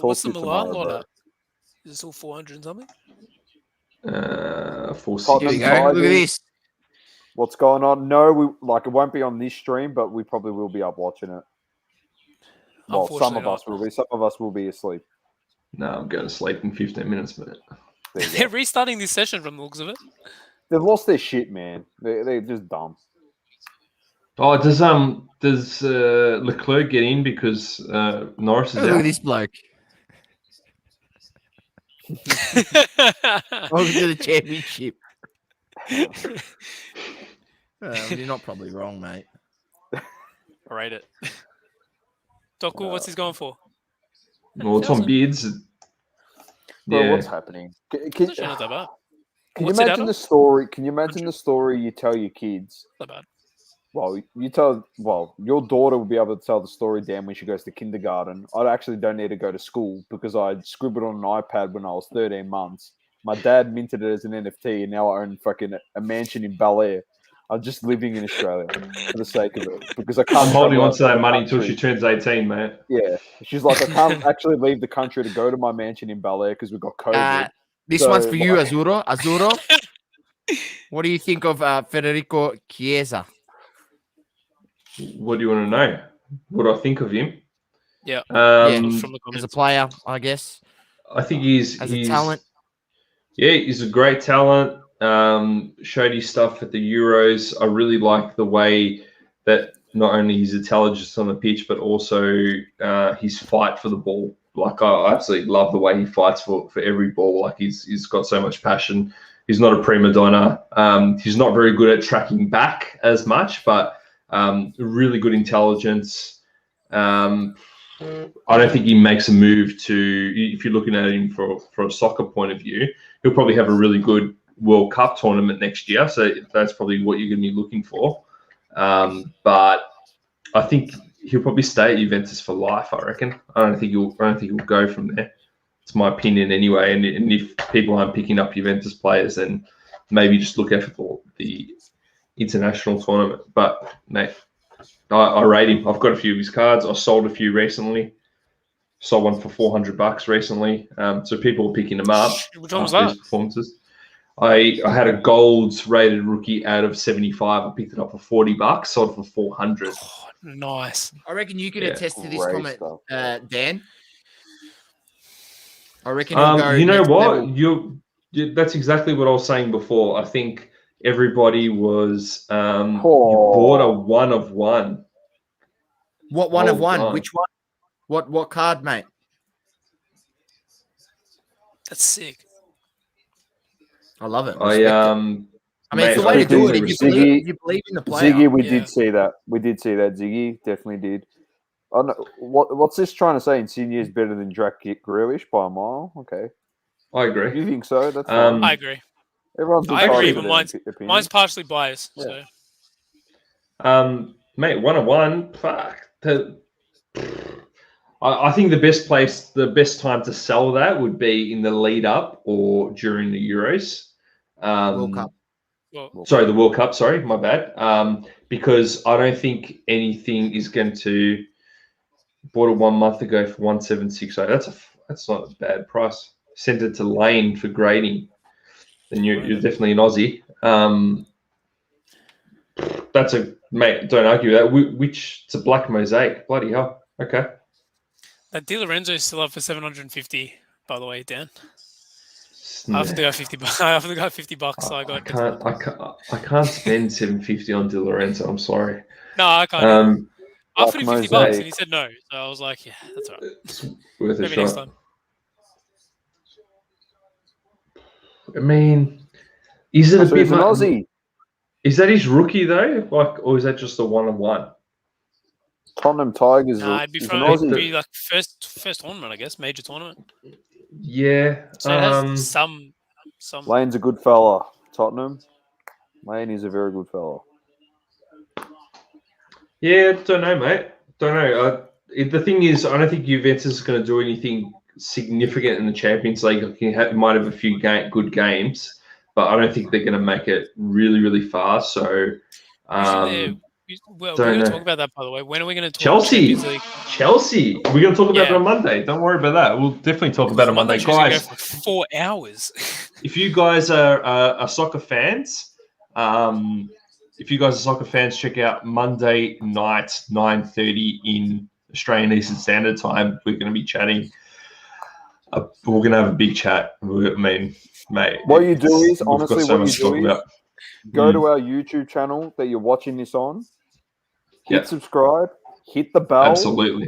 Speaker 3: What's the Milan lot at? Is it still 400 and something?
Speaker 7: 460.
Speaker 2: Here we go. Look at this.
Speaker 5: What's going on? No, it won't be on this stream, but we probably will be up watching it. Well, some of us will be. Some of us will be asleep.
Speaker 7: No, I'm going to sleep in 15 minutes, mate.
Speaker 3: They're restarting this session from the looks of it.
Speaker 5: They've lost their shit, man. They're just dumb.
Speaker 7: Oh, does Leclerc get in because Norris is
Speaker 2: Look
Speaker 7: out?
Speaker 2: at this bloke. Welcome to the championship. You're not probably wrong, mate.
Speaker 3: I rate it. Doku, what's he going for?
Speaker 7: Well, it's on bids.
Speaker 5: Bro, what's happening? Can you imagine the story? Can you imagine the story you tell your kids?
Speaker 3: Not bad.
Speaker 5: Well, your daughter will be able to tell the story, Dan, when she goes to kindergarten. I actually don't need to go to school because I scribbled on an iPad when I was 13 months. My dad minted it as an NFT, and now I own fucking a mansion in Bel Air. I'm just living in Australia for the sake of it because I can't.
Speaker 7: I'm holding on to that money until she turns 18, mate.
Speaker 5: Yeah, she's like, I can't actually leave the country to go to my mansion in Bel Air because we've got COVID.
Speaker 2: This one's for you, Azuro. Azuro, what do you think of Federico Chiesa?
Speaker 7: What do you want to know? What do I think of him?
Speaker 3: Yeah.
Speaker 2: As a player, I guess.
Speaker 7: I think he's
Speaker 2: a talent.
Speaker 7: Yeah, he's a great talent. Showed his stuff at the Euros. I really like the way that not only his intelligence on the pitch, but also his fight for the ball. Like I absolutely love the way he fights for every ball. Like he's got so much passion. He's not a prima donna. He's not very good at tracking back as much, but really good intelligence. I don't think he makes a move to, if you're looking at him for a soccer point of view, he'll probably have a really good World Cup tournament next year. So that's probably what you're going to be looking for. But I think he'll probably stay at Juventus for life, I reckon. I don't think he'll go from there. It's my opinion anyway. And if people aren't picking up Juventus players, then maybe just look out for the international tournament. But mate, I rate him. I've got a few of his cards. I sold a few recently. Sold one for $400 recently. So people are picking them up.
Speaker 3: Which one was that?
Speaker 7: Performances. I had a gold rated rookie out of 75. I picked it up for $40. Sold it for $400.
Speaker 3: Oh, nice.
Speaker 2: I reckon you can attest to this comment, Dan. I reckon.
Speaker 7: You know what? That's exactly what I was saying before. I think everybody was you bought a 1 of 1.
Speaker 2: What 1 of 1? Which one? What card, mate?
Speaker 3: That's sick.
Speaker 2: I love it.
Speaker 5: I
Speaker 2: mean, it's the way to do it. If you believe in the player.
Speaker 5: Ziggy, we did see that. We did see that. Ziggy definitely did. I don't know, what's this trying to say? Insigne is better than Jack Grealish by a mile. Okay,
Speaker 7: I agree.
Speaker 5: You think so? That's fine.
Speaker 3: I agree.
Speaker 5: Everyone's
Speaker 3: I agree, but mine's partially biased.
Speaker 5: Yeah.
Speaker 3: So.
Speaker 7: Mate, 1 of 1. Fuck. I think the best time to sell that would be in the lead up or during the Euros.
Speaker 2: World Cup.
Speaker 7: Sorry, the World Cup. Sorry, my bad. Because I don't think anything is going to. Bought it 1 month ago for 1,760. That's not a bad price. Sent it to Lane for grading. Then you're definitely an Aussie. That's a mate. Don't argue that. Which it's a black mosaic. Bloody hell. Okay.
Speaker 3: That Di Lorenzo is still up for 750. By the way, Dan. I have to go $50. I have to go $50. So
Speaker 7: I can't spend 750 on Di Lorenzo. I'm sorry.
Speaker 3: No, I can't. I offered him $50 and he said no. So I was like, yeah, that's all right.
Speaker 7: It's worth
Speaker 3: Maybe
Speaker 7: a
Speaker 3: next
Speaker 7: shot.
Speaker 3: time.
Speaker 7: I mean, is it a bit
Speaker 5: an Aussie?
Speaker 7: Is that his rookie though? Or is that just a 1 of 1?
Speaker 5: Tottenham Tigers.
Speaker 3: Nah, it'd be like first tournament, I guess, major tournament.
Speaker 7: Yeah.
Speaker 3: So it has some.
Speaker 5: Lane's a good fella. Tottenham. Lane is a very good fella.
Speaker 7: Yeah, don't know, mate. Don't know. The thing is, I don't think Juventus is going to do anything significant in the Champions League. Might have a few good games, but I don't think they're going to make it really, really far. So,
Speaker 3: we're going to talk about that, by the way. When are we going to talk
Speaker 7: Chelsea?
Speaker 3: Champions League?
Speaker 7: Chelsea. We're going to talk about it on Monday. Don't worry about that. We'll definitely talk about it on Monday. Guys,
Speaker 3: go for 4 hours.
Speaker 7: If you guys are soccer fans, check out Monday night, 9:30 in Australian Eastern Standard Time, we're going to be chatting. We're going to have a big chat. I mean, mate.
Speaker 5: What you do is, honestly,
Speaker 7: so
Speaker 5: what you do is go to our YouTube channel that you're watching this on, hit subscribe, hit the bell,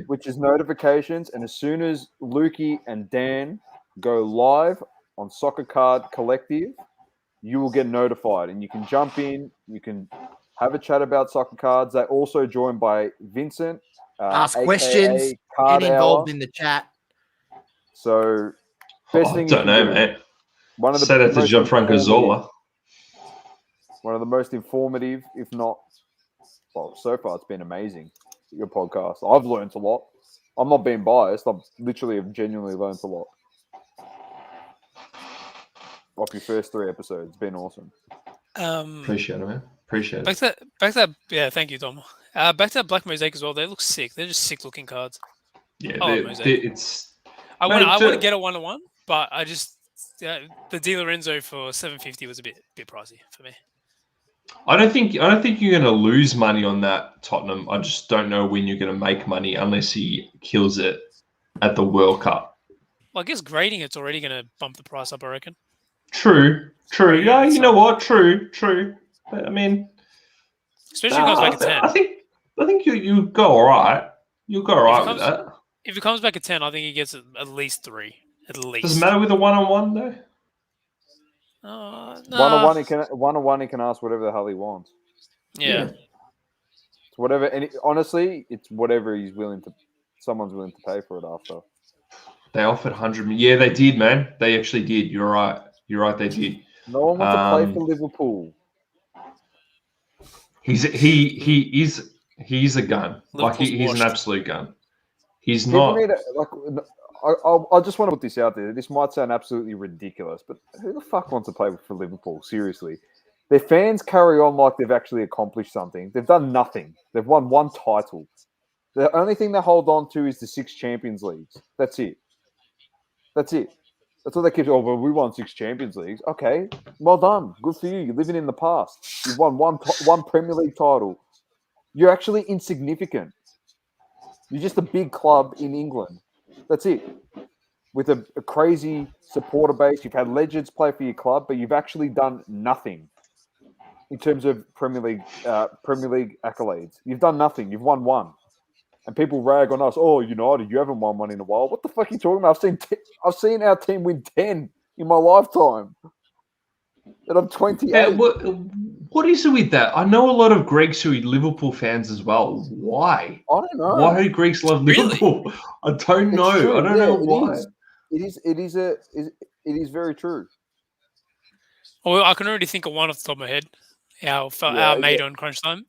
Speaker 5: which is notifications, and as soon as Lukey and Dan go live on Soccer Card Collective, you will get notified, and you can jump in, you can have a chat about soccer cards. They're also joined by Vincent.
Speaker 2: Ask questions, get involved in the chat.
Speaker 5: So, best thing
Speaker 7: I don't know, mate. Set it to Gianfranco Zola.
Speaker 5: One of the most informative, if not, well, so far it's been amazing. Your podcast. I've learned a lot. I'm not being biased. I've literally have genuinely learned a lot. Off your first 3 episodes. It's been awesome.
Speaker 7: Appreciate it, man. Appreciate it.
Speaker 3: Back to that, yeah, thank you, Tom. Back to that Black Mosaic as well. They look sick. They're just sick looking cards.
Speaker 7: Yeah,
Speaker 3: I want to get a 1-1, but I just the Di Lorenzo for $750 was a bit pricey for me.
Speaker 7: I don't think you're going to lose money on that, Tottenham. I just don't know when you're going to make money unless he kills it at the World Cup.
Speaker 3: Well, I guess grading it's already going to bump the price up, I reckon.
Speaker 7: True. Yeah, you know what? True. But I mean,
Speaker 3: especially if it comes back at 10.
Speaker 7: I think you go all right. You'll go all right with that.
Speaker 3: If it comes back at 10, I think he gets at least 3. At least.
Speaker 7: Does it matter with a 1-on-1 though?
Speaker 3: No.
Speaker 5: 1-on-1 he can ask whatever the hell he wants.
Speaker 3: Yeah.
Speaker 5: It's whatever, and honestly, it's whatever someone's willing to pay for it after.
Speaker 7: They offered 100 million. Yeah, they did, man. They actually did. You're right. They did.
Speaker 5: No one wants to play for Liverpool.
Speaker 7: He's a gun. Like he's an absolute gun. He's not.
Speaker 5: I just want to put this out there. This might sound absolutely ridiculous, but who the fuck wants to play for Liverpool? Seriously. Their fans carry on like they've actually accomplished something. They've done nothing. They've won 1 title. The only thing they hold on to is the 6 Champions Leagues. That's it. That's what they keep. Oh, well, we won 6 Champions Leagues. Okay, well done. Good for you. You're living in the past. You've won one Premier League title. You're actually insignificant. You're just a big club in England. That's it. With a crazy supporter base, you've had legends play for your club, but you've actually done nothing in terms of Premier League accolades. You've done nothing. You've won 1, and people rag on us. Oh, United, you haven't won 1 in a while. What the fuck are you talking about? I've seen our team win 10 in my lifetime, and I'm 28.
Speaker 7: Yeah, what is it with that? I know a lot of Greeks who are Liverpool fans as well. Why?
Speaker 5: I don't know.
Speaker 7: Why do Greeks love Liverpool? I don't know.
Speaker 5: True.
Speaker 7: I don't know why.
Speaker 5: It is very true.
Speaker 3: Well, I can already think of one off the top of my head. Our mate on Crunch Time.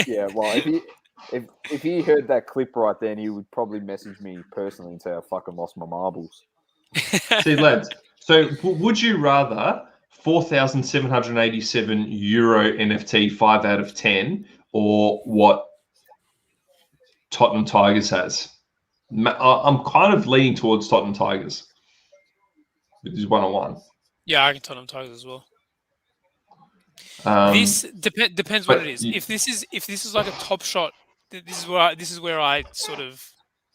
Speaker 5: Yeah, well, if he heard that clip right then, he would probably message me personally and say I fucking lost my marbles.
Speaker 7: See, lads. So, would you rather 4,787 euro NFT 5 out of 10, or what Tottenham Tigers has? I'm kind of leaning towards Tottenham Tigers. It is 1-on-1.
Speaker 3: Yeah, I can Tottenham Tigers as well. This depends what it is. If this is like a top shot, this is where I sort of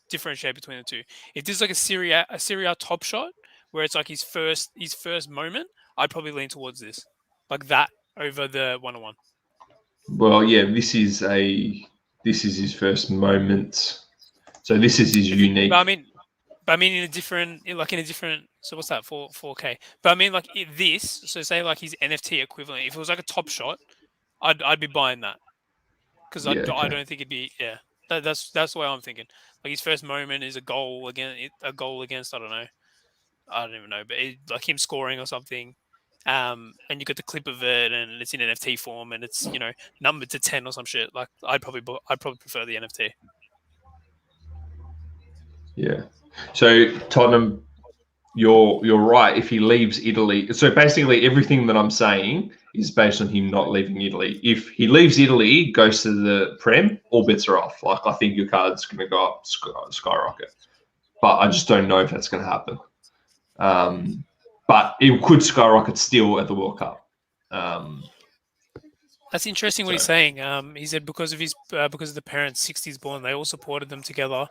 Speaker 3: differentiate between the two. If this is like a Serie A top shot, where it's like his first moment, I'd probably lean towards this, like that over the 1-on-1. Well,
Speaker 7: yeah, this is his first moment, so this is his unique.
Speaker 3: But I mean, in a different. So what's that? 4K. But I mean, like this. So say like his NFT equivalent. If it was like a top shot, I'd be buying that because I don't think it'd be. Yeah, that's the way I'm thinking. Like his first moment is a goal against. I don't even know, but like him scoring or something. And you get the clip of it, and it's in NFT form, and it's numbered to 10 or some shit. Like I'd probably prefer the NFT.
Speaker 7: Yeah. So Tottenham, you're right. If he leaves Italy, so basically everything that I'm saying is based on him not leaving Italy. If he leaves Italy, goes to the Prem, all bets are off. Like I think your card's going to go up skyrocket, but I just don't know if that's going to happen. But it could skyrocket still at the World Cup.
Speaker 3: That's interesting what he's saying. He said because of the parents' 60s born, they all supported them together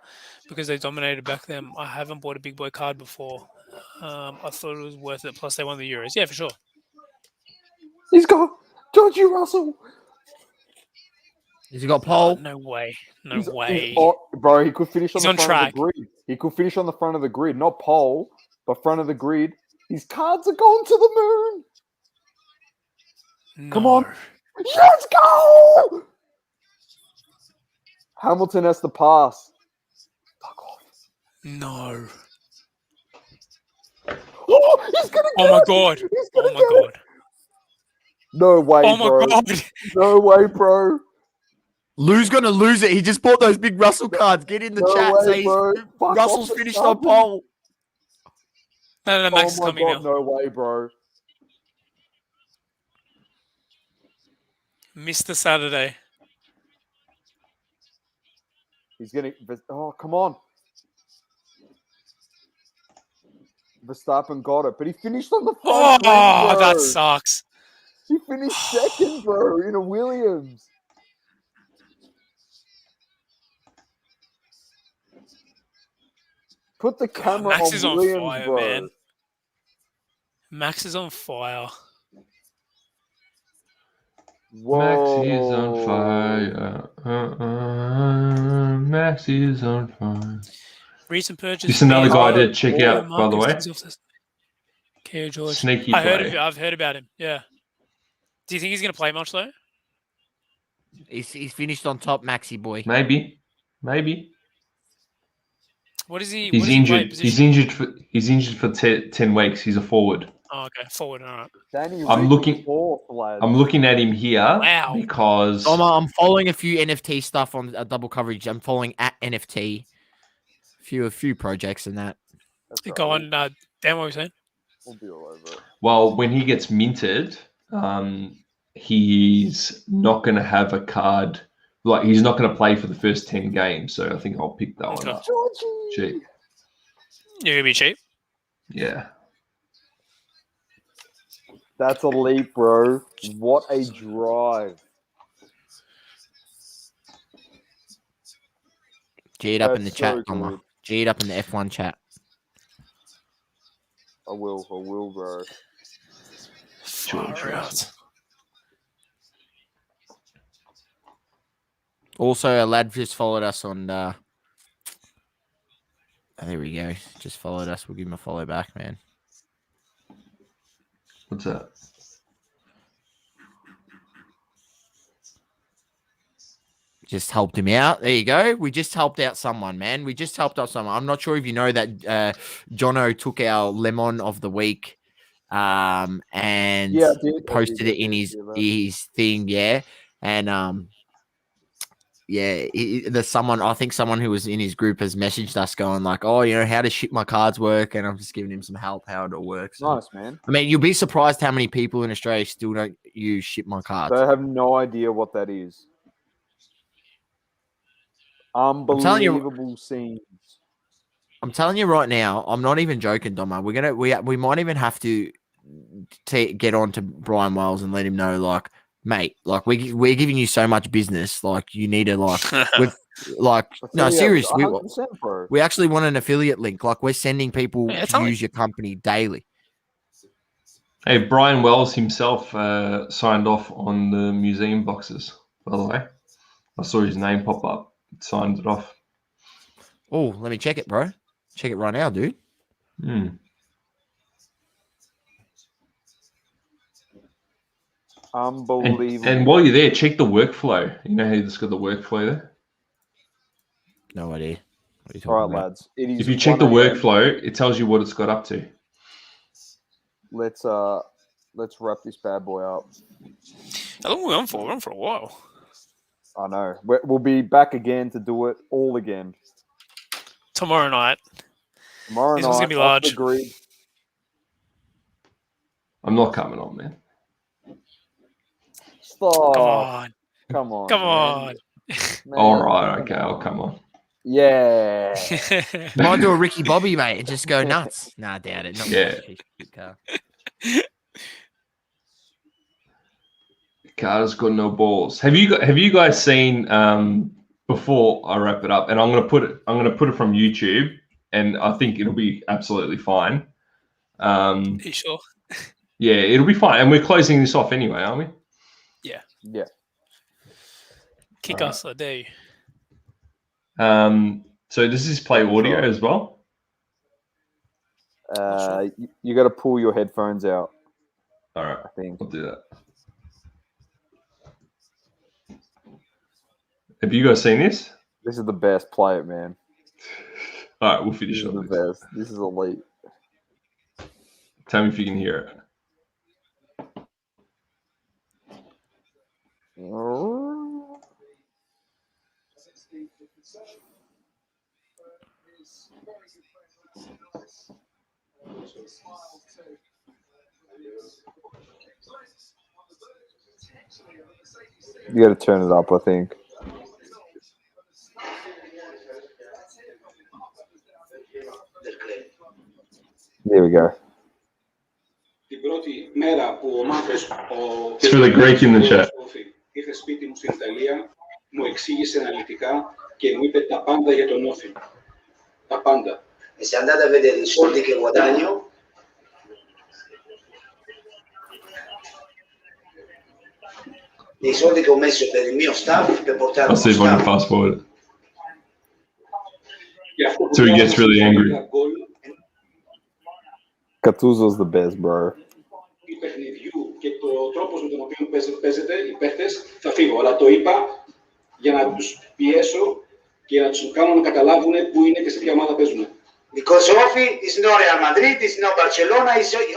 Speaker 3: because they dominated back then. I haven't bought a big boy card before. I thought it was worth it. Plus, they won the Euros. Yeah, for sure.
Speaker 5: He's got Georgie Russell.
Speaker 2: Has he got pole?
Speaker 3: No way.
Speaker 5: He's bro, he could finish on the front of the grid. He could finish on the front of the grid, not pole, but front of the grid. His cards are going to the moon.
Speaker 3: No.
Speaker 5: Come on. Let's go! Hamilton has to pass. Fuck off.
Speaker 3: No.
Speaker 5: Oh, he's gonna get
Speaker 3: Oh my god. Oh my god.
Speaker 5: No way,
Speaker 3: oh my
Speaker 5: bro.
Speaker 3: god.
Speaker 5: No way, bro.
Speaker 2: Lou's gonna lose it. He just bought those big Russell cards. Get in the chat.
Speaker 5: Way, bro.
Speaker 2: Russell's finished on pole.
Speaker 3: No, Max is coming now.
Speaker 5: No way, bro.
Speaker 3: Mr. Saturday.
Speaker 5: He's gonna. Oh, come on. Verstappen got it, but he finished on the front.
Speaker 3: Oh, that sucks.
Speaker 5: He finished second, bro, in a Williams. Put the camera
Speaker 3: Max
Speaker 5: on
Speaker 3: is on
Speaker 5: Williams,
Speaker 3: fire,
Speaker 5: bro.
Speaker 3: man. Max is on fire.
Speaker 5: Whoa.
Speaker 7: Max is on fire. Max is on fire.
Speaker 3: Recent purchase.
Speaker 7: This is another guy to check out, by the way.
Speaker 3: Okay, George.
Speaker 7: Sneaky
Speaker 3: I've
Speaker 7: play.
Speaker 3: heard about him. Yeah. Do you think he's going to play much though?
Speaker 2: He's finished on top, Maxi boy.
Speaker 7: Maybe.
Speaker 3: What is he?
Speaker 7: He's injured. He's injured for 10 weeks. He's a forward.
Speaker 3: Oh, okay, forward. All right.
Speaker 7: I'm looking at him here.
Speaker 3: Wow.
Speaker 7: Because
Speaker 2: I'm following a few NFT stuff on Double Coverage. I'm following at NFT. A few projects and that.
Speaker 3: Go on, Dan. What were you saying?
Speaker 5: We'll be all over it.
Speaker 7: Well, when he gets minted, he's not going to have a card. Like, he's not going to play for the first 10 games. So I think I'll pick that one up. Cheap.
Speaker 3: You're going to be cheap?
Speaker 7: Yeah.
Speaker 5: That's a leap, bro. What a drive.
Speaker 2: G it up in the chat, Thomas. G it up in the F1 chat.
Speaker 5: I will, bro.
Speaker 3: Far out.
Speaker 2: Also, a lad just followed us on. There we go. Just followed us. We'll give him a follow back, man.
Speaker 7: What's that?
Speaker 2: Just helped him out. There you go. We just helped out someone, man. We just helped out someone. I'm not sure if you know that Jono took our lemon of the week and posted it in his thing, yeah. And there's someone, I think someone who was in his group has messaged us going like, oh, you know, how does ship my cards work? And I'm just giving him some help how it all works.
Speaker 5: Nice, man.
Speaker 2: I mean, you'll be surprised how many people in Australia still don't use ship my cards.
Speaker 5: They have no idea what that is. Unbelievable scenes.
Speaker 2: I'm telling you right now, I'm not even joking, Doma. We might even have to get on to Brian Wells and let him know, like, mate, like we're giving you so much business, like you need to seriously, we actually want an affiliate link. Like we're sending people to use your company daily.
Speaker 7: Hey, Brian Wells himself signed off on the museum boxes, by the way. I saw his name pop up. Signed it off.
Speaker 2: Oh, let me check it, bro. Check it right now, dude.
Speaker 5: Unbelievable.
Speaker 7: And while you're there, check the workflow. You know how you just got the workflow there?
Speaker 2: No idea. What are you
Speaker 5: talking
Speaker 2: about?
Speaker 5: All right, lads.
Speaker 7: If you check the workflow, it tells you what it's got up to.
Speaker 5: Let's wrap this bad boy up.
Speaker 3: How long are we on for? We're on for a while.
Speaker 5: I know. We'll be back again to do it all again.
Speaker 3: Tomorrow night.
Speaker 5: This one's going to be large.
Speaker 7: I'm not coming on, man.
Speaker 5: Stop. Come on.
Speaker 3: Man.
Speaker 7: All right. Okay. I'll come on.
Speaker 5: Yeah.
Speaker 2: Might do a Ricky Bobby, mate, and just go nuts. Nah, I doubt it. Not
Speaker 7: Carter's got no balls. Have you guys seen before I wrap it up? And I'm gonna put it from YouTube, and I think it'll be absolutely fine.
Speaker 3: Are you sure?
Speaker 7: Yeah, it'll be fine. And we're closing this off anyway, aren't we?
Speaker 3: Yeah.
Speaker 5: Yeah.
Speaker 3: Kick us, I dare you.
Speaker 7: So does this play audio as well?
Speaker 5: You got to pull your headphones out.
Speaker 7: All right,
Speaker 5: I think
Speaker 7: I'll do that. Have you guys seen this?
Speaker 5: This is the best. Play it, man.
Speaker 7: All right, we'll finish on
Speaker 5: the
Speaker 7: this.
Speaker 5: best. This is elite.
Speaker 7: Tell me if you can hear it.
Speaker 5: You got to turn it up, I think. There we go.
Speaker 7: It's for the Greek in the chat.
Speaker 8: Ήρθε σπίτι μου στην Ιταλία, μου εξήγησε αναλυτικά και μου είπε τα πάντα για τον Όφη. Τα πάντα.
Speaker 9: E se andate a vedere i soldi che guadagno, i soldi che ho messo per il mio staff, per portare
Speaker 7: I'll see if I can fast forward. So he gets really angry.
Speaker 5: Gattuso's the best, bro.
Speaker 8: Του παιχνιδιού και το τρόπος με τον οποίο παίζετε οι παίχτες, θα φύγω. Αλλά το είπα για να τους πιέσω και για να τους κάνω να καταλάβουν πού είναι και σε ποια ομάδα παίζουν.
Speaker 9: Because Ofi is not Real Madrid, it's not Barcelona,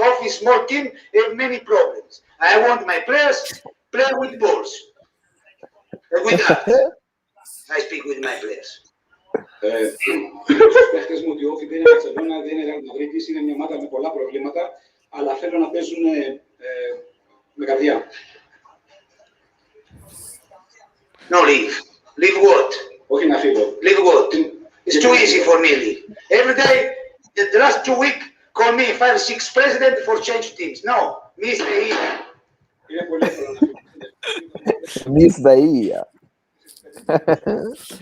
Speaker 9: Ofi is small team, have many problems. I want my players play with balls. With that. I speak with my players.
Speaker 8: Στους παίχτες μου ότι Όφη δεν είναι Barcelona, δεν είναι Real Madrid, είναι μια ομάδα με πολλά προβλήματα, αλλά θέλω να παίζουν με καρδιά.
Speaker 9: No, leave. Leave what?
Speaker 8: Όχι να φύγω.
Speaker 9: Leave what? It's too easy for me, leave. Every day, the last 2 weeks, call me 5-6 president for change teams. No, miss the year.
Speaker 8: Είναι πολύ εύκολο να φύγω.
Speaker 5: Miss the year.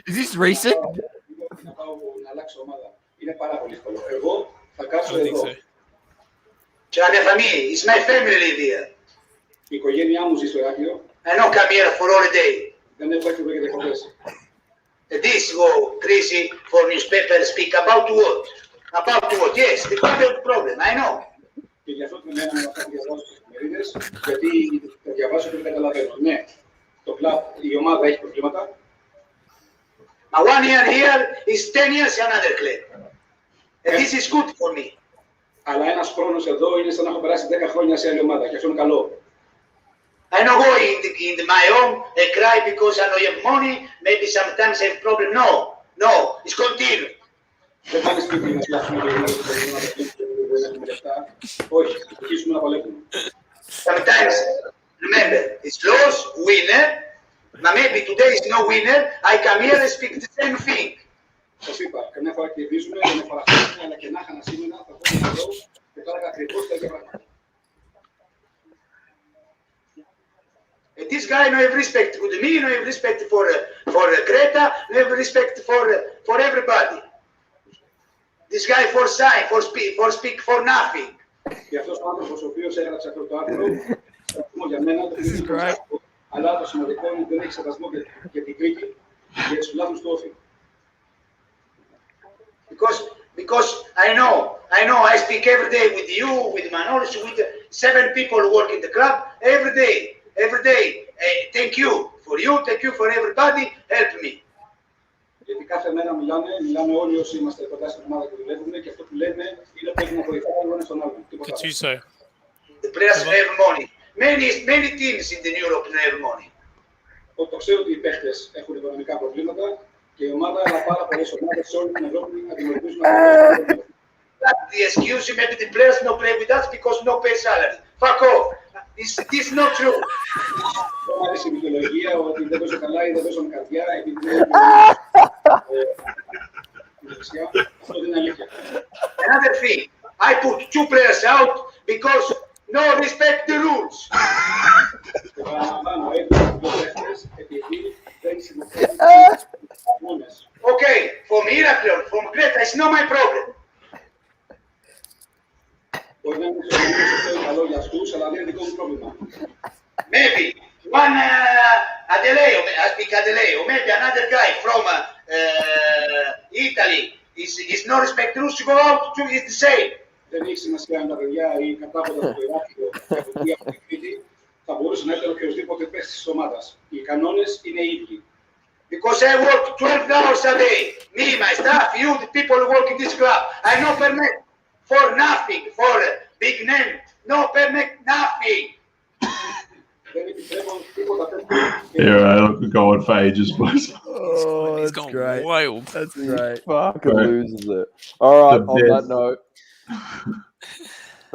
Speaker 2: Is this recent?
Speaker 8: Να πάω να αλλάξω ομάδα. Είναι πάρα πολύ εύκολο. Εγώ θα κάτσω εδώ.
Speaker 9: C'è la mia famiglia, it's my family live here.
Speaker 8: Η οικογένειά μου ζει στο Ηράκλειο.
Speaker 9: I don't come here for holiday.
Speaker 8: Δεν έχω έρθει εδώ για διακοπές.
Speaker 9: This go crazy for newspaper speak about what? About what? Yes, the problem, I know.
Speaker 8: Και γι' αυτό την μέρα μου θα διαβάσω τις εφημερίδες, γιατί θα διαβάσω και δεν καταλαβαίνω. Ναι, το κλαμπ, η ομάδα έχει προβλήματα.
Speaker 9: But 1 year here is 10 years another club. And this is good for me.
Speaker 8: Αλλά ένας χρόνος εδώ είναι σαν να έχω περάσει 10 χρόνια σε άλλη ομάδα και αυτό είναι καλό.
Speaker 9: I don't go in my home and cry because I don't have money, maybe sometimes I have problem. No, it's continued.
Speaker 8: Δεν πάνε σπίτι να φτιάξουμε το λεφτά. Όχι, αρχίσουμε να παλεύουμε.
Speaker 9: Sometimes, remember, it's loss, winner, but maybe today is no winner, I come here and speak the same thing.
Speaker 8: Σας είπα, καμιά φορά κερδίζουμε, καμιά φορά χάνουμε, αλλά και να χάνα σήμερα θα πούμε εδώ και τώρα ακριβώς τα ίδια πράγματα.
Speaker 9: And this guy no have respect with me, no have respect for Greta, no have respect for everybody. This guy for sign, for speak for nothing.
Speaker 8: Και αυτός ο άνθρωπος ο οποίος έγραψε αυτό το άρθρο, για μένα το είναι αλλά το σημαντικό είναι ότι δεν έχει σεβασμό για την Κρήτη και τους λάθους του Όφη.
Speaker 9: Because I know, I speak every day with you, with Manolis, with 7 people who work in the club, every day. Thank you for everybody, help me.
Speaker 8: Γιατί κάθε μέρα μιλάμε όλοι όσοι είμαστε κοντά στην ομάδα και δουλεύουμε και αυτό που λέμε είναι πρέπει να βοηθάει ο ένας τον άλλον.
Speaker 9: The players have money. Many teams in the Europe have money.
Speaker 8: Το ξέρω ότι οι παίχτες έχουν οικονομικά προβλήματα και η ομάδα, αλλά πάρα πολλές ομάδες σε όλη την Ευρώπη αντιμετωπίζουν αυτά.
Speaker 9: The excuse maybe the players no play with us because no pay salary. Fuck off. This is not true.
Speaker 8: Δεν μου αρέσει η δικαιολογία ότι δεν παίζω καλά ή δεν παίζω με καρδιά επειδή δεν αυτό δεν είναι αλήθεια.
Speaker 9: Another thing, I put 2 players out because no respect the rules. Okay, for Miracle, from Creta, it's not my problem. Maybe one Adeleo, I speak Adeleo, maybe another guy from Italy is no respect rules to go out to is the same.
Speaker 8: Δεν έχει σημασία αν τα παιδιά ή κατάποντα από το Ηράκλειο από την Κρήτη θα μπορούσε να ήταν οποιοδήποτε παίχτη τη ομάδα. Οι κανόνες είναι ίδιοι.
Speaker 9: Because I work 12 hours a day. Me, my staff, you, the people who work in this club. I no permit for nothing, for big name. No permit nothing.
Speaker 7: Yeah, look, we're going for ages, boys.
Speaker 2: Oh,
Speaker 3: He's
Speaker 2: that's
Speaker 3: gone
Speaker 2: great.
Speaker 3: wild.
Speaker 2: That's great.
Speaker 5: Fucking
Speaker 7: Right.
Speaker 5: loses it. All right,
Speaker 7: The
Speaker 5: on that
Speaker 7: best.
Speaker 5: note,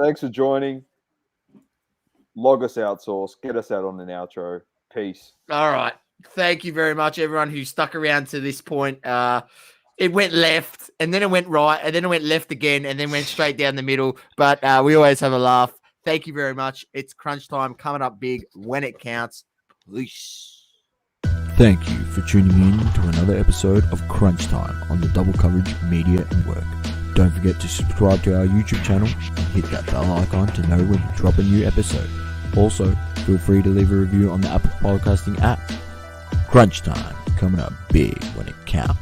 Speaker 5: thanks for joining. Log us out, Source. Get us out on an outro. Peace.
Speaker 2: All right. Thank you very much, everyone who stuck around to this point. It went left, and then it went right, and then it went left again, and then went straight down the middle. But we always have a laugh. Thank you very much. It's crunch time coming up big when it counts. Peace.
Speaker 1: Thank you for tuning in to another episode of Crunch Time on the Double Coverage Media Network. Don't forget to subscribe to our YouTube channel and hit that bell icon to know when we drop a new episode. Also, feel free to leave a review on the Apple Podcasting app. Crunch Time coming up big when it counts.